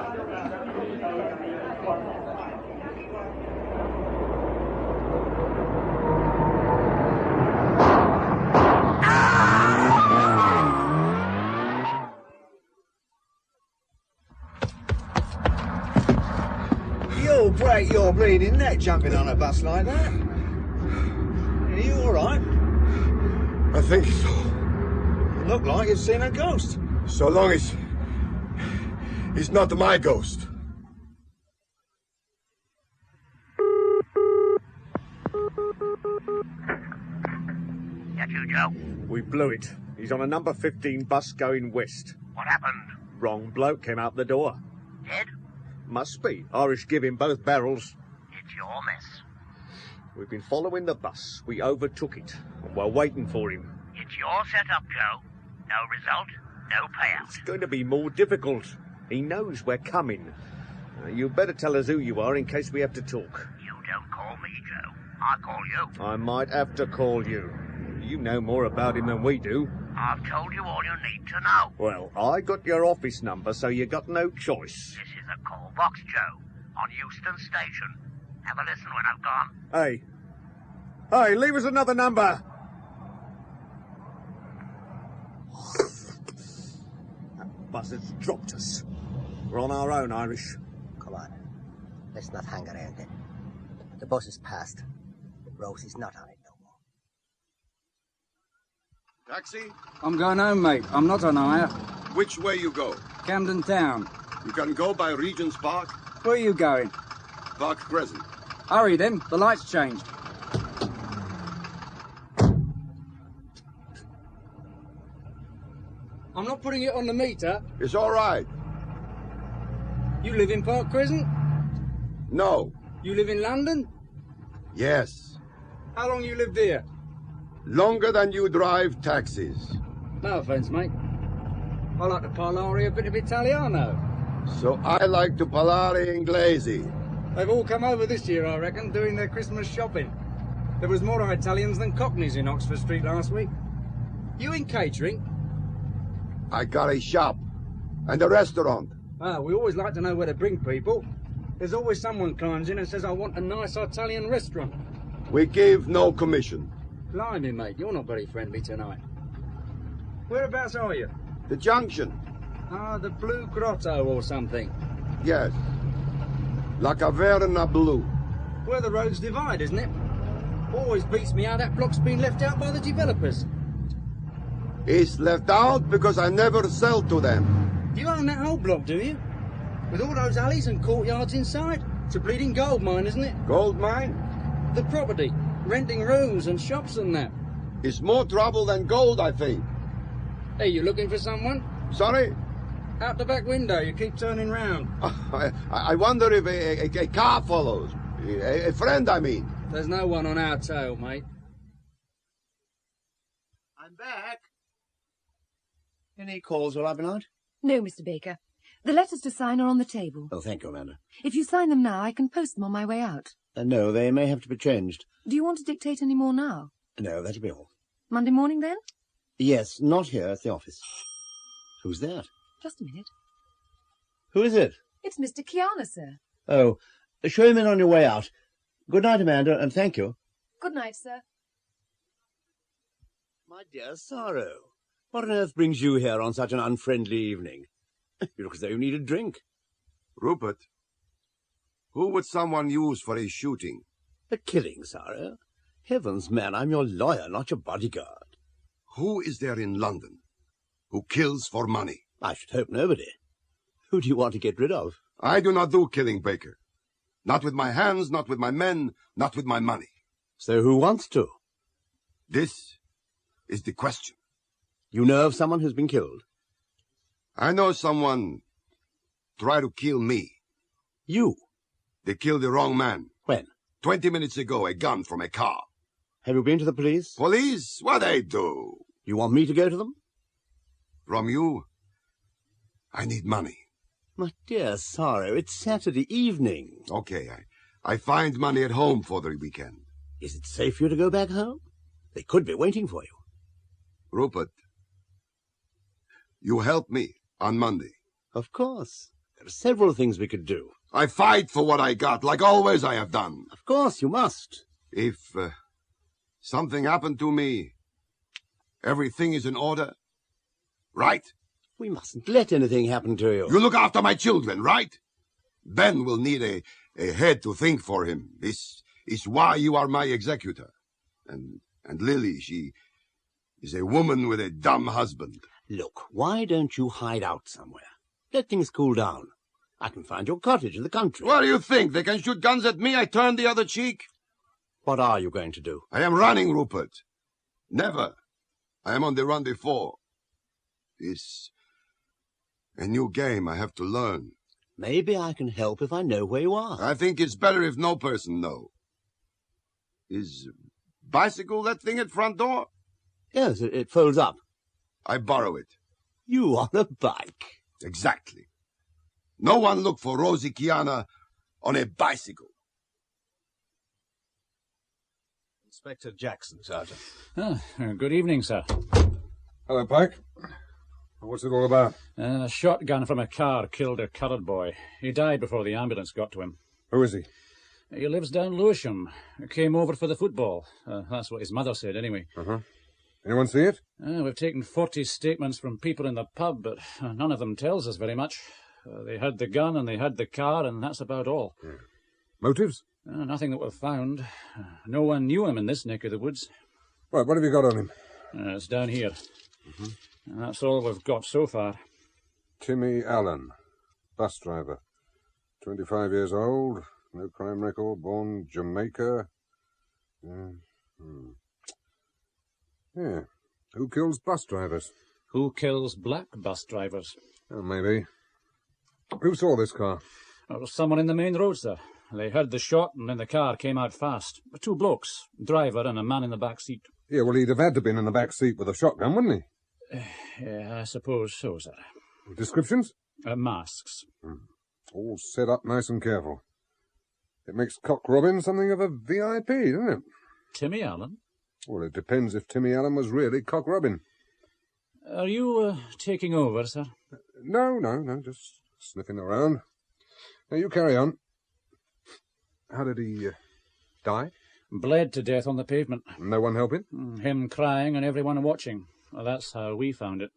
You'll break your bleeding neck jumping on a bus like that. Are you all right? I think so. You look like you've seen a ghost. So long as he's not my ghost. That you, Joe? We blew it. He's on a number 15 bus going west. What happened? Wrong bloke came out the door. Dead? Must be. Irish give him both barrels. It's your mess. We've been following the bus. We overtook it. And we're waiting for him. It's your setup, Joe. No result, no payout. It's going to be more difficult. He knows we're coming. You better tell us who you are in case we have to talk. You don't call me, Joe. I call you. I might have to call you. You know more about him than we do. I've told you all you need to know. Well, I got your office number, so you got no choice. This is a call box, Joe, on Euston Station. Have a listen when I've gone. Hey, leave us another number. That bus has dropped us. We're on our own, Irish. Come on. Let's not hang around then. The bus is past. Rosie's not on it no more. Taxi? I'm going home, mate. I'm not on hire. Which way you go? Camden Town. You can go by Regent's Park. Where are you going? Park Crescent. Hurry then, the lights changed. I'm not putting it on the meter. It's all right. You live in Park Crescent? No. You live in London? Yes. How long you lived here? Longer than you drive taxis. No offence, mate. I like to parlare a bit of Italiano. So I like to parlare inglese. They've all come over this year, I reckon, doing their Christmas shopping. There was more Italians than Cockneys in Oxford Street last week. You in catering? I got a shop and a restaurant. Ah, we always like to know where to bring people. There's always someone climbs in and says, I want a nice Italian restaurant. We give no commission. Blimey, mate, you're not very friendly tonight. Whereabouts are you? The junction. Ah, the Blue Grotto or something. Yes. La Caverna Blue. Where the roads divide, isn't it? Always beats me how that block's been left out by the developers. It's left out because I never sell to them. You own that whole block, do you? With all those alleys and courtyards inside? It's a bleeding gold mine, isn't it? Gold mine? The property. Renting rooms and shops and that. It's more trouble than gold, I think. Hey, you looking for someone? Sorry? Out the back window, you keep turning round. I wonder if a car follows. A friend, I mean. There's no one on our tail, mate. I'm back. Any calls while I've been out? No, Mr. Baker. The letters to sign are on the table. Oh, thank you, Amanda. If you sign them now, I can post them on my way out. No, they may have to be changed. Do you want to dictate any more now? No, that'll be all. Monday morning, then? Yes, not here at the office. Who's that? Just a minute. Who is it? It's Mr. Kiana, sir. Oh, show him in on your way out. Good night, Amanda, and thank you. Good night, sir. My dear Sorrow, what on earth brings you here on such an unfriendly evening? You look as though you need a drink. Rupert, who would someone use for a shooting? A killing, Sorrow? Heavens, man, I'm your lawyer, not your bodyguard. Who is there in London who kills for money? I should hope nobody. Who do you want to get rid of? I do not do killing, Baker. Not with my hands, not with my men, not with my money. So who wants to? This is the question. You know of someone who's been killed? I know someone tried to kill me. You? They killed the wrong man. When? 20 minutes ago, a gun from a car. Have you been to the police? Police? What they do? You want me to go to them? From you, I need money. My dear Sorrow, it's Saturday evening. Okay, I find money at home for the weekend. Is it safe for you to go back home? They could be waiting for you. Rupert, you help me on Monday. Of course. There are several things we could do. I fight for what I got, like always I have done. Of course, you must. If something happened to me, everything is in order, right? We mustn't let anything happen to you. You look after my children, right? Ben will need a head to think for him. This is why you are my executor. And Lily, she is a woman with a dumb husband. Look, why don't you hide out somewhere? Let things cool down. I can find your cottage in the country. What do you think? They can shoot guns at me, I turn the other cheek? What are you going to do? I am running, Rupert. Never. I am on the run before. It's a new game I have to learn. Maybe I can help if I know where you are. I think it's better if no person know. Is bicycle that thing at front door? Yes, it folds up. I borrow it. You on a bike? Exactly. No one look for Rosie Kiana on a bicycle. Inspector Jackson, Sergeant. Good evening, sir. Hello, Pike. What's it all about? A shotgun from a car killed a coloured boy. He died before the ambulance got to him. Who is he? He lives down Lewisham. Came over for the football. That's what his mother said, anyway. Uh-huh. Anyone see it? We've taken 40 statements from people in the pub, but none of them tells us very much. They had the gun and they had the car, and that's about all. Yeah. Motives? Nothing that we've found. No one knew him in this neck of the woods. Right, what have you got on him? It's down here. And that's all we've got so far. Timmy Allen, bus driver. 25 years old, no crime record, born Jamaica. Yeah. Who kills bus drivers? Who kills black bus drivers? Oh, maybe. Who saw this car? It was someone in the main road, sir. They heard the shot and then the car came out fast. 2 blokes, driver and a man in the back seat. Yeah, well, he'd have had to been in the back seat with a shotgun, wouldn't he? Yeah, I suppose so, sir. Descriptions? Masks. All set up nice and careful. It makes cock robbing something of a VIP, doesn't it? Timmy Allen? Well, it depends if Timmy Allen was really cock robbing. Are you taking over, sir? No, just sniffing around. Now, you carry on. How did he die? Bled to death on the pavement. No one helping? Him crying and everyone watching. Well, that's how we found it.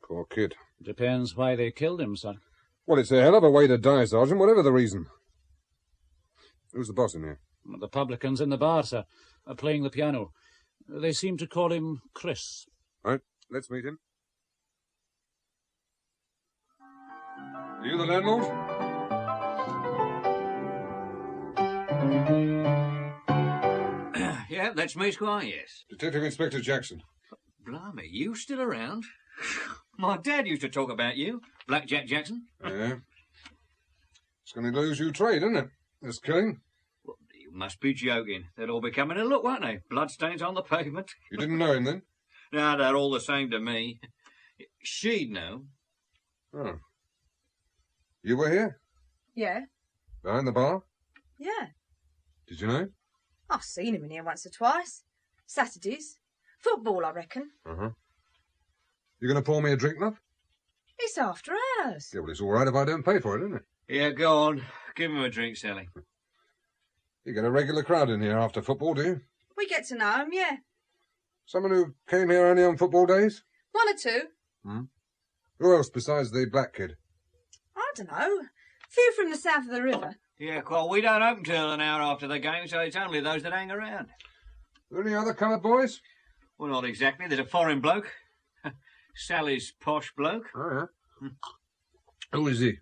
Poor kid. Depends why they killed him, sir. Well, it's a hell of a way to die, Sergeant, whatever the reason. Who's the boss in here? The publicans in the bar, sir, playing the piano. They seem to call him Chris. Right, let's meet him. Are you the landlord? Yeah, that's me, Squire, yes. Detective Inspector Jackson. Blimey, you still around? My dad used to talk about you, Blackjack Jackson. Yeah. It's going to lose you trade, isn't it? This killing. Well, you must be joking. They'll all be coming to look, won't they? Bloodstains on the pavement. You didn't know him then? No, they're all the same to me. She'd know. Oh. You were here? Yeah. Behind the bar? Yeah. Did you know? I've seen him in here once or twice. Saturdays. Football, I reckon. Uh-huh. You going to pour me a drink, love? It's after hours. Yeah, well, it's all right if I don't pay for it, isn't it? Yeah, go on. Give him a drink, Sally. You get a regular crowd in here after football, do you? We get to know him, yeah. Someone who came here only on football days? One or two. Hmm. Who else besides the black kid? I don't know. Few from the south of the river. Yeah, well, we don't open till an hour after the game, so it's only those that hang around. Are there any other coloured boys? Well, not exactly. There's a foreign bloke. Sally's posh bloke. Oh, yeah. Who is he?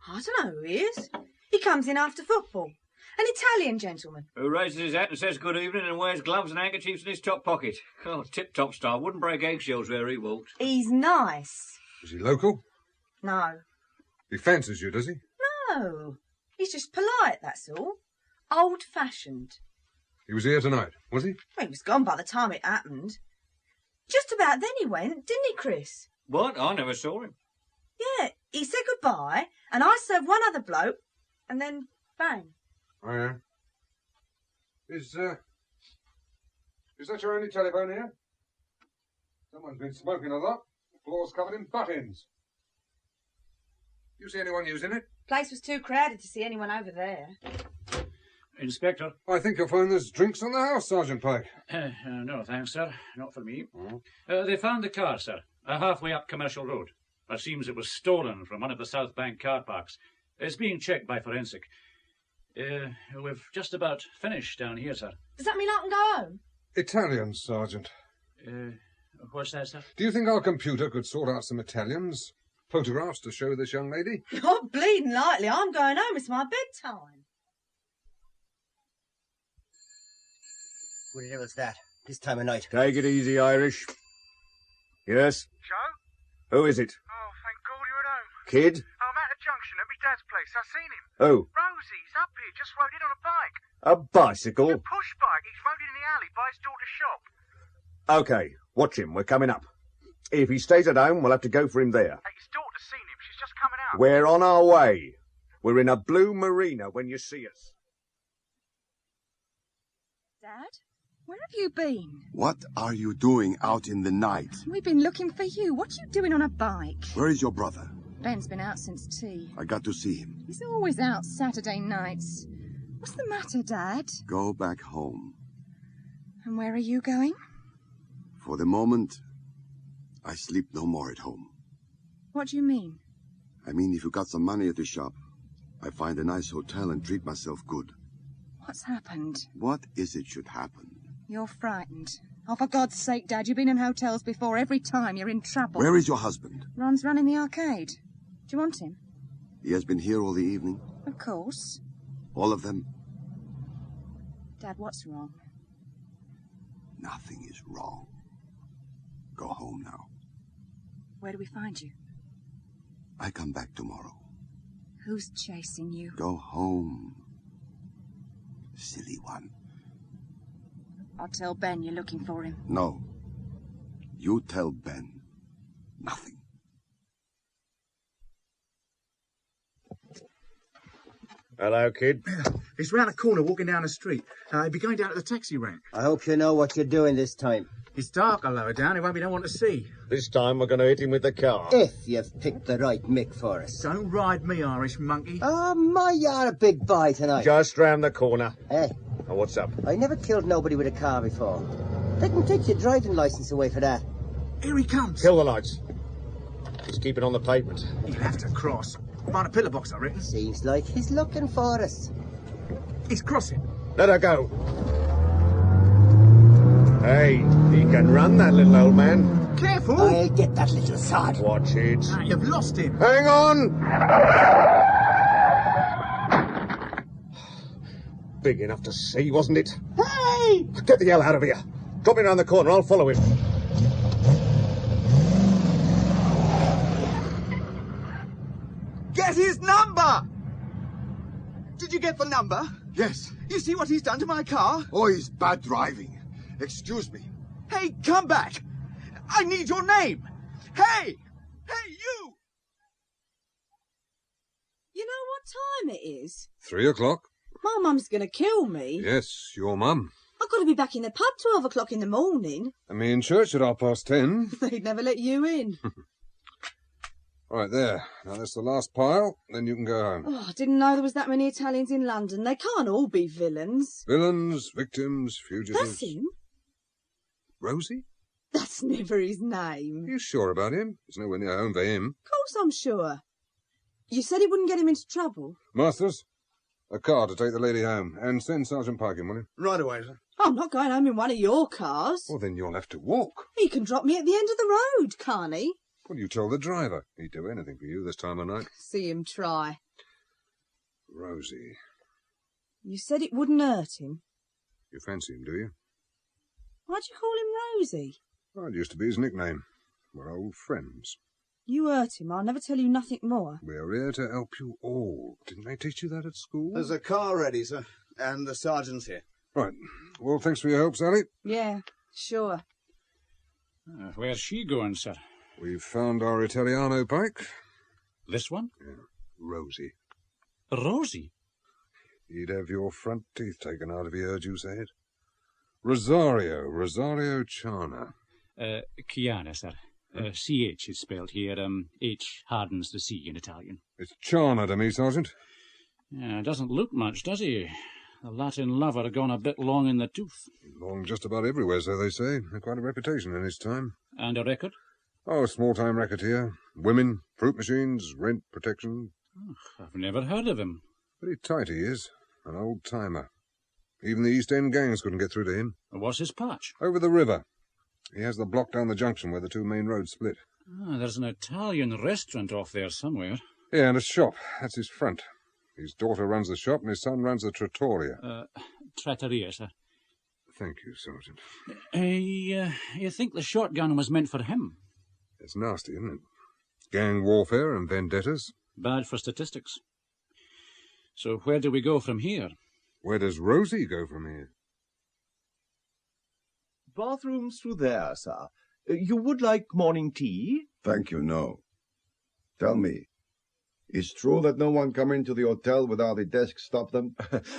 I don't know who he is. He comes in after football. An Italian gentleman. Who raises his hat and says good evening and wears gloves and handkerchiefs in his top pocket. Oh, tip-top style. Wouldn't break eggshells where he walked. He's nice. Is he local? No. He fancies you, does he? No. He's just polite, that's all. Old-fashioned. He was here tonight, was he? Well, he was gone by the time it happened. Just about then he went, didn't he, Chris? What? I never saw him. Yeah, he said goodbye, and I served one other bloke, and then bang. Oh, yeah. Is that your only telephone here? Someone's been smoking a lot. The floor's covered in butt ends. You see anyone using it? Place was too crowded to see anyone over there. Inspector. I think you'll find there's drinks on the house, Sergeant Pike. No, thanks, sir. Not for me. They found the car, sir, halfway up Commercial Road. It seems it was stolen from one of the South Bank car parks. It's being checked by forensic. We've just about finished down here, sir. Does that mean I can go home? Italians, Sergeant. What's that, sir? Do you think our computer could sort out some Italians? Photographs to show this young lady? Not bleeding lightly. I'm going home. It's my bedtime. What the devil's that? This time of night. Take it easy, Irish. Yes? Joe? Who is it? Oh, thank God you're at home. Kid? I'm at the junction at my dad's place. I've seen him. Who? Rosie's up here, just rode in on a bike. A bicycle? A push bike. He's rode in the alley by his daughter's shop. OK, watch him. We're coming up. If he stays at home, we'll have to go for him there. Hey, his daughter's seen him. She's just coming out. We're on our way. We're in a blue marina when you see us. Dad? Where have you been? What are you doing out in the night? We've been looking for you. What are you doing on a bike? Where is your brother? Ben's been out since tea. I got to see him. He's always out Saturday nights. What's the matter, Dad? Go back home. And where are you going? For the moment, I sleep no more at home. What do you mean? I mean, if you got some money at the shop, I find a nice hotel and treat myself good. What's happened? What is it should happen? You're frightened. Oh, for God's sake, Dad, you've been in hotels before. Every time you're in trouble. Where is your husband? Ron's running the arcade. Do you want him? He has been here all the evening. Of course. All of them? Dad, what's wrong? Nothing is wrong. Go home now. Where do we find you? I come back tomorrow. Who's chasing you? Go home. Silly one. I'll tell Ben you're looking for him. No. You tell Ben nothing. Hello, kid. He's round the corner walking down the street. He'll be going down to the taxi rank. I hope you know what you're doing this time. It's darker lower down. It won't be no one to see. This time we're going to hit him with the car. If you've picked the right mick for us. Don't ride me, Irish monkey. Oh, my, you're a big boy tonight. Just round the corner. Hey. Now, what's up? I never killed nobody with a car before. They can take your driving licence away for that. Here he comes. Kill the lights. He's keeping on the pavement. He'll have to cross. Find a pillar box, I reckon. Seems like he's looking for us. He's crossing. Let her go. Hey, he can run, that little old man. Careful! I'll get that little sod. Watch it. Ah, you've lost him. Hang on! Big enough to see, wasn't it? Hey! Get the hell out of here. Drop me round the corner, I'll follow him. Get his number! Did you get the number? Yes. You see what he's done to my car? Oh, he's bad driving. Excuse me. Hey, come back! I need your name! Hey! Hey, you! You know what time it is? 3 o'clock. My mum's going to kill me. Yes, your mum. I've got to be back in the pub 12 o'clock in the morning. And me in church at 10:30. They'd never let you in. Right, there. Now, that's the last pile, then you can go home. Oh, I didn't know there was that many Italians in London. They can't all be villains. Villains, victims, fugitives... That's him. Rosie? That's never his name. Are you sure about him? It's nowhere near home for him. Of course I'm sure. You said it wouldn't get him into trouble. Masters, a car to take the lady home, and send Sergeant Pike in, will you? Right away, sir. I'm not going home in one of your cars. Well, then you'll have to walk. He can drop me at the end of the road, can't he? Well, you told the driver. He'd do anything for you this time of night. See him try. Rosie. You said it wouldn't hurt him. You fancy him, do you? Why'd you call him Rosie? Well, it used to be his nickname. We're old friends. You hurt him. I'll never tell you nothing more. We're here to help you all. Didn't they teach you that at school? There's a car ready, sir, and the sergeant's here. Right. Well, thanks for your help, Sally. Yeah, sure. Where's she going, sir? We've found our Italiano, Pike. This one? Yeah, Rosie. Rosie? He'd have your front teeth taken out if he heard you say it. Rosario Chana. Chiana, sir. CH is spelled here. H hardens the C in Italian. It's Chana to me, Sergeant. Yeah, doesn't look much, does he? The Latin lover gone a bit long in the tooth. Long just about everywhere, so they say. Had quite a reputation in his time. And a record? Oh, small-time racketeer. Women, fruit machines, rent protection. Oh, I've never heard of him. Very tight he is. An old-timer. Even the East End gangs couldn't get through to him. What's his patch? Over the river. He has the block down the junction where the two main roads split. Ah, there's an Italian restaurant off there somewhere. Yeah, and a shop. That's his front. His daughter runs the shop, and his son runs the trattoria. Trattoria, sir. Thank you, Sergeant. You think the shotgun was meant for him? It's nasty, isn't it? Gang warfare and vendettas. Bad for statistics. So where do we go from here? Where does Rosie go from here? Bathrooms through there, sir. You would like morning tea? Thank you, no. Tell me, is true that no one come into the hotel without a desk stop them?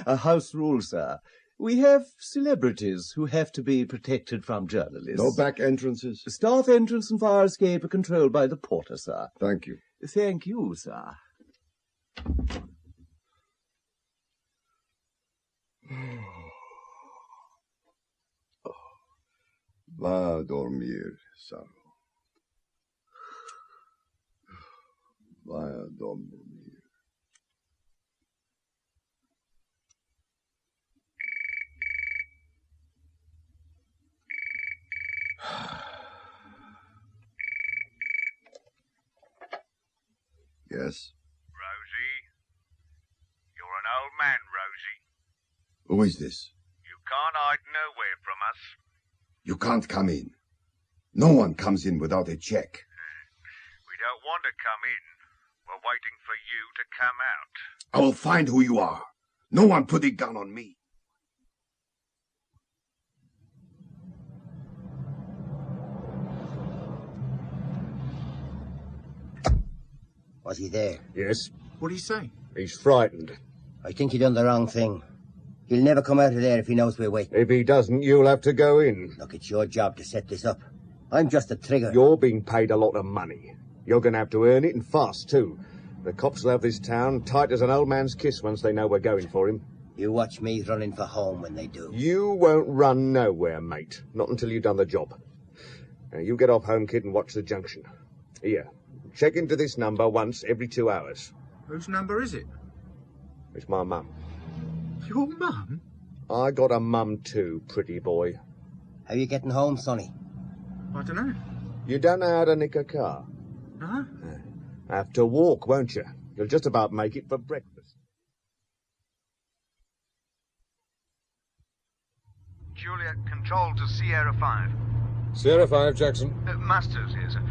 A house rule, sir. We have celebrities who have to be protected from journalists. No back entrances? Staff entrance and fire escape are controlled by the porter, sir. Thank you. Thank you, sir. Va a dormir, Saro. Va a dormir. Yes? Rosie? You're an old man, Rosie. Who is this? You can't hide nowhere from us. You can't come in. No one comes in without a check. We don't want to come in. We're waiting for you to come out. I will find who you are. No one put a gun on me. Was he there? Yes. What did he say? He's frightened. I think he done the wrong thing. He'll never come out of there if he knows we're waiting. If he doesn't, you'll have to go in. Look, it's your job to set this up. I'm just a trigger. You're being paid a lot of money. You're going to have to earn it, and fast, too. The cops will have this town tight as an old man's kiss once they know we're going for him. You watch me running for home when they do. You won't run nowhere, mate. Not until you've done the job. Now, you get off home, kid, and watch the junction. Here, check into this number once every 2 hours. Whose number is it? It's my mum. Your mum? I got a mum too, pretty boy. How you getting home, sonny? I don't know. You don't know how to nick a car? No? Have to walk, won't you? You'll just about make it for breakfast. Juliet, control to Sierra 5. Sierra 5, Jackson. Masters here, sir.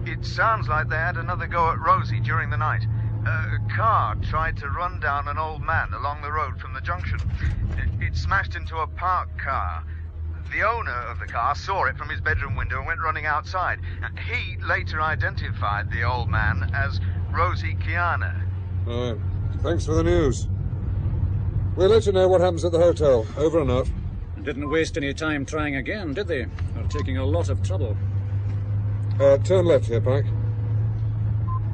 It sounds like they had another go at Rosie during the night. A car tried to run down an old man along the road from the junction. It smashed into a parked car. The owner of the car saw it from his bedroom window and went running outside. He later identified the old man as Rosie Chiana. All right. Thanks for the news. We'll let you know what happens at the hotel. Over and out. Didn't waste any time trying again, did they? They're taking a lot of trouble. Turn left here, Pike.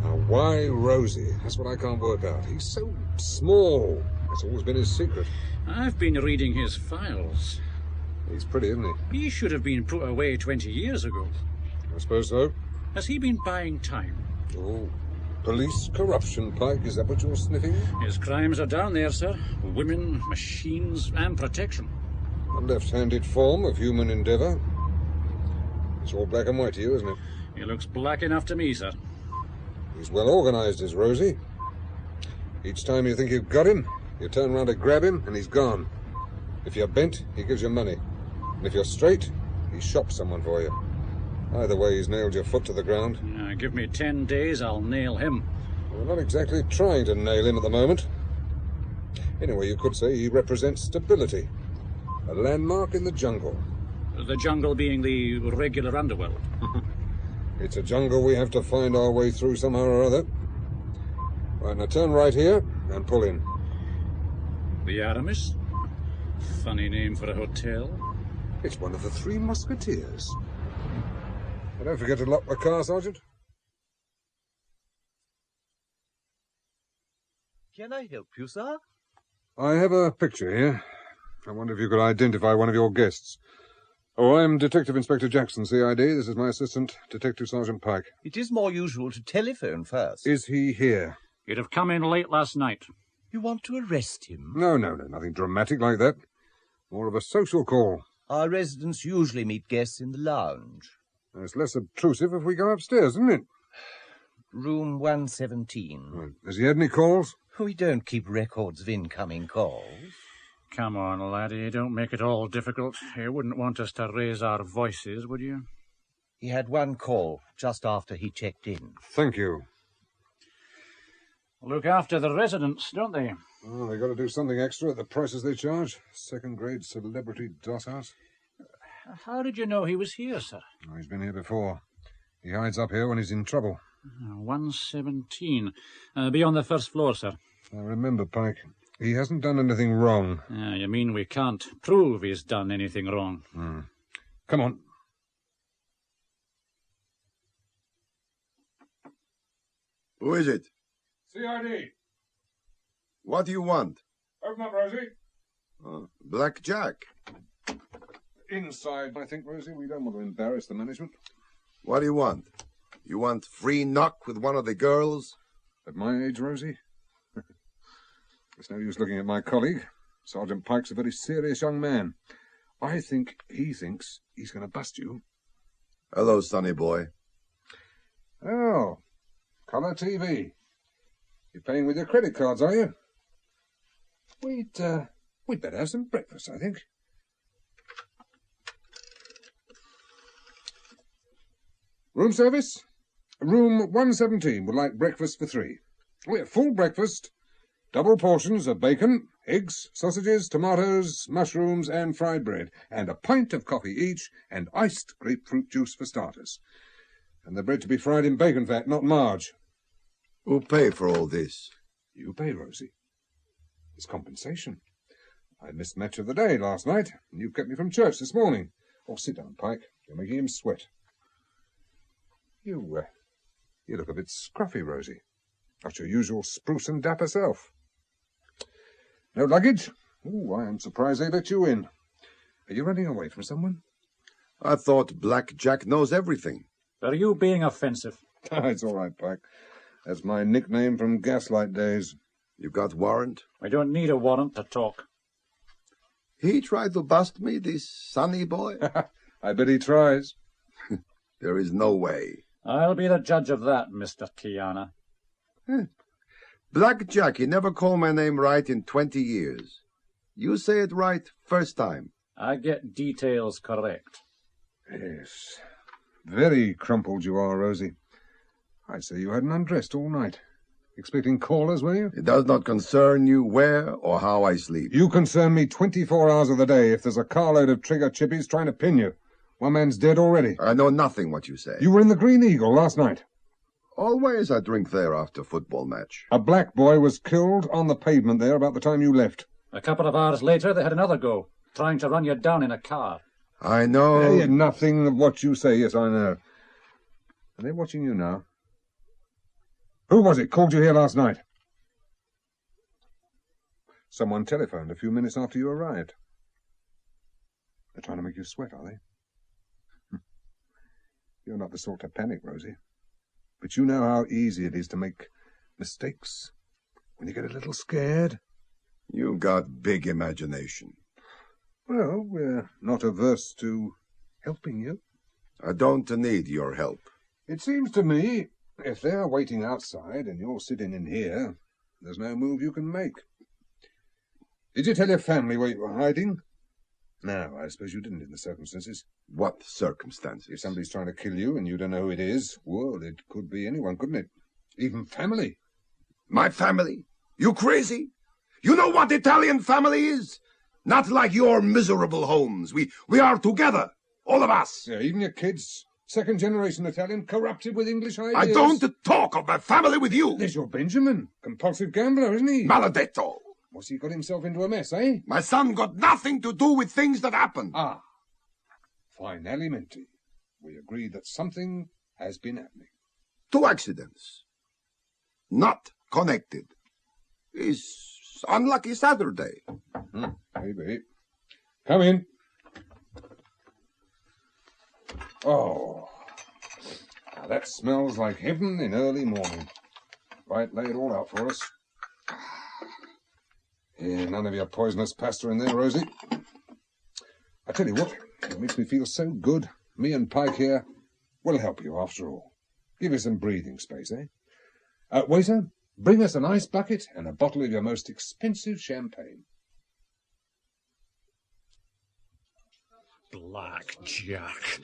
Now, why Rosie? That's what I can't work out. He's so small. That's always been his secret. I've been reading his files. He's pretty, isn't he? He should have been put away 20 years ago. I suppose so. Has he been buying time? Oh, police corruption, Pike. Is that what you're sniffing? His crimes are down there, sir. Women, machines, and protection. A left-handed form of human endeavour. It's all black and white to you, isn't it? He looks black enough to me, sir. He's well organised, is Rosie. Each time you think you've got him, you turn round to grab him, and he's gone. If you're bent, he gives you money. And if you're straight, he shops someone for you. Either way, he's nailed your foot to the ground. Give me 10 days, I'll nail him. We're not exactly trying to nail him at the moment. Anyway, you could say he represents stability. A landmark in the jungle. The jungle being the regular underworld. It's a jungle we have to find our way through somehow or other. Right, now turn right here and pull in. The Aramis? Funny name for a hotel. It's one of the Three Musketeers. And don't forget to lock the car, Sergeant. Can I help you, sir? I have a picture here. I wonder if you could identify one of your guests. Oh, I'm Detective Inspector Jackson, CID. This is my assistant, Detective Sergeant Pike. It is more usual to telephone first. Is he here? He'd have come in late last night. You want to arrest him? No, nothing dramatic like that. More of a social call. Our residents usually meet guests in the lounge. It's less obtrusive if we go upstairs, isn't it? Room 117. Right. Has he had any calls? We don't keep records of incoming calls. Come on, laddie, don't make it all difficult. You wouldn't want us to raise our voices, would you? He had one call just after he checked in. Thank you. Look after the residents, don't they? Oh, they got to do something extra at the prices they charge. Second-grade celebrity dothouse. How did you know he was here, sir? Oh, he's been here before. He hides up here when he's in trouble. 117. Be on the first floor, sir. Now remember, Pike, he hasn't done anything wrong. You mean we can't prove he's done anything wrong? Come on. Who is it? CID. What do you want? Open up, Rosie. Black Jack. Inside, I think, Rosie. We don't want to embarrass the management. What do you want? You want free knock with one of the girls? At my age, Rosie? It's no use looking at my colleague. Sergeant Pike's a very serious young man. I think he thinks he's going to bust you. Hello, sonny boy. Oh, colour TV. You're paying with your credit cards, are you? We'd better have some breakfast, I think. Room service? Room 117 would like breakfast for 3. We have full breakfast, double portions of bacon, eggs, sausages, tomatoes, mushrooms, and fried bread, and a pint of coffee each, and iced grapefruit juice for starters. And the bread to be fried in bacon fat, not marge. Who'll pay for all this? You pay, Rosie. It's compensation. I missed match of the day last night, and you kept me from church this morning. Oh, sit down, Pike. You're making him sweat. You look a bit scruffy, Rosie. Not your usual spruce and dapper self. No luggage? Oh, I am surprised they let you in. Are you running away from someone? I thought Black Jack knows everything. Are you being offensive? It's all right, Pike. That's my nickname from Gaslight days. You got warrant? I don't need a warrant to talk. He tried to bust me, this sonny boy? I bet he tries. There is no way. I'll be the judge of that, Mr. Kiana. Black Jack, he never called my name right in 20 years. You say it right first time. I get details correct. Yes. Very crumpled you are, Rosie. I'd say you hadn't undressed all night. Expecting callers, were you? It does not concern you where or how I sleep. You concern me 24 hours of the day if there's a carload of trigger chippies trying to pin you. One man's dead already. I know nothing what you say. You were in the Green Eagle last night. Always I drink there after football match. A black boy was killed on the pavement there about the time you left. A couple of hours later, they had another go. trying to run you down in a car. I know... Hey, nothing of what you say, yes, I know. Are they watching you now? Who was it called you here last night? Someone telephoned a few minutes after you arrived. They're trying to make you sweat, are they? You're not the sort to panic, Rosie. But you know how easy it is to make mistakes when you get a little scared. You got big imagination. Well, we're not averse to helping you. I don't need your help. It seems to me, if they're waiting outside and you're sitting in here, there's no move you can make. Did you tell your family where you were hiding? No, I suppose you didn't in the circumstances. What circumstances? If somebody's trying to kill you and you don't know who it is, well, it could be anyone, couldn't it? Even family. My family? You crazy? You know what Italian family is? Not like your miserable homes. We are together, all of us. Yeah, even your kids, second-generation Italian, corrupted with English ideas. I don't talk of my family with you. There's your Benjamin, compulsive gambler, isn't he? Maledetto. What's he got himself into a mess, eh? My son got nothing to do with things that happened. Ah, finalmente. We agreed that something has been happening. 2 accidents. Not connected. It's unlucky Saturday. Maybe. Come in. Oh, now that smells like heaven in early morning. Right, lay it all out for us. Yeah, none of your poisonous pasta in there, Rosie. I tell you what, it makes me feel so good. Me and Pike here will help you after all. Give you some breathing space, eh? Waiter, bring us an ice bucket and a bottle of your most expensive champagne. Blackjack.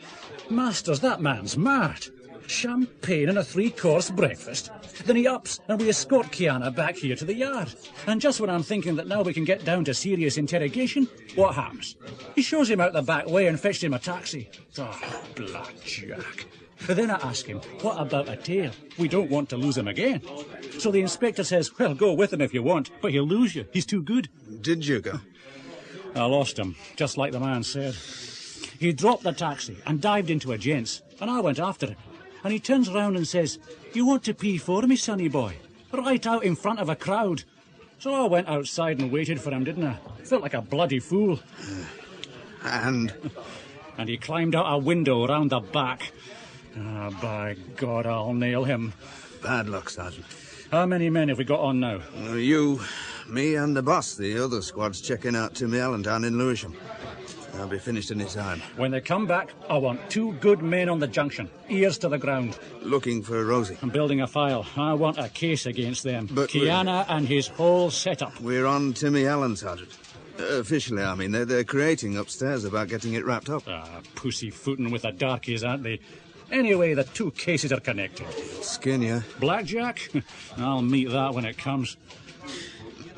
Masters, that man's mad. Champagne and a 3-course breakfast. Then he ups and we escort Kiana back here to the yard. And just when I'm thinking that now we can get down to serious interrogation, what happens? He shows him out the back way and fetched him a taxi. Oh, Blackjack. But then I ask him, what about a tail? We don't want to lose him again. So the inspector says, well, go with him if you want, but he'll lose you. He's too good. Did you go? I lost him, just like the man said. He dropped the taxi and dived into a gent's, and I went after him. And he turns round and says, you want to pee for me, sonny boy? Right out in front of a crowd. So I went outside and waited for him, didn't I? Felt like a bloody fool. And he climbed out a window round the back. Ah, by God, I'll nail him. Bad luck, Sergeant. How many men have we got on now? You, me and the boss. The other squad's checking out Timmy Allentown in Lewisham. I'll be finished any time. When they come back, I want 2 good men on the junction, ears to the ground. Looking for Rosie. I'm building a file. I want a case against them. But Kiana and his whole setup. We're on Timmy Allen, Sergeant. Officially, I mean, they're creating upstairs about getting it wrapped up. Ah, pussyfooting with the darkies, aren't they? Anyway, the 2 cases are connected. Skin ya. Blackjack? I'll meet that when it comes.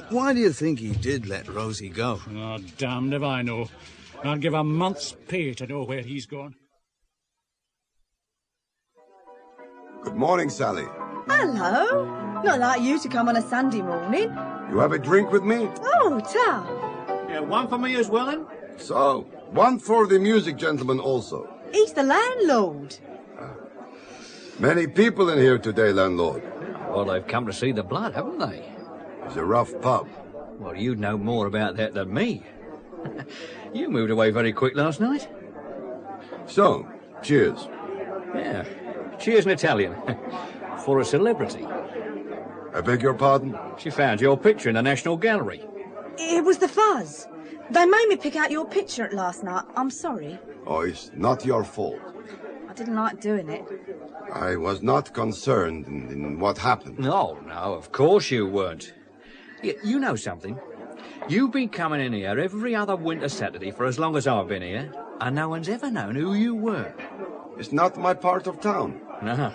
Why do you think he did let Rosie go? Oh, damned if I know. I'd give a month's pay to know where he's gone. Good morning, Sally. Hello. Not like you to come on a Sunday morning. You have a drink with me? Oh, Tal. Yeah, one for me as well, then? So, one for the music gentleman also. He's the landlord. Many people in here today, landlord. Well, they've come to see the blood, haven't they? It's a rough pub. Well, you'd know more about that than me. You moved away very quick last night. So, cheers. Yeah, cheers in Italian. For a celebrity. I beg your pardon? She found your picture in the National Gallery. It was the fuzz. They made me pick out your picture last night. I'm sorry. Oh, it's not your fault. I didn't like doing it. I was not concerned in what happened. No, of course you weren't. You know something? You've been coming in here every other winter Saturday for as long as I've been here, and no one's ever known who you were. It's not my part of town. No.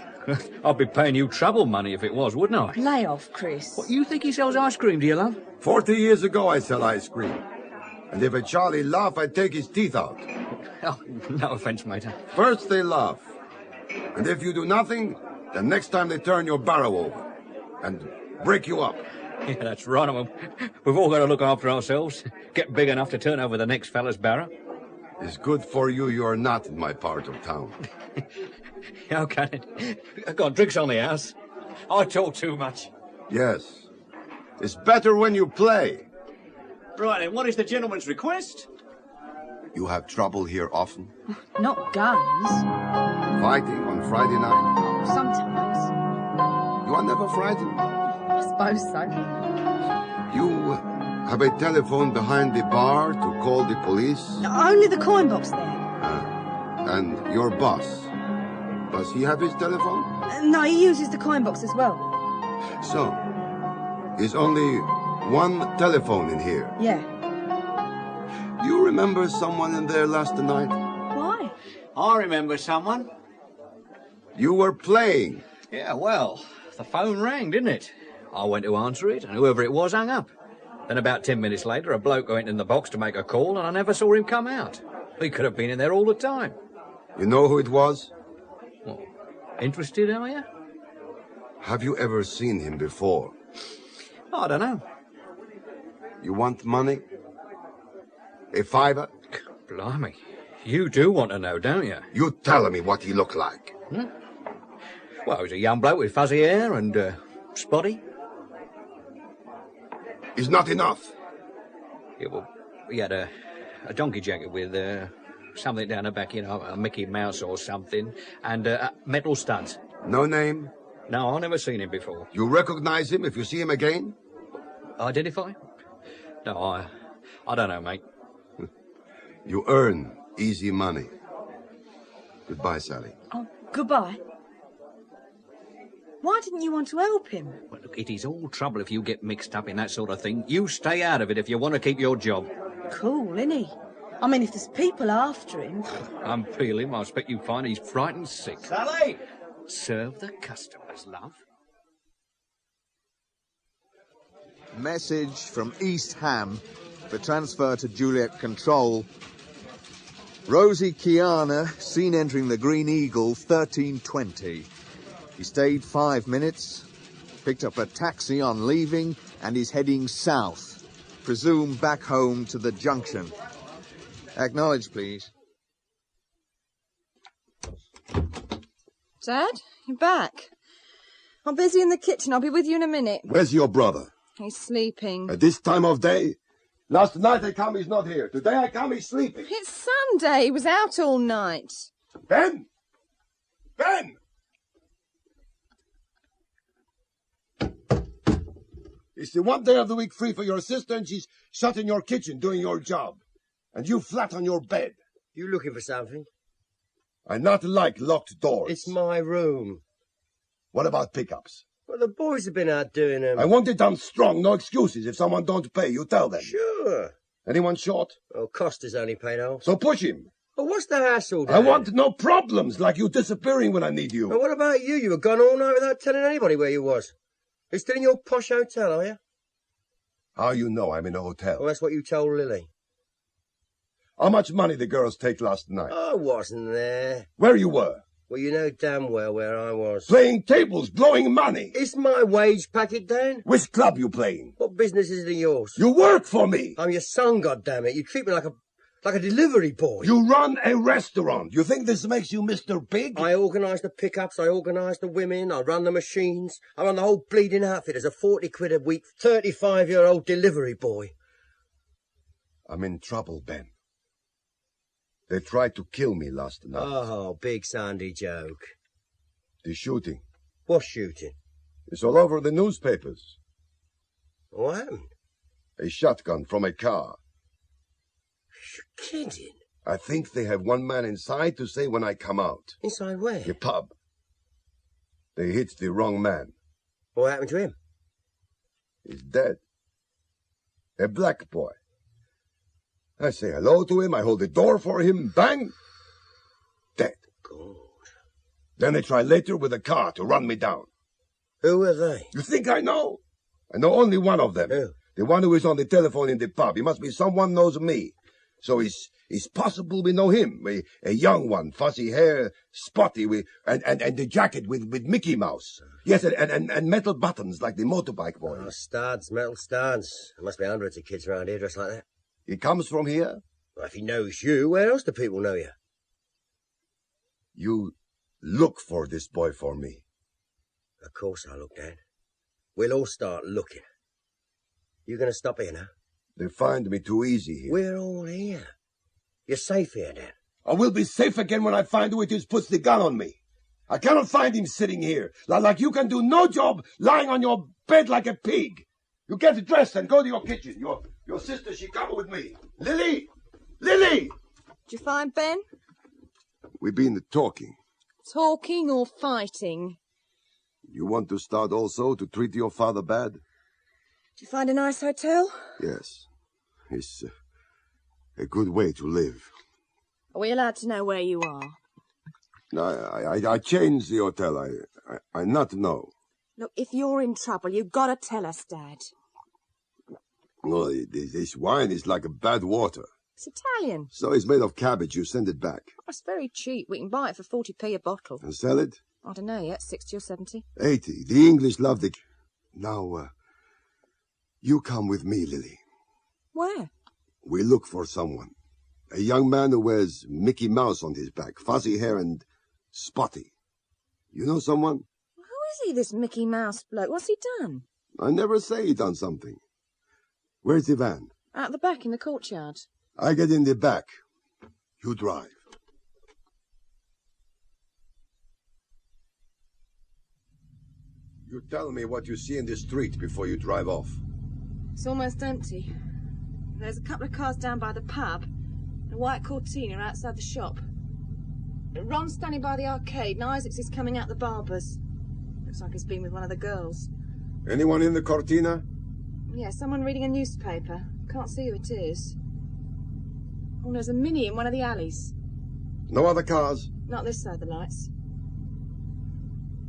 I'd be paying you trouble money if it was, wouldn't I? Lay off, Chris. What, you think he sells ice cream, do you, love? 40 years ago I sell ice cream. And if a Charlie laugh, I take his teeth out. Oh, no offence, mate. First they laugh. And if you do nothing, the next time they turn your barrow over and break you up. Yeah, that's right. We've all got to look after ourselves. Get big enough to turn over the next fella's barrow. It's good for you you're not in my part of town. How can it? I've got drinks on the house. I talk too much. Yes. It's better when you play. Right, then, what is the gentleman's request? You have trouble here often? Not guns. Fighting on Friday night? Sometimes. You are never frightened? I suppose so. You have a telephone behind the bar to call the police? Only the coin box there. And your boss, does he have his telephone? No, he uses the coin box as well. So, is only one telephone in here? Yeah. Do you remember someone in there last night? Why? I remember someone. You were playing. Yeah, well, the phone rang, didn't it? I went to answer it, and whoever it was hung up. Then about 10 minutes later, a bloke went in the box to make a call, and I never saw him come out. He could have been in there all the time. You know who it was? Well, interested, are you? Have you ever seen him before? I don't know. You want money? A $5? Blimey. You do want to know, don't you? You tell me what he looked like. Well, he's a young bloke with fuzzy hair and spotty. Is not enough. Yeah, well, he had a donkey jacket with something down the back, you know, a Mickey Mouse or something, and metal studs. No name? No, I've never seen him before. You recognize him if you see him again? Identify? No, I don't know, mate. You earn easy money. Goodbye, Sally. Oh, goodbye. Why didn't you want to help him? Well, look, it is all trouble if you get mixed up in that sort of thing. You stay out of it if you want to keep your job. Cool, isn't he? I mean, if there's people after him... Unpeel him, I expect you find he's frightened sick. Sally! Serve the customers, love. Message from East Ham for transfer to Juliet Control. Rosie Kiana seen entering the Green Eagle 1320. He stayed 5 minutes, picked up a taxi on leaving, and is heading south. Presume back home to the junction. Acknowledge, please. Dad, you're back. I'm busy in the kitchen. I'll be with you in a minute. Where's your brother? He's sleeping. At this time of day? Last night I come, he's not here. Today I come, he's sleeping. It's Sunday. He was out all night. Ben! Ben! It's the one day of the week free for your sister, and she's shut in your kitchen doing your job. And you flat on your bed. You looking for something? I not like locked doors. It's my room. What about pickups? Well, the boys have been out doing them. I want it done strong, no excuses. If someone don't pay, you tell them. Sure. Anyone short? Oh, Costa's only paid off. So push him. Well, what's the hassle, Dad? I want no problems, like you disappearing when I need you. Well, what about you? You were gone all night without telling anybody where you was. You're still in your posh hotel, are you? How you know I'm in a hotel? Well, that's what you told Lily. How much money the girls take last night? I wasn't there. Where you were? Well, you know damn well where I was. Playing tables, blowing money. It's my wage packet, Dan. Which club you playing? What business is it of yours? You work for me. I'm your son, goddammit. You treat me like a delivery boy. You run a restaurant. You think this makes you Mr. Big? I organise the pickups, I organise the women, I run the machines, I run the whole bleeding outfit as a 40 quid a week, 35-year-old delivery boy. I'm in trouble, Ben. They tried to kill me last night. Oh, big Sandy joke. The shooting. What shooting? It's all over the newspapers. What happened? A shotgun from a car. You're kidding. I think they have one man inside to say when I come out. Inside where? The pub. They hit the wrong man. What happened to him? He's dead. A black boy. I say hello to him, I hold the door for him, bang! Dead. God. Then they try later with a car to run me down. Who are they? You think I know? I know only one of them. Who? The one who is on the telephone in the pub. He must be someone knows me. So it's possible we know him. A young one, fuzzy hair, spotty, and the jacket with Mickey Mouse. Yes, and metal buttons like the motorbike boy. Oh, studs, metal studs. There must be hundreds of kids around here dressed like that. He comes from here? Well, if he knows you, where else do people know you? You look for this boy for me. Of course I look, Dad. We'll all start looking. You going to stop here now? They find me too easy here. We're all here. You're safe here, Dad. I will be safe again when I find who it is puts the gun on me. I cannot find him sitting here, like you can do no job lying on your bed like a pig. You get dressed and go to your kitchen. Your sister, she come with me. Lily! Lily! Did you find Ben? We've been talking. Talking or fighting? You want to start also to treat your father bad? Did you find a nice hotel? Yes. It's a good way to live. Are we allowed to know where you are? No, I changed the hotel. I not know. Look, if you're in trouble, you've got to tell us, Dad. No, this wine is like a bad water. It's Italian. So it's made of cabbage. You send it back. It's very cheap. We can buy it for 40p a bottle. And sell it? I don't know yet, 60 or 70. 80. The English love the... Now, you come with me, Lily. Where? We look for someone. A young man who wears Mickey Mouse on his back, fuzzy hair and spotty. You know someone? Who is he, this Mickey Mouse bloke? What's he done? I never say he done something. Where's the van? Out the back in the courtyard. I get in the back. You drive. You tell me what you see in the street before you drive off. It's almost empty. There's a couple of cars down by the pub, and a white Cortina outside the shop. Ron's standing by the arcade, and Isaacs is coming out the barber's. Looks like he's been with one of the girls. Anyone in the Cortina? Yeah, someone reading a newspaper. Can't see who it is. Oh, there's a Mini in one of the alleys. No other cars? Not this side of the lights.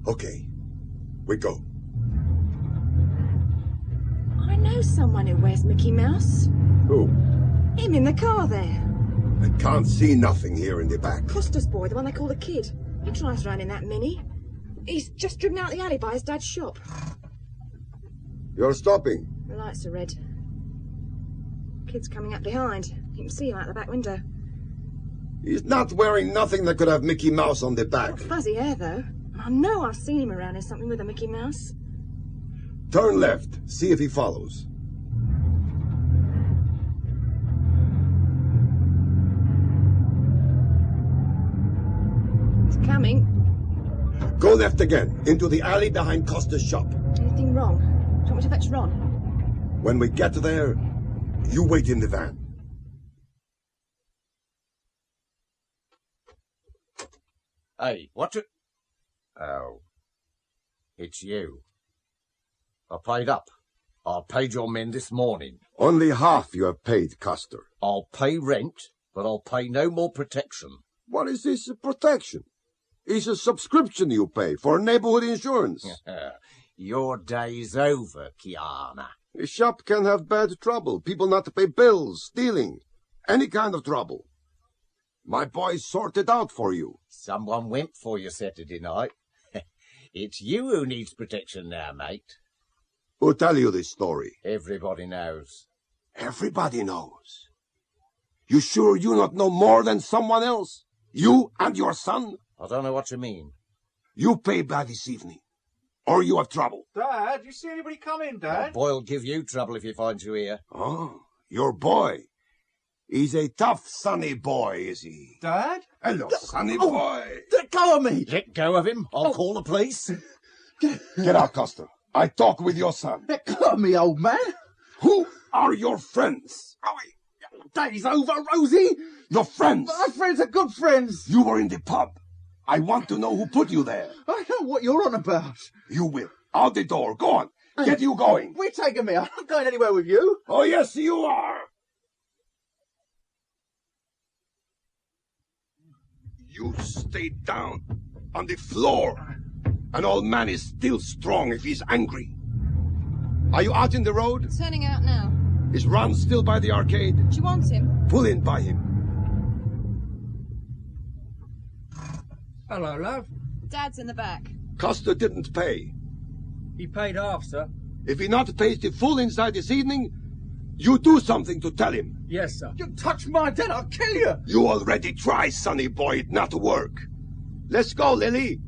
Okay. We go. I know someone who wears Mickey Mouse. Who? Him in the car there. I can't see nothing here in the back. Costa's boy, the one they call the Kid. He drives around in that Mini. He's just driven out the alley by his dad's shop. You're stopping. The lights are red. Kid's coming up behind. You can see him out the back window. He's not wearing nothing that could have Mickey Mouse on the back. Got fuzzy hair, though. I know I've seen him around in something with a Mickey Mouse. Turn left. See if he follows. He's coming. Go left again, into the alley behind Costa's shop. Anything wrong? Do you want me to fetch Ron? When we get there, you wait in the van. Hey, what you... Oh. It's you. I paid up. I paid your men this morning. Only half you have paid, Custer. I'll pay rent, but I'll pay no more protection. What is this protection? It's a subscription you pay for neighborhood insurance. Your day's over, Kiana. A shop can have bad trouble. People not to pay bills, stealing, any kind of trouble. My boys sorted out for you. Someone went for you Saturday night. It's you who needs protection now, mate. Who tell you this story? Everybody knows. Everybody knows. You sure you not know more than someone else? You and your son? I don't know what you mean. You pay back this evening, or you have trouble. Dad, you see anybody come in, Dad? The boy'll give you trouble if he finds you here. Oh, your boy. He's a tough, sunny boy, is he? Dad? Hello, sunny boy. Let go of me! Let go of him. I'll call the police. Get out, Costa. I talk with your son. Let go of me, old man. Who are your friends? Day's over, Rosie. Your friends? My friends are good friends. You were in the pub. I want to know who put you there. I know what you're on about. You will. Out the door. Go on. Get you going. We're taking me. I'm not going anywhere with you. Oh, yes, you are. You stay down on the floor. An old man is still strong if he's angry. Are you out in the road? Turning out now. Is Ron still by the arcade? Do you want him? Pull in by him. Hello, love. Dad's in the back. Costa didn't pay. He paid half, sir. If he not pays the full inside this evening, you do something to tell him. Yes, sir. You touch my dad, I'll kill you. You already try, sonny boy. It not work. Let's go, Lily.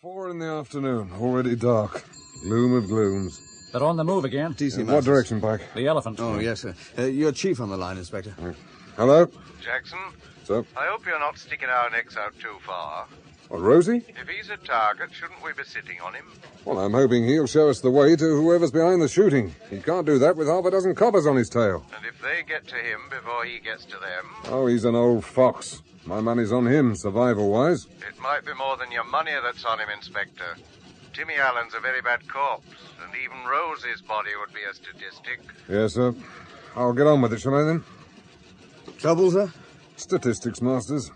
Four in the afternoon, already dark. Gloom of glooms. They're on the move again. What direction, Pike? The Elephant. Oh, yes, sir. Your chief on the line, Inspector. Hello? Jackson? What's up? I hope you're not sticking our necks out too far. What, Rosie? If he's a target, shouldn't we be sitting on him? Well, I'm hoping he'll show us the way to whoever's behind the shooting. He can't do that with half a dozen coppers on his tail. And if they get to him before he gets to them... Oh, he's an old fox. My money's on him, survival-wise. It might be more than your money that's on him, Inspector. Timmy Allen's a very bad corpse, and even Rosie's body would be a statistic. Yes, sir. I'll get on with it, shall I, then? Trouble, sir? Statistics, Masters.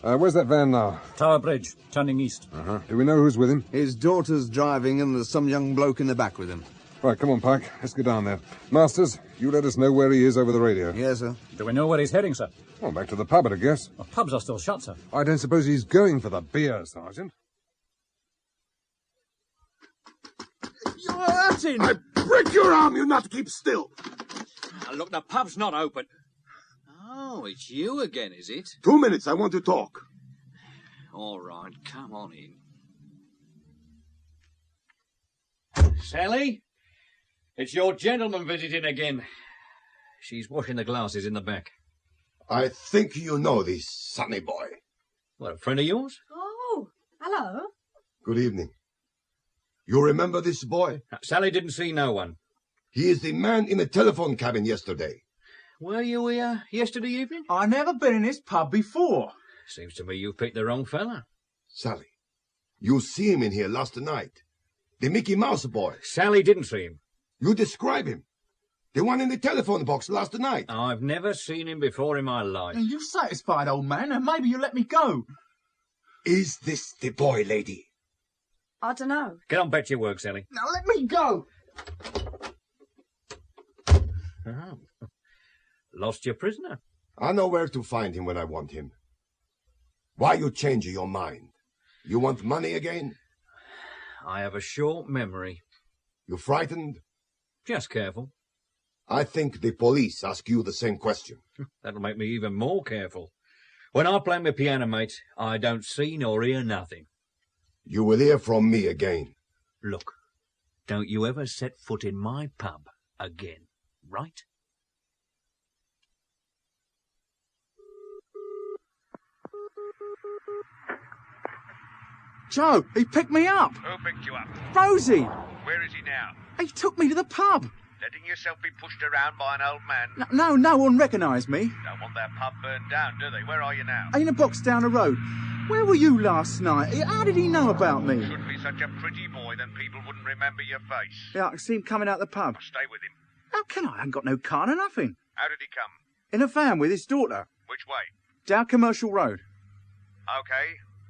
Where's that van now? Tower Bridge, turning east. Do we know who's with him? His daughter's driving, and there's some young bloke in the back with him. Right, come on, Pike. Let's get down there. Masters, you let us know where he is over the radio. Yes, sir. Do we know where he's heading, sir? Well, back to the pub, I guess. Well, pubs are still shut, sir. I don't suppose he's going for the beer, Sergeant. You're hurting! I break your arm, you not keep still! Look, the pub's not open. Oh, it's you again, is it? 2 minutes, I want to talk. All right, come on in. Sally? It's your gentleman visiting again. She's washing the glasses in the back. I think you know this sonny boy. What, a friend of yours? Oh, hello. Good evening. You remember this boy? Sally didn't see no one. He is the man in the telephone cabin yesterday. Were you here yesterday evening? I never been in this pub before. Seems to me you picked the wrong fella. Sally, you see him in here last night. The Mickey Mouse boy. Sally didn't see him. You describe him. The one in the telephone box last night. I've never seen him before in my life. Are you satisfied, old man? And maybe you let me go. Is this the boy, lady? I don't know. Get on back to your work, Sally. Now let me go. Oh. Lost your prisoner. I know where to find him when I want him. Why you change your mind? You want money again? I have a short memory. You frightened? Just careful. I think the police ask you the same question. That'll make me even more careful. When I play my piano, mate, I don't see nor hear nothing. You will hear from me again. Look, don't you ever set foot in my pub again, right? Joe, he picked me up. Who picked you up? Rosie. Where is he now? He took me to the pub. Letting yourself be pushed around by an old man? No one recognised me. Don't want their pub burned down, do they? Where are you now? In a box down the road. Where were you last night? How did he know about me? Should be such a pretty boy, then people wouldn't remember your face. Yeah, I can see him coming out the pub. I'll stay with him. How can I? I haven't got no car or nothing. How did he come? In a van with his daughter. Which way? Down Commercial Road. OK.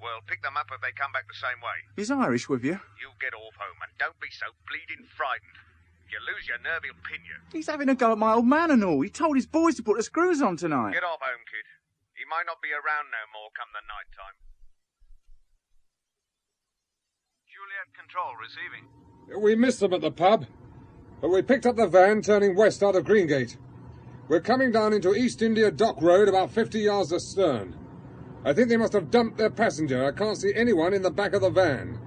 Well, pick them up if they come back the same way. He's Irish with you. You get off home and don't be so bleeding frightened. If you lose your nerve, he'll pin you. He's having a go at my old man and all. He told his boys to put the screws on tonight. Get off home, kid. He might not be around no more come the night time. Juliet Control receiving. We missed them at the pub, but we picked up the van turning west out of Greengate. We're coming down into East India Dock Road about 50 yards astern. I think they must have dumped their passenger. I can't see anyone in the back of the van.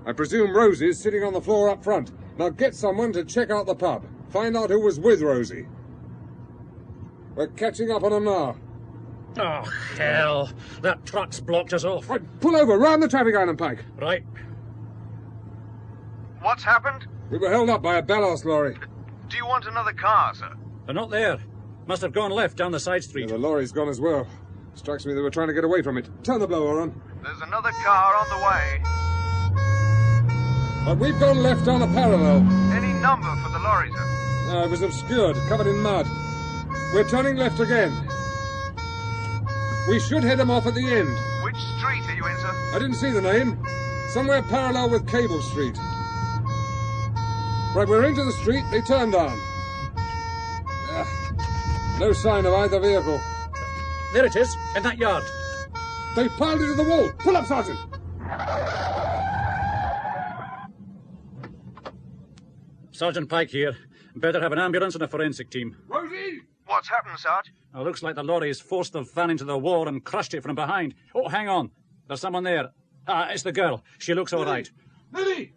I presume Rosie's sitting on the floor up front. Now get someone to check out the pub. Find out who was with Rosie. We're catching up on them now. Oh, hell. That truck's blocked us off. Right, pull over, round the traffic island, Pike. Right. What's happened? We were held up by a ballast lorry. Do you want another car, sir? They're not there. Must have gone left down the side street. Yeah, the lorry's gone as well. Strikes me they were trying to get away from it. Turn the blower on. There's another car on the way. But we've gone left on a parallel. Any number for the lorry, sir? No, it was obscured, covered in mud. We're turning left again. We should head them off at the end. Which street are you in, sir? I didn't see the name. somewhere parallel with Cable Street. Right, we're into the street. They turned on. No sign of either vehicle. There it is, in that yard. They piled into the wall. Pull up, Sergeant. Sergeant Pike here. Better have an ambulance and a forensic team. Rosie! What's happened, Sarge? Oh, looks like the lorry has forced the van into the wall and crushed it from behind. Oh, hang on. There's someone there. Ah, it's the girl. She looks all right. Lily!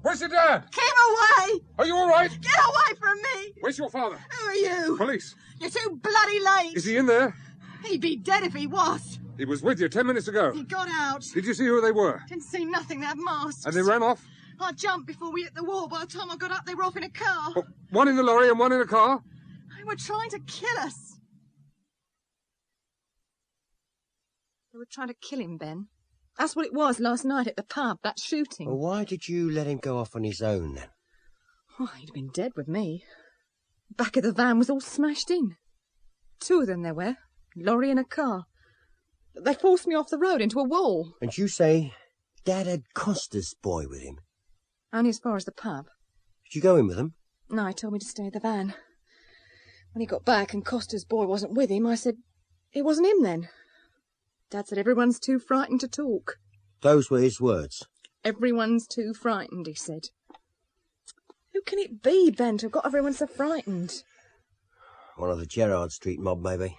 Where's your dad? Keep away! Are you all right? Get away from me! Where's your father? Who are you? Police. You're too bloody late. Is he in there? He'd be dead if he was. He was with you 10 minutes ago. He got out. Did you see who they were? Didn't see nothing. They had masks. And they ran off? I jumped before we hit the wall. By the time I got up, they were off in a car. Oh, one in the lorry and one in a car? They were trying to kill us. They were trying to kill him, Ben. That's what it was last night at the pub, that shooting. Well, why did you let him go off on his own, then? Oh, he'd been dead with me. The back of the van was all smashed in. 2 of them there were. Lorry and a car. They forced me off the road into a wall. And you say Dad had Costa's boy with him? Only as far as the pub. Did you go in with them? No, he told me to stay in the van. When he got back and Costa's boy wasn't with him, I said, it wasn't him then. Dad said everyone's too frightened to talk. Those were his words. Everyone's too frightened, he said. Who can it be, Ben, to have got everyone so frightened? One of the Gerrard Street mob, maybe.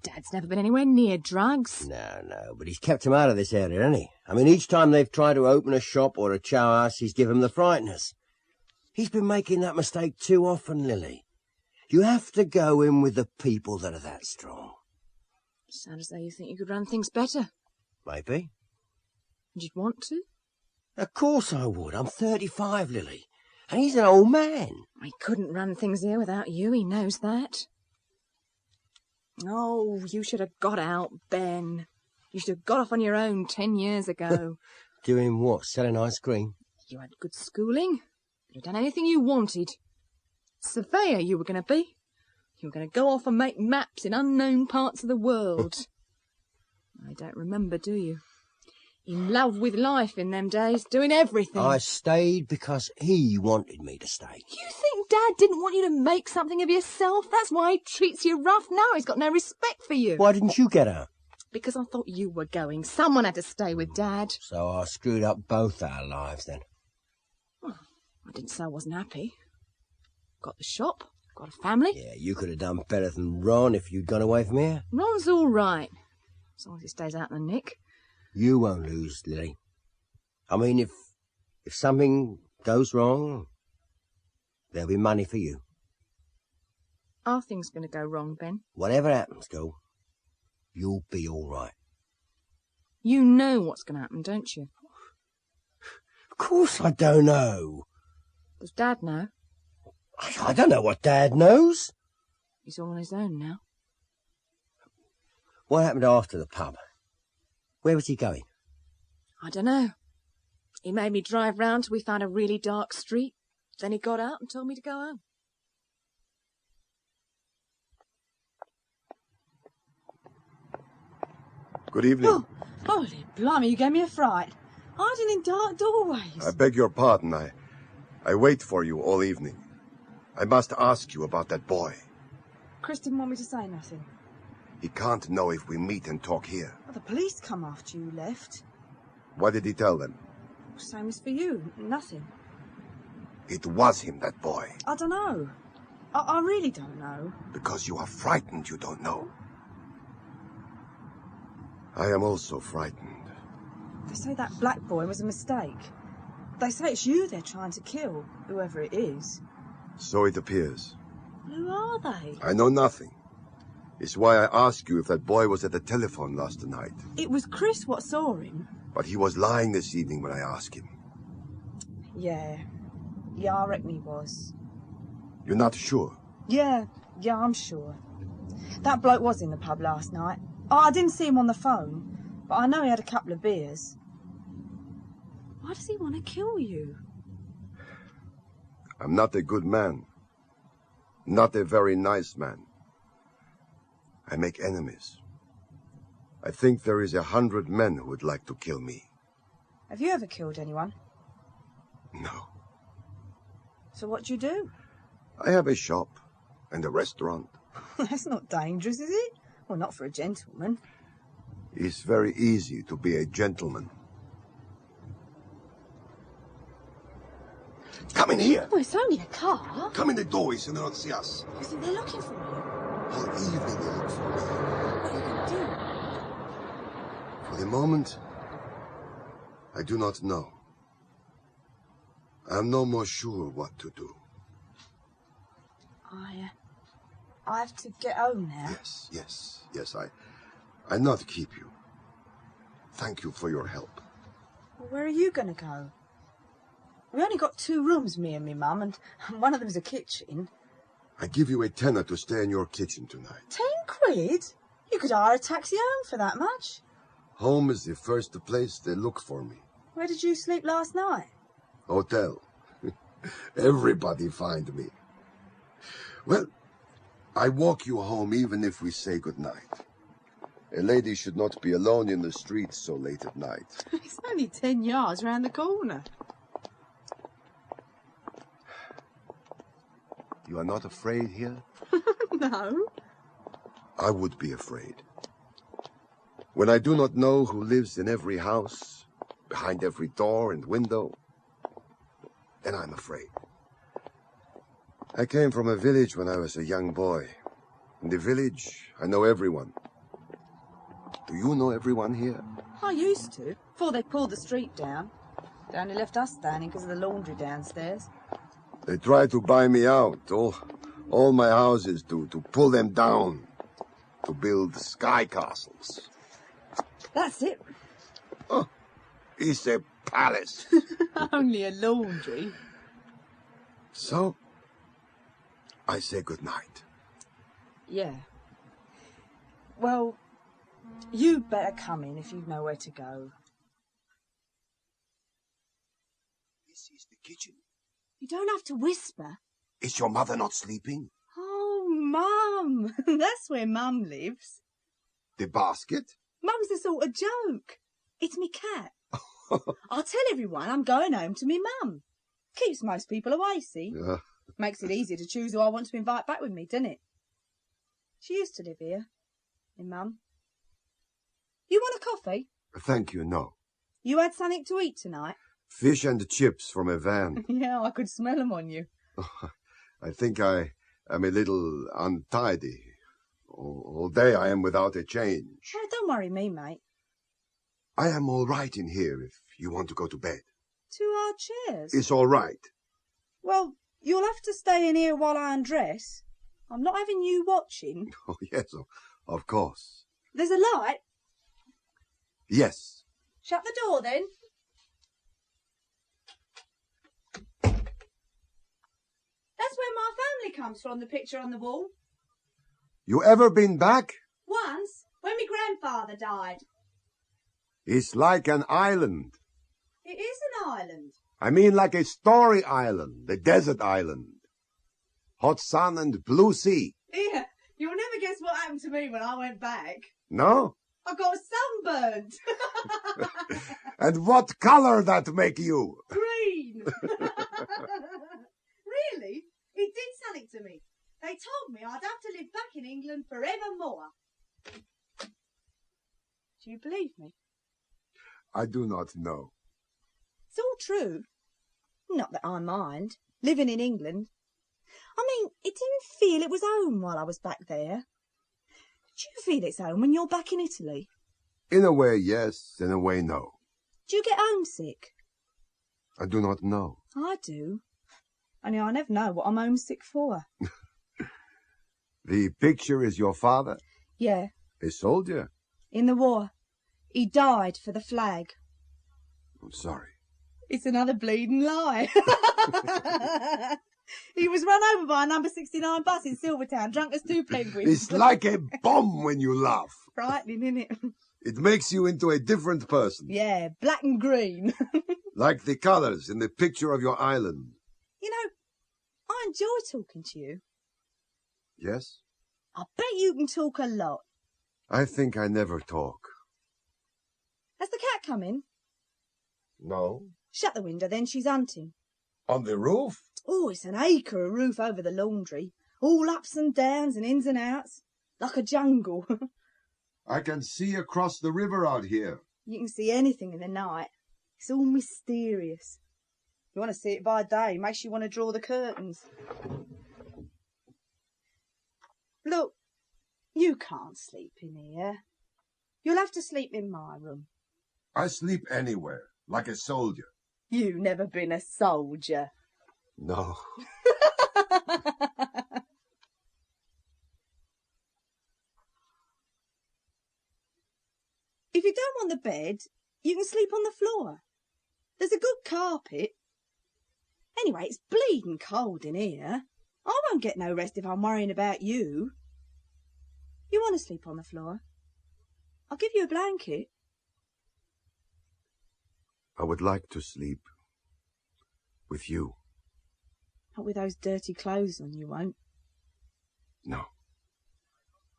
Dad's never been anywhere near drugs. No, but he's kept him out of this area, hasn't he? I mean, each time they've tried to open a shop or a chow house, he's given them the frighteners. He's been making that mistake too often, Lily. You have to go in with the people that are that strong. Sound as though you think you could run things better. Maybe. And you'd want to? Of course I would. I'm 35, Lily. And he's an old man. He couldn't run things here without you, he knows that. Oh, you should have got out, Ben. You should have got off on your own 10 years ago. Doing what? Selling ice cream? You had good schooling. You'd done anything you wanted. Surveyor you were going to be. You were going to go off and make maps in unknown parts of the world. I don't remember, do you? In love with life in them days, doing everything. I stayed because he wanted me to stay. You think Dad didn't want you to make something of yourself? That's why he treats you rough now. He's got no respect for you. Why didn't you get out? Because I thought you were going. Someone had to stay with Dad. So I screwed up both our lives, then. Well, I didn't say I wasn't happy. Got the shop, got a family. Yeah, you could have done better than Ron if you'd gone away from here. Ron's all right, as long as he stays out in the nick. You won't lose, Lily. I mean, if something goes wrong, there'll be money for you. Are things going to go wrong, Ben? Whatever happens, girl, you'll be all right. You know what's going to happen, don't you? Of course I don't know. Does Dad know? I don't know what Dad knows. He's all on his own now. What happened after the pub? Where was he going? I don't know. He made me drive round till we found a really dark street. Then he got out and told me to go home. Good evening. Oh, holy blimey, you gave me a fright. Hiding in dark doorways. I beg your pardon. I wait for you all evening. I must ask you about that boy. Chris didn't want me to say nothing. He can't know if we meet and talk here. Well, the police come after you left. What did he tell them? Same as for you. Nothing. It was him, that boy. I don't know. I really don't know. Because you are frightened, you don't know. I am also frightened. They say that black boy was a mistake. They say it's you they're trying to kill, whoever it is. So it appears. Who are they? I know nothing. It's why I asked you if that boy was at the telephone last night. It was Chris what saw him. But he was lying this evening when I asked him. Yeah, I reckon he was. You're not sure? Yeah, I'm sure. That bloke was in the pub last night. I didn't see him on the phone, but I know he had a couple of beers. Why does he want to kill you? I'm not a good man. Not a very nice man. I make enemies. I think there is 100 men who would like to kill me. Have you ever killed anyone? No. So what do you do? I have a shop and a restaurant. That's not dangerous, is it? Well, not for a gentleman. It's very easy to be a gentleman. Come in here. Oh, it's only a car. Come in the doorway so they don't see us. You think they're looking for you? All evening they look for me. What are you going to do? For the moment, I do not know. I am no more sure what to do. I have to get home now. Yes, I not keep you. Thank you for your help. Well, where are you going to go? We only got 2 rooms, me and me mum, and one of them's a kitchen. I give you a tenner to stay in your kitchen tonight. 10 quid? You could hire a taxi home for that much. Home is the first place they look for me. Where did you sleep last night? Hotel. Everybody find me. Well, I walk you home even if we say goodnight. A lady should not be alone in the streets so late at night. It's only 10 yards round the corner. You are not afraid here? No. I would be afraid. When I do not know who lives in every house, behind every door and window, then I'm afraid. I came from a village when I was a young boy. In the village, I know everyone. Do you know everyone here? I used to, before they pulled the street down. They only left us standing because of the laundry downstairs. They tried to buy me out, all my houses, to pull them down, to build sky castles. That's it. Oh, it's a palace. Only a laundry. So, I say goodnight. Yeah. Well, you'd better come in if you know where to go. This is the kitchen. You don't have to whisper. Is your mother not sleeping? Oh, Mum. That's where Mum lives. The basket? Mum's a sort of joke. It's me cat. I'll tell everyone I'm going home to me Mum. Keeps most people away, see? Makes it easier to choose who I want to invite back with me, doesn't it? She used to live here, my Mum. You want a coffee? Thank you, no. You had something to eat tonight? Fish and chips from a van. Yeah, I could smell them on you. I think I am a little untidy. All day I am without a change. Oh, don't worry me, mate. I am all right in here if you want to go to bed. 2 hard chairs? It's all right. Well, you'll have to stay in here while I undress. I'm not having you watching. Oh, yes, of course. There's a light? Yes. Shut the door, then. That's where my family comes from, the picture on the wall. You ever been back? Once, when my grandfather died. It's like an island. It is an island. I mean like a story island, a desert island. Hot sun and blue sea. Yeah, you'll never guess what happened to me when I went back. No? I got sunburned. And what color that make you? Green. Really? It did something to me. They told me I'd have to live back in England forevermore. Do you believe me? I do not know. It's all true. Not that I mind, living in England. I mean, it didn't feel it was home while I was back there. Do you feel it's home when you're back in Italy? In a way, yes. In a way, no. Do you get homesick? I do not know. I do. Only I never know what I'm homesick for. The picture is your father? Yeah. A soldier? In the war. He died for the flag. I'm sorry. It's another bleeding lie. He was run over by a number 69 bus in Silvertown, drunk as 2 penguins. It's like a bomb when you laugh. Frightening, isn't it? It makes you into a different person. Yeah, black and green. Like the colors in the picture of your island. You know, I enjoy talking to you. Yes? I bet you can talk a lot. I think I never talk. Has the cat come in? No. Shut the window then, she's hunting. On the roof? Oh, it's an acre of roof over the laundry. All ups and downs and ins and outs. Like a jungle. I can see across the river out here. You can see anything in the night. It's all mysterious. You want to see it by day, makes you want to draw the curtains. Look, you can't sleep in here. You'll have to sleep in my room. I sleep anywhere, like a soldier. You've never been a soldier. No. If you don't want the bed, you can sleep on the floor. There's a good carpet. Anyway, it's bleeding cold in here. I won't get no rest if I'm worrying about you. You want to sleep on the floor? I'll give you a blanket. I would like to sleep with you. Not with those dirty clothes on, you won't. No.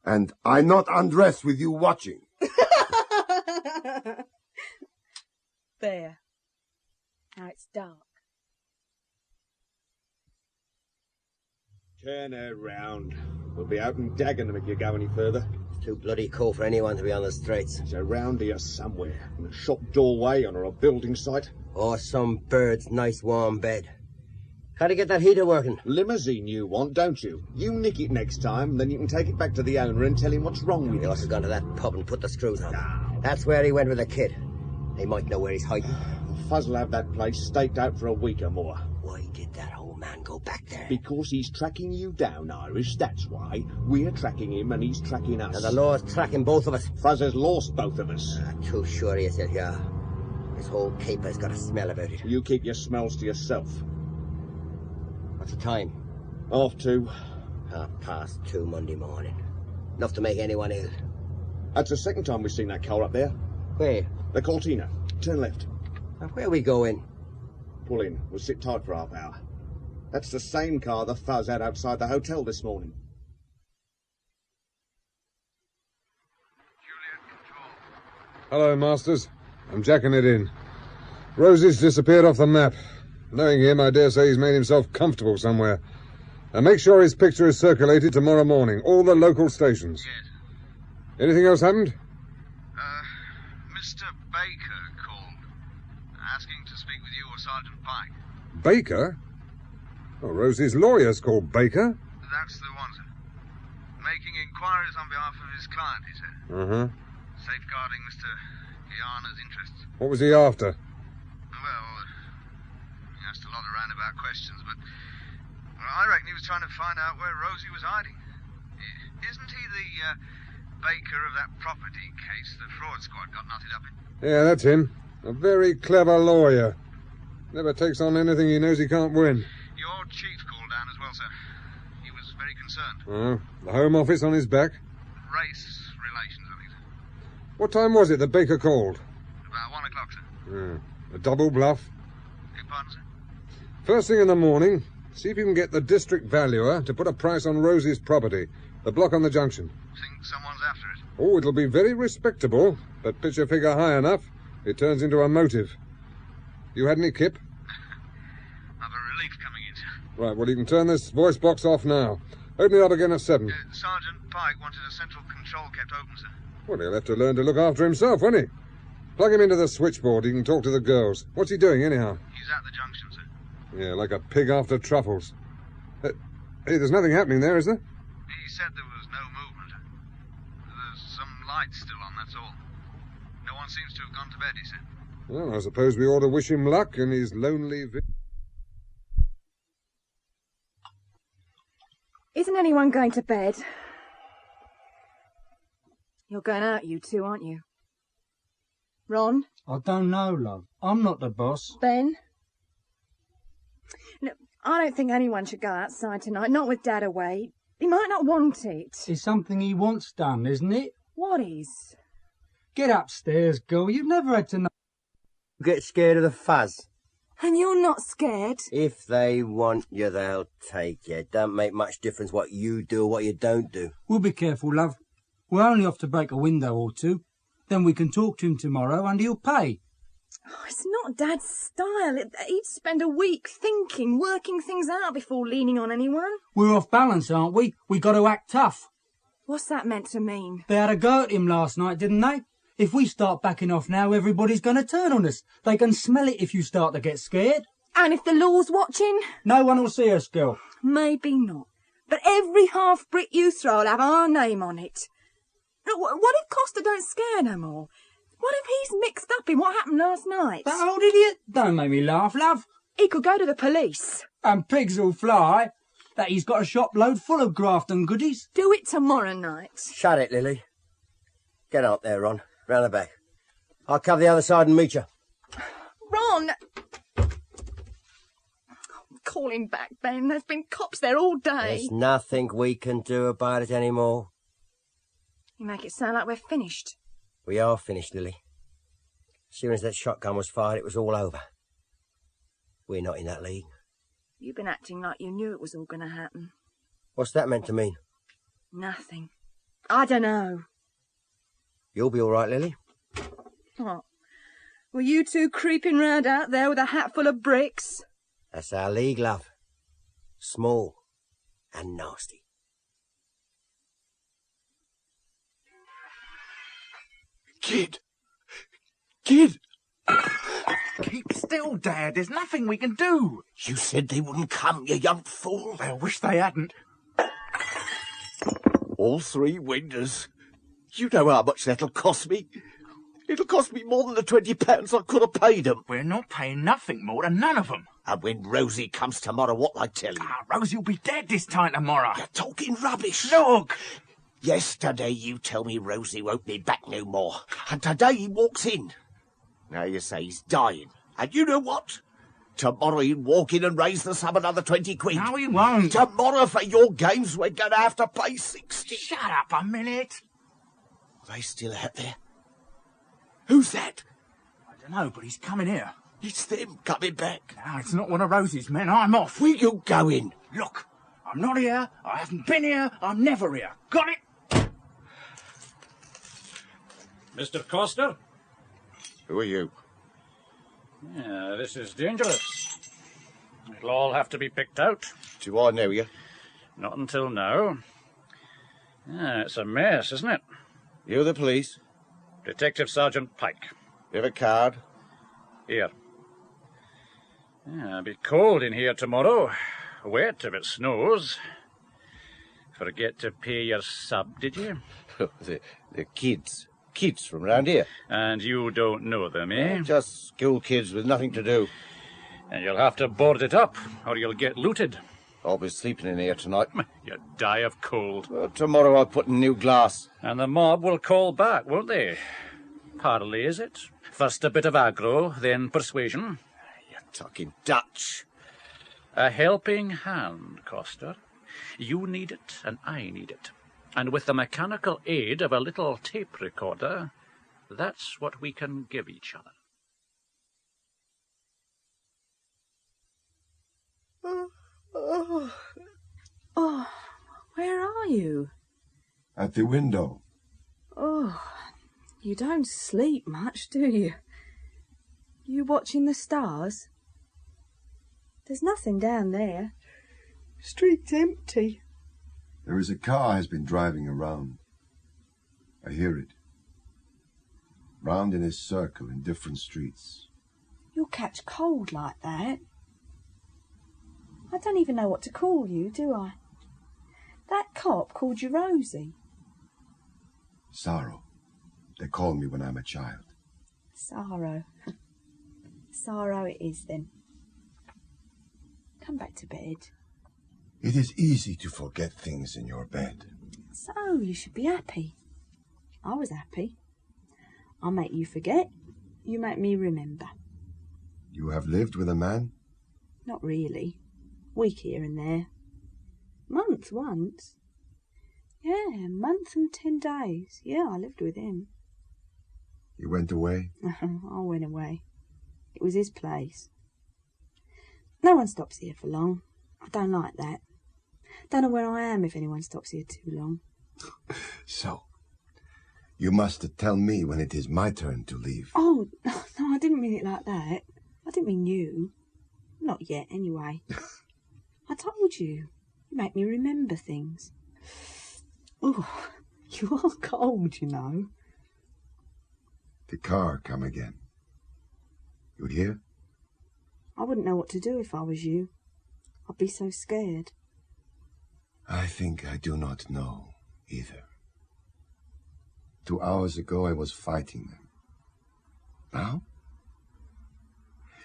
And I not undress with you watching. There. Now it's dark. Turn her round. We'll be out in Dagenham if you go any further. It's too bloody cold for anyone to be on the streets. It's around here somewhere. In a shop doorway or a building site. Or some bird's nice warm bed. How to get that heater working? Limousine you want, don't you? You nick it next time, then you can take it back to the owner and tell him what's wrong with it. He must have gone to that pub and put the screws on. No. That's where he went with the kid. They might know where he's hiding. Fuzz'll have that place staked out for a week or more. Why did that old man go back there? Because he's tracking you down, Irish, that's why. We're tracking him and he's tracking us. And the law's tracking both of us. Fuzz has lost both of us. Too sure he is, yeah. This whole caper's got a smell about it. You keep your smells to yourself. What's the time? 2:30. 2:30 Monday morning. Enough to make anyone ill. That's the second time we've seen that car up there. Where? The Cortina. Turn left. Now, where are we going? Pull in. We'll sit tight for half hour. That's the same car the Fuzz had outside the hotel this morning. Hello, Masters. I'm jacking it in. Rosie's disappeared off the map. Knowing him, I dare say he's made himself comfortable somewhere. And make sure his picture is circulated tomorrow morning. All the local stations. Yes. Anything else happened? Mr. Baker called, asking to speak with you or Sergeant Pike. Baker? Oh, Rosie's lawyer's called Baker. That's the one, sir. Making inquiries on behalf of his client, he said. Uh-huh. Safeguarding Mr. Kiana's interests. What was he after? Well, he asked a lot of roundabout questions, but I reckon he was trying to find out where Rosie was hiding. Isn't he the Baker of that property case the fraud squad got knotted up in? Yeah, that's him. A very clever lawyer. Never takes on anything he knows he can't win. Your chief called down as well, sir. He was very concerned. Oh, the Home Office on his back? Race relations, I think, sir. What time was it that Baker called? About 1 o'clock, sir. A double bluff. Beg pardon, sir? First thing in the morning, see if you can get the district valuer to put a price on Rosie's property, the block on the junction. Think someone's after it? Oh, it'll be very respectable, but pitch a figure high enough, it turns into a motive. You had any kip? I've a relief coming in, sir. Right, well, you can turn this voice box off now. Open it up again at 7. Sergeant Pike wanted a central control kept open, sir. Well, he'll have to learn to look after himself, won't he? Plug him into the switchboard, he can talk to the girls. What's he doing, anyhow? He's at the junction, sir. Yeah, like a pig after truffles. Hey, there's nothing happening there, is there? He said there was no movement. There's some lights still on, that's all. No one seems to have gone to bed, he said. Well, I suppose we ought to wish him luck in his lonely... Isn't anyone going to bed? You're going out, you two, aren't you? Ron? I don't know, love. I'm not the boss. Ben? No, I don't think anyone should go outside tonight, not with Dad away. He might not want it. It's something he wants done, isn't it? What is? Get upstairs, girl. You've never had to know... Get scared of the Fuzz. And you're not scared? If they want you, they'll take you. Don't make much difference what you do or what you don't do. We'll be careful, love. We're only off to break a window or two. Then we can talk to him tomorrow and he'll pay. Oh, it's not Dad's style. He'd spend a week thinking, working things out before leaning on anyone. We're off balance, aren't we? We got to act tough. What's that meant to mean? They had a go at him last night, didn't they? If we start backing off now, everybody's going to turn on us. They can smell it if you start to get scared. And if the law's watching? No one will see us, girl. Maybe not. But every half brick you throw will have our name on it. What if Costa don't scare no more? What if he's mixed up in what happened last night? That old idiot? Don't make me laugh, love. He could go to the police. And pigs will fly. That he's got a shop load full of Grafton goodies. Do it tomorrow night. Shut it, Lily. Get up there, Ron. Round the back. I'll cover the other side and meet you. Ron! Call him back, Ben. There's been cops there all day. There's nothing we can do about it anymore. You make it sound like we're finished. We are finished, Lily. As soon as that shotgun was fired, it was all over. We're not in that league. You've been acting like you knew it was all going to happen. What's that meant to mean? Nothing. I don't know. You'll be all right, Lily. What? Were you two creeping round out there with a hat full of bricks? That's our league, love. Small and nasty. Kid! Kid! Keep still, Dad. There's nothing we can do. You said they wouldn't come, you young fool. I wish they hadn't. All three windows. You know how much that'll cost me. It'll cost me more than the £20 I could have paid them. We're not paying nothing more than none of them. And when Rosie comes tomorrow, what I tell you? Rosie will be dead this time tomorrow. You're talking rubbish. Look! Yesterday you tell me Rosie won't be back no more. And today he walks in. Now you say he's dying. And you know what? Tomorrow he'll walk in and raise the sum another 20 quid. No, he won't. Tomorrow for your games we're going to have to pay 60. Shut up a minute. Are they still out there? Who's that? I don't know, but he's coming here. It's them coming back. No, it's not one of Rosie's men. I'm off. Where you going? Look, I'm not here. I haven't been here. I'm never here. Got it? Mr. Costa? Who are you? Yeah, this is dangerous. It'll all have to be picked out. Do I know you? Not until now. Yeah, it's a mess, isn't it? You're the police? Detective Sergeant Pike. You have a card? Here. Yeah, it'll be cold in here tomorrow. Wet if it snows. Forget to pay your sub, did you? the kids. Kids from round here. And you don't know them, eh? Just school kids with nothing to do. And you'll have to board it up, or you'll get looted. I'll be sleeping in here tonight. You'll die of cold. Tomorrow I'll put in new glass. And the mob will call back, won't they? Parley, is it? First a bit of aggro, then persuasion. You're talking Dutch. A helping hand, Costa. You need it, and I need it. And with the mechanical aid of a little tape recorder, that's what we can give each other. Oh, where are you? At the window. Oh, you don't sleep much, do you? You watching the stars? There's nothing down there. Street's empty. There is a car has been driving around. I hear it. Round in a circle in different streets. You'll catch cold like that. I don't even know what to call you, do I? That cop called you Rosie. Sorrow. They call me when I'm a child. Sorrow. Sorrow it is, then. Come back to bed. It is easy to forget things in your bed. So, you should be happy. I was happy. I'll make you forget. You make me remember. You have lived with a man? Not really. Week here and there. Month once. Yeah, month and 10 days. Yeah, I lived with him. You went away? I went away. It was his place. No one stops here for long. I don't like that. Don't know where I am if anyone stops here too long. So, you must tell me when it is my turn to leave. Oh, no, I didn't mean it like that. I didn't mean you. Not yet, anyway. I told you. You make me remember things. Oh, you are cold, you know. The car come again. You hear? I wouldn't know what to do if I was you. I'd be so scared. I think I do not know either. 2 hours ago I was fighting them. Now?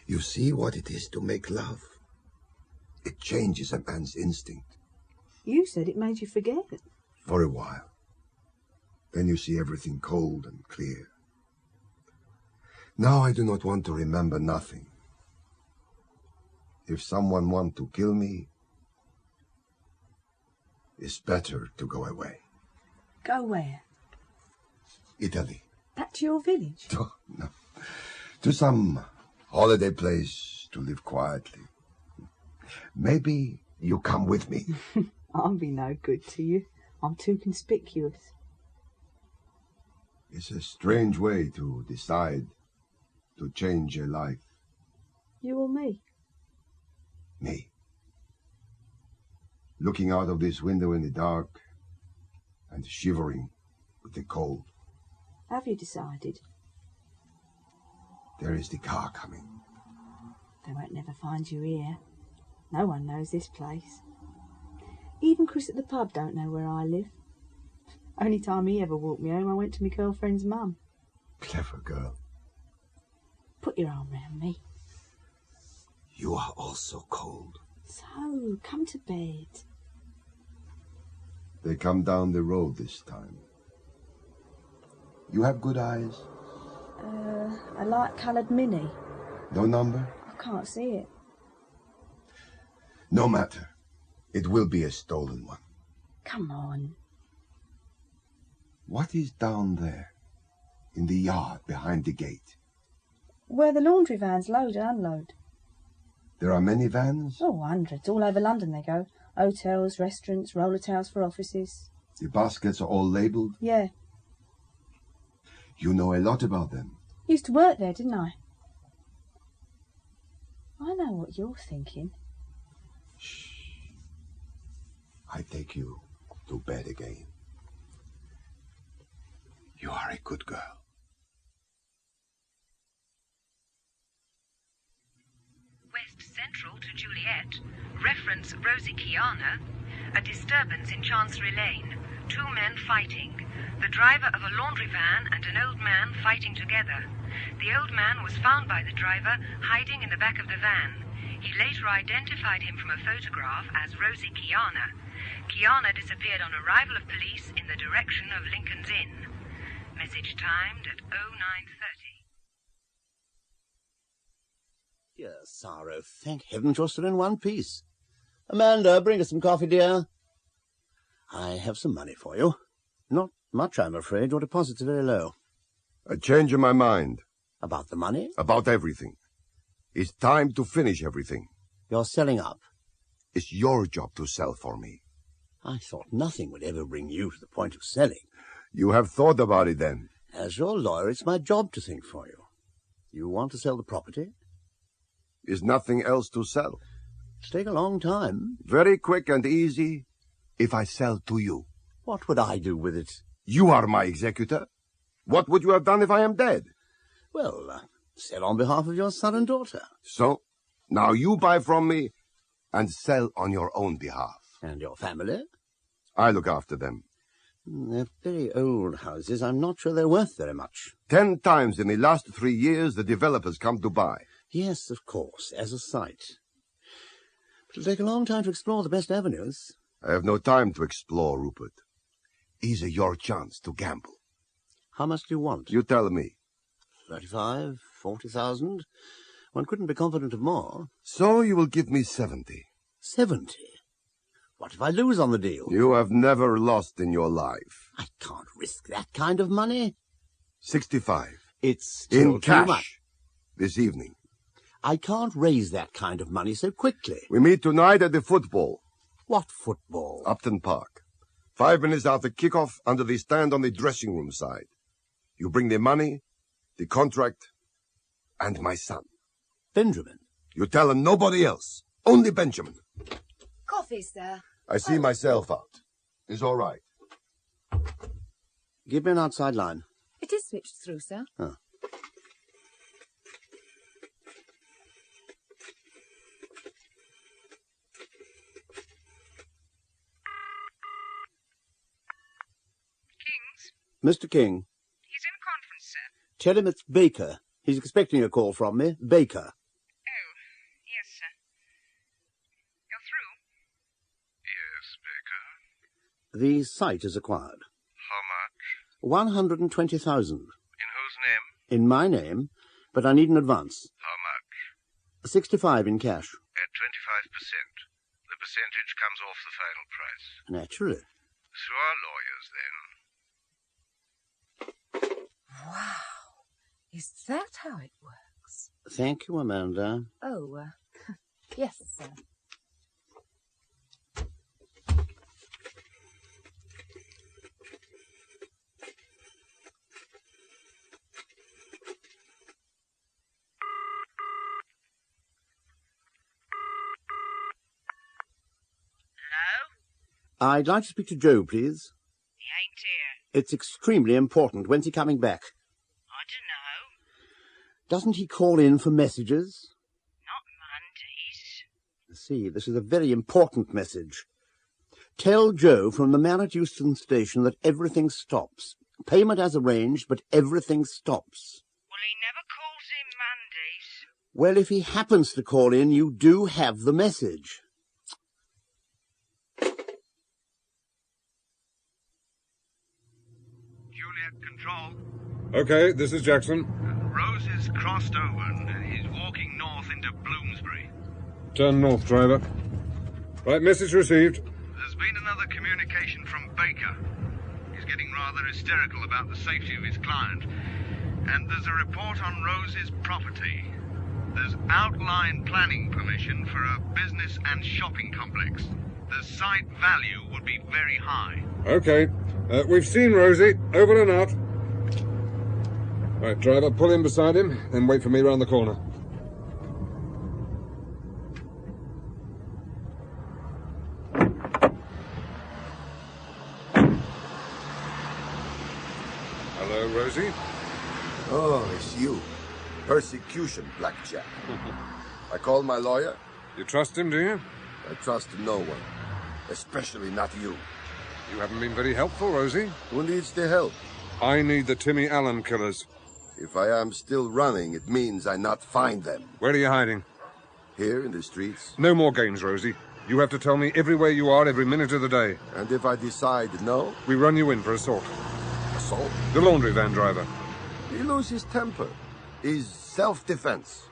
You see what it is to make love? It changes a man's instinct. You said it made you forget. For a while. Then you see everything cold and clear. Now I do not want to remember nothing. If someone want to kill me, it's better to go away. Go where? Italy. Back to your village? Oh, no. To some holiday place to live quietly. Maybe you come with me. I'll be no good to you. I'm too conspicuous. It's a strange way to decide to change your life. You or me? Me. Looking out of this window in the dark and shivering with the cold. Have you decided? There is the car coming. They won't never find you here. No one knows this place. Even Chris at the pub don't know where I live. Only time he ever walked me home, I went to my girlfriend's mum. Clever girl. Put your arm round me. You are also cold. So, come to bed. They come down the road this time. You have good eyes? A light-coloured Mini. No number? I can't see it. No matter. It will be a stolen one. Come on. What is down there, in the yard behind the gate? Where the laundry vans load and unload. There are many vans? Oh, hundreds. All over London they go. Hotels, restaurants, roller towels for offices. The baskets are all labelled? Yeah. You know a lot about them. Used to work there, didn't I? I know what you're thinking. Shh. I take you to bed again. You are a good girl. West Central to Juliet. Reference Rosie Kiana. A disturbance in Chancery Lane. 2 men fighting. The driver of a laundry van and an old man fighting together. The old man was found by the driver hiding in the back of the van. He later identified him from a photograph as Rosie Kiana. Kiana disappeared on arrival of police in the direction of Lincoln's Inn. Message timed at 09:30. Dear Sorrow, thank heaven you're still in one piece. Amanda, bring us some coffee, dear. I have some money for you. Not much, I'm afraid. Your deposits are very low. A change in my mind. About the money? About everything. It's time to finish everything. You're selling up. It's your job to sell for me. I thought nothing would ever bring you to the point of selling. You have thought about it then? As your lawyer, it's my job to think for you. You want to sell the property? Is nothing else to sell? It'll take a long time. Very quick and easy if I sell to you. What would I do with it? You are my executor. What would you have done if I am dead? Well, sell on behalf of your son and daughter. So, now you buy from me and sell on your own behalf. And your family? I look after them. They're very old houses. I'm not sure they're worth very much. 10 times in the last 3 years the developers come to buy. Yes, of course, as a site. But it'll take a long time to explore the best avenues. I have no time to explore, Rupert. Is your chance to gamble. How much do you want? You tell me. 35, 40,000. One couldn't be confident of more. So you will give me 70. 70? What if I lose on the deal? You have never lost in your life. I can't risk that kind of money. 65. It's still in cash. Too much. This evening. I can't raise that kind of money so quickly. We meet tonight at the football. What football? Upton Park. 5 minutes after kickoff, under the stand on the dressing room side. You bring the money, the contract, and my son. Benjamin? You tell him nobody else. Only Benjamin. Coffee, sir. I see myself out. It's all right. Give me an outside line. It is switched through, sir. Oh. Mr. King. He's in conference, sir. Tell him it's Baker. He's expecting a call from me. Baker. Oh, yes, sir. You're through? Yes, Baker. The site is acquired. How much? 120,000. In whose name? In my name, but I need an advance. How much? 65 in cash. At 25%. The percentage comes off the final price. Naturally. Through our lawyers, then. Wow. Is that how it works? Thank you, Amanda. Oh, yes, sir. I'd like to speak to Joe, please. He ain't here. It's extremely important. When's he coming back? I dunno. Doesn't he call in for messages? Not Mondays. See, this is a very important message. Tell Joe from the man at Euston Station that everything stops. Payment as arranged, but everything stops. Well, he never calls in Mondays. Well, if he happens to call in, you do have the message. Control. Okay, this is Jackson. Rose is crossed over and he's walking north into Bloomsbury. Turn north, driver. Right, message received. There's been another communication from Baker. He's getting rather hysterical about the safety of his client. And there's a report on Rose's property. There's outline planning permission for a business and shopping complex. The site value would be very high. Okay. We've seen Rosie. Over and out. Right, driver, pull in beside him, then wait for me round the corner. Hello, Rosie. Oh, it's you. Persecution, blackjack. I called my lawyer. You trust him, do you? I trust no one. Especially not you. You haven't been very helpful, Rosie. Who needs the help? I need the Timmy Allen killers. If I am still running, it means I not find them. Where are you hiding? Here in the streets. No more games, Rosie. You have to tell me everywhere you are every minute of the day. And if I decide no? We run you in for assault. Assault? The laundry van driver. He loses his temper. Is self-defense.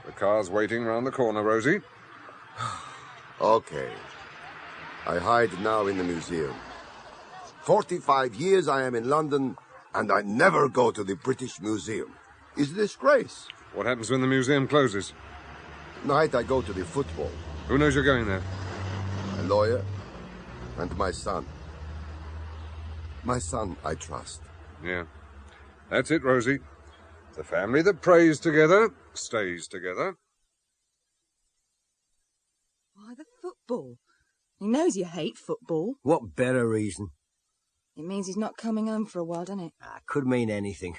The car's waiting round the corner, Rosie. Okay. I hide now in the museum. 45 years I am in London, and I never go to the British Museum. It's a disgrace. What happens when the museum closes? Tonight I go to the football. Who knows you're going there? My lawyer and my son. My son, I trust. Yeah. That's it, Rosie. The family that prays together stays together. Why, the football. He knows you hate football. What better reason? It means he's not coming home for a while, doesn't it? Could mean anything.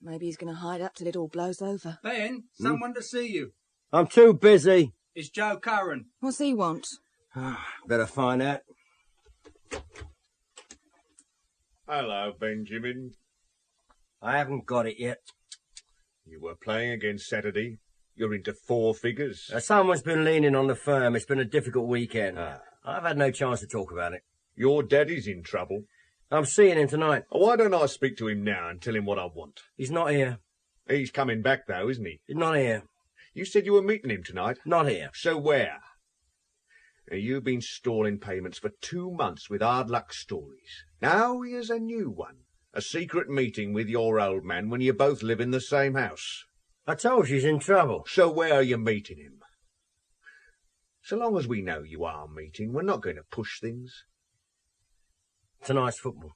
Maybe he's going to hide up till it all blows over. Ben, someone to see you. I'm too busy. It's Joe Curran. What's he want? Better find out. Hello, Benjamin. I haven't got it yet. You were playing again Saturday. You're into four figures. Someone's been leaning on the firm. It's been a difficult weekend. I've had no chance to talk about it. Your daddy's in trouble. I'm seeing him tonight. Why don't I speak to him now and tell him what I want? He's not here. He's coming back, though, isn't he? He's not here. You said you were meeting him tonight? Not here. So where? You've been stalling payments for 2 months with hard luck stories. Now here's a new one. A secret meeting with your old man when you both live in the same house. I told you he's in trouble. So where are you meeting him? So long as we know you are meeting, we're not going to push things. Tonight's football.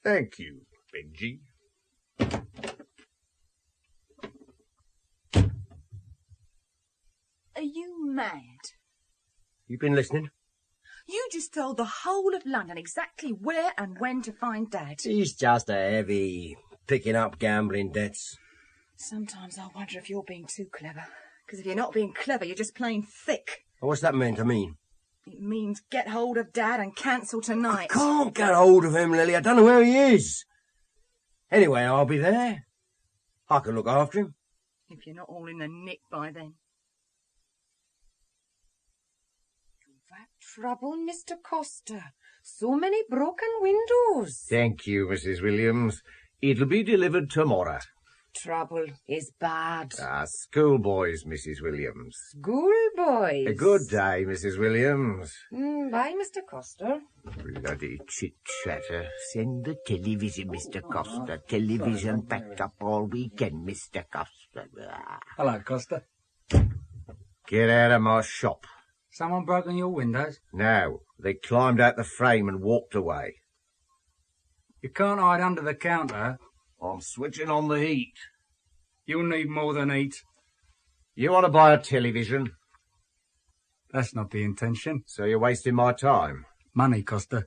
Thank you, Benji. Are you mad? You been listening? You just told the whole of London exactly where and when to find Dad. He's just a heavy, picking up gambling debts. Sometimes I wonder if you're being too clever. Because if you're not being clever, you're just plain thick. What's that meant to mean? It means get hold of Dad and cancel tonight. I can't get hold of him, Lily. I don't know where he is. Anyway, I'll be there. I can look after him. If you're not all in the nick by then. Trouble, Mr. Costa. So many broken windows. Thank you, Mrs. Williams. It'll be delivered tomorrow. Trouble is bad. Schoolboys, Mrs. Williams. Schoolboys. A good day, Mrs. Williams. Bye, Mr. Costa. Bloody chit-chatter. Send the television, Mr. Costa. Television packed up all weekend, Mr. Costa. Hello, Costa. Get out of my shop. Someone broken your windows? No, they climbed out the frame and walked away. You can't hide under the counter. I'm switching on the heat. You'll need more than heat. You want to buy a television? That's not the intention. So you're wasting my time? Money, Costa.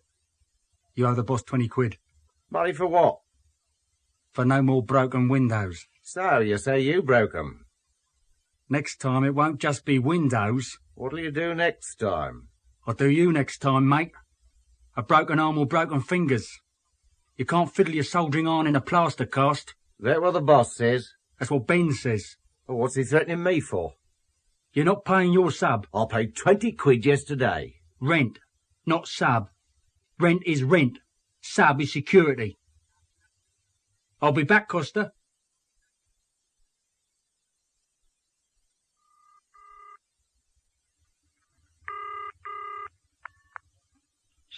You owe the boss 20 quid. Money for what? For no more broken windows. So you say you broke 'em? Next time it won't just be windows. What'll you do next time? I'll do you next time, mate. A broken arm or broken fingers. You can't fiddle your soldering iron in a plaster cast. That what the boss says? That's what Ben says. Well, what's he threatening me for? You're not paying your sub. I paid 20 quid yesterday. Rent, not sub. Rent is rent. Sub is security. I'll be back, Costa.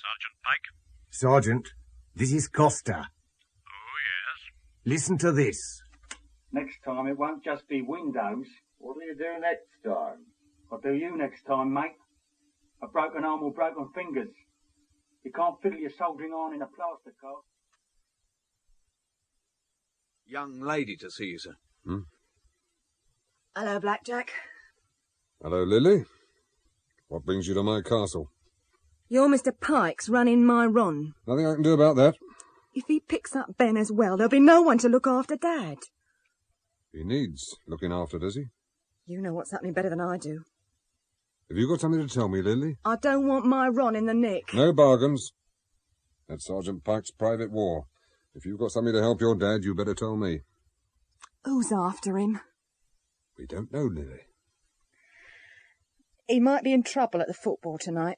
Sergeant Pike? Sergeant, this is Costa. Oh, yes? Listen to this. Next time it won't just be windows. What'll you do next time? I'll do you next time, mate. A broken arm or broken fingers. You can't fiddle your soldering iron in a plaster cast. Young lady to see you, sir. Hello, Blackjack. Hello, Lily. What brings you to my castle? You're Mr. Pike's running my run. Nothing I can do about that. If he picks up Ben as well, there'll be no one to look after Dad. He needs looking after, does he? You know what's happening better than I do. Have you got something to tell me, Lily? I don't want my Ron in the nick. No bargains. That's Sergeant Pike's private war. If you've got something to help your dad, you better tell me. Who's after him? We don't know, Lily. He might be in trouble at the football tonight.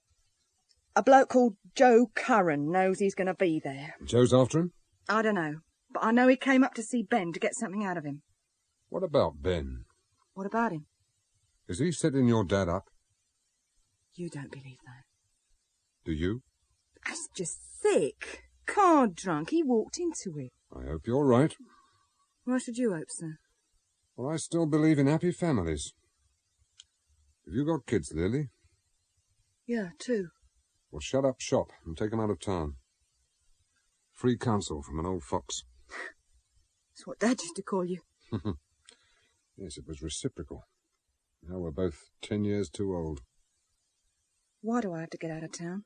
A bloke called Joe Curran knows he's going to be there. Joe's after him? I don't know, but I know he came up to see Ben to get something out of him. What about Ben? What about him? Is he setting your dad up? You don't believe that. Do you? He's just sick. Card drunk. He walked into it. I hope you're right. Why should you hope so? Well, I still believe in happy families. Have you got kids, Lily? Yeah, 2. Well, shut up shop and take 'em out of town. Free counsel from an old fox. That's what Dad used to call you. Yes, it was reciprocal. Now we're both 10 years too old. Why do I have to get out of town?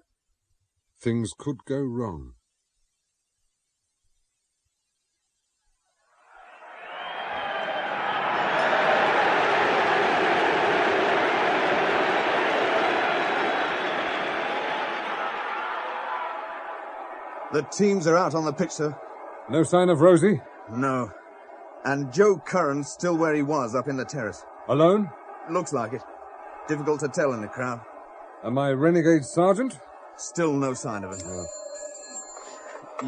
Things could go wrong. The teams are out on the pitch, sir. No sign of Rosie? No. And Joe Curran's still where he was, up in the terrace. Alone? Looks like it. Difficult to tell in the crowd. And my renegade sergeant? Still no sign of him.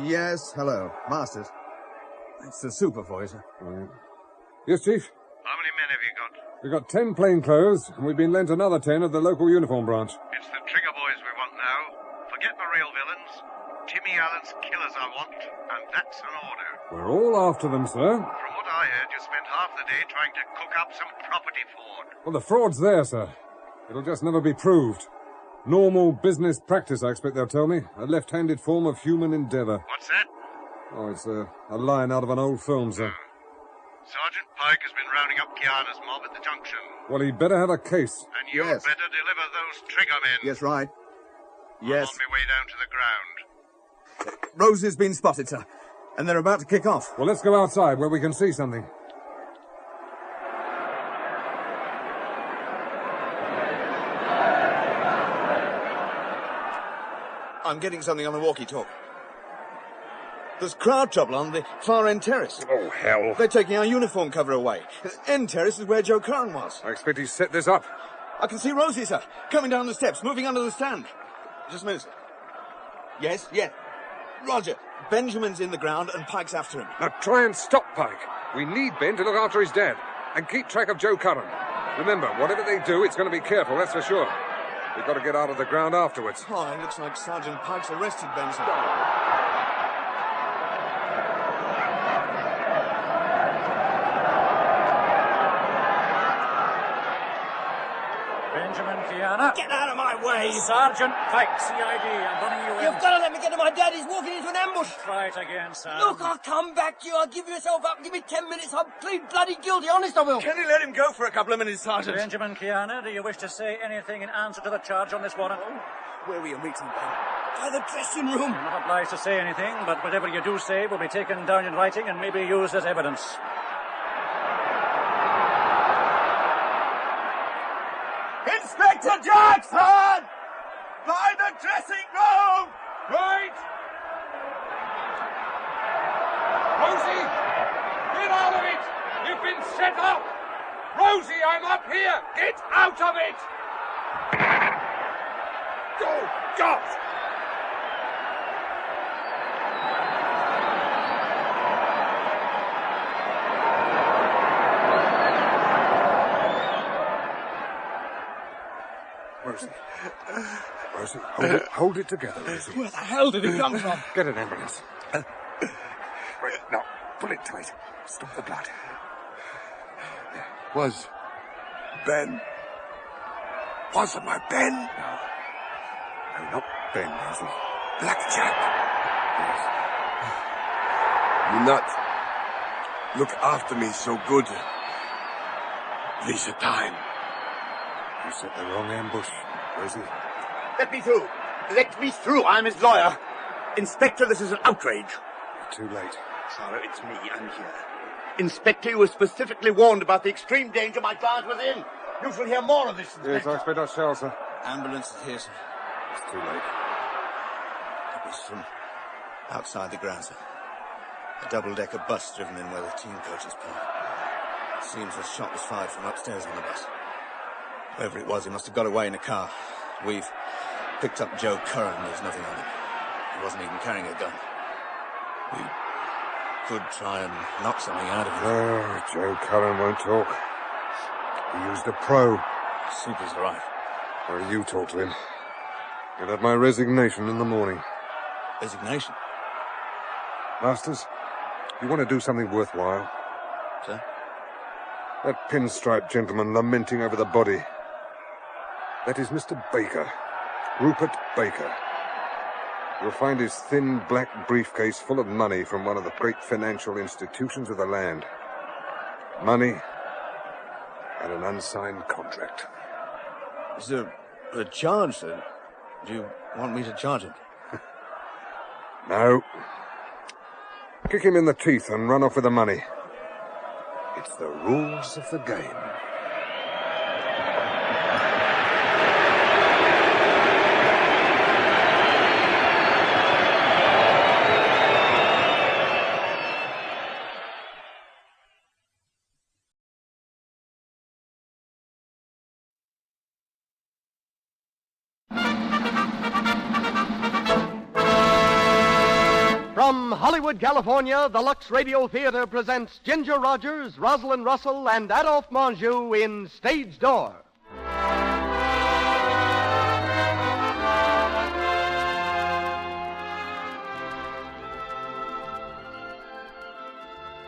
Yes, hello. Masters. It's the super for you, sir. Right. Yes, Chief? How many men have you got? We've got 10 plainclothes, and we've been lent another 10 of the local uniform branch. It's the trigger boys we want now. Forget the real villains. Timmy Allen's killers I want, and that's an order. We're all after them, sir. From what I heard, you spent half the day trying to cook up some property fraud. Well, the fraud's there, sir. It'll just never be proved. Normal business practice, I expect they'll tell me. A left-handed form of human endeavour. What's that? Oh, it's a line out of an old film, sir. Sergeant Pike has been rounding up Kiana's mob at the junction. Well, he'd better have a case. And you'd Yes. better deliver those trigger men. Yes, right. Yes. I'm on my way down to the ground. Rosie's been spotted, sir. And they're about to kick off. Well, let's go outside where we can see something. I'm getting something on the walkie-talkie. There's crowd trouble on the far end terrace. Oh, hell. They're taking our uniform cover away. End terrace is where Joe Curran was. I expect he's set this up. I can see Rosie, sir, coming down the steps, moving under the stand. Just a minute, sir. Yes, yes. Roger. Benjamin's in the ground and Pike's after him. Now try and stop Pike. We need Ben to look after his dad. And keep track of Joe Curran. Remember, whatever they do, it's going to be careful, that's for sure. We've got to get out of the ground afterwards. Oh, it looks like Sergeant Pike's arrested Benson. Benjamin Kiana. Get out of my way! Sergeant Pike, CID, I'm running you in. You've got to let me get to my dad. He's walking into an ambush. Try it again, Sam. Look, I'll come back to you. I'll give yourself up. Give me 10 minutes. I'll plead bloody guilty. Honest, I will. Can you let him go for a couple of minutes, Sergeant? Benjamin Kiana, do you wish to say anything in answer to the charge on this warrant? Where were you meeting, Ben? By the dressing room. You're not obliged to say anything, but whatever you do say will be taken down in writing and maybe used as evidence. Inspector Jackson! By the dressing room! Right! Rosie! Get out of it! You've been set up! Rosie, I'm up here! Get out of it! Oh, God! Rosie. Rosie, hold it together, Rosie. Where the hell did he come from? Get an ambulance. Right, now, pull it tight. Stop the blood. Was Ben? Was it my Ben? No. No, not Ben, Rosie. Blackjack. Yes. You not look after me so good. This a time. You set the wrong ambush, Rosie. Let me through. Let me through. I'm his lawyer. Inspector, this is an outrage. You're too late. Sorry, it's me. I'm here. Inspector, you were specifically warned about the extreme danger my client was in. You shall hear more of this, Inspector. Yes, I expect I shall, sir. Ambulance is here, sir. It's too late. It was from outside the grounds, sir. A double-decker bus driven in where the team coaches park. It seems a shot was fired from upstairs on the bus. Whoever it was, he must have got away in a car. We've picked up Joe Curran. There's nothing on him. He wasn't even carrying a gun. We could try and knock something out of him. Oh, Joe Curran won't talk. He used a pro. Super's right. Well, you talk to him. You'll have my resignation in the morning. Resignation? Masters, you want to do something worthwhile? Sir? That pinstripe gentleman lamenting over the body. That is Mr. Baker. Rupert Baker. You'll find his thin black briefcase full of money from one of the great financial institutions of the land. Money and an unsigned contract. Is there a charge, sir? Do you want me to charge him? No. Kick him in the teeth and run off with the money. It's the rules of the game. From Hollywood, California, the Lux Radio Theatre presents Ginger Rogers, Rosalind Russell, and Adolphe Menjou in Stage Door.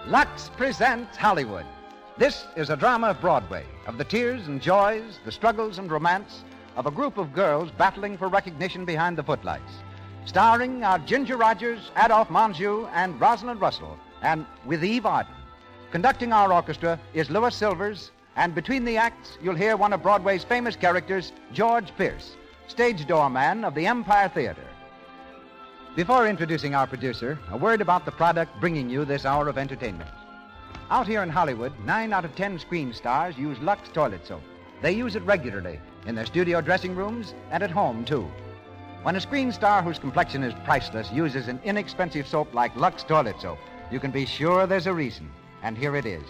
Lux presents Hollywood. This is a drama of Broadway, of the tears and joys, the struggles and romance of a group of girls battling for recognition behind the footlights. Starring our Ginger Rogers, Adolphe Menjou, and Rosalind Russell, and with Eve Arden. Conducting our orchestra is Louis Silvers, and between the acts, you'll hear one of Broadway's famous characters, George Pierce, stage doorman of the Empire Theatre. Before introducing our producer, a word about the product bringing you this hour of entertainment. Out here in Hollywood, 9 out of 10 screen stars use Lux toilet soap. They use it regularly, in their studio dressing rooms and at home, too. When a screen star whose complexion is priceless uses an inexpensive soap like Lux toilet soap, you can be sure there's a reason, and here it is.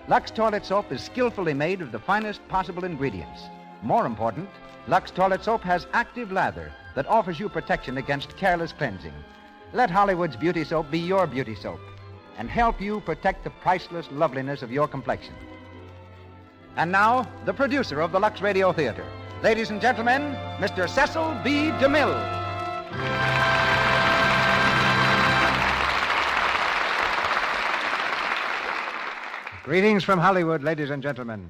Lux toilet soap is skillfully made of the finest possible ingredients. More important, Lux toilet soap has active lather that offers you protection against careless cleansing. Let Hollywood's beauty soap be your beauty soap and help you protect the priceless loveliness of your complexion. And now, the producer of the Lux Radio Theatre. Ladies and gentlemen, Mr. Cecil B. DeMille. Greetings from Hollywood, ladies and gentlemen.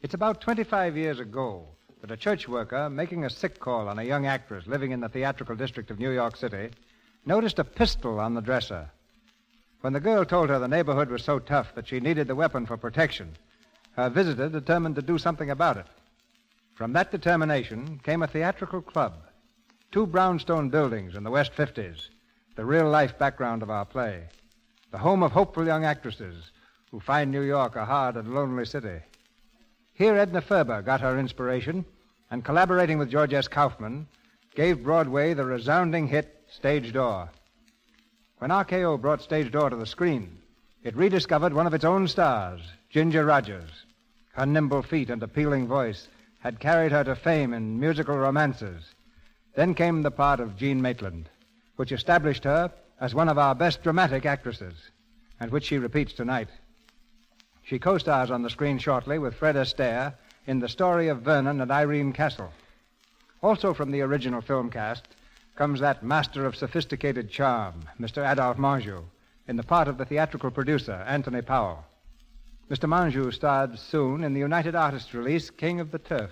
It's about 25 years ago that a church worker making a sick call on a young actress living in the theatrical district of New York City noticed a pistol on the dresser. When the girl told her the neighborhood was so tough that she needed the weapon for protection, her visitor determined to do something about it. From that determination came a theatrical club, 2 brownstone buildings in the West 50s, the real-life background of our play, the home of hopeful young actresses who find New York a hard and lonely city. Here Edna Ferber got her inspiration and, collaborating with George S. Kaufman, gave Broadway the resounding hit Stage Door. When RKO brought Stage Door to the screen, it rediscovered one of its own stars, Ginger Rogers. Her nimble feet and appealing voice had carried her to fame in musical romances. Then came the part of Jean Maitland, which established her as one of our best dramatic actresses, and which she repeats tonight. She co-stars on the screen shortly with Fred Astaire in The Story of Vernon and Irene Castle. Also from the original film cast comes that master of sophisticated charm, Mr. Adolphe Menjou, in the part of the theatrical producer, Anthony Powell. Mr. Menjou starred soon in the United Artists release, King of the Turf.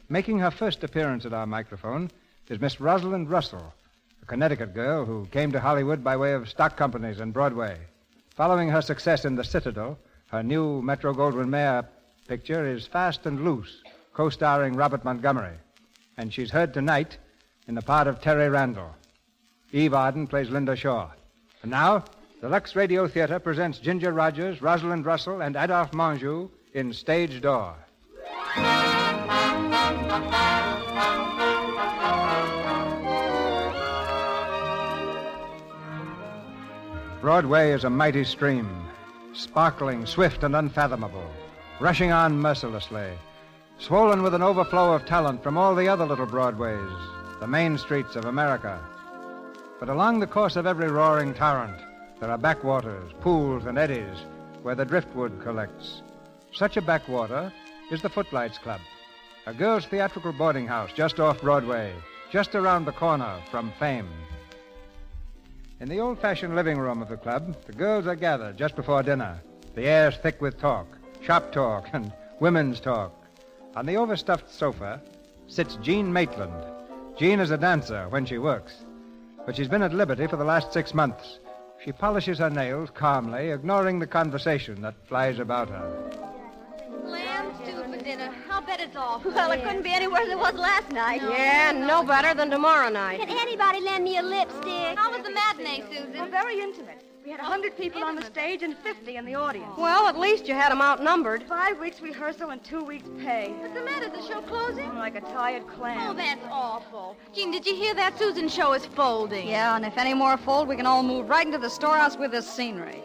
Making her first appearance at our microphone is Miss Rosalind Russell, a Connecticut girl who came to Hollywood by way of stock companies and Broadway. Following her success in The Citadel, her new Metro-Goldwyn-Mayer picture is Fast and Loose, co-starring Robert Montgomery. And she's heard tonight in the part of Terry Randall. Eve Arden plays Linda Shaw. And now, the Lux Radio Theatre presents Ginger Rogers, Rosalind Russell, and Adolphe Menjou in Stage Door. Broadway is a mighty stream, sparkling, swift, and unfathomable, rushing on mercilessly, swollen with an overflow of talent from all the other little Broadways, the main streets of America. But along the course of every roaring torrent, there are backwaters, pools, and eddies where the driftwood collects. Such a backwater is the Footlights Club, a girls' theatrical boarding house just off Broadway, just around the corner from Fame. In the old-fashioned living room of the club, the girls are gathered just before dinner. The air's thick with talk, shop talk, and women's talk. On the overstuffed sofa sits Jean Maitland. Jean is a dancer when she works, but she's been at liberty for the last 6 months. She polishes her nails calmly, ignoring the conversation that flies about her. Lamb stew for dinner. I'll bet it's awful. Well, it couldn't be any worse than it was last night. Yeah, no better than tomorrow night. Can anybody lend me a lipstick? How was the matinee, Susan? Well, very intimate. We had 100 people on the stage and 50 in the audience. Well, at least you had them outnumbered. 5 weeks rehearsal and 2 weeks pay. What's the matter? The show closing? I'm like a tired clam. Oh, that's awful. Jean, did you hear that? Susan's show is folding. Yeah, and if any more fold, we can all move right into the storehouse with this scenery.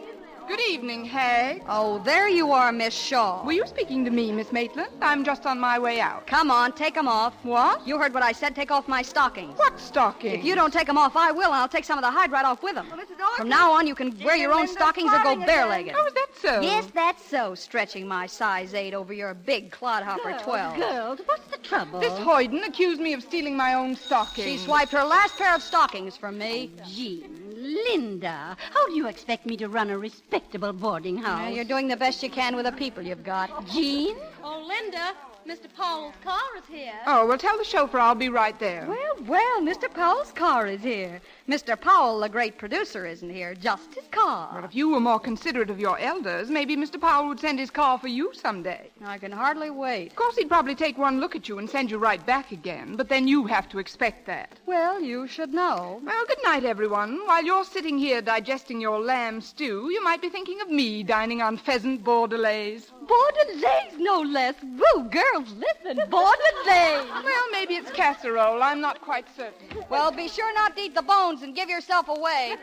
Good evening, Hay. Oh, there you are, Miss Shaw. Were you speaking to me, Miss Maitland? I'm just on my way out. Come on, take them off. What? You heard what I said. Take off my stockings. What stockings? If you don't take them off, I will, and I'll take some of the hide right off with them. Well, from now on, you can wear your own stockings or go bare-legged. Oh, is that so? Yes, that's so, stretching my size 8 over your big clodhopper 12. Girls, what's the trouble? This hoyden accused me of stealing my own stockings. She swiped her last pair of stockings from me. Jean, Linda, how do you expect me to run a respectable boarding house? You're doing the best you can with the people you've got. Jean? Oh, Linda, Mr. Powell's car is here. Oh, well, tell the chauffeur I'll be right there. Well, Mr. Powell's car is here. Mr. Powell, the great producer, isn't here, just his car. Well, if you were more considerate of your elders, maybe Mr. Powell would send his car for you someday. I can hardly wait. Of course, he'd probably take one look at you and send you right back again, but then you have to expect that. Well, you should know. Well, good night, everyone. While you're sitting here digesting your lamb stew, you might be thinking of me dining on pheasant bordelaise. Bordelaise, no less. Woo, girls, listen, bordelaise. Well, maybe it's casserole. I'm not quite certain. Well, be sure not to eat the bones and give yourself away.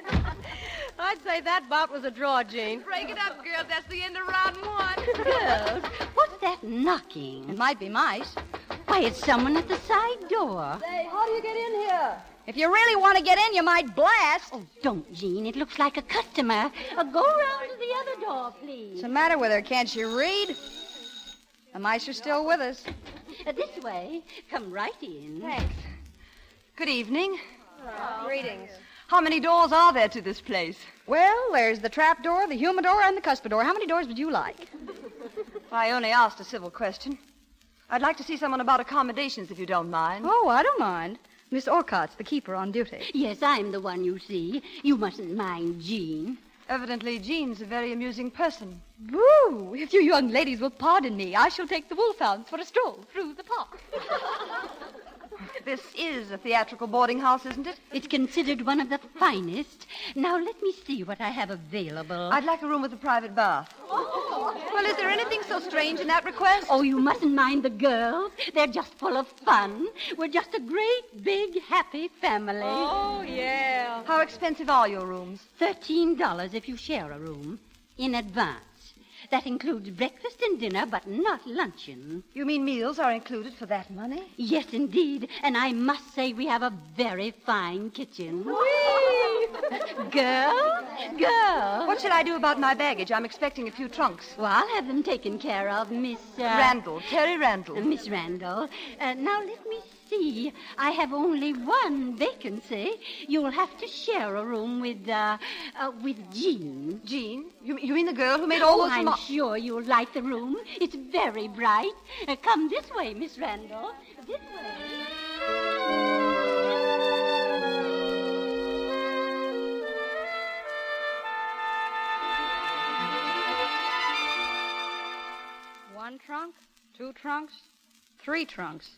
I'd say that bout was a draw, Jean. Break it up, girls. That's the end of round one. Girls, what's that knocking? It might be mice. Why, it's someone at the side door. Say, how do you get in here? If you really want to get in, you might blast. Oh, don't, Jean. It looks like a customer. Go around to the other door, please. What's the matter with her? Can't she read? The mice are still with us. This way. Come right in. Thanks. Good evening. Greetings. How many doors are there to this place? Well, there's the trap door, the humidor, and the cuspidor. How many doors would you like? I only asked a civil question. I'd like to see someone about accommodations, if you don't mind. Oh, I don't mind. Miss Orcott's the keeper on duty. Yes, I'm the one you see. You mustn't mind Jean. Evidently, Jean's a very amusing person. Woo! If you young ladies will pardon me, I shall take the wolfhounds for a stroll through the park. This is a theatrical boarding house, isn't it? It's considered one of the finest. Now, let me see what I have available. I'd like a room with a private bath. Well, is there anything so strange in that request? Oh, you mustn't mind the girls. They're just full of fun. We're just a great, big, happy family. Oh, yeah. How expensive are your rooms? $13 if you share a room. In advance. That includes breakfast and dinner, but not luncheon. You mean meals are included for that money? Yes, indeed. And I must say we have a very fine kitchen. Girl? What should I do about my baggage? I'm expecting a few trunks. Well, I'll have them taken care of, Miss... Randall. Terry Randall. Miss Randall. Now, let me see. I have only one vacancy. You'll have to share a room with Jean. Jean? You mean the girl who made all those... I'm sure you'll like the room. It's very bright. Come this way, Miss Randall. This way. One trunk, two trunks, three trunks.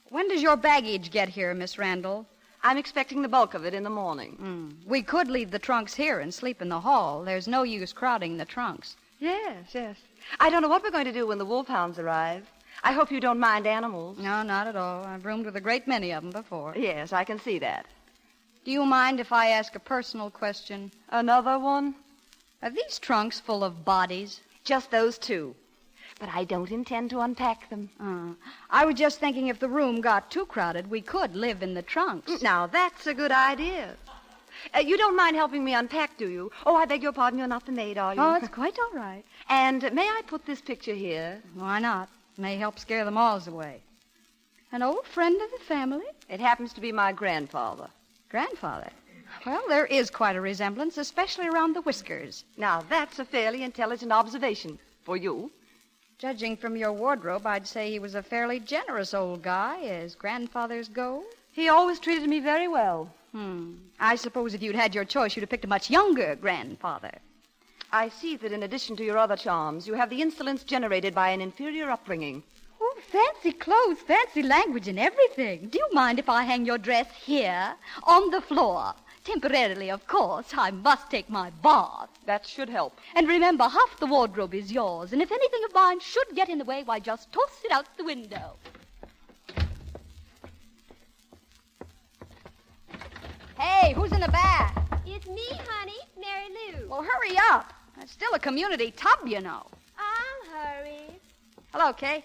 When does your baggage get here, Miss Randall? I'm expecting the bulk of it in the morning. We could leave the trunks here and sleep in the hall. There's no use crowding the trunks. Yes. I don't know what we're going to do when the wolfhounds arrive. I hope you don't mind animals. No, not at all. I've roomed with a great many of them before. Yes, I can see that. Do you mind if I ask a personal question? Another one? Are these trunks full of bodies? Just those two. But I don't intend to unpack them. I was just thinking if the room got too crowded, we could live in the trunks. Now, that's a good idea. You don't mind helping me unpack, do you? Oh, I beg your pardon, you're not the maid, are you? Oh, it's quite all right. And may I put this picture here? Why not? May help scare the moths away. An old friend of the family? It happens to be my grandfather. Grandfather? Well, there is quite a resemblance, especially around the whiskers. Now, that's a fairly intelligent observation for you. Judging from your wardrobe, I'd say he was a fairly generous old guy, as grandfathers go. He always treated me very well. I suppose if you'd had your choice, you'd have picked a much younger grandfather. I see that in addition to your other charms, you have the insolence generated by an inferior upbringing. Oh, fancy clothes, fancy language, and everything. Do you mind if I hang your dress here, on the floor? Temporarily, of course. I must take my bath. That should help. And remember, half the wardrobe is yours, and if anything of mine should get in the way, why, just toss it out the window. Hey, who's in the bath? It's me, honey, Mary Lou. Well, hurry up. It's still a community tub, you know. I'll hurry. Hello, Kay.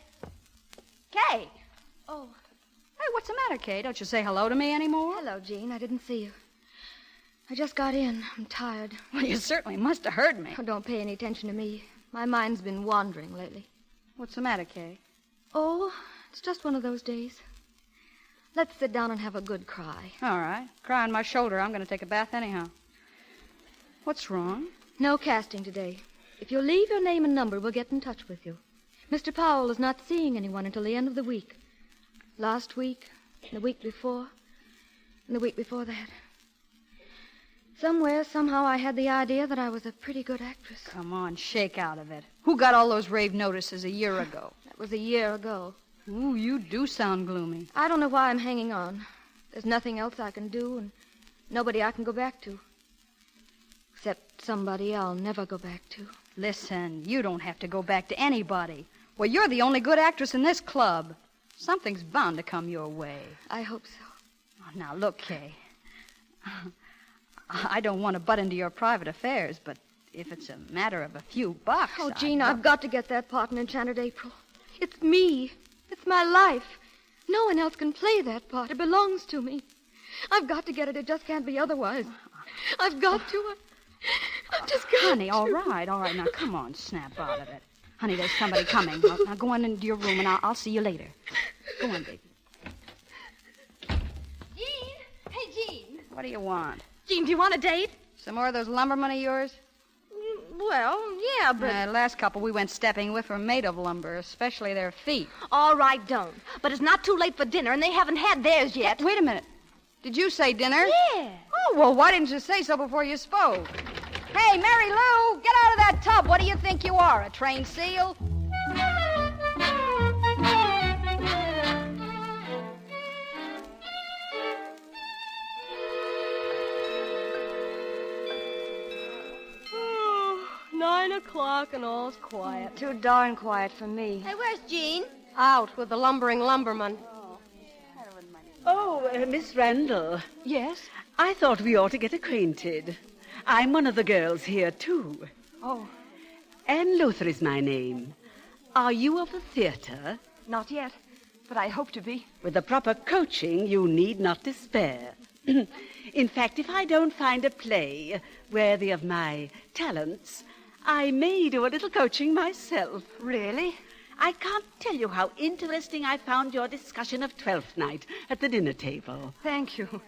Kay. Oh. Hey, what's the matter, Kay? Don't you say hello to me anymore? Hello, Jean. I didn't see you. I just got in. I'm tired. Well, you certainly must have heard me. Oh, don't pay any attention to me. My mind's been wandering lately. What's the matter, Kay? Oh, it's just one of those days. Let's sit down and have a good cry. All right. Cry on my shoulder. I'm going to take a bath anyhow. What's wrong? No casting today. If you'll leave your name and number, we'll get in touch with you. Mr. Powell is not seeing anyone until the end of the week. Last week, the week before, and the week before that. Somewhere, somehow, I had the idea that I was a pretty good actress. Come on, shake out of it. Who got all those rave notices a year ago? That was a year ago. Ooh, you do sound gloomy. I don't know why I'm hanging on. There's nothing else I can do, and nobody I can go back to. Except somebody I'll never go back to. Listen, you don't have to go back to anybody. Well, you're the only good actress in this club. Something's bound to come your way. I hope so. Oh, now, look, Kay. I don't want to butt into your private affairs, but if it's a matter of a few bucks... Oh, Gene, I've got to get that part in Enchanted April. It's me. It's my life. No one else can play that part. It belongs to me. I've got to get it. It just can't be otherwise. I've got to. I've just got Honey, to. all right. Now, come on, snap out of it. Honey, there's somebody coming. Now, go on into your room, and I'll see you later. Go on, baby. Jean! Hey, Jean! What do you want? Gene, do you want a date? Some more of those lumbermen of yours? Well, yeah, but... last couple we went stepping with were made of lumber, especially their feet. All right, don't. But it's not too late for dinner, and they haven't had theirs yet. Hey, wait a minute. Did you say dinner? Yeah. Oh, well, why didn't you say so before you spoke? Hey, Mary Lou, get out of that tub. What do you think you are, a trained seal? Oh, 9 o'clock and all's quiet. Too darn quiet for me. Hey, where's Jean? Out with the lumbering lumberman. Oh, Miss Randall. Yes? I thought we ought to get acquainted. I'm one of the girls here, too. Oh. Anne Luther is my name. Are you of the theatre? Not yet, but I hope to be. With the proper coaching, you need not despair. In fact, if I don't find a play worthy of my talents, I may do a little coaching myself. Really? I can't tell you how interesting I found your discussion of Twelfth Night at the dinner table. Thank you.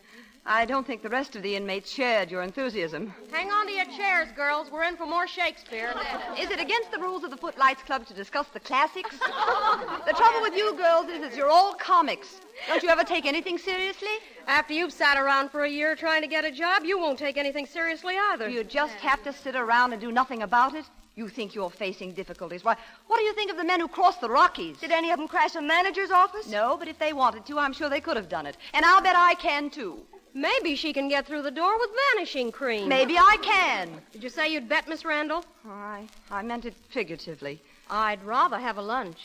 I don't think the rest of the inmates shared your enthusiasm. Hang on to your chairs, girls. We're in for more Shakespeare. Is it against the rules of the Footlights Club to discuss the classics? The trouble with you girls is you're all comics. Don't you ever take anything seriously? After you've sat around for a year trying to get a job, you won't take anything seriously either. You just have to sit around and do nothing about it? You think you're facing difficulties. Why, what do you think of the men who crossed the Rockies? Did any of them crash a manager's office? No, but if they wanted to, I'm sure they could have done it. And I'll bet I can, too. Maybe she can get through the door with vanishing cream. Maybe I can. Did you say you'd bet, Miss Randall? I meant it figuratively. I'd rather have a lunch.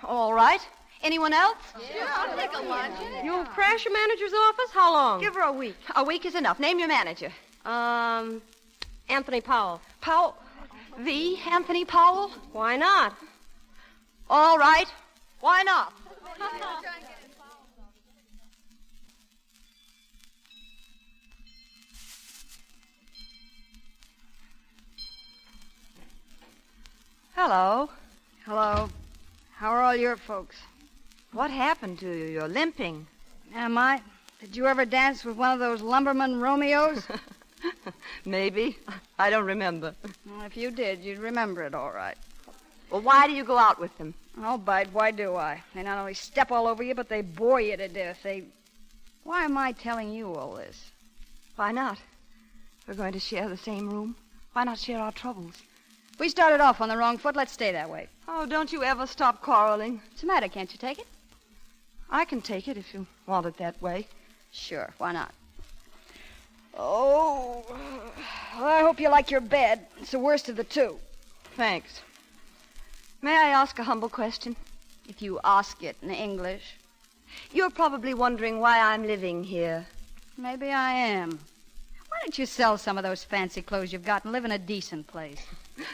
All right. Anyone else? Yeah, I'll take a lunch. You'll crash a manager's office? How long? Give her a week. A week is enough. Name your manager. Anthony Powell. Powell? The Anthony Powell? Why not? All right. Why not? Hello. Hello. How are all your folks? What happened to you? You're limping. Am I? Did you ever dance with one of those lumberman Romeos? Maybe. I don't remember. Well, if you did, you'd remember it all right. Well, why do you go out with them? Oh, Bite, why do I? They not only step all over you, but they bore you to death. Why am I telling you all this? Why not? We're going to share the same room. Why not share our troubles? We started off on the wrong foot. Let's stay that way. Oh, don't you ever stop quarreling. What's the matter? Can't you take it? I can take it if you want it that way. Sure, why not? Oh, well, I hope you like your bed. It's the worst of the two. Thanks. May I ask a humble question? If you ask it in English. You're probably wondering why I'm living here. Maybe I am. Why don't you sell some of those fancy clothes you've got and live in a decent place?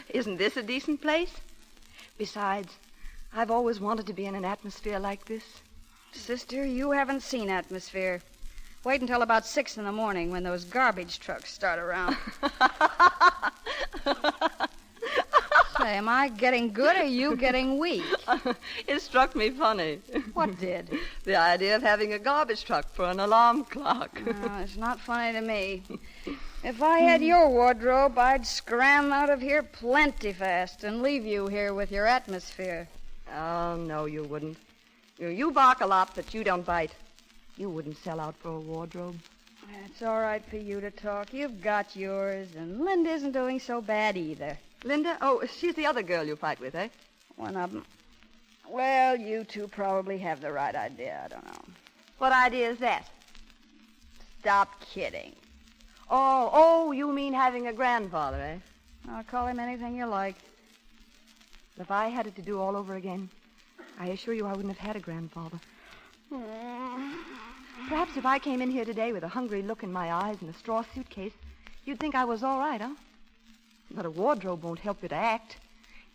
Isn't this a decent place? Besides, I've always wanted to be in an atmosphere like this. Sister, you haven't seen atmosphere. Wait until about 6 in the morning when those garbage trucks start around. Say, am I getting good or you getting weak? It struck me funny. What did? The idea of having a garbage truck for an alarm clock. Oh, it's not funny to me. If I had your wardrobe, I'd scram out of here plenty fast and leave you here with your atmosphere. Oh, no, you wouldn't. You bark a lot, but you don't bite. You wouldn't sell out for a wardrobe. It's all right for you to talk. You've got yours, and Linda isn't doing so bad either. Linda? Oh, she's the other girl you fight with, eh? One of them. Well, you two probably have the right idea. I don't know. What idea is that? Stop kidding. Oh, you mean having a grandfather, eh? I'll call him anything you like. If I had it to do all over again, I assure you I wouldn't have had a grandfather. Perhaps if I came in here today with a hungry look in my eyes and a straw suitcase, you'd think I was all right, huh? But a wardrobe won't help you to act.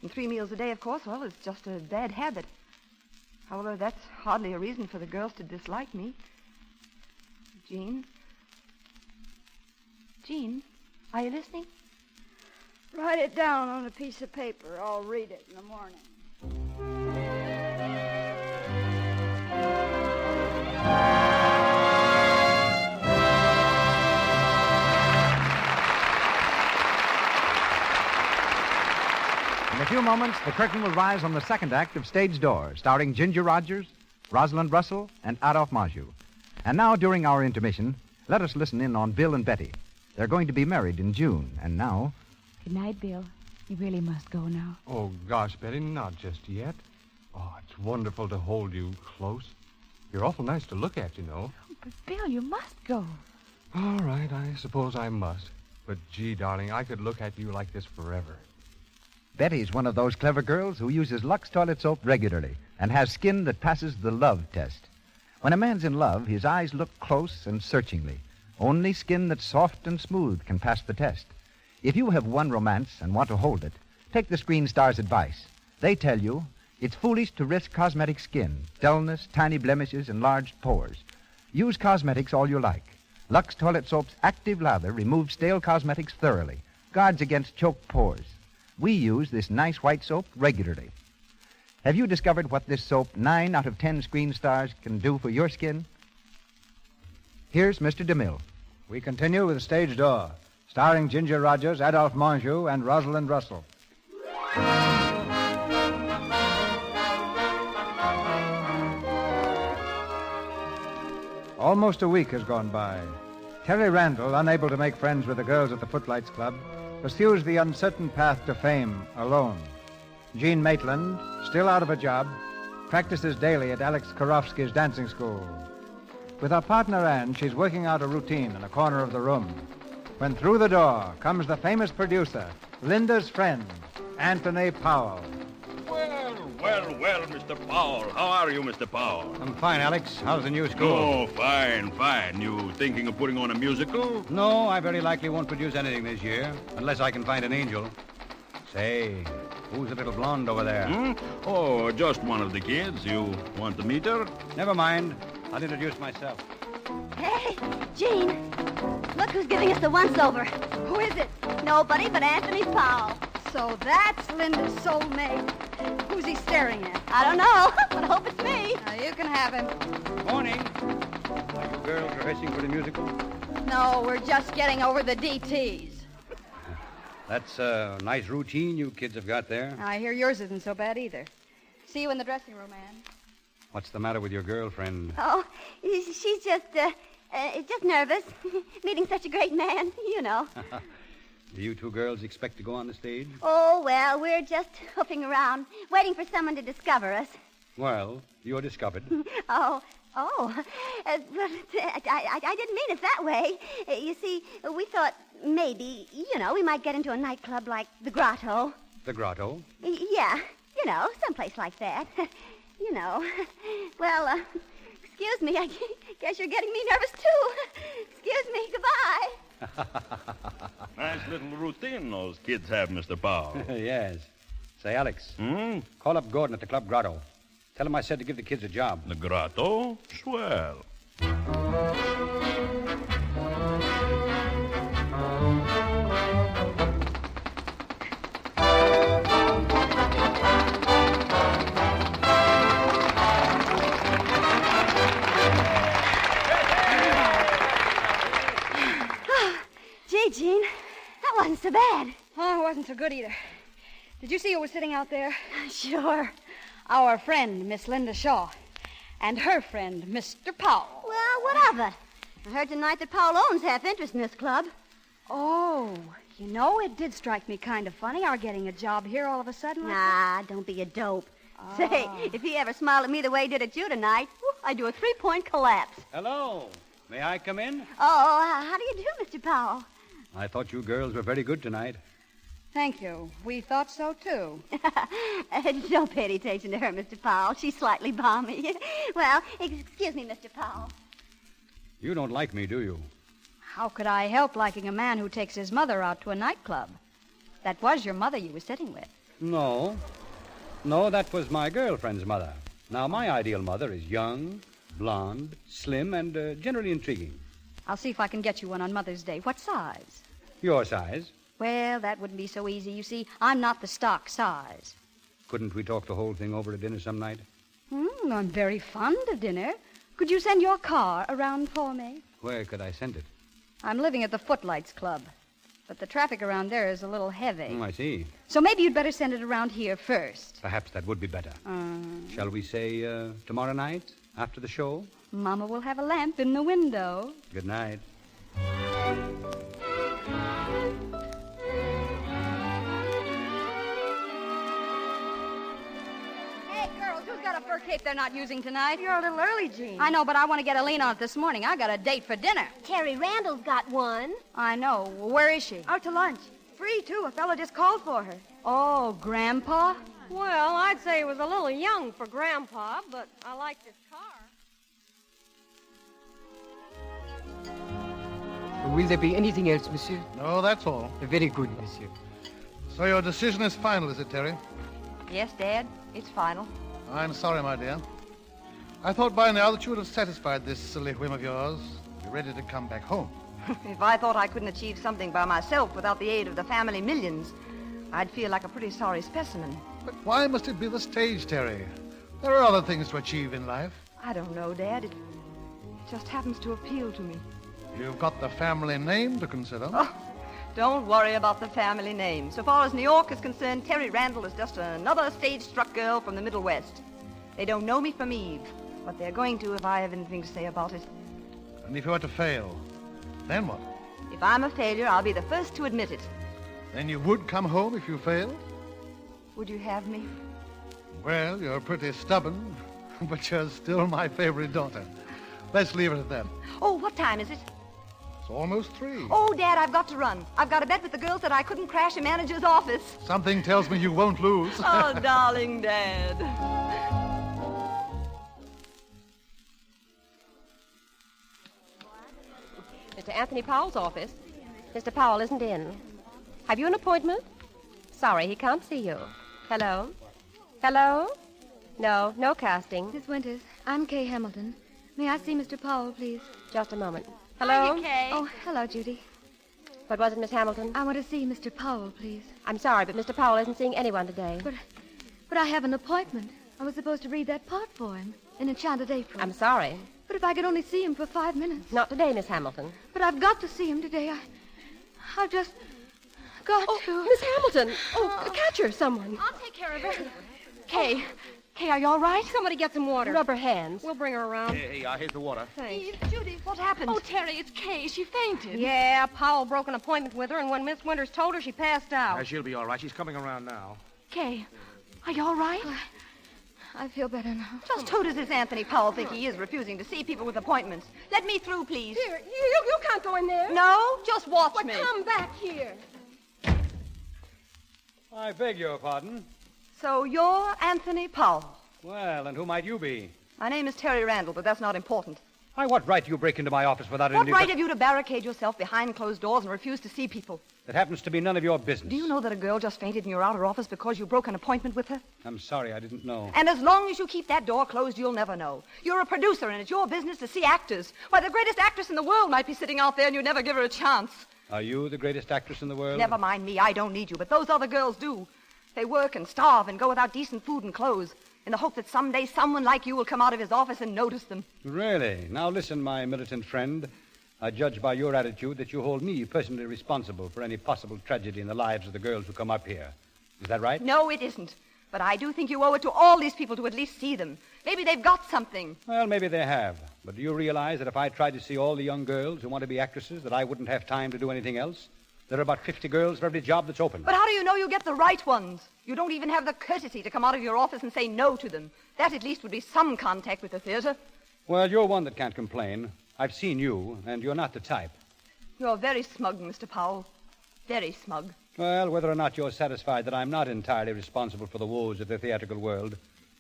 And 3 meals a day, of course, well, it's just a bad habit. However, that's hardly a reason for the girls to dislike me. Jean? Jean, are you listening? Write it down on a piece of paper. I'll read it in the morning. In a few moments, the curtain will rise on the second act of Stage Door, starring Ginger Rogers, Rosalind Russell, and Adolphe Manjou. And now, during our intermission, let us listen in on Bill and Betty. They're going to be married in June, and now... Good night, Bill. You really must go now. Oh, gosh, Betty, not just yet. Oh, it's wonderful to hold you close. You're awful nice to look at, you know. Oh, but, Bill, you must go. All right, I suppose I must. But, gee, darling, I could look at you like this forever. Betty's one of those clever girls who uses Lux toilet soap regularly and has skin that passes the love test. When a man's in love, his eyes look close and searchingly. Only skin that's soft and smooth can pass the test. If you have won romance and want to hold it, take the Screen Star's advice. They tell you it's foolish to risk cosmetic skin, dullness, tiny blemishes, enlarged pores. Use cosmetics all you like. Lux Toilet Soap's active lather removes stale cosmetics thoroughly, guards against choked pores. We use this nice white soap regularly. Have you discovered what this soap 9 out of 10 Screen Stars can do for your skin? Here's Mr. DeMille. We continue with Stage Door, starring Ginger Rogers, Adolphe Manjou, and Rosalind Russell. Almost a week has gone by. Terry Randall, unable to make friends with the girls at the Footlights Club, pursues the uncertain path to fame alone. Jean Maitland, still out of a job, practices daily at Alex Karofsky's dancing school. With her partner Anne, she's working out a routine in a corner of the room, when through the door comes the famous producer, Linda's friend, Anthony Powell. Well, Mr. Powell. How are you, Mr. Powell? I'm fine, Alex. How's the new school? Oh, fine. You thinking of putting on a musical? No, I very likely won't produce anything this year, unless I can find an angel. Say, who's the little blonde over there? Oh, just one of the kids. You want to meet her? Never mind. I'll introduce myself. Hey, Jean, look who's giving us the once-over. Who is it? Nobody but Anthony Powell. So that's Linda's soulmate. Who's he staring at? I don't know, but I hope it's me. Now, you can have him. Morning. Are you girls rehearsing for the musical? No, we're just getting over the DTs. That's a nice routine you kids have got there. I hear yours isn't so bad either. See you in the dressing room, Anne. What's the matter with your girlfriend? Oh, she's just nervous. Meeting such a great man, you know. Do you two girls expect to go on the stage? Oh, well, we're just hoofing around, waiting for someone to discover us. Well, you're discovered. I didn't mean it that way. You see, we thought maybe, we might get into a nightclub like the Grotto. The Grotto? Yeah, someplace like that. Well, excuse me, I guess you're getting me nervous, too. Excuse me, goodbye. Nice little routine those kids have, Mr. Powell. Yes. Say, Alex. Call up Gordon at the Club Grotto. Tell him I said to give the kids a job. The Grotto? Swell. Hey, Jean. That wasn't so bad. Oh, it wasn't so good either. Did you see who was sitting out there? Sure. Our friend, Miss Linda Shaw. And her friend, Mr. Powell. Well, what of it? I heard tonight that Powell owns half interest in this club. Oh, you know, it did strike me kind of funny, our getting a job here all of a sudden. Nah, don't be a dope. Say, if he ever smiled at me the way he did at you tonight, I'd do a 3-point collapse. Hello. May I come in? Oh, how do you do, Mr. Powell? I thought you girls were very good tonight. Thank you. We thought so, too. Don't pay any attention to her, Mr. Powell. She's slightly balmy. Well, excuse me, Mr. Powell. You don't like me, do you? How could I help liking a man who takes his mother out to a nightclub? That was your mother you were sitting with. No. No, that was my girlfriend's mother. Now, my ideal mother is young, blonde, slim, and generally intriguing. I'll see if I can get you one on Mother's Day. What size? Your size. Well, that wouldn't be so easy. You see, I'm not the stock size. Couldn't we talk the whole thing over at dinner some night? I'm very fond of dinner. Could you send your car around for me? Where could I send it? I'm living at the Footlights Club, but the traffic around there is a little heavy. I see. So maybe you'd better send it around here first. Perhaps that would be better. Shall we say tomorrow night, after the show? Mama will have a lamp in the window. Good night. Hey, girls, who's got a fur cape they're not using tonight? You're a little early, Jean. I know, but I want to get a lean on it this morning. I got a date for dinner. Terry Randall's got one. I know. Where is she? Out to lunch. Free, too. A fellow just called for her. Oh, Grandpa? Well, I'd say it was a little young for Grandpa, but I liked his car. Will there be anything else, monsieur? No, that's all. Very good, monsieur. So your decision is final, is it, Terry? Yes, Dad. It's final. I'm sorry, my dear. I thought by now that you would have satisfied this silly whim of yours. You're ready to come back home. If I thought I couldn't achieve something by myself without the aid of the family millions, I'd feel like a pretty sorry specimen. But why must it be the stage, Terry? There are other things to achieve in life. I don't know, Dad. It just happens to appeal to me. You've got the family name to consider. Oh, don't worry about the family name. So far as New York is concerned, Terry Randall is just another stage-struck girl from the Middle West. They don't know me from Eve, but they're going to if I have anything to say about it. And if you were to fail, then what? If I'm a failure, I'll be the first to admit it. Then you would come home if you failed? Would you have me? Well, you're pretty stubborn, but you're still my favorite daughter. Let's leave it at that. Oh, what time is it? It's almost 3. Oh, Dad, I've got to run. I've got a bet with the girls that I couldn't crash a manager's office. Something tells me you won't lose. Oh, darling Dad. Mr. Anthony Powell's office. Mr. Powell isn't in. Have you an appointment? Sorry, he can't see you. Hello? Hello? No casting. Miss Winters, I'm Kay Hamilton. May I see Mr. Powell, please? Just a moment. Hello? Hiya, Kay. Oh, hello, Judy. What was it, Miss Hamilton? I want to see Mr. Powell, please. I'm sorry, but Mr. Powell isn't seeing anyone today. But I have an appointment. I was supposed to read that part for him in Enchanted April. I'm sorry. But if I could only see him for 5 minutes. Not today, Miss Hamilton. But I've got to see him today. I've just got to. Miss Hamilton! Oh, catch her, someone. I'll take care of her. Kay, are you all right? Somebody get some water. Rub her hands. We'll bring her around. Hey, here's the water. Thanks. Judy, what happened? Oh, Terry, it's Kay. She fainted. Yeah, Powell broke an appointment with her, and when Miss Winters told her, she passed out. She'll be all right. She's coming around now. Kay, are you all right? I feel better now. Just who does this Anthony Powell think he is, refusing to see people with appointments? Let me through, please. Here, you can't go in there. No, just watch me. Come back here. I beg your pardon. So you're Anthony Powell. Well, and who might you be? My name is Terry Randall, but that's not important. Why, what right do you break into my office without What right have you to barricade yourself behind closed doors and refuse to see people? That happens to be none of your business. Do you know that a girl just fainted in your outer office because you broke an appointment with her? I'm sorry, I didn't know. And as long as you keep that door closed, you'll never know. You're a producer, and it's your business to see actors. Why, the greatest actress in the world might be sitting out there, and you'd never give her a chance. Are you the greatest actress in the world? Never mind me. I don't need you, but those other girls do. They work and starve and go without decent food and clothes in the hope that someday someone like you will come out of his office and notice them. Really? Now listen, my militant friend. I judge by your attitude that you hold me personally responsible for any possible tragedy in the lives of the girls who come up here. Is that right? No, it isn't. But I do think you owe it to all these people to at least see them. Maybe they've got something. Well, maybe they have. But do you realize that if I tried to see all the young girls who want to be actresses, that I wouldn't have time to do anything else? There are about 50 girls for every job that's open. But how do you know you get the right ones? You don't even have the courtesy to come out of your office and say no to them. That at least would be some contact with the theater. Well, you're one that can't complain. I've seen you, and you're not the type. You're very smug, Mr. Powell. Very smug. Well, whether or not you're satisfied that I'm not entirely responsible for the woes of the theatrical world,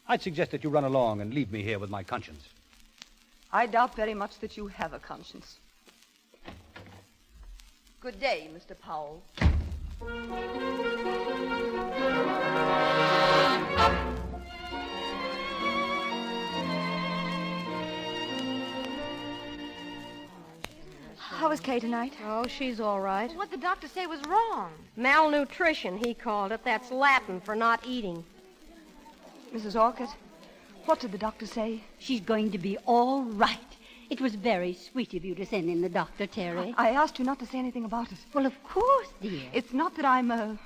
I'd suggest that you run along and leave me here with my conscience. I doubt very much that you have a conscience. Good day, Mr. Powell. How is Kay tonight? Oh, she's all right. What'd the doctor say was wrong? Malnutrition, he called it. That's Latin for not eating. Mrs. Orcutt, what did the doctor say? She's going to be all right. It was very sweet of you to send in the doctor, Terry. I asked you not to say anything about it. Well, of course, dear. It's not that I'm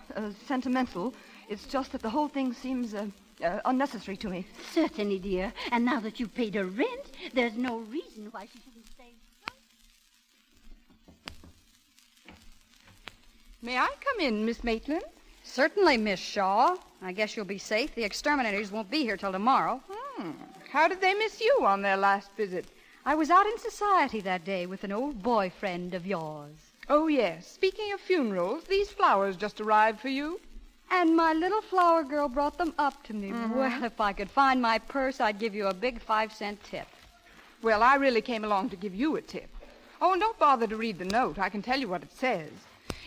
sentimental. It's just that the whole thing seems unnecessary to me. Certainly, dear. And now that you've paid her rent, there's no reason why she shouldn't stay. May I come in, Miss Maitland? Certainly, Miss Shaw. I guess you'll be safe. The exterminators won't be here till tomorrow. How did they miss you on their last visit? I was out in society that day with an old boyfriend of yours. Oh, yes. Speaking of funerals, these flowers just arrived for you. And my little flower girl brought them up to me. Mm-hmm. Well, if I could find my purse, I'd give you a big 5-cent tip. Well, I really came along to give you a tip. Oh, and don't bother to read the note. I can tell you what it says.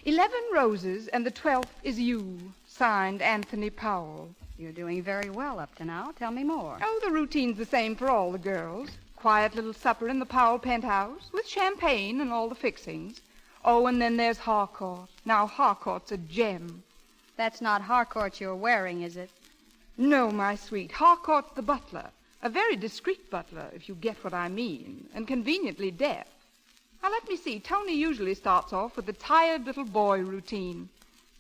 11 roses, and the 12th is you. Signed, Anthony Powell. You're doing very well up to now. Tell me more. Oh, the routine's the same for all the girls. Quiet little supper in the Powell penthouse with champagne and all the fixings. Oh, and then there's Harcourt. Now, Harcourt's a gem. That's not Harcourt you're wearing, is it? No, my sweet. Harcourt's the butler. A very discreet butler, if you get what I mean, and conveniently deaf. Now, let me see. Tony usually starts off with the tired little boy routine.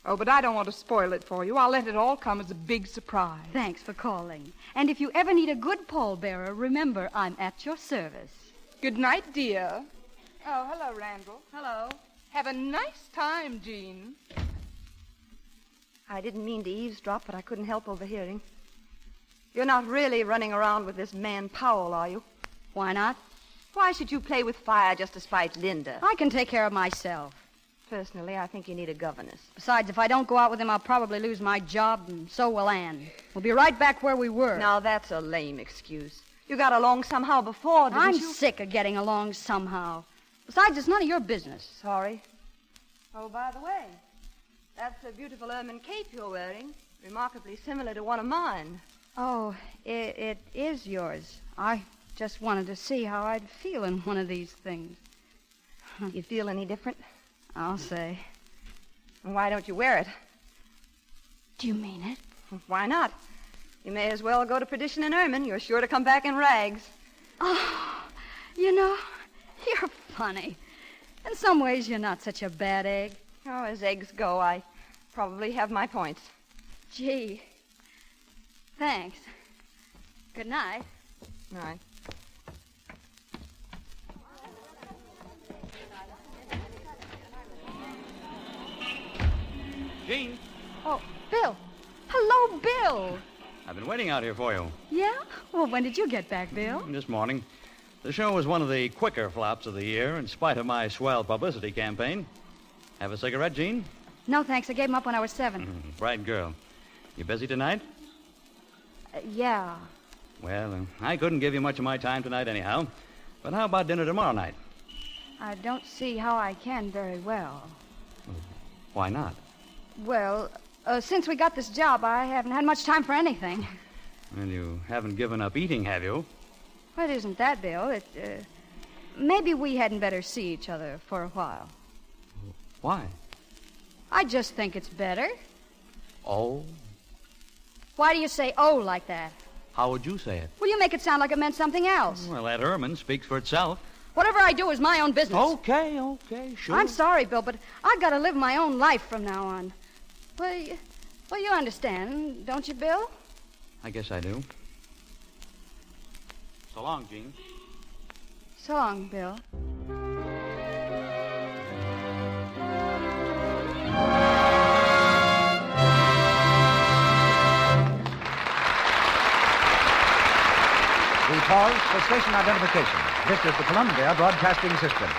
Oh, but I don't want to spoil it for you. I'll let it all come as a big surprise. Thanks for calling. And if you ever need a good pallbearer, remember, I'm at your service. Good night, dear. Oh, hello, Randall. Hello. Have a nice time, Jean. I didn't mean to eavesdrop, but I couldn't help overhearing. You're not really running around with this man Powell, are you? Why not? Why should you play with fire just to spite Linda? I can take care of myself. Personally, I think you need a governess. Besides, if I don't go out with him, I'll probably lose my job, and so will Anne. We'll be right back where we were. Now, that's a lame excuse. You got along somehow before, didn't I'm you? sick of getting along somehow. Besides, it's none of your business. Sorry. Oh, by the way, that's a beautiful ermine cape you're wearing. Remarkably similar to one of mine. Oh, it is yours. I just wanted to see how I'd feel in one of these things. You feel any different? I'll say. Why don't you wear it? Do you mean it? Why not? You may as well go to perdition in ermine. You're sure to come back in rags. Oh, you know, you're funny. In some ways, you're not such a bad egg. Oh, as eggs go, I probably have my points. Gee. Thanks. Good night. Night. Jean, Oh, Bill. Hello, Bill. I've been waiting out here for you. Yeah? Well, when did you get back, Bill? This morning. The show was one of the quicker flops of the year, in spite of my swell publicity campaign. Have a cigarette, Jean? No, thanks. I gave him up when I was 7. Bright girl. You busy tonight? Yeah. Well, I couldn't give you much of my time tonight anyhow. But how about dinner tomorrow night? I don't see how I can very well. Why not? Well, since we got this job, I haven't had much time for anything. Well, you haven't given up eating, have you? Well, it isn't that, Bill. Maybe we hadn't better see each other for a while. Why? I just think it's better. Oh? Why do you say oh like that? How would you say it? Well, you make it sound like it meant something else. Well, that ermine speaks for itself. Whatever I do is my own business. Okay, sure. I'm sorry, Bill, but I gotta live my own life from now on. Well, you understand, don't you, Bill? I guess I do. So long, Jean. So long, Bill. We pause for station identification. This is the Columbia Broadcasting System.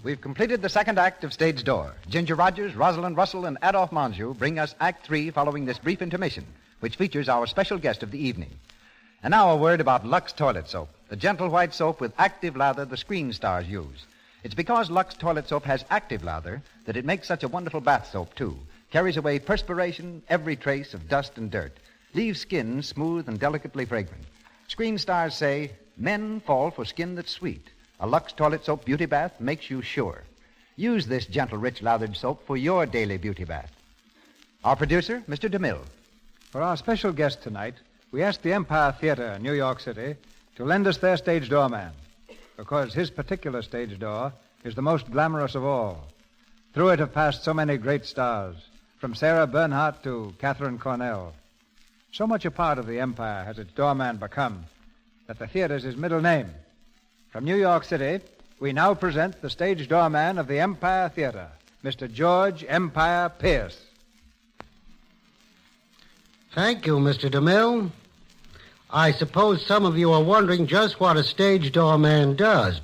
We've completed the second act of Stage Door. Ginger Rogers, Rosalind Russell, and Adolphe Manjou bring us Act 3 following this brief intermission, which features our special guest of the evening. And now a word about Lux Toilet Soap, the gentle white soap with active lather the screen stars use. It's because Lux Toilet Soap has active lather that it makes such a wonderful bath soap, too. Carries away perspiration, every trace of dust and dirt. Leaves skin smooth and delicately fragrant. Screen stars say, men fall for skin that's sweet. A Lux Toilet Soap beauty bath makes you sure. Use this gentle, rich lathered soap for your daily beauty bath. Our producer, Mr. DeMille. For our special guest tonight, we asked the Empire Theatre, New York City, to lend us their stage doorman, because his particular stage door is the most glamorous of all. Through it have passed so many great stars, from Sarah Bernhardt to Catherine Cornell. So much a part of the Empire has its doorman become that the theater's his middle name. From New York City, we now present the stage doorman of the Empire Theatre, Mr. George Empire Pierce. Thank you, Mr. DeMille. I suppose some of you are wondering just what a stage doorman does.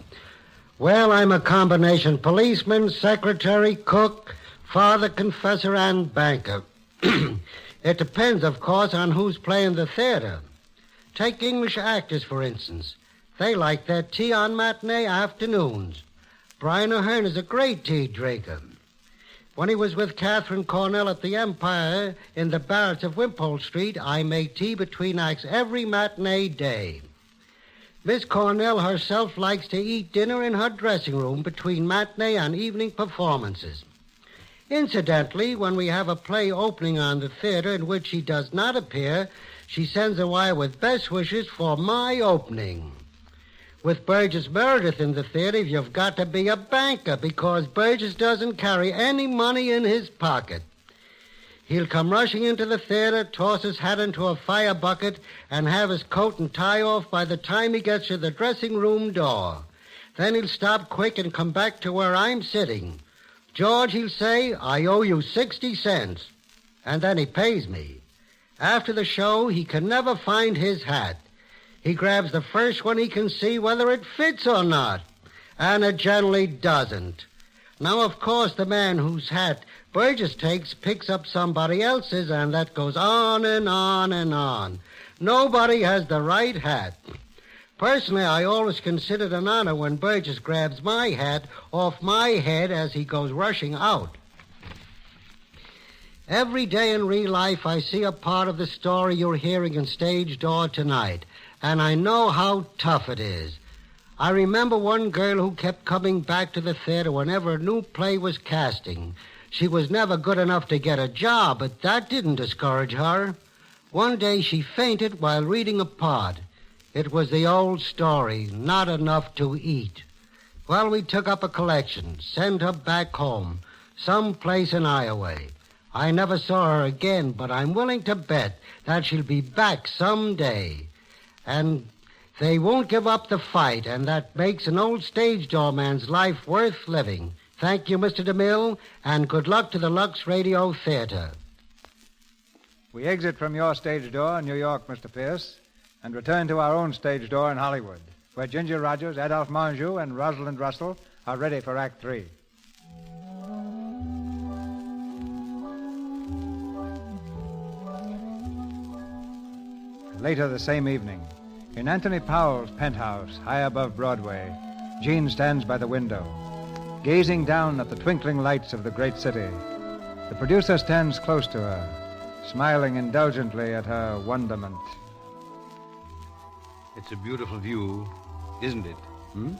Well, I'm a combination policeman, secretary, cook, father, confessor, and banker. It depends, of course, on who's playing the theater. Take English actors, for instance. They like their tea on matinee afternoons. Brian Ahern is a great tea drinker. When he was with Catherine Cornell at the Empire in the barracks of Wimpole Street, I made tea between acts every matinee day. Miss Cornell herself likes to eat dinner in her dressing room between matinee and evening performances. Incidentally, when we have a play opening on the theater in which she does not appear, she sends a wire with best wishes for my opening. With Burgess Meredith in the theater, you've got to be a banker because Burgess doesn't carry any money in his pocket. He'll come rushing into the theater, toss his hat into a fire bucket, and have his coat and tie off by the time he gets to the dressing room door. Then he'll stop quick and come back to where I'm sitting. George, he'll say, I owe you 60 cents. And then he pays me. After the show, he can never find his hat. He grabs the first one he can see whether it fits or not, and it generally doesn't. Now, of course, the man whose hat Burgess takes picks up somebody else's, and that goes on and on and on. Nobody has the right hat. Personally, I always consider it an honor when Burgess grabs my hat off my head as he goes rushing out. Every day in real life, I see a part of the story you're hearing in Stage Door tonight, and I know how tough it is. I remember one girl who kept coming back to the theater whenever a new play was casting. She was never good enough to get a job, but that didn't discourage her. One day she fainted while reading a part. It was the old story, not enough to eat. Well, we took up a collection, sent her back home, someplace in Iowa. I never saw her again, but I'm willing to bet that she'll be back someday. And they won't give up the fight, and that makes an old stage doorman's life worth living. Thank you, Mr. DeMille, and good luck to the Lux Radio Theatre. We exit from your stage door in New York, Mr. Pierce, and return to our own stage door in Hollywood, where Ginger Rogers, Adolphe Manjou, and Rosalind Russell are ready for Act 3. Later the same evening, in Anthony Powell's penthouse high above Broadway, Jean stands by the window, gazing down at the twinkling lights of the great city. The producer stands close to her, smiling indulgently at her wonderment. It's a beautiful view, isn't it? Hmm?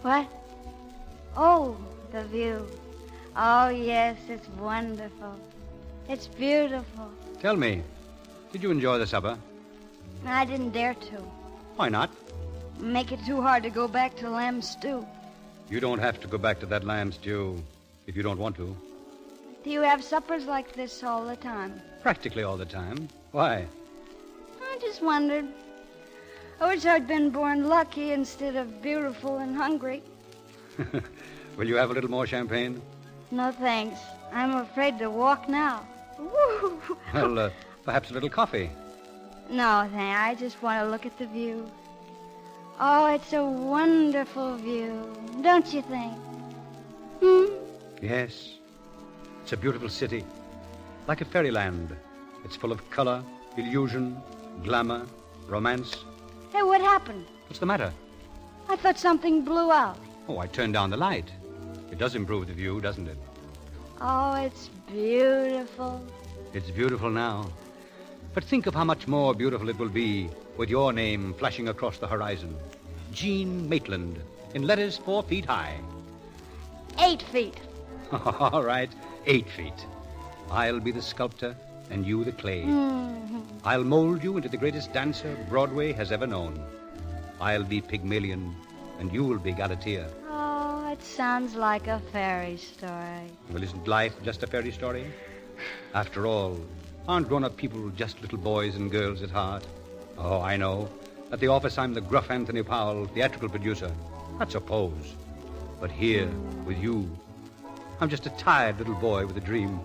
What? Oh, the view. Oh, yes, it's wonderful. It's beautiful. Tell me, did you enjoy the supper? I didn't dare to. Why not? Make it too hard to go back to lamb stew. You don't have to go back to that lamb stew if you don't want to. Do you have suppers like this all the time? Practically all the time. Why? I just wondered. I wish I'd been born lucky instead of beautiful and hungry. Will you have a little more champagne? No, thanks. I'm afraid to walk now. Woo! Well, perhaps a little coffee. No, thanks. I just want to look at the view. Oh, it's a wonderful view, don't you think? Yes. It's a beautiful city. Like a fairyland. It's full of color, illusion, glamour, romance. Hey, what happened? What's the matter? I thought something blew out. Oh, I turned down the light. It does improve the view, doesn't it? Oh, it's beautiful. It's beautiful now. But think of how much more beautiful it will be with your name flashing across the horizon. Jean Maitland, in letters 4 feet high. 8 feet. All right, 8 feet. I'll be the sculptor and you the clay. I'll mold you into the greatest dancer Broadway has ever known. I'll be Pygmalion and you'll be Galatea. Oh, it sounds like a fairy story. Well, isn't life just a fairy story? After all, aren't grown-up people just little boys and girls at heart? Oh, I know. At the office, I'm the gruff Anthony Powell, theatrical producer. That's a pose. But here, with you, I'm just a tired little boy with a dream.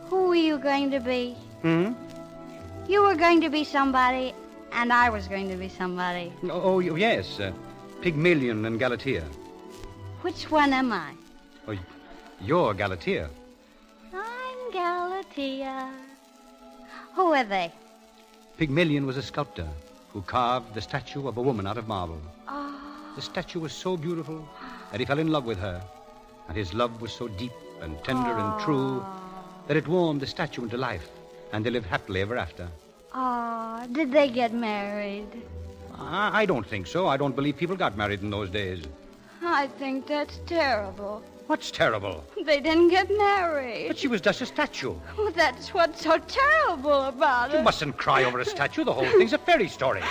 Who were you going to be? You were going to be somebody, and I was going to be somebody. Oh, yes. Pygmalion and Galatea. Which one am I? Oh, you're Galatea. I'm Galatea. Who are they? Pygmalion was a sculptor who carved the statue of a woman out of marble. Oh. The statue was so beautiful that he fell in love with her, and his love was so deep and tender and true that it warmed the statue into life, and they lived happily ever after. Oh, did they get married? I don't think so. I don't believe people got married in those days. I think that's terrible. What's terrible? They didn't get married. But she was just a statue. Well, that's what's so terrible about it. You mustn't cry over a statue. The whole thing's a fairy story.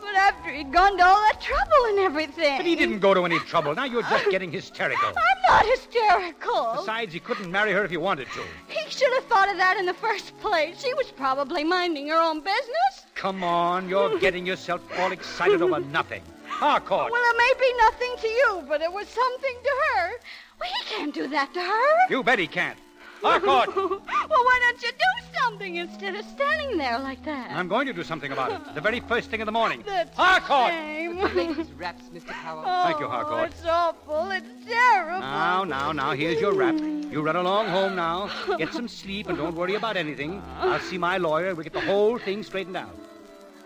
But after he'd gone to all that trouble and everything. But he didn't go to any trouble. Now you're just getting hysterical. I'm not hysterical. Besides, he couldn't marry her if he wanted to. He should have thought of that in the first place. She was probably minding her own business. Come on, you're getting yourself all excited over nothing. Harcourt. Well, it may be nothing to you, but it was something to her. Well, he can't do that to her. You bet he can't. Harcourt. Well, why don't you do something instead of standing there like that? I'm going to do something about it. The very first thing in the morning. That's Harcourt. shame. The ladies' wraps, Mr. Powell. Thank you, Harcourt. It's awful. It's terrible. Now, here's your wrap. You run along home now. Get some sleep and don't worry about anything. I'll see my lawyer. We'll get the whole thing straightened out.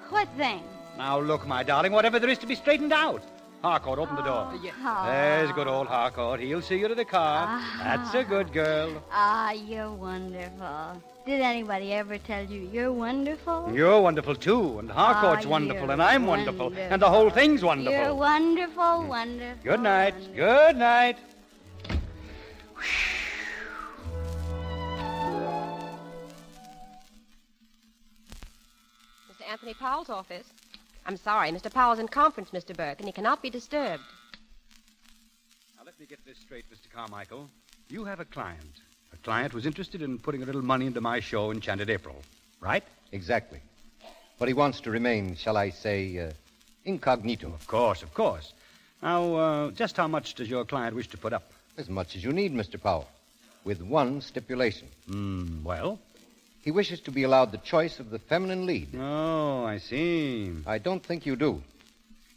What thing? Now, look, my darling, whatever there is to be straightened out. Harcourt, open the door. Yes. There's good old Harcourt. He'll see you to the car. That's a good girl. Ah, you're wonderful. Did anybody ever tell you you're wonderful? You're wonderful, too. And Harcourt's wonderful, and I'm wonderful. And the whole thing's wonderful. You're wonderful, wonderful. Good night. Good night. Mr. Anthony Powell's office. I'm sorry, Mr. Powell's in conference, Mr. Burke, and he cannot be disturbed. Now, let me get this straight, Mr. Carmichael. You have a client. A client who's interested in putting a little money into my show, Enchanted April, right? Exactly. But he wants to remain, shall I say, incognito. Of course. Now, just how much does your client wish to put up? As much as you need, Mr. Powell, with one stipulation. Well? He wishes to be allowed the choice of the feminine lead. Oh, I see. I don't think you do.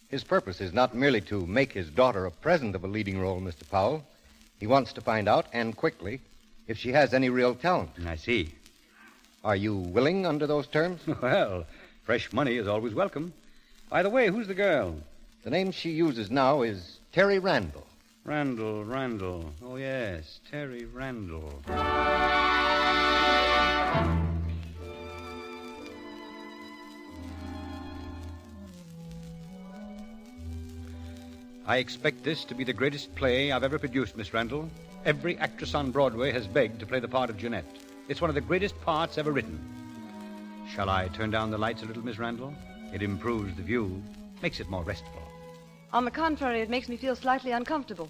His purpose is not merely to make his daughter a present of a leading role, Mr. Powell. He wants to find out, and quickly, if she has any real talent. I see. Are you willing under those terms? Well, fresh money is always welcome. By the way, who's the girl? The name she uses now is Terry Randall. Randall. Oh, yes, Terry Randall. I expect this to be the greatest play I've ever produced, Miss Randall. Every actress on Broadway has begged to play the part of Jeanette. It's one of the greatest parts ever written. Shall I turn down the lights a little, Miss Randall? It improves the view, makes it more restful. On the contrary, it makes me feel slightly uncomfortable.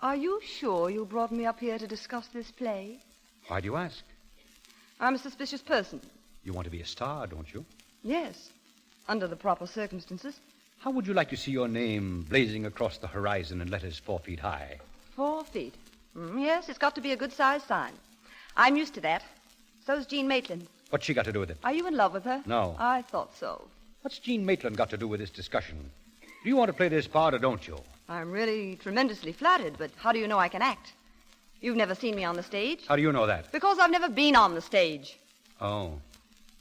Are you sure you brought me up here to discuss this play? Why do you ask? I'm a suspicious person. You want to be a star, don't you? Yes, under the proper circumstances. How would you like to see your name blazing across the horizon in letters 4 feet high? 4 feet. Yes, it's got to be a good-sized sign. I'm used to that. So's Jean Maitland. What's she got to do with it? Are you in love with her? No. I thought so. What's Jean Maitland got to do with this discussion? Do you want to play this part or don't you? I'm really tremendously flattered, but how do you know I can act? You've never seen me on the stage. How do you know that? Because I've never been on the stage. Oh.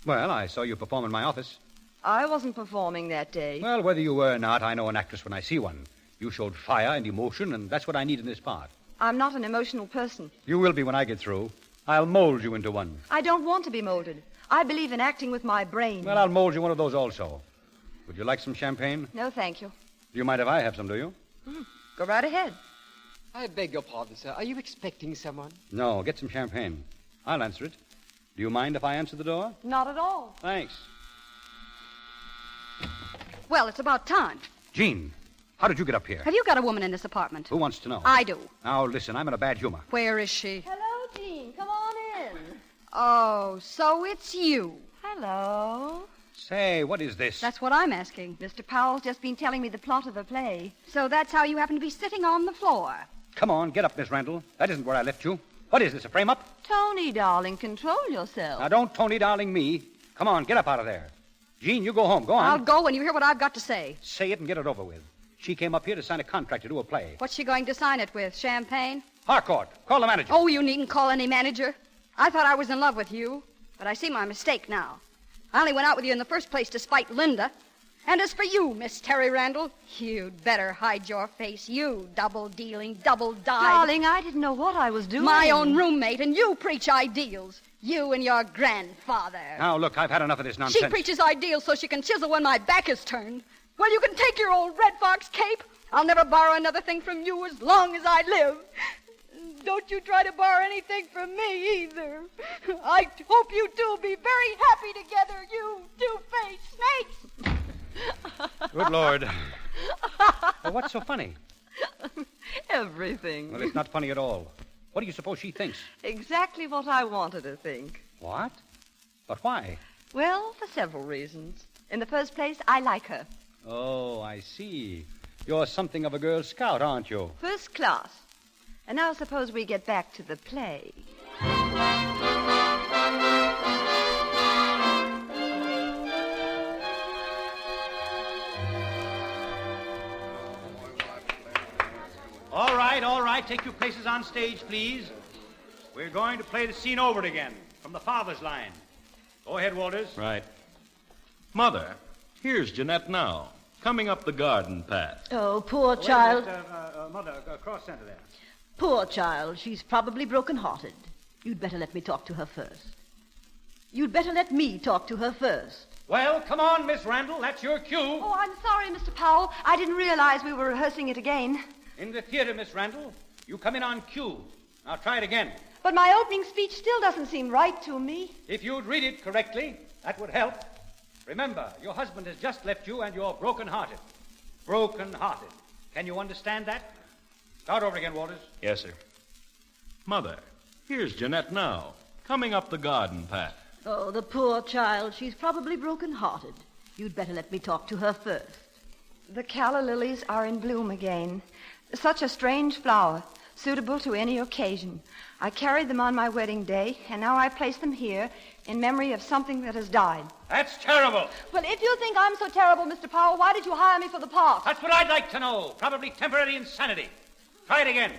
Well, I saw you perform in my office. I wasn't performing that day. Well, whether you were or not, I know an actress when I see one. You showed fire and emotion, and that's what I need in this part. I'm not an emotional person. You will be when I get through. I'll mold you into one. I don't want to be molded. I believe in acting with my brain. Well, I'll mold you one of those also. Would you like some champagne? No, thank you. Do you mind if I have some, do you? Go right ahead. I beg your pardon, sir. Are you expecting someone? No, get some champagne. I'll answer it. Do you mind if I answer the door? Not at all. Thanks. Well, it's about time. Jean, how did you get up here? Have you got a woman in this apartment? Who wants to know? I do. Now, listen, I'm in a bad humor. Where is she? Hello, Jean. Come on in. Oh, so it's you. Hello. Say, what is this? That's what I'm asking. Mr. Powell's just been telling me the plot of the play. So that's how you happen to be sitting on the floor. Come on, get up, Miss Randall. That isn't where I left you. What is this, a frame-up? Tony, darling, control yourself. Now, don't Tony darling me. Come on, get up out of there. Jean, you go home. Go on. I'll go when you hear what I've got to say. Say it and get it over with. She came up here to sign a contract to do a play. What's she going to sign it with? Champagne? Harcourt, call the manager. Oh, you needn't call any manager. I thought I was in love with you, but I see my mistake now. I only went out with you in the first place to spite Linda. And as for you, Miss Terry Randall, you'd better hide your face, you double-dealing, double-dyed. Darling, I didn't know what I was doing. My own roommate, and you preach ideals. You and your grandfather. Now, look, I've had enough of this nonsense. She preaches ideals so she can chisel when my back is turned. Well, you can take your old Red Fox cape. I'll never borrow another thing from you as long as I live. Don't you try to borrow anything from me either. I hope you two will be very happy together, you two-faced snakes. Good Lord. Well, what's so funny? Everything. Well, it's not funny at all. What do you suppose she thinks? Exactly what I wanted to think. What? But why? Well, for several reasons. In the first place, I like her. Oh, I see. You're something of a Girl Scout, aren't you? First class. And now suppose we get back to the play. All right. Take your places on stage, please. We're going to play the scene over again, from the father's line. Go ahead, Walters. Right. Mother, here's Jeanette now, coming up the garden path. Oh, poor child. Mother, cross center there. Poor child. She's probably broken-hearted. You'd better let me talk to her first. You'd better let me talk to her first. Well, come on, Miss Randall. That's your cue. Oh, I'm sorry, Mr. Powell. I didn't realize we were rehearsing it again. In the theater, Miss Randall. You come in on cue. Now try it again. But my opening speech still doesn't seem right to me. If you'd read it correctly, that would help. Remember, your husband has just left you and you're broken-hearted. Broken-hearted. Can you understand that? Start over again, Walters. Yes, sir. Mother, here's Jeanette now, coming up the garden path. Oh, the poor child. She's probably broken-hearted. You'd better let me talk to her first. The calla lilies are in bloom again. Such a strange flower, suitable to any occasion. I carried them on my wedding day, and now I place them here in memory of something that has died. That's terrible. Well, if you think I'm so terrible, Mr. Powell, why did you hire me for the part? That's what I'd like to know. Probably temporary insanity. Try it again.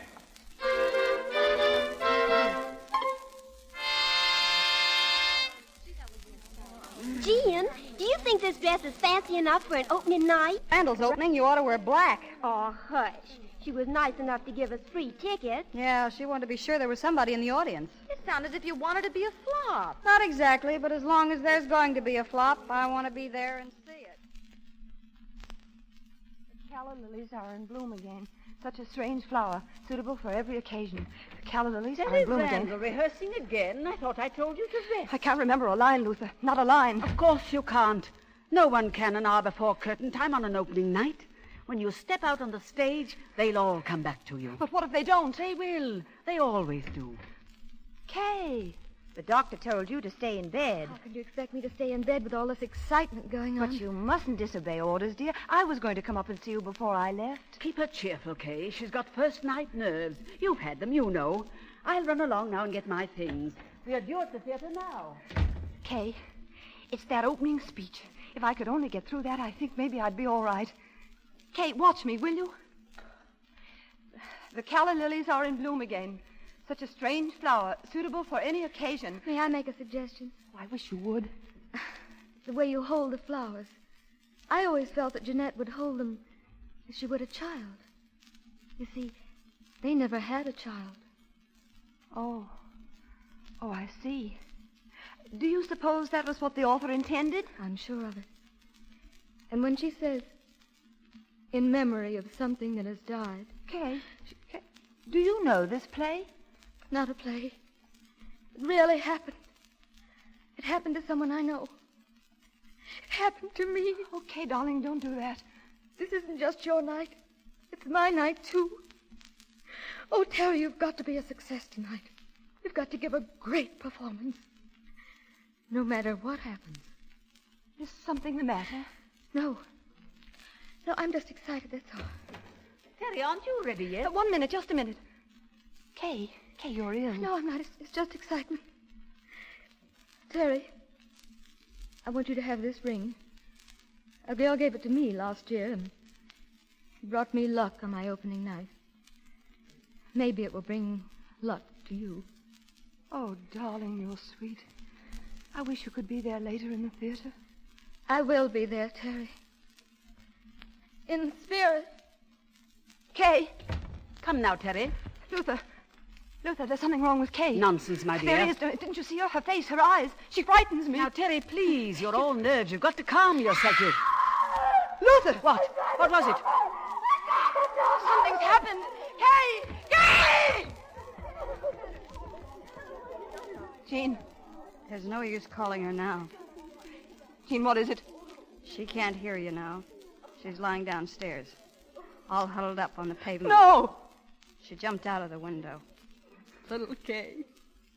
Jean, do you think this dress is fancy enough for an opening night? Randall's opening, you ought to wear black. Oh, hush. She was nice enough to give us free tickets. Yeah, she wanted to be sure there was somebody in the audience. It sounded as if you wanted to be a flop. Not exactly, but as long as there's going to be a flop, I want to be there and see it. The calla lilies are in bloom again. Such a strange flower, suitable for every occasion. The calla lilies are in bloom again. Rehearsing again? I thought I told you to rest. I can't remember a line, Luther. Not a line. Of course you can't. No one can an hour before curtain time on an opening night. When you step out on the stage, they'll all come back to you. But what if they don't? They will. They always do. Kay. The doctor told you to stay in bed. How could you expect me to stay in bed with all this excitement going on? But you mustn't disobey orders, dear. I was going to come up and see you before I left. Keep her cheerful, Kay. She's got first-night nerves. You've had them, you know. I'll run along now and get my things. We are due at the theater now. Kay, it's that opening speech. If I could only get through that, I think maybe I'd be all right. Kay, watch me, will you? The calla lilies are in bloom again. Such a strange flower, suitable for any occasion. May I make a suggestion? I wish you would. The way you hold the flowers. I always felt that Jeanette would hold them as she would a child. You see, they never had a child. Oh, I see. Do you suppose that was what the author intended? I'm sure of it. And when she says, in memory of something that has died. Kay, do you know this play? Not a play. It really happened. It happened to someone I know. It happened to me. Okay, darling, don't do that. This isn't just your night. It's my night, too. Oh, Terry, you've got to be a success tonight. You've got to give a great performance. No matter what happens. Is something the matter? No. No, I'm just excited, that's all. Terry, aren't you ready yet? 1 minute, just a minute. Kay, you're ill. No, I'm not. It's just excitement. Terry, I want you to have this ring. A girl gave it to me last year, and it brought me luck on my opening night. Maybe it will bring luck to you. Oh, darling, you're sweet. I wish you could be there later in the theater. I will be there, Terry. In spirit. Kay. Come now, Terry. Luther, there's something wrong with Kay. Nonsense, my dear. There is. Didn't you see her face, her eyes? She frightens me. Now, Terry, please. You're all nerves. You've got to calm yourself. Luther! What? What was it? Something's happened. Kay! Jean. There's no use calling her now. Jean, what is it? She can't hear you now. She's lying downstairs, all huddled up on the pavement. No! She jumped out of the window. Little Kay.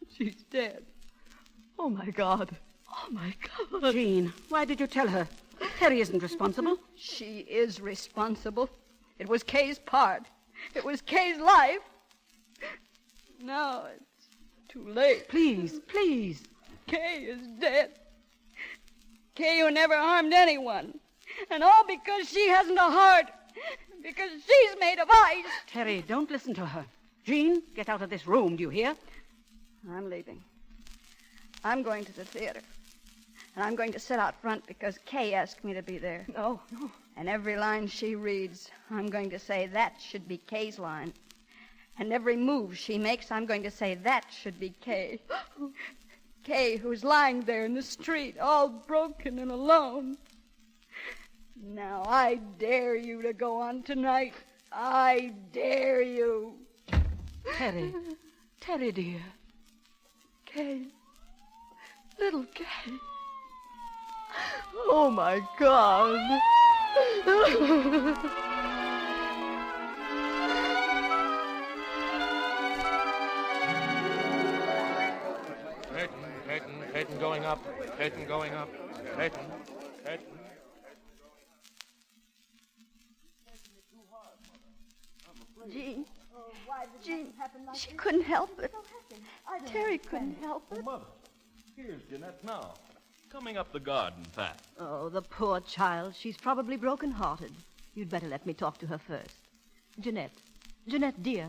She's dead. Oh, my God. Oh, my God. Jean, why did you tell her? Terry isn't responsible. She is responsible. It was Kay's part. It was Kay's life. Now it's too late. Please. Kay is dead. Kay who never harmed anyone. And all because she hasn't a heart. Because she's made of ice. Terry, don't listen to her. Jean, get out of this room, do you hear? I'm leaving. I'm going to the theater. And I'm going to sit out front because Kay asked me to be there. No. And every line she reads, I'm going to say that should be Kay's line. And every move she makes, I'm going to say that should be Kay. Kay, who's lying there in the street, all broken and alone. Now, I dare you to go on tonight. I dare you. Terry, dear. Kay. Little Kay. Oh, my God. Curtain going up. Curtain going up. Curtain. Jean, she couldn't help it. Terry couldn't help it. Mother, here's Jeanette now, coming up the garden path. Oh, the poor child. She's probably broken-hearted. You'd better let me talk to her first. Jeanette, dear.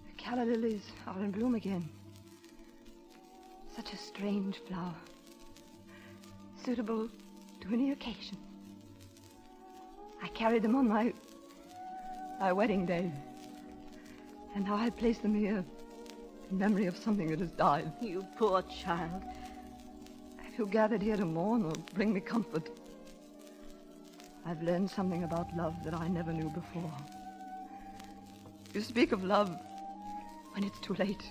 The calla lilies are in bloom again. Such a strange flower. Suitable to any occasion. I carried them on my wedding day. And now I place them here in memory of something that has died. You poor child. If you gathered here to mourn or bring me comfort, I've learned something about love that I never knew before. You speak of love when it's too late.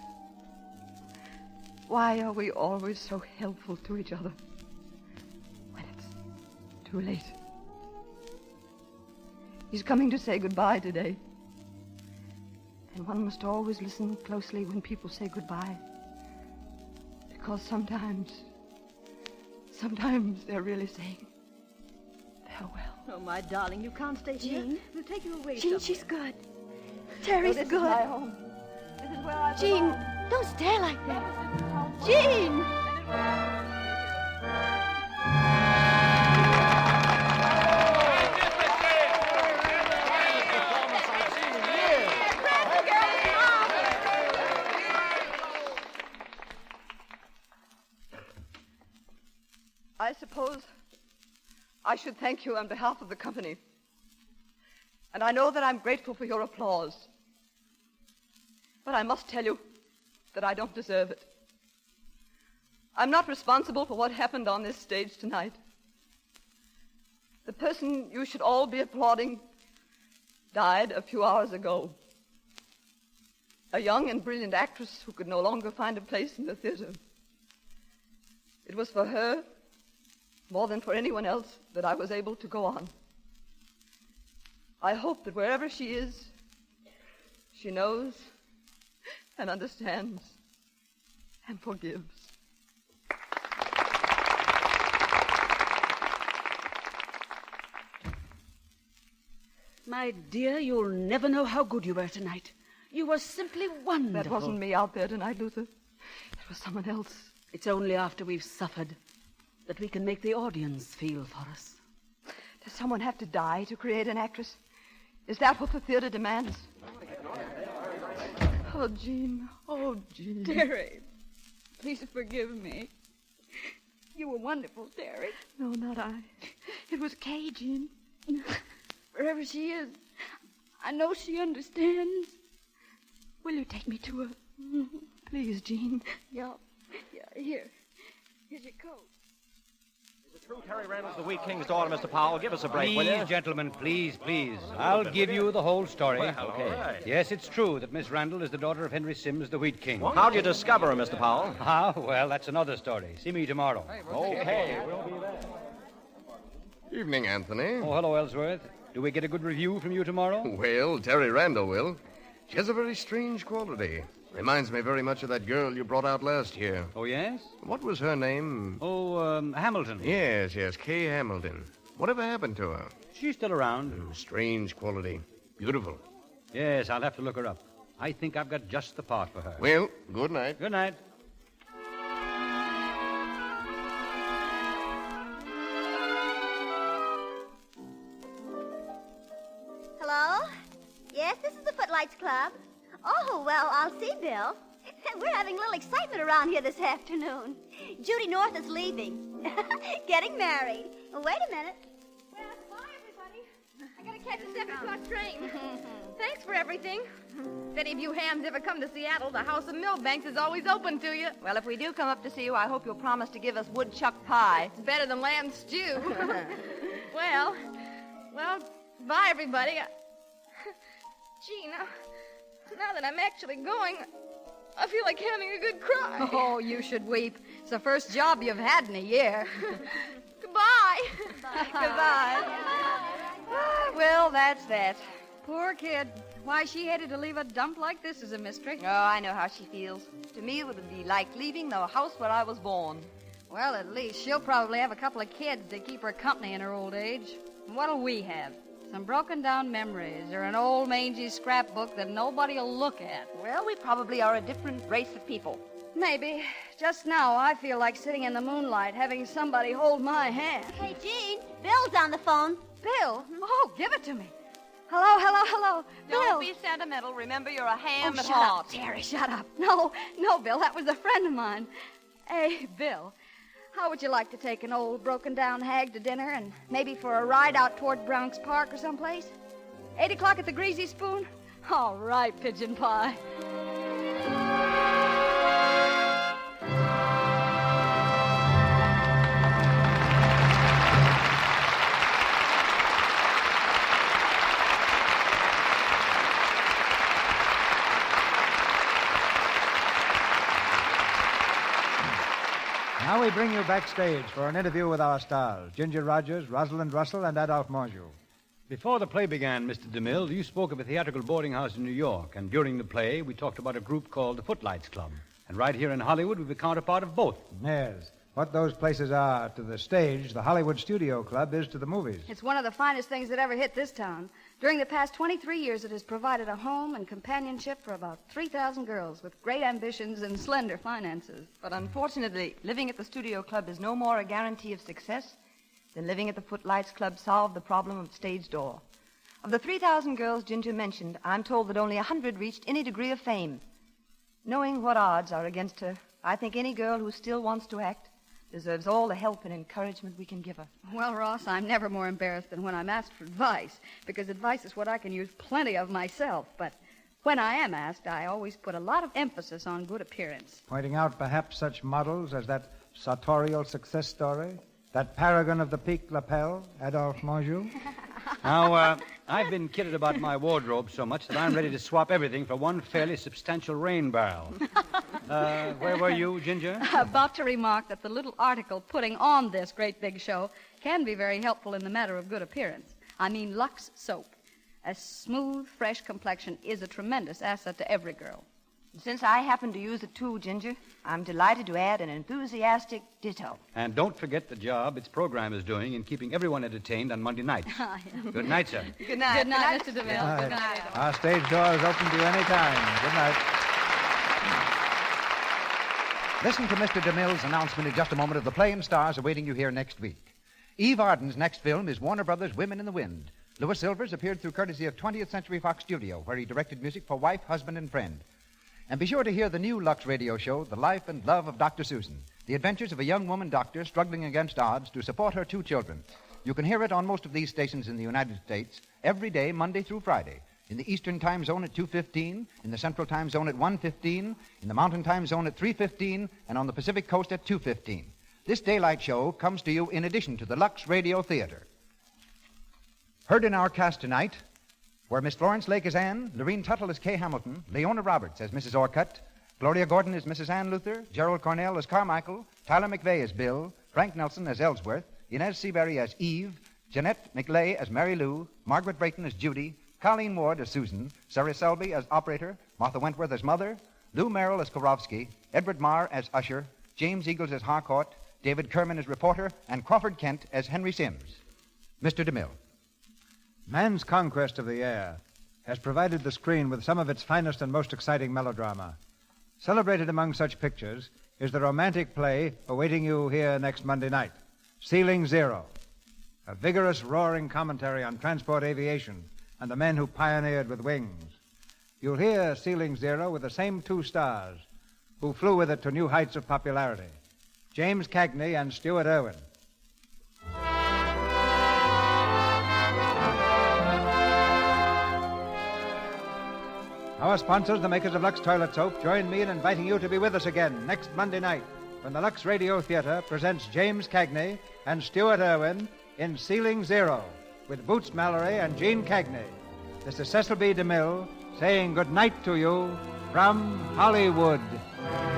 Why are we always so helpful to each other when it's too late? He's coming to say goodbye today. And one must always listen closely when people say goodbye. Because sometimes they're really saying farewell. Oh, my darling, you can't stay here. Jean? We'll take you away Jean, somewhere. she's good. Terry's this good. is my home. This is where I Jean, belong. don't stare like that. Jean! I suppose I should thank you on behalf of the company. And I know that I'm grateful for your applause. But I must tell you that I don't deserve it. I'm not responsible for what happened on this stage tonight. The person you should all be applauding died a few hours ago. A young and brilliant actress who could no longer find a place in the theater. It was for her, more than for anyone else, that I was able to go on. I hope that wherever she is, she knows and understands and forgives. My dear, you'll never know how good you were tonight. You were simply wonderful. That wasn't me out there tonight, Luther. It was someone else. It's only after we've suffered that we can make the audience feel for us. Does someone have to die to create an actress? Is that what the theater demands? Oh, Jean. Oh, Jean. Terry, please forgive me. You were wonderful, Terry. No, not I. It was Kay, Jean. Wherever she is, I know she understands. Will you take me to her? Please, Jean. Yeah, here. Here's your coat. Is it true Terry Randall's the Wheat King's daughter, Mr. Powell? Give us a break, will you? Please, gentlemen, please. I'll give you the whole story. Well, okay. All right. Yes, it's true that Miss Randall is the daughter of Henry Sims, the Wheat King. How'd you discover her, Mr. Powell? Ah, well, that's another story. See me tomorrow. Okay, we'll be there. Evening, Anthony. Oh, hello, Ellsworth. Do we get a good review from you tomorrow? Well, Terry Randall will. She has a very strange quality. Reminds me very much of that girl you brought out last year. Oh, yes? What was her name? Oh, Hamilton. Yes, Kay Hamilton. Whatever happened to her? She's still around. Strange quality. Beautiful. Yes, I'll have to look her up. I think I've got just the part for her. Well, good night. Good night. Hello? Yes, this is the Footlights Club. Oh, well, I'll see Bill. We're having a little excitement around here this afternoon. Judy North is leaving. Getting married. Wait a minute. Well, bye, everybody. I gotta catch a 7 o'clock train. Thanks for everything. If any of you hams ever come to Seattle, the House of Millbanks is always open to you. Well, if we do come up to see you, I hope you'll promise to give us woodchuck pie. It's better than lamb stew. Well, bye, everybody. Gee, now that I'm actually going, I feel like having a good cry. Oh, you should weep. It's the first job you've had in a year. Goodbye. Goodbye. Well, that's that. Poor kid. Why she hated to leave a dump like this is a mystery. Oh, I know how she feels. To me, it would be like leaving the house where I was born. Well, at least she'll probably have a couple of kids to keep her company in her old age. And what'll we have? Some broken down memories or an old mangy scrapbook that nobody'll look at. Well, we probably are a different race of people. Maybe. Just now, I feel like sitting in the moonlight having somebody hold my hand. Hey, Jean, Bill's on the phone. Bill? Oh, give it to me. Hello. Don't Bill. be sentimental. Remember, you're a ham at shut heart. up, Terry, shut up. No, Bill, that was a friend of mine. Hey, Bill, how would you like to take an old broken-down hag to dinner and maybe for a ride out toward Bronx Park or someplace? 8 o'clock at the Greasy Spoon? All right, Pigeon Pie. Now we bring you backstage for an interview with our stars, Ginger Rogers, Rosalind Russell, and Adolphe Monjou. Before the play began, Mr. DeMille, you spoke of a theatrical boarding house in New York, and during the play, we talked about a group called the Footlights Club. And right here in Hollywood, we've a counterpart of both. Yes. What those places are to the stage, the Hollywood Studio Club is to the movies. It's one of the finest things that ever hit this town. During the past 23 years, it has provided a home and companionship for about 3,000 girls with great ambitions and slender finances. But unfortunately, living at the Studio Club is no more a guarantee of success than living at the Footlights Club solved the problem of stage door. Of the 3,000 girls Ginger mentioned, I'm told that only 100 reached any degree of fame. Knowing what odds are against her, I think any girl who still wants to act deserves all the help and encouragement we can give her. Well, Ross, I'm never more embarrassed than when I'm asked for advice, because advice is what I can use plenty of myself. But when I am asked, I always put a lot of emphasis on good appearance. Pointing out perhaps such models as that sartorial success story, that paragon of the Pique lapel, Adolphe Monjou. Now, I've been kidded about my wardrobe so much that I'm ready to swap everything for one fairly substantial rain barrel. Where were you, Ginger? About to remark that the little article putting on this great big show can be very helpful in the matter of good appearance. I mean Lux soap. A smooth, fresh complexion is a tremendous asset to every girl. Since I happen to use it too, Ginger, I'm delighted to add an enthusiastic ditto. And don't forget the job its program is doing in keeping everyone entertained on Monday nights. Good night, sir. Good night. Good night, Mr. DeMille. Good night. Our stage door is open to you any time. Good night. Listen to Mr. DeMille's announcement in just a moment of the play and stars awaiting you here next week. Eve Arden's next film is Warner Brothers' Women in the Wind. Louis Silvers appeared through courtesy of 20th Century Fox Studio, where he directed music for Wife, Husband, and Friend. And be sure to hear the new Lux radio show, The Life and Love of Dr. Susan, the adventures of a young woman doctor struggling against odds to support her 2 children. You can hear it on most of these stations in the United States every day, Monday through Friday. In the Eastern Time Zone at 2:15, in the Central Time Zone at 1:15, in the Mountain Time Zone at 3:15, and on the Pacific Coast at 2:15. This daylight show comes to you in addition to the Lux Radio Theatre. Heard in our cast tonight were Miss Florence Lake as Anne, Lorene Tuttle as Kay Hamilton, Leona Roberts as Mrs. Orcutt, Gloria Gordon as Mrs. Ann Luther, Gerald Cornell as Carmichael, Tyler McVeigh as Bill, Frank Nelson as Ellsworth, Inez Seabury as Eve, Jeanette McLay as Mary Lou, Margaret Brayton as Judy, Colleen Ward as Susan, Sarah Selby as operator, Martha Wentworth as mother, Lou Merrill as Korowski, Edward Marr as usher, James Eagles as Harcourt, David Kerman as reporter, and Crawford Kent as Henry Sims. Mr. DeMille. Man's conquest of the air has provided the screen with some of its finest and most exciting melodrama. Celebrated among such pictures is the romantic play awaiting you here next Monday night, Ceiling Zero, a vigorous, roaring commentary on transport aviation and the men who pioneered with wings. You'll hear Ceiling Zero with the same 2 stars who flew with it to new heights of popularity, James Cagney and Stuart Erwin. Our sponsors, the makers of Lux Toilet Soap, join me in inviting you to be with us again next Monday night when the Lux Radio Theatre presents James Cagney and Stuart Erwin in Ceiling Zero with Boots Mallory and Gene Cagney. This is Cecil B. DeMille saying good night to you from Hollywood.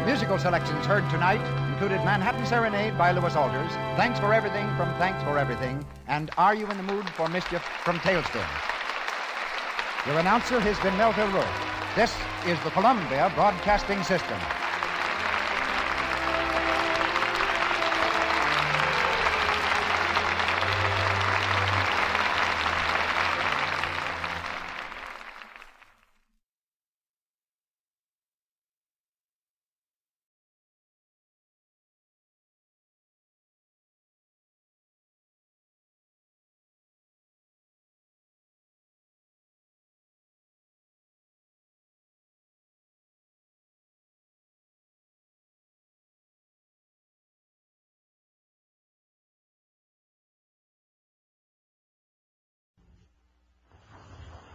Musical selections heard tonight included Manhattan Serenade by Louis Alders, Thanks for Everything from Thanks for Everything, and Are You in the Mood for Mischief from Tailspin. Your announcer has been Melville Rowe. This is the Columbia Broadcasting System.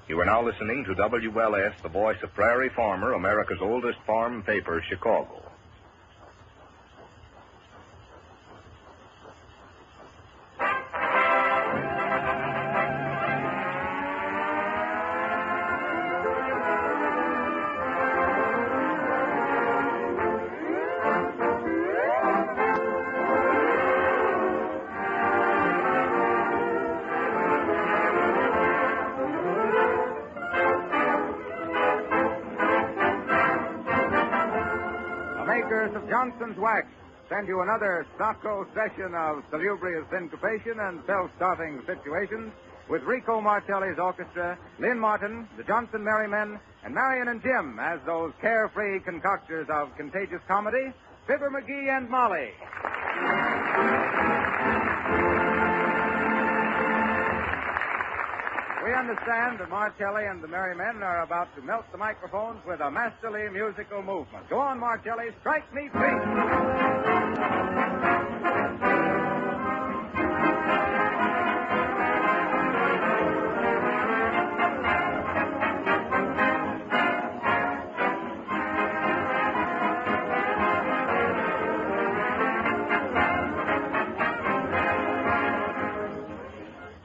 You are now listening to WLS, the voice of Prairie Farmer, America's oldest farm paper, Chicago. Johnson's Wax send you another stocco session of salubrious syncopation and self-starting situations with Rico Martelli's orchestra, Lynn Martin, the Johnson Merrymen, and Marion and Jim as those carefree concoctors of contagious comedy, Fibber McGee and Molly. We understand that Martelli and the Merrymen are about to melt the microphones with a masterly musical movement. Go on, Martelli, strike me free.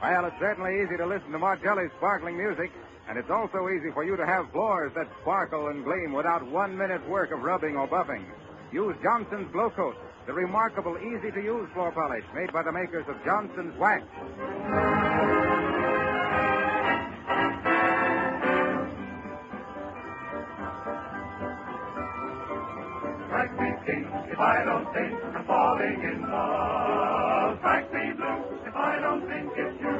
Well, it's certainly easy to listen to Martelli's sparkling music, and it's also easy for you to have floors that sparkle and gleam without 1 minute's work of rubbing or buffing. Use Johnson's Glow Coat, the remarkable, easy-to-use floor polish made by the makers of Johnson's Wax. Strike me pink if I don't think I'm falling in love. Strike me blue if I don't think it's you.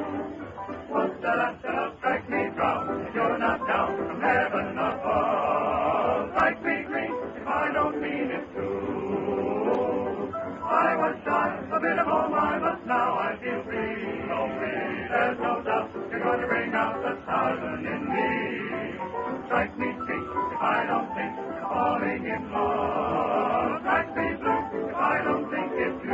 Strike me brown if you're not down from heaven above. Strike me green if I don't mean it to. I was shy, a bit of oh my, but now I feel free. So free, there's no doubt you're going to bring out the thousand in me. Strike me pink if I don't think I'm falling in love. Strike me blue if I don't think it's you.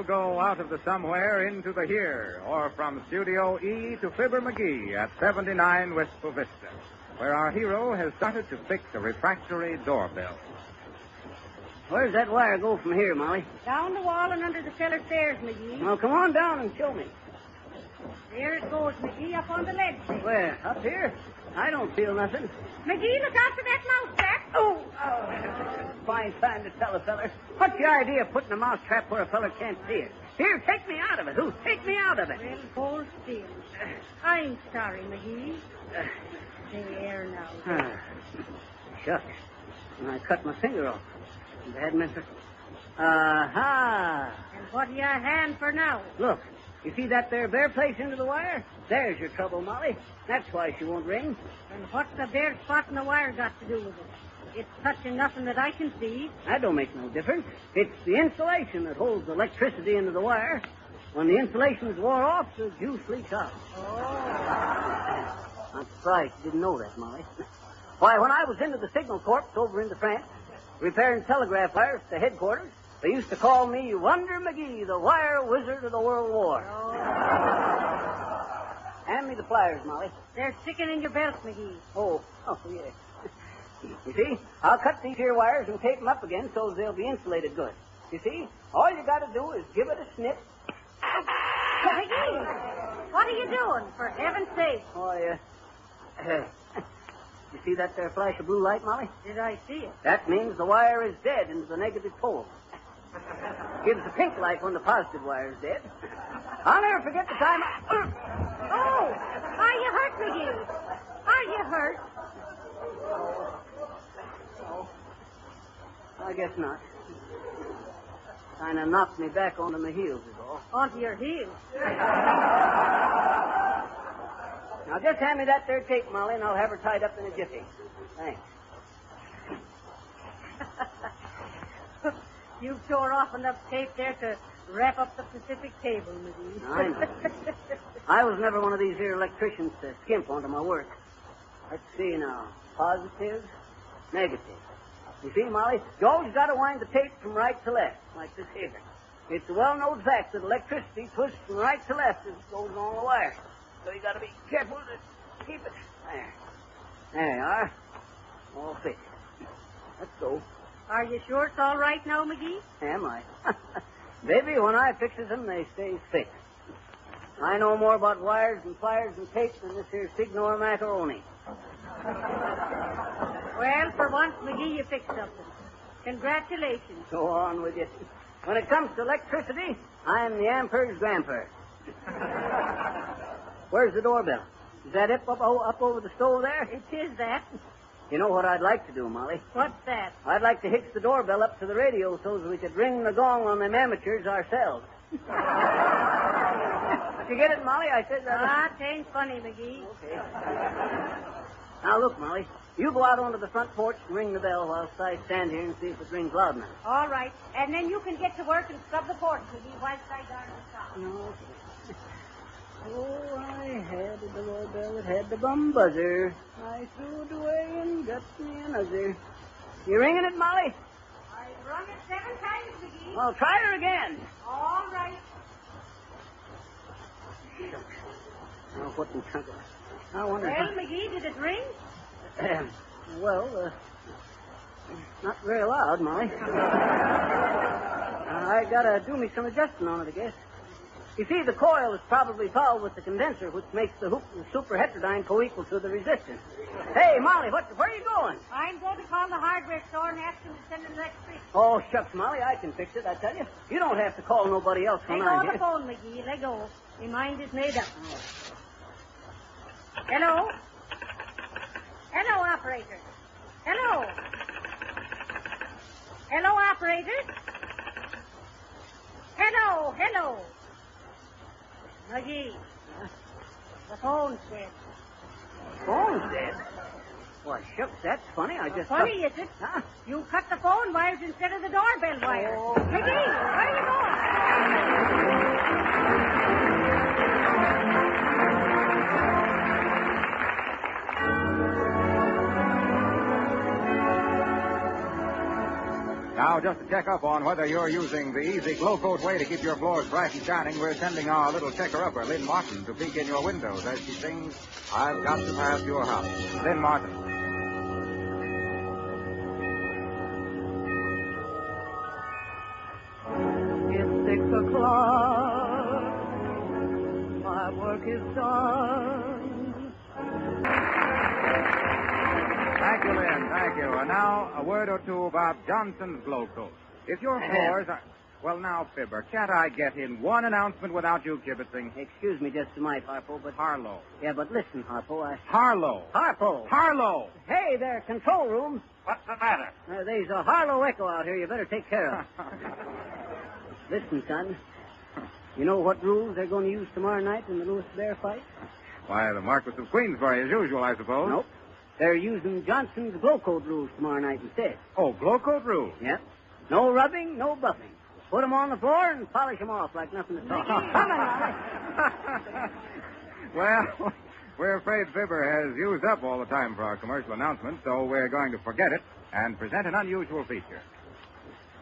Go out of the somewhere into the here, or from Studio E to Fibber McGee at 79 Wistful Vista, where our hero has started to fix a refractory doorbell. Where's that wire go from here, Molly? Down the wall and under the cellar stairs, McGee. Well, come on down and show me. There it goes, McGee, up on the ledge there. Where? Up here? I don't feel nothing. McGee, look out for that mouse trap. Oh! Fine time to tell a feller. What's the idea of putting a mouse trap where a feller can't see it? Here, take me out of it. Who? Take me out of it. Well, hold still. I'm sorry, McGee. There now. Shucks. And I cut my finger off. Bad mentor. Aha! And what do you hand for now? Look, you see that there bare place into the wire? There's your trouble, Molly. That's why she won't ring. And what's the bare spot in the wire got to do with it? It's touching nothing that I can see. That don't make no difference. It's the insulation that holds the electricity into the wire. When the insulation's wore off, the juice leaks out. Oh. I'm surprised you didn't know that, Molly. Why, when I was into the Signal Corps over into France, repairing telegraph wires to headquarters, they used to call me Wonder McGee, the wire wizard of the World War. Oh. Hand me the pliers, Molly. They're sticking in your belt, McGee. Oh, yeah. You see, I'll cut these here wires and tape them up again so they'll be insulated good. You see, all you got to do is give it a snip. McGee, what are you doing, for heaven's sake? Oh, you see that there flash of blue light, Molly? Did I see it? That means the wire is dead into the negative pole. Gives the pink light when the positive wire is dead. I'll never forget the time Oh! Are you hurt, McGee? Are you hurt? I guess not. Kind of knocked me back onto my heels is all. Onto your heels? Now, just hand me that there tape, Molly, and I'll have her tied up in a jiffy. Thanks. You tore off enough tape there to Wrap up the Pacific cable, McGee. I know. I was never one of these here electricians to skimp onto my work. Let's see now. Positive, negative. You see, Molly, you always got to wind the tape from right to left, like this here. It's a well-known fact that electricity twists from right to left as it goes along the wire. So you got to be careful to keep it there. There you are. All fixed. Let's go. Are you sure it's all right now, McGee? Am I? Baby, when I fixes them, they stays fixed. I know more about wires and pliers and tapes than this here Signor macaroni. Well, for once, McGee, you fixed something. Congratulations. Go on with you. When it comes to electricity, I'm the Emperor's grandpa. Where's the doorbell? Is that up over the stove there? It is that. You know what I'd like to do, Molly? What's that? I'd like to hitch the doorbell up to the radio so that we could ring the gong on them amateurs ourselves. Did you get it, Molly? I said that. Ah, it ain't funny, McGee. Okay. Now, look, Molly. You go out onto the front porch and ring the bell while I stand here and see if it rings loud enough. All right. And then you can get to work and scrub the porch, McGee, whilst I guard the shop. No. Oh, I had the doorbell. It had the bum buzzer. I threw it away and got me another. You ringing it, Molly? I rung it 7 times, McGee. Well, try her again. All right. Shucks. Now, what in trouble? I wonder... Well, McGee, did it ring? Not very loud, Molly. I gotta do me some adjusting on it, I guess. You see, the coil is probably fouled with the condenser, which makes the hoop and superheterodyne co-equal to the resistance. Hey, Molly, where are you going? I'm going to call the hardware store and ask them to send an electrician. Oh, shucks, Molly, I can fix it, I tell you. You don't have to call nobody else when Let go I'm of here. the phone, McGee. Let go. My mind is made up. Hello? Hello, operator. Hello? Hello, operator? Hello. McGee. The phone's dead. Phone's dead? Why, shucks, that's funny. I just... Funny, is it? Huh? You cut the phone wires instead of the doorbell wires. McGee, where are you going? Now, just to check up on whether you're using the easy glow coat way to keep your floors bright and shining, we're sending our little checker-upper, Lynn Martin, to peek in your windows as she sings, I've Got to Pass Your House. Lynn Martin. It's 6 o'clock. My work is done. Thank you, Lynn. Thank you. And now, a word or two about Johnson's Glow Coat. If your floors are... Well, now, Fibber, can't I get in one announcement without you kibitzing? Excuse me just a minute, Harpo, but... Harlow. Yeah, but listen, Harpo, Harlow. Harpo. Harlow. Hey there, control room. What's the matter? There's a Harlow echo out here you better take care of. Listen, son. You know what rules they're going to use tomorrow night in the Lewis Bear fight? Why, the Marquis of Queensbury, as usual, I suppose. Nope. They're using Johnson's Glow Coat rules tomorrow night instead. Oh, Glow Coat rules? Yep. No rubbing, no buffing. Put them on the floor and polish them off like nothing at all. Come on, Well, we're afraid Fibber has used up all the time for our commercial announcement, so we're going to forget it and present an unusual feature.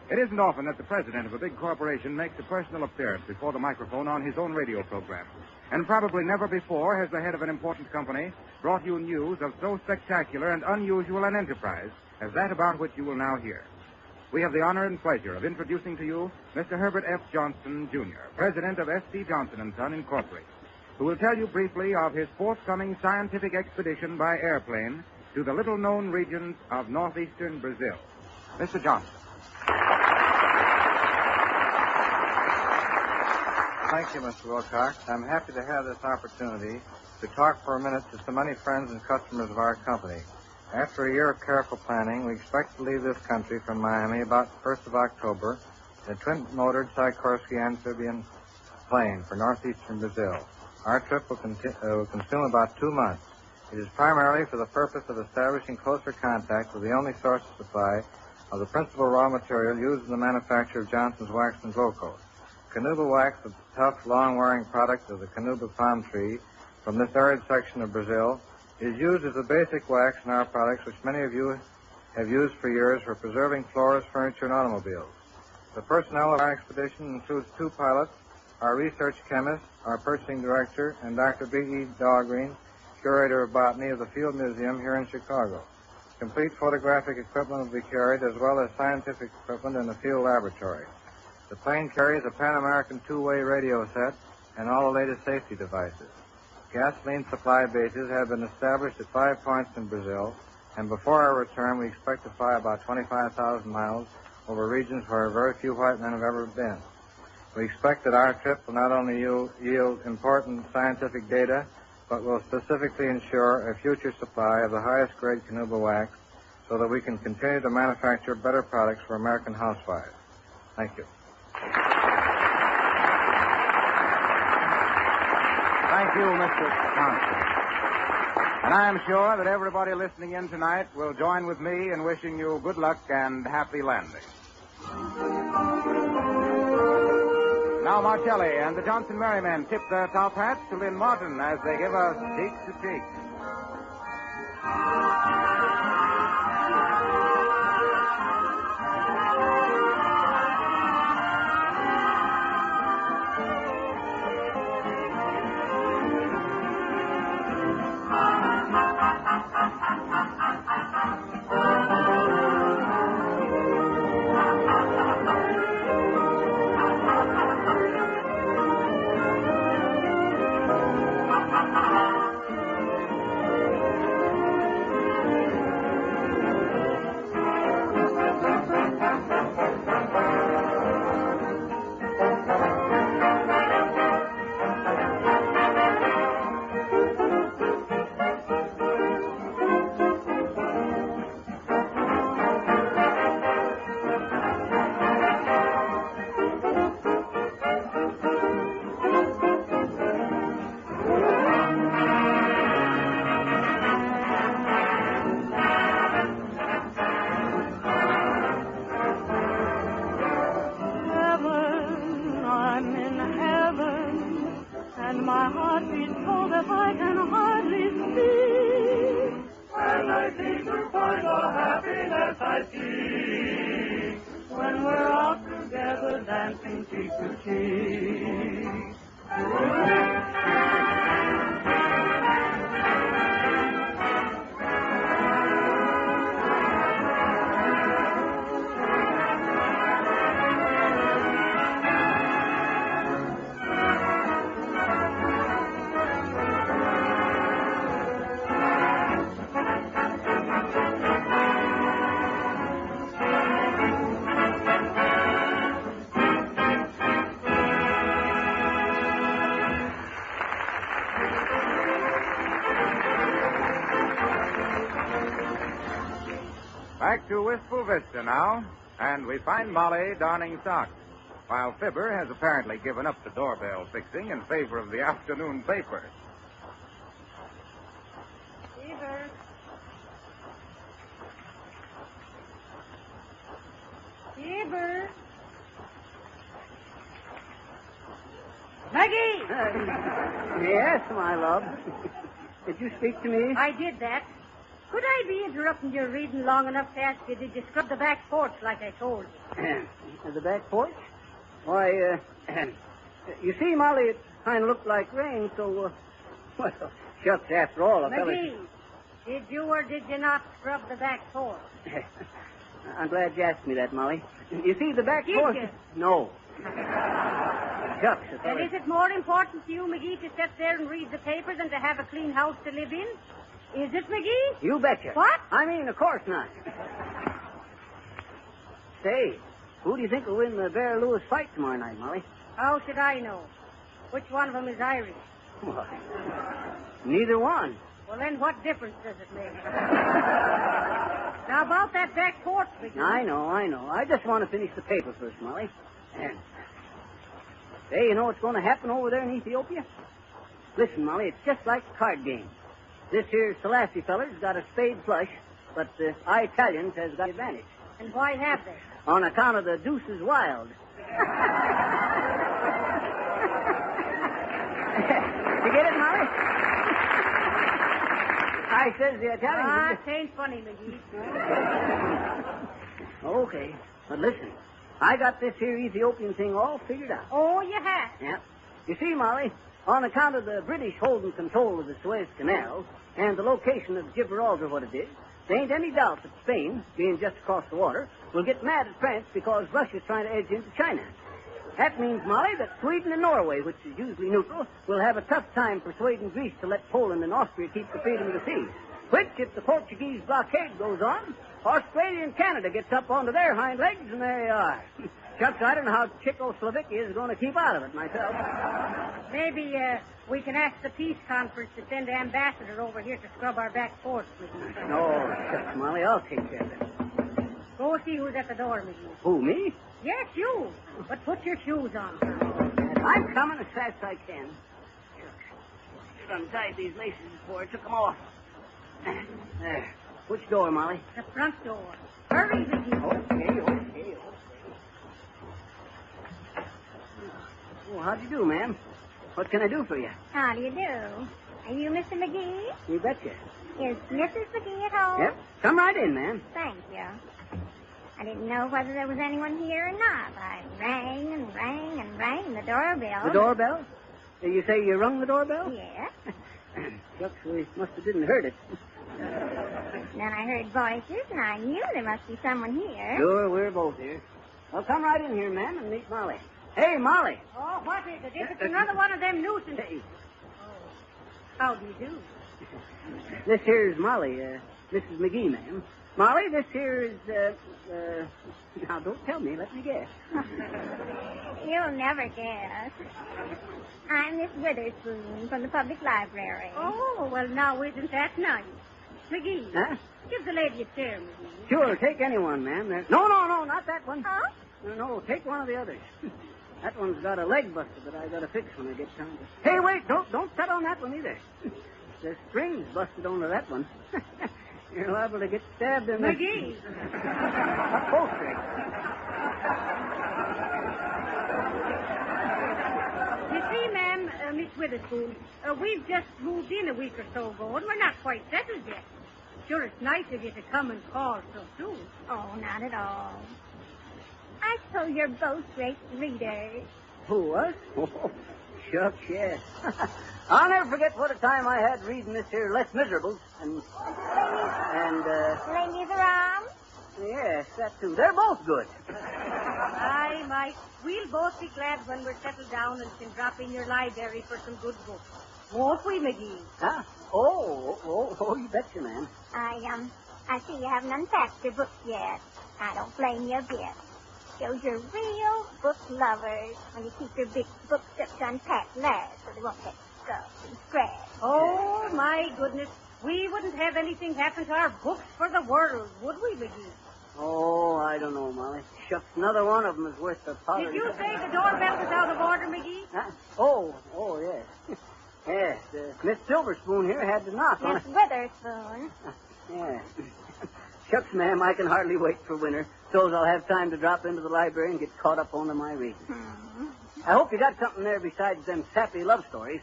It isn't often that the president of a big corporation makes a personal appearance before the microphone on his own radio program. And probably never before has the head of an important company brought you news of so spectacular and unusual an enterprise as that about which you will now hear. We have the honor and pleasure of introducing to you Mr. Herbert F. Johnson, Jr., president of S.C. Johnson & Son, Incorporated, who will tell you briefly of his forthcoming scientific expedition by airplane to the little-known regions of northeastern Brazil. Mr. Johnson. Thank you, Mr. Wilcox. I'm happy to have this opportunity to talk for a minute to so many friends and customers of our company. After a year of careful planning, we expect to leave this country from Miami about the 1st of October in a twin-motored Sikorsky amphibian plane for northeastern Brazil. Our trip will consume about 2 months. It is primarily for the purpose of establishing closer contact with the only source of supply of the principal raw material used in the manufacture of Johnson's Wax and Glow Coat. canuba wax, the tough, long-wearing product of the canuba palm tree from this arid section of Brazil, is used as a basic wax in our products, which many of you have used for years for preserving floors, furniture, and automobiles. The personnel of our expedition includes 2 pilots, our research chemist, our purchasing director, and Dr. B.E. Dahlgreen, curator of botany of the Field Museum here in Chicago. Complete photographic equipment will be carried, as well as scientific equipment in the field laboratory. The plane carries a Pan-American 2-way radio set and all the latest safety devices. Gasoline supply bases have been established at 5 points in Brazil, and before our return, we expect to fly about 25,000 miles over regions where very few white men have ever been. We expect that our trip will not only yield important scientific data, but will specifically ensure a future supply of the highest grade canuba wax so that we can continue to manufacture better products for American housewives. Thank you. Thank you, Mr. Thompson. And I am sure that everybody listening in tonight will join with me in wishing you good luck and happy landing. Now Marcelli and the Johnson Merrymen tip their top hats to Lynn Martin as they give us Cheek to Cheek. Back to Wistful Vista now, and we find Molly darning socks, while Fibber has apparently given up the doorbell fixing in favor of the afternoon paper. Fibber. Fibber. Maggie! Yes, my love. Did you speak to me? I did that. Could I be interrupting your reading long enough to ask you, did you scrub the back porch like I told you? The back porch? Why, you see, Molly, it kind of looked like rain, so, well, shucks, after all, McGee, did you or did you not scrub the back porch? I'm glad you asked me that, Molly. You see, the back porch... Did you? No. Shucks, And is it more important to you, McGee, to sit there and read the paper than to have a clean house to live in? Is it, McGee? You betcha. What? I mean, of course not. Say, who do you think will win the Bear Lewis fight tomorrow night, Molly? How should I know? Which one of them is Irish? Why, neither one. Well, then what difference does it make? Now, about that back porch, McGee. I know. I just want to finish the paper first, Molly. And say, you know what's going to happen over there in Ethiopia? Listen, Molly, it's just like a card game. This here Selassie feller's got a spade flush, but the Italians has got the advantage. And why have they? On account of the deuce is wild. I says the Italian... it ain't funny, McGee. Okay, but listen. I got this here Ethiopian thing all figured out. Oh, you have? Yeah. You see, Molly, on account of the British holding control of the Suez Canal and the location of Gibraltar, what it is, there ain't any doubt that Spain, being just across the water, will get mad at France because Russia's trying to edge into China. That means, Molly, that Sweden and Norway, which is usually neutral, will have a tough time persuading Greece to let Poland and Austria keep the freedom of the seas. Which, if the Portuguese blockade goes on, Australia and Canada gets up onto their hind legs, and there you are. Shucks, I don't know how Czechoslovakia is going to keep out of it myself. Maybe we can ask the peace conference to send an ambassador over here to scrub our back porch, McGee. No, shucks, Molly, I'll take care of it. Go see who's at the door, McGee. Who, me? Yes, you. But put your shoes on. I'm coming as fast as I can. Should have untied these laces before I took them off. There. Which door, Molly? The front door. Hurry, McGee. Okay. Well, how'd you do, ma'am? What can I do for you? How do you do? Are you Mr. McGee? You betcha. Is Mrs. McGee at home? Yep. Come right in, ma'am. Thank you. I didn't know whether there was anyone here or not. I rang and the doorbell. The doorbell? You say you rung the doorbell? Yes. Shucks, we must have didn't heard it. Then I heard voices, and I knew there must be someone here. Sure, we're both here. Well, come right in here, ma'am, and meet Molly. Hey, Molly. Oh, what is it? It's another one of them nuisances. Hey. Oh, how do you do? This here's Molly, Mrs. McGee, ma'am. Molly, this here is, now, don't tell me. Let me guess. You'll never guess. I'm Miss Witherspoon from the public library. Oh, well, now, isn't that nice? McGee. Huh? Give the lady a chair, McGee. Sure, take any one, ma'am. No, not that one. Huh? No, take one of the others. That one's got a leg buster that I got to fix when I get down to... Hey, wait, don't set on that one either. The string's busted onto that one. You're liable to get stabbed in the... McGee! Upholstery. You see, ma'am, Miss Witherspoon, we've just moved in a week or so ago, and we're not quite settled yet. Sure, it's nice of you to come and call so soon. Oh, not at all. I suppose you're both great readers. Who, us? Oh, shucks, yes. I'll never forget what a time I had reading this here Les Miserables and Les Miserables? Yes, that too. They're both good. Aye, Mike. We'll both be glad when we're settled down and can drop in your library for some good books. Won't we, McGee? Huh? Oh, you betcha, ma'am. I see you haven't unpacked your books yet. I don't blame you a bit. Shows you're real book lovers when you keep your big books up to unpack last so they won't get scuffed and scratched. Oh, my goodness. We wouldn't have anything happen to our books for the world, would we, McGee? Oh, I don't know, Molly. Shucks, another one of them is worth the powder. Did you say the doorbell was out of order, McGee? Huh? Oh, yes. Yes, Miss Silverspoon here had to knock on it. Miss Witherspoon. Yeah. Shucks, ma'am, I can hardly wait for winter, so's I'll have time to drop into the library and get caught up onto my reading. I hope you got something there besides them sappy love stories,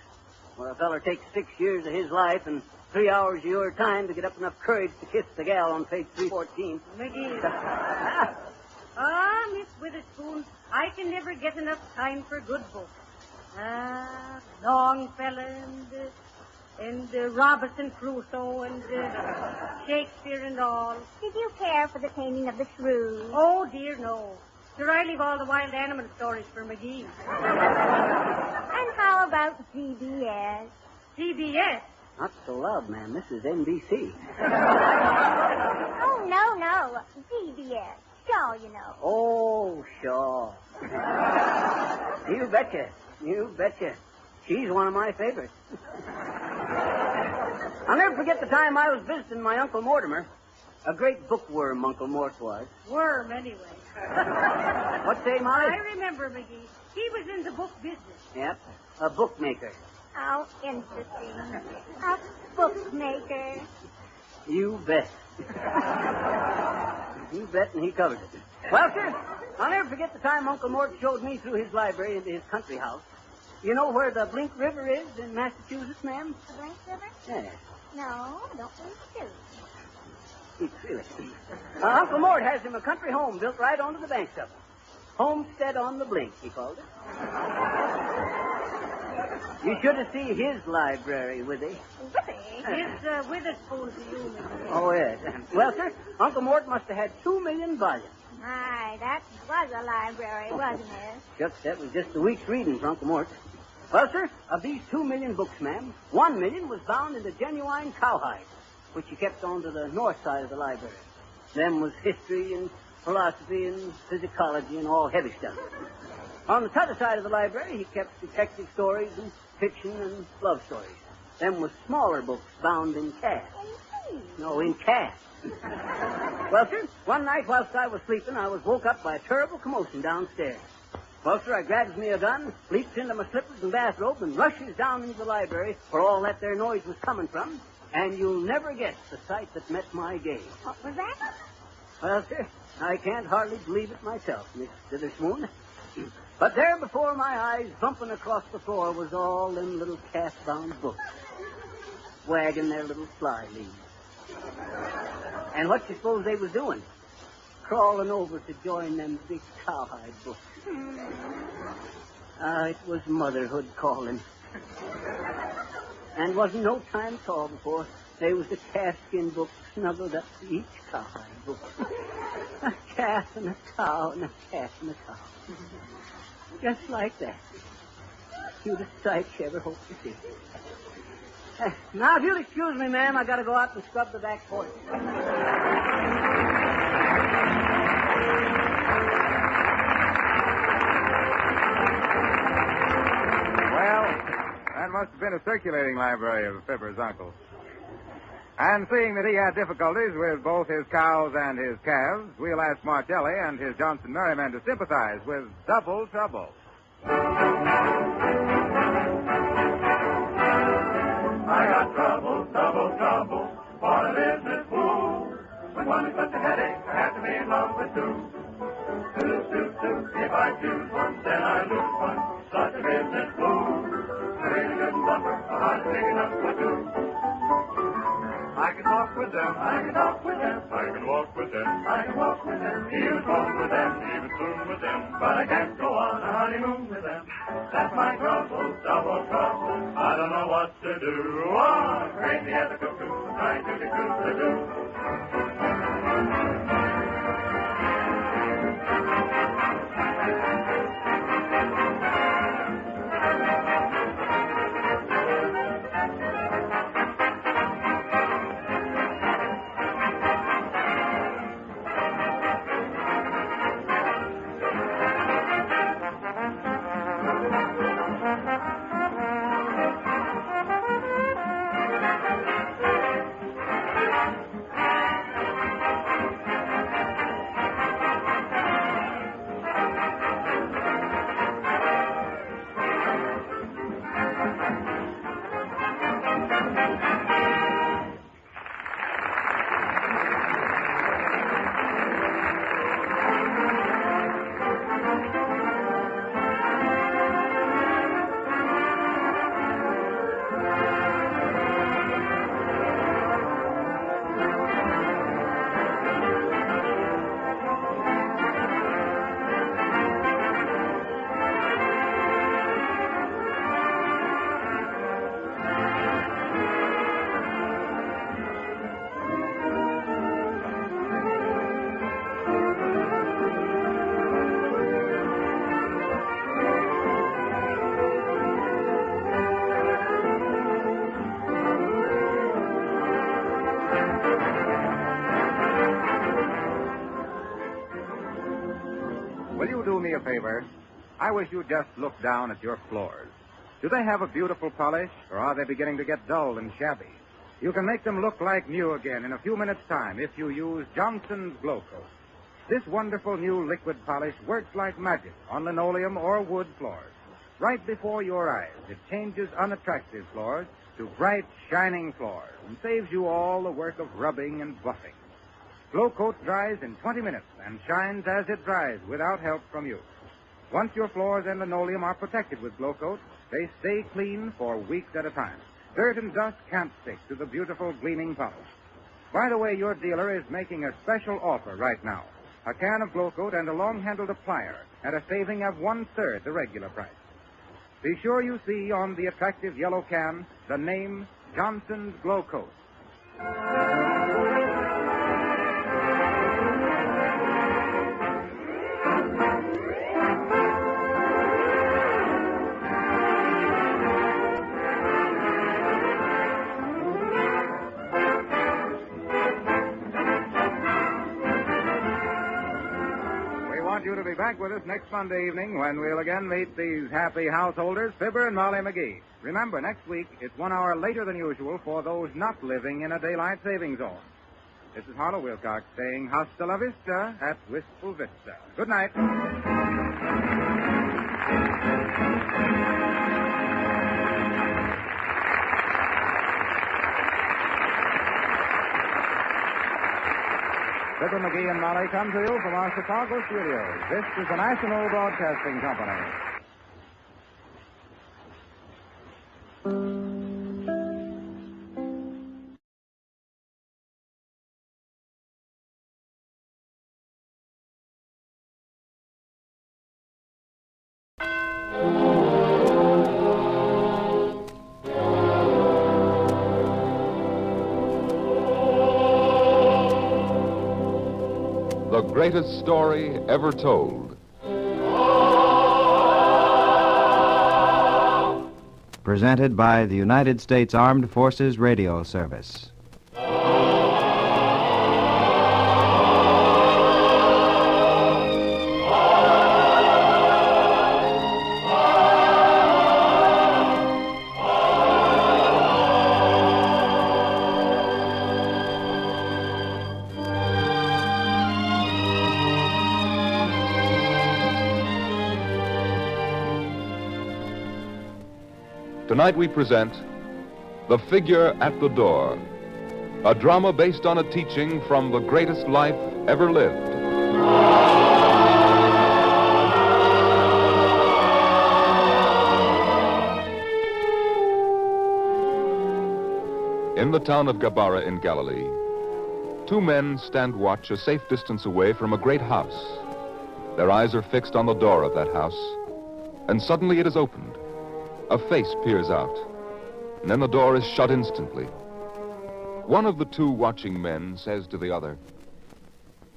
where a feller takes 6 years of his life and 3 hours of your time to get up enough courage to kiss the gal on page 314. McGee. Miss Witherspoon, I can never get enough time for good books. Longfellow and Robinson Crusoe and Shakespeare and all. Did you care for the taming of the shrew? Oh, dear, no. Sure, I leave all the wild animal stories for McGee. And how about CBS? CBS? Not so loud, ma'am. This is NBC. Oh, no. CBS. Shaw, you know. Oh, Shaw. You betcha. She's one of my favorites. I'll never forget the time I was visiting my Uncle Mortimer. A great bookworm, Uncle Mort was. Worm, anyway. What say, Molly? I remember, McGee. He was in the book business. Yep, a bookmaker. How interesting. A bookmaker. You bet. You bet, and he covered it. Well, sir, I'll never forget the time Uncle Mort showed me through his library into his country house. You know where the Blink River is in Massachusetts, ma'am? The Blink River? Yes. No, don't be silly. Really. Uncle Mort has him a country home built right onto the banks of it. Homestead on the Blink, he called it. You should have seen his library, Withy. Withy? It's Witherspoon to you, Mr. Oh, yes. Well, sir, Uncle Mort must have had 2 million volumes. My, that was a library, wasn't it? Shucks, that was just a week's reading for Uncle Mort. Well, sir, of these 2 million books, ma'am, 1 million was bound into genuine cowhide, which he kept on to the north side of the library. Them was history and philosophy and physicology and all heavy stuff. On the other side of the library, he kept detective stories and fiction and love stories. Them was smaller books bound in calf. No, in calf. Well, sir, one night whilst I was sleeping, I was woke up by a terrible commotion downstairs. Well, sir, I grabs me a gun, leaps into my slippers and bathrobe, and rushes down into the library where all that there noise was coming from, and you'll never guess the sight that met my gaze. What was that? Well, sir, I can't hardly believe it myself, Miss Witherspoon. But there before my eyes, bumping across the floor, was all them little calf-bound books, wagging their little fly leaves. And what you suppose they was doing? Crawling over to join them big cowhide books. It was motherhood calling. And wasn't no time at all before there was the calfskin book snuggled up to each cowhide book. A calf and a cow and a calf and a cow. Just like that. Cutest sight you ever hoped to see. Now, if you'll excuse me, ma'am, I gotta go out and scrub the back porch. That must have been a circulating library of Fibber's uncle. And seeing that he had difficulties with both his cows and his calves, we'll ask Martelli and his Johnson Merrymen to sympathize with Double Trouble. I got trouble, double trouble, for a business fool. When one is such a headache, I have to be in love with two. If I choose one, then I lose one. Such a business fool. A really good bumper, a heart big enough for two. I can walk with them, I can talk with them, I can walk with them, I can walk with them, even roam with them, even swim with them, but I can't go on a honeymoon with them. That's my trouble, double trouble, I don't know what to do. Oh, crazy as a cuckoo, trying to be good to do. A favor. I wish you'd just look down at your floors. Do they have a beautiful polish, or are they beginning to get dull and shabby? You can make them look like new again in a few minutes' time if you use Johnson's Glow Coat. This wonderful new liquid polish works like magic on linoleum or wood floors. Right before your eyes, it changes unattractive floors to bright, shining floors and saves you all the work of rubbing and buffing. Glow Coat dries in 20 minutes and shines as it dries without help from you. Once your floors and linoleum are protected with Glow Coat, they stay clean for weeks at a time. Dirt and dust can't stick to the beautiful gleaming polish. By the way, your dealer is making a special offer right now. A can of Glow Coat and a long-handled applier at a saving of 1/3 the regular price. Be sure you see on the attractive yellow can the name Johnson's Glow Coat. You to be back with us next Monday evening when we'll again meet these happy householders, Fibber and Molly McGee. Remember, next week it's 1 hour later than usual for those not living in a daylight saving zone. This is Harlow Wilcox saying hasta la vista at Wistful Vista. Good night. Fibber, McGee, and Molly come to you from our Chicago studios. This is the National Broadcasting Company. The greatest story ever told. Presented by the United States Armed Forces Radio Service. Tonight we present The Figure at the Door, a drama based on a teaching from the greatest life ever lived. In the town of Gabara in Galilee, two men stand watch a safe distance away from a great house. Their eyes are fixed on the door of that house, and suddenly it is opened. A face peers out, and then the door is shut instantly. One of the two watching men says to the other,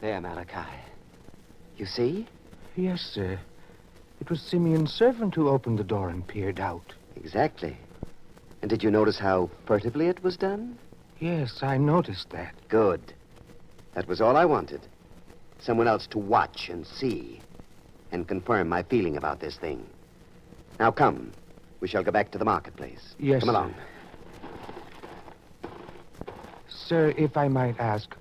"There, Malachi. You see?" "Yes, sir. It was Simeon's servant who opened the door and peered out." "Exactly. And did you notice how furtively it was done?" "Yes, I noticed that." "Good. That was all I wanted. Someone else to watch and see and confirm my feeling about this thing. Now come. We shall go back to the marketplace. Yes, Come along. Sir, if I might ask,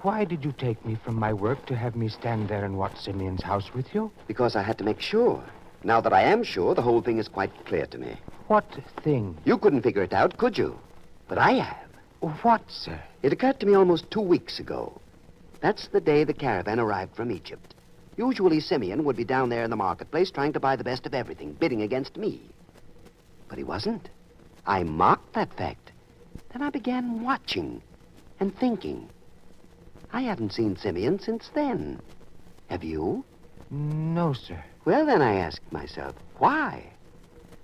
why did you take me from my work to have me stand there and watch Simeon's house with you? Because I had to make sure. Now that I am sure, the whole thing is quite clear to me. What thing? You couldn't figure it out, could you? But I have. What, sir? It occurred to me almost 2 weeks ago. That's the day the caravan arrived from Egypt. Usually Simeon would be down there in the marketplace trying to buy the best of everything, bidding against me. But he wasn't. I mocked that fact. Then I began watching and thinking. I haven't seen Simeon since then. Have you? No, sir. Well, then I asked myself, why?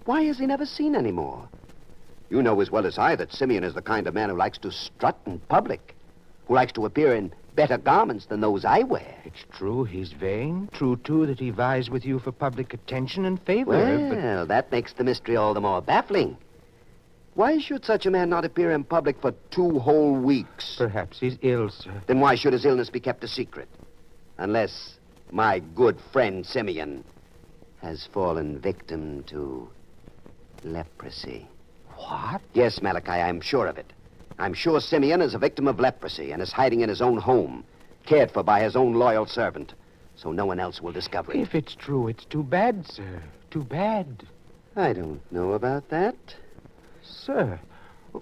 Why has he never seen any more? You know as well as I that Simeon is the kind of man who likes to strut in public, who likes to appear in better garments than those I wear. It's true he's vain. True, too, that he vies with you for public attention and favor. Well, that makes the mystery all the more baffling. Why should such a man not appear in public for 2 whole weeks? Perhaps he's ill, sir. Then why should his illness be kept a secret? Unless my good friend Simeon has fallen victim to leprosy. What? Yes, Malachi, I'm sure of it. I'm sure Simeon is a victim of leprosy and is hiding in his own home, cared for by his own loyal servant, so no one else will discover it. If it's true, it's too bad, sir. Too bad. I don't know about that. Sir,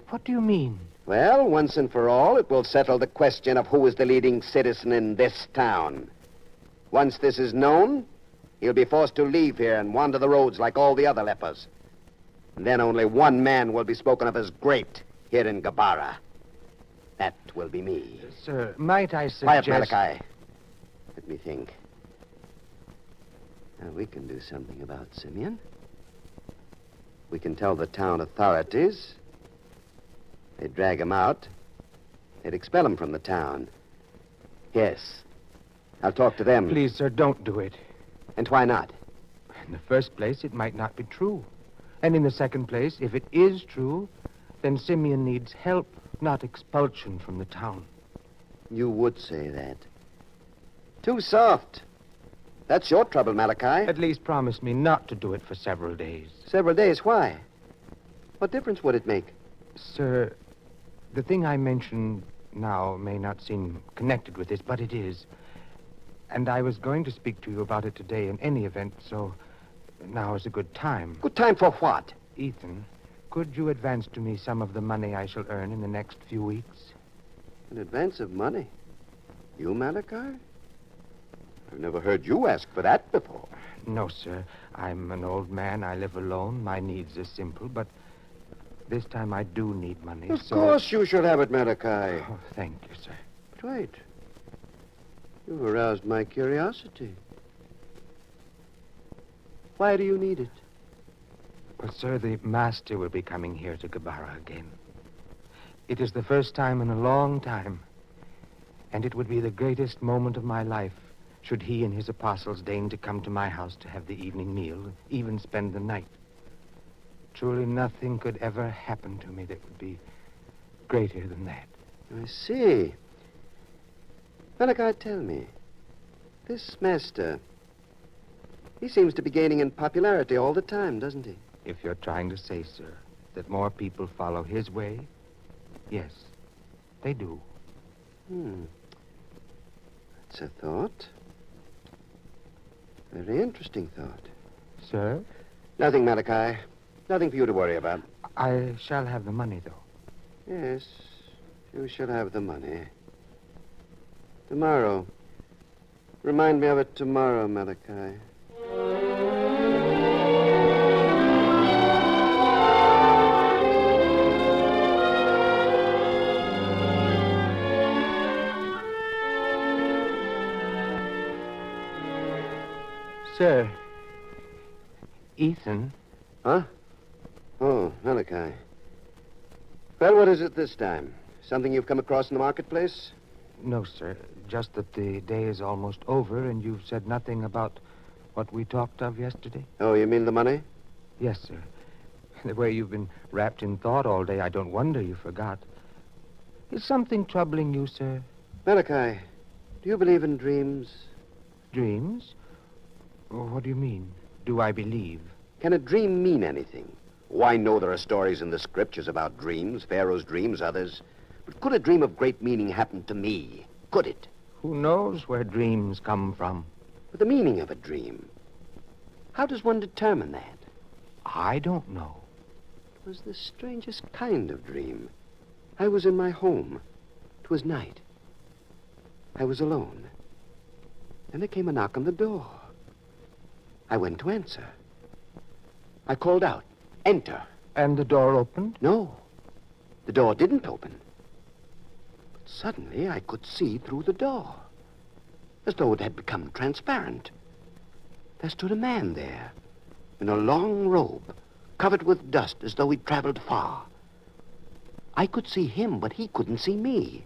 what do you mean? Well, once and for all, it will settle the question of who is the leading citizen in this town. Once this is known, he'll be forced to leave here and wander the roads like all the other lepers. And then only one man will be spoken of as great here in Gabara. That will be me. Sir, might I Quiet, suggest... Malachi. Let me think. Now, we can do something about Simeon. We can tell the town authorities. They'd drag him out. They'd expel him from the town. Yes. I'll talk to them. Please, sir, don't do it. And why not? In the first place, it might not be true. And in the second place, if it is true, then Simeon needs help, not expulsion from the town. You would say that. Too soft. That's your trouble, Malachi. At least promise me not to do it for several days. Several days? Why? What difference would it make? Sir, the thing I mentioned now may not seem connected with this, but it is. And I was going to speak to you about it today in any event, so now is a good time. Good time for what? Ethan, could you advance to me some of the money I shall earn in the next few weeks? An advance of money? You, Malachi? I've never heard you ask for that before. No, sir. I'm an old man. I live alone. My needs are simple, but this time I do need money. Of course you shall have it, Malachi. Oh, thank you, sir. But wait. You've aroused my curiosity. Why do you need it? Well, sir, the master will be coming here to Gabara again. It is the first time in a long time, and it would be the greatest moment of my life should he and his apostles deign to come to my house to have the evening meal, even spend the night. Truly nothing could ever happen to me that would be greater than that. I see. Malachi, tell me, this master, he seems to be gaining in popularity all the time, doesn't he? If you're trying to say, sir, that more people follow his way, yes, they do. That's a thought. Very interesting thought. Sir? Nothing, Malachi. Nothing for you to worry about. I shall have the money, though. Yes, you shall have the money. Tomorrow. Remind me of it tomorrow, Malachi. Sir. Ethan. Huh? Oh, Malachi. Well, what is it this time? Something you've come across in the marketplace? No, sir. Just that the day is almost over, and you've said nothing about what we talked of yesterday. Oh, you mean the money? Yes, sir. The way you've been wrapped in thought all day, I don't wonder you forgot. Is something troubling you, sir? Malachi, do you believe in dreams? Dreams? What do you mean? Do I believe? Can a dream mean anything? Oh, I know there are stories in the scriptures about dreams, Pharaoh's dreams, others. But could a dream of great meaning happen to me? Could it? Who knows where dreams come from? But the meaning of a dream. How does one determine that? I don't know. It was the strangest kind of dream. I was in my home. It was night. I was alone. Then there came a knock on the door. I went to answer. I called out, "Enter." And the door opened? No. The door didn't open. But suddenly I could see through the door, as though it had become transparent. There stood a man there, in a long robe, covered with dust as though he'd traveled far. I could see him, but he couldn't see me.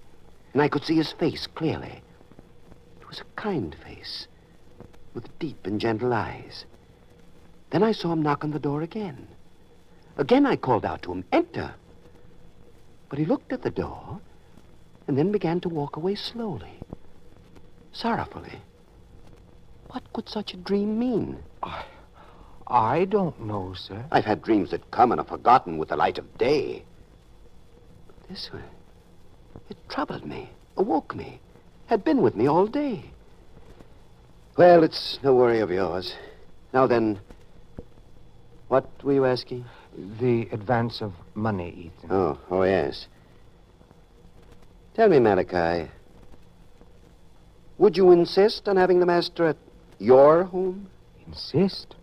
And I could see his face clearly. It was a kind face, with deep and gentle eyes. Then I saw him knock on the door again. Again I called out to him, "Enter." But he looked at the door and then began to walk away slowly, sorrowfully. What could such a dream mean? I don't know, sir. I've had dreams that come and are forgotten with the light of day. But this one, it troubled me, awoke me, had been with me all day. Well, it's no worry of yours. Now then, what were you asking? The advance of money, Ethan. Oh, yes. Tell me, Malachi, would you insist on having the master at your home? Insist?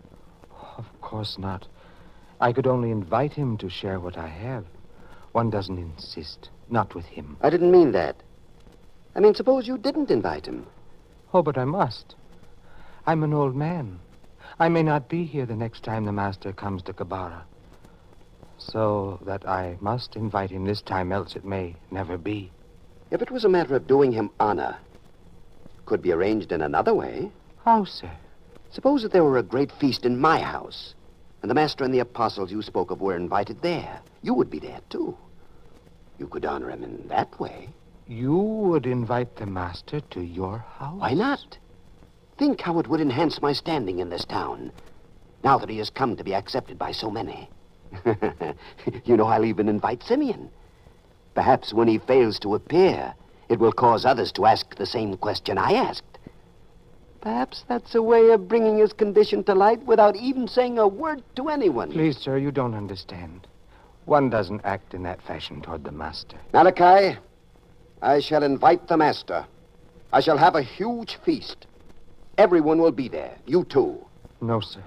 Of course not. I could only invite him to share what I have. One doesn't insist, not with him. I didn't mean that. I mean, suppose you didn't invite him. Oh, but I must. I'm an old man. I may not be here the next time the master comes to Kabara. So that I must invite him this time, else it may never be. If it was a matter of doing him honor, it could be arranged in another way. How, sir? Suppose that there were a great feast in my house, and the master and the apostles you spoke of were invited there. You would be there, too. You could honor him in that way. You would invite the master to your house? Why not? Think how it would enhance my standing in this town, now that he has come to be accepted by so many. You know, I'll even invite Simeon. Perhaps when he fails to appear, it will cause others to ask the same question I asked. Perhaps that's a way of bringing his condition to light without even saying a word to anyone. Please, sir, you don't understand. One doesn't act in that fashion toward the master. Malachi, I shall invite the master. I shall have a huge feast. Everyone will be there. You too. No, sir.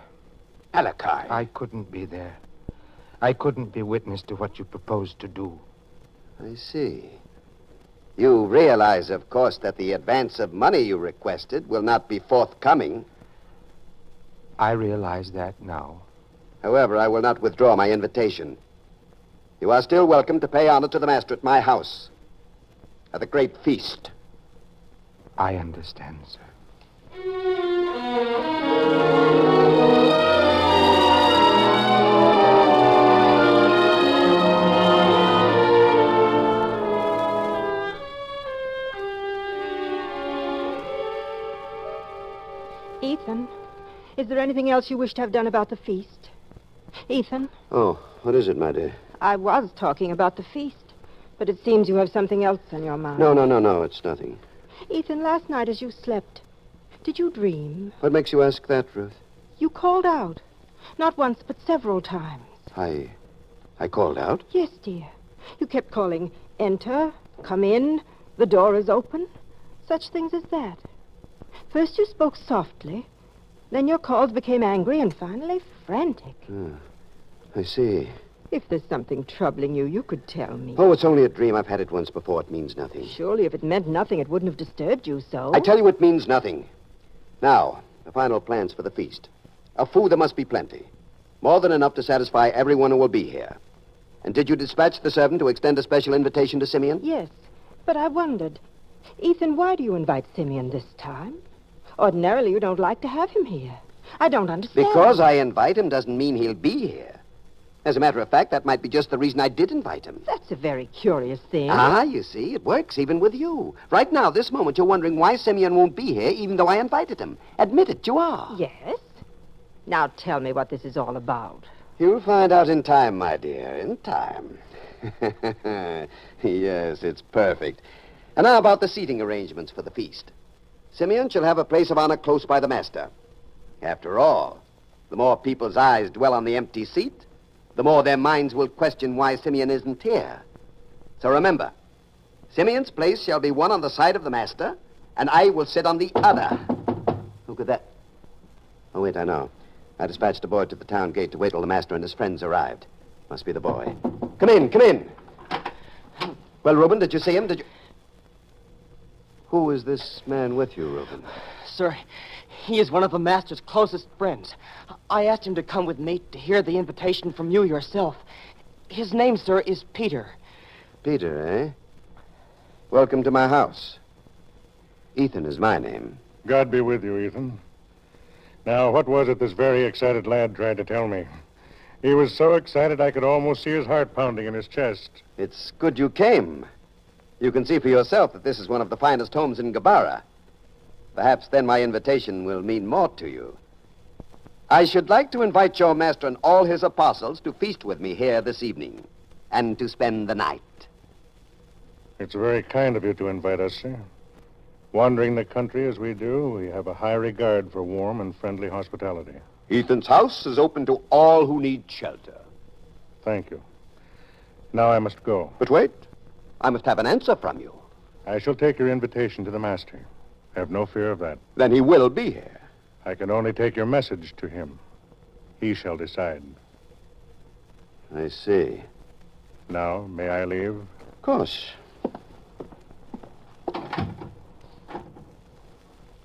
Malachi. I couldn't be there. I couldn't be witness to what you proposed to do. I see. You realize, of course, that the advance of money you requested will not be forthcoming. I realize that now. However, I will not withdraw my invitation. You are still welcome to pay honor to the master at my house, at the great feast. I understand, sir. Ethan, is there anything else you wish to have done about the feast? Ethan? Oh, what is it, my dear? I was talking about the feast, but it seems you have something else on your mind. No, it's nothing. Ethan, last night as you slept, did you dream? What makes you ask that, Ruth? You called out. Not once, but several times. I called out? Yes, dear. You kept calling, enter, come in, the door is open. Such things as that. First you spoke softly, then your calls became angry, and finally frantic. I see. If there's something troubling you, you could tell me. Oh, it's only a dream. I've had it once before. It means nothing. Surely if it meant nothing, it wouldn't have disturbed you so. I tell you it means nothing. Now, the final plans for the feast. Of food there must be plenty. More than enough to satisfy everyone who will be here. And did you dispatch the servant to extend a special invitation to Simeon? Yes, but I wondered. Ethan, why do you invite Simeon this time? Ordinarily, you don't like to have him here. I don't understand. Because I invite him doesn't mean he'll be here. As a matter of fact, that might be just the reason I did invite him. That's a very curious thing. You see, it works even with you. Right now, this moment, you're wondering why Simeon won't be here, even though I invited him. Admit it, you are. Yes? Now tell me what this is all about. You'll find out in time, my dear, in time. Yes, it's perfect. And now about the seating arrangements for the feast. Simeon shall have a place of honor close by the master. After all, the more people's eyes dwell on the empty seat, the more their minds will question why Simeon isn't here. So remember, Simeon's place shall be one on the side of the master, and I will sit on the other. Who could that? Oh, wait, I know. I dispatched a boy to the town gate to wait till the master and his friends arrived. Must be the boy. Come in. Well, Reuben, did you see him? Did you... Who is this man with you, Reuben? Sir, he is one of the master's closest friends. I asked him to come with me to hear the invitation from you yourself. His name, sir, is Peter. Peter, eh? Welcome to my house. Ethan is my name. God be with you, Ethan. Now, what was it this very excited lad tried to tell me? He was so excited I could almost see his heart pounding in his chest. It's good you came. You can see for yourself that this is one of the finest homes in Gabara. Perhaps then my invitation will mean more to you. I should like to invite your master and all his apostles to feast with me here this evening, and to spend the night. It's very kind of you to invite us, sir. Wandering the country as we do, we have a high regard for warm and friendly hospitality. Ethan's house is open to all who need shelter. Thank you. Now I must go. But wait. I must have an answer from you. I shall take your invitation to the master. Have no fear of that. Then he will be here. I can only take your message to him. He shall decide. I see. Now, may I leave? Of course.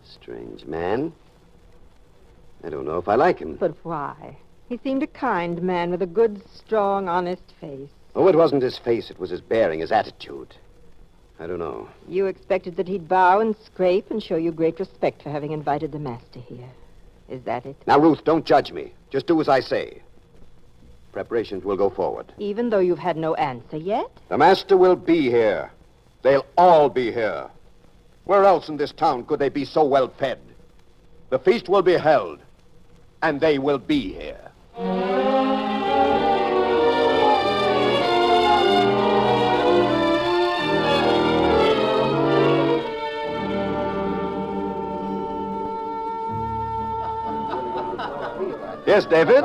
Strange man. I don't know if I like him. But why? He seemed a kind man with a good, strong, honest face. Oh, it wasn't his face. It was his bearing, his attitude. I don't know. You expected that he'd bow and scrape and show you great respect for having invited the master here. Is that it? Now, Ruth, don't judge me. Just do as I say. Preparations will go forward. Even though you've had no answer yet? The master will be here. They'll all be here. Where else in this town could they be so well fed? The feast will be held, and they will be here. Yes, David,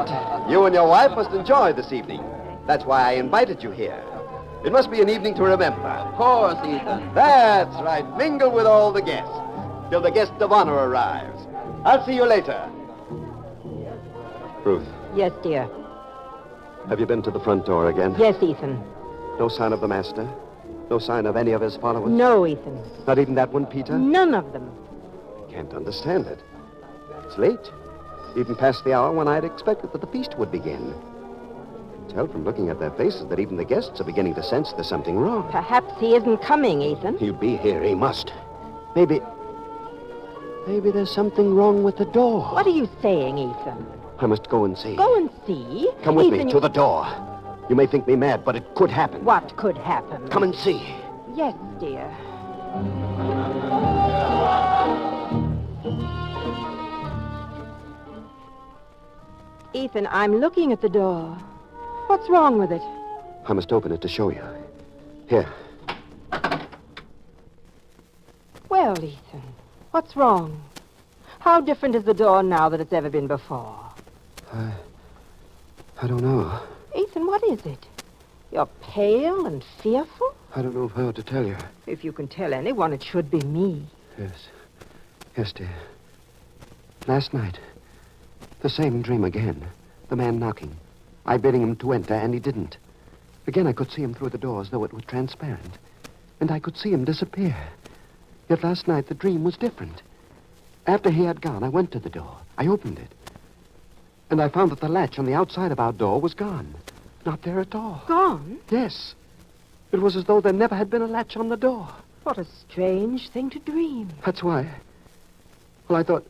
you and your wife must enjoy this evening. That's why I invited you here. It must be an evening to remember. Of course, Ethan. That's right. Mingle with all the guests till the guest of honor arrives. I'll see you later. Ruth, Yes, dear. have you been to the front door again? Yes, Ethan. No sign of the master? No sign of any of his followers? No, Ethan. Not even that one, Peter? None of them. Can't understand it. It's late. Even past the hour when I'd expected that the feast would begin. I can tell from looking at their faces that even the guests are beginning to sense there's something wrong. Perhaps he isn't coming, Ethan. He'll be here. He must. Maybe there's something wrong with the door. What are you saying, Ethan? I must go and see. Go and see? Come with Ethan, me to the door. You may think me mad, but it could happen. What could happen? Come and see. Yes, dear. Ethan, I'm looking at the door. What's wrong with it? I must open it to show you. Here. Well, Ethan, what's wrong? How different is the door now that it's ever been before? I don't know. Ethan, what is it? You're pale and fearful? I don't know if I ought to tell you. If you can tell anyone, it should be me. Yes. Yes, dear. Last night, the same dream again. The man knocking. I bidding him to enter, and he didn't. Again, I could see him through the door as though it were transparent. And I could see him disappear. Yet last night, the dream was different. After he had gone, I went to the door. I opened it. And I found that the latch on the outside of our door was gone. Not there at all. Gone? Yes. It was as though there never had been a latch on the door. What a strange thing to dream. That's why. Well, I thought...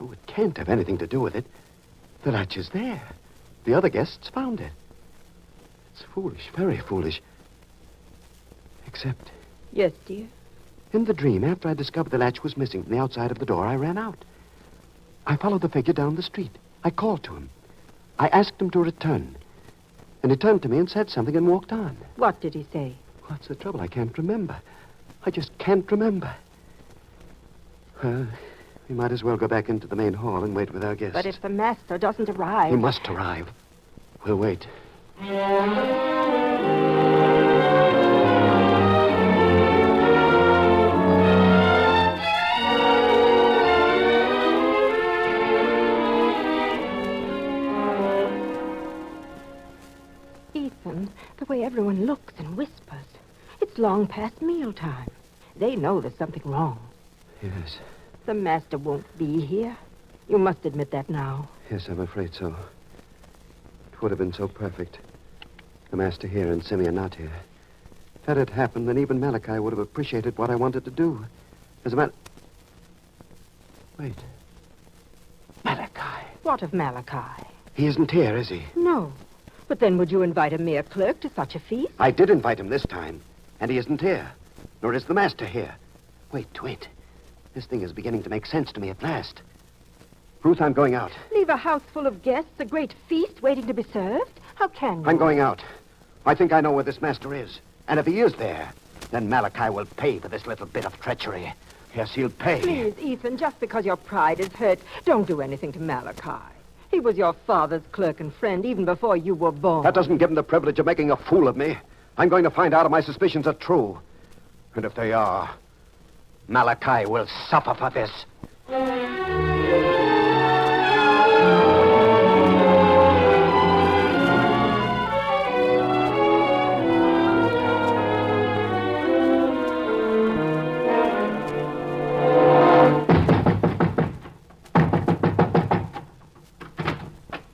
Oh, it can't have anything to do with it. The latch is there. The other guests found it. It's foolish, very foolish. Except... Yes, dear? In the dream, after I discovered the latch was missing from the outside of the door, I ran out. I followed the figure down the street. I called to him. I asked him to return. And he turned to me and said something and walked on. What did he say? What's the trouble? I can't remember. I just can't remember. Well, we might as well go back into the main hall and wait with our guests. But if the master doesn't arrive... He must arrive. We'll wait. Ethan, the way everyone looks and whispers. It's long past mealtime. They know there's something wrong. Yes. The master won't be here. You must admit that now. Yes, I'm afraid so. It would have been so perfect. The master here and Simeon not here. Had it happened, then even Malachi would have appreciated what I wanted to do. As a matter... Wait. Malachi. What of Malachi? He isn't here, is he? No. But then would you invite a mere clerk to such a feast? I did invite him this time, and he isn't here. Nor is the master here. Wait. This thing is beginning to make sense to me at last. Ruth, I'm going out. Leave a house full of guests, a great feast waiting to be served? How can you? I'm going out. I think I know where this master is. And if he is there, then Malachi will pay for this little bit of treachery. Yes, he'll pay. Please, Ethan, just because your pride is hurt, don't do anything to Malachi. He was your father's clerk and friend even before you were born. That doesn't give him the privilege of making a fool of me. I'm going to find out if my suspicions are true. And if they are, Malachi will suffer for this.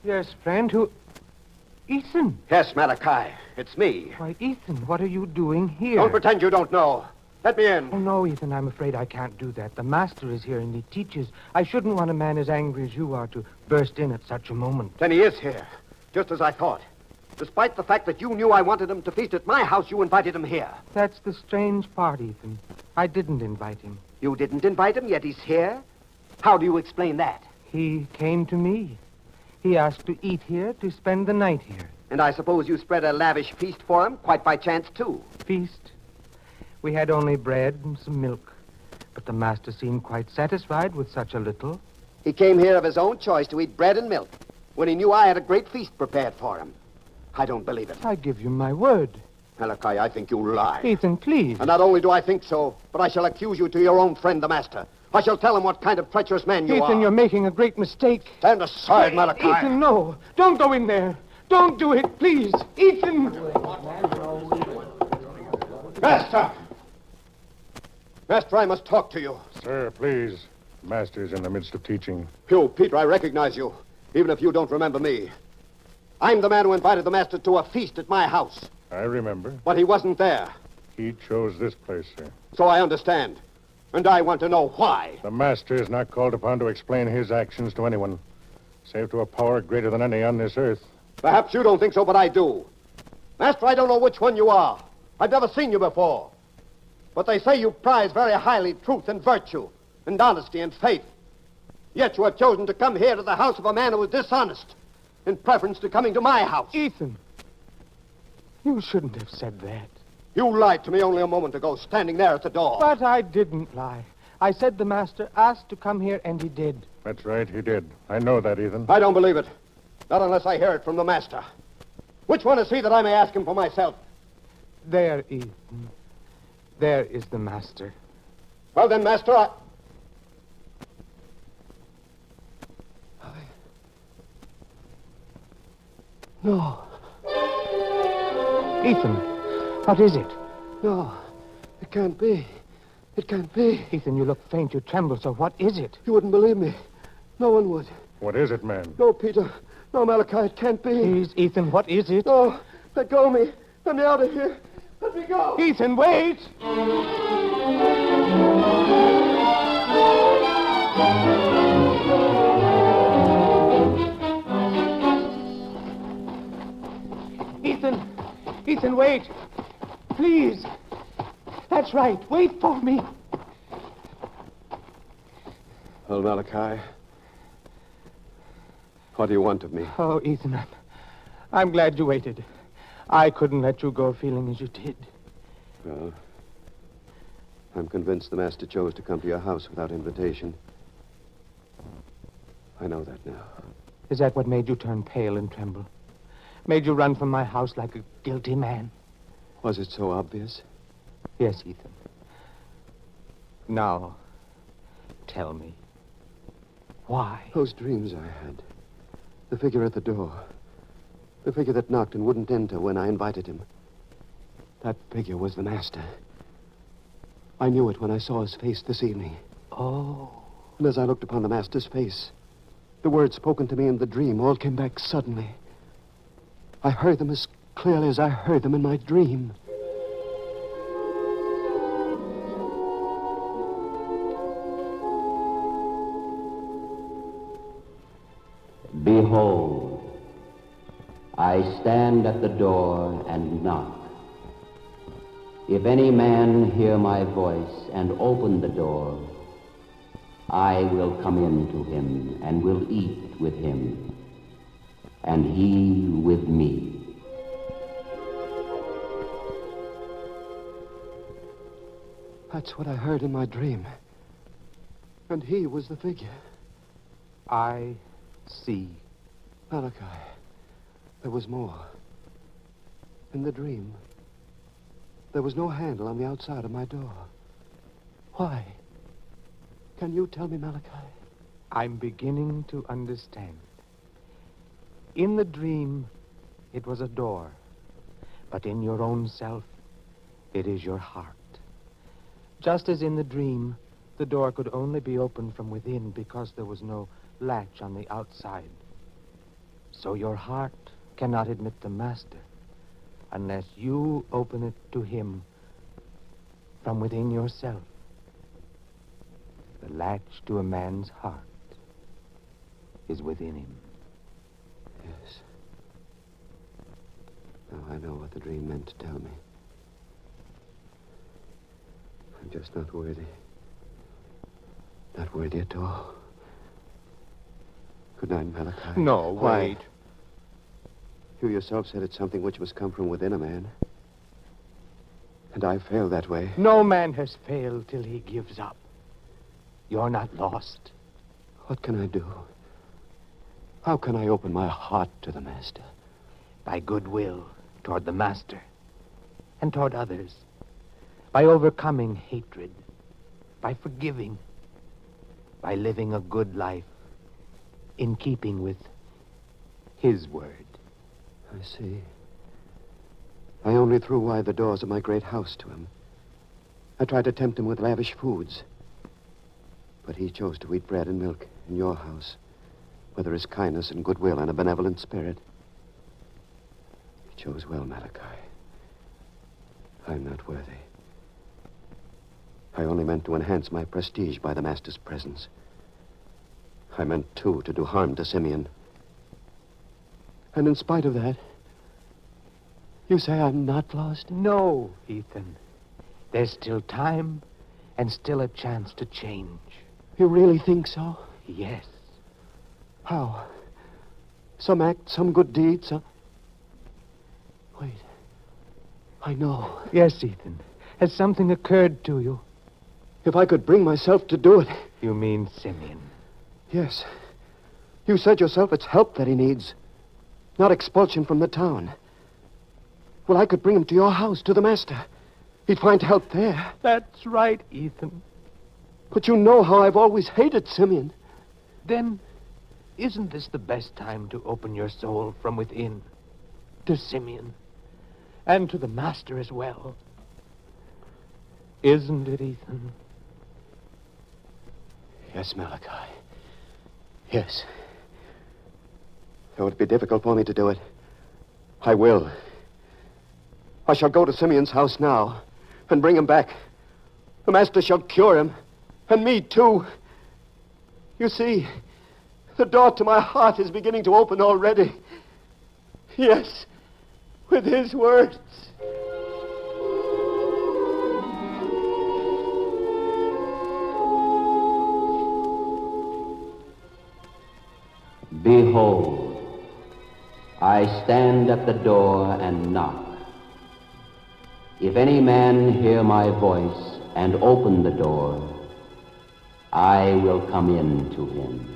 Yes, friend, who... Ethan. Yes, Malachi. It's me. Why, Ethan, what are you doing here? Don't pretend you don't know. Let me in. Oh, no, Ethan, I'm afraid I can't do that. The master is here and he teaches. I shouldn't want a man as angry as you are to burst in at such a moment. Then he is here, just as I thought. Despite the fact that you knew I wanted him to feast at my house, you invited him here. That's the strange part, Ethan. I didn't invite him. You didn't invite him, yet he's here? How do you explain that? He came to me. He asked to eat here, to spend the night here. And I suppose you spread a lavish feast for him, quite by chance, too. Feast? We had only bread and some milk. But the master seemed quite satisfied with such a little. He came here of his own choice to eat bread and milk, when he knew I had a great feast prepared for him. I don't believe it. I give you my word. Malachi, I think you lie. Ethan, please. And not only do I think so, but I shall accuse you to your own friend, the master. I shall tell him what kind of treacherous man you are. Ethan, you're making a great mistake. Stand aside, Malachi. Ethan, no. Don't go in there. Don't do it, please. Ethan! Master! Master, I must talk to you. Sir, please. Master's in the midst of teaching. You, Peter, I recognize you, even if you don't remember me. I'm the man who invited the master to a feast at my house. I remember. But he wasn't there. He chose this place, sir. So I understand. And I want to know why. The master is not called upon to explain his actions to anyone, save to a power greater than any on this earth. Perhaps you don't think so, but I do. Master, I don't know which one you are. I've never seen you before. But they say you prize very highly truth and virtue, and honesty and faith. Yet you have chosen to come here to the house of a man who is dishonest, in preference to coming to my house. Ethan, you shouldn't have said that. You lied to me only a moment ago, standing there at the door. But I didn't lie. I said the master asked to come here, and he did. That's right, he did. I know that, Ethan. I don't believe it. Not unless I hear it from the master. Which one is he that I may ask him for myself? There, Ethan. There is the master. Well, then, master, No. Ethan, what is it? No, it can't be. It can't be. Ethan, you look faint. You tremble. So what is it? You wouldn't believe me. No one would. What is it, man? No, Peter. No, Malachi, it can't be. Please, Ethan, what is it? No, let go of me. Let me out of here. Let me go. Ethan, wait! Ethan, wait. Please. That's right. Wait for me. Well, Malachi, what do you want of me? Oh, Ethan, I'm glad you waited. I couldn't let you go feeling as you did. Well, I'm convinced the master chose to come to your house without invitation. I know that now. Is that what made you turn pale and tremble? Made you run from my house like a guilty man? Was it so obvious? Yes, Ethan. Now, tell me. Why? Those dreams I had. The figure at the door. The figure that knocked and wouldn't enter when I invited him. That figure was the master. I knew it when I saw his face this evening. Oh. And as I looked upon the master's face, the words spoken to me in the dream all came back suddenly. I heard them as clearly as I heard them in my dream. Behold, I stand at the door and knock. If any man hear my voice and open the door, I will come in to him and will eat with him, and he with me. That's what I heard in my dream. And he was the figure. I see. Malachi, there was more. In the dream, there was no handle on the outside of my door. Why? Can you tell me, Malachi? I'm beginning to understand. In the dream, it was a door. But in your own self, it is your heart. Just as in the dream, the door could only be opened from within because there was no latch on the outside. So your heart cannot admit the master unless you open it to him from within yourself. The latch to a man's heart is within him. Yes. Now I know what the dream meant to tell me. I'm just not worthy. Not worthy at all. Good night, Malachi. No, Why? wait. You yourself said it's something which must come from within a man. And I failed that way. No man has failed till he gives up. You're not lost. What can I do? How can I open my heart to the master? By goodwill toward the master and toward others. By overcoming hatred. By forgiving. By living a good life in keeping with his word. I see. I only threw wide the doors of my great house to him. I tried to tempt him with lavish foods. But he chose to eat bread and milk in your house, where there is kindness and goodwill and a benevolent spirit. He chose well, Malachi. I'm not worthy. I only meant to enhance my prestige by the master's presence. I meant, too, to do harm to Simeon. And in spite of that, you say I'm not lost? No, Ethan. There's still time and still a chance to change. You really think so? Yes. How? Some act, some good deed, some... Wait. I know. Yes, Ethan. Has something occurred to you? If I could bring myself to do it... You mean Simeon? Yes. You said yourself it's help that he needs, not expulsion from the town. Well, I could bring him to your house, to the master. He'd find help there. That's right, Ethan. But you know how I've always hated Simeon. Then, isn't this the best time to open your soul from within to Simeon and to the master as well? Isn't it, Ethan? Yes, Malachi. Yes. Though it'd be difficult for me to do it, I will. I shall go to Simeon's house now and bring him back. The master shall cure him, and me too. You see, the door to my heart is beginning to open already. Yes, with his words. Behold, I stand at the door and knock. If any man hear my voice and open the door, I will come in to him.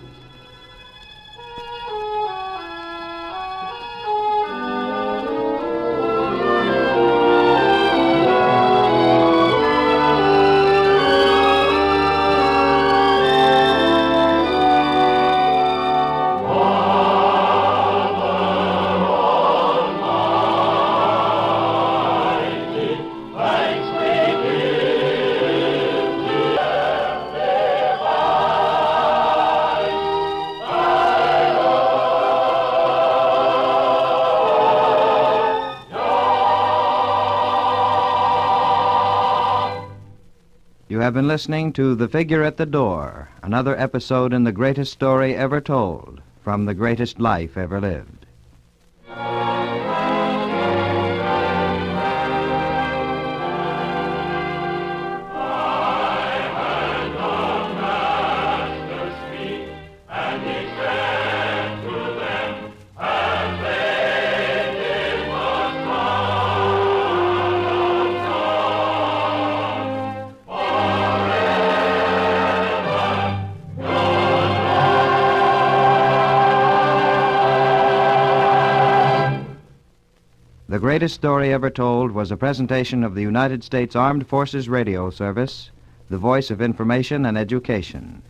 You have been listening to The Figure at the Door, another episode in the greatest story ever told, from the greatest life ever lived. The Greatest Story Ever Told was a presentation of the United States Armed Forces Radio Service, the voice of information and education.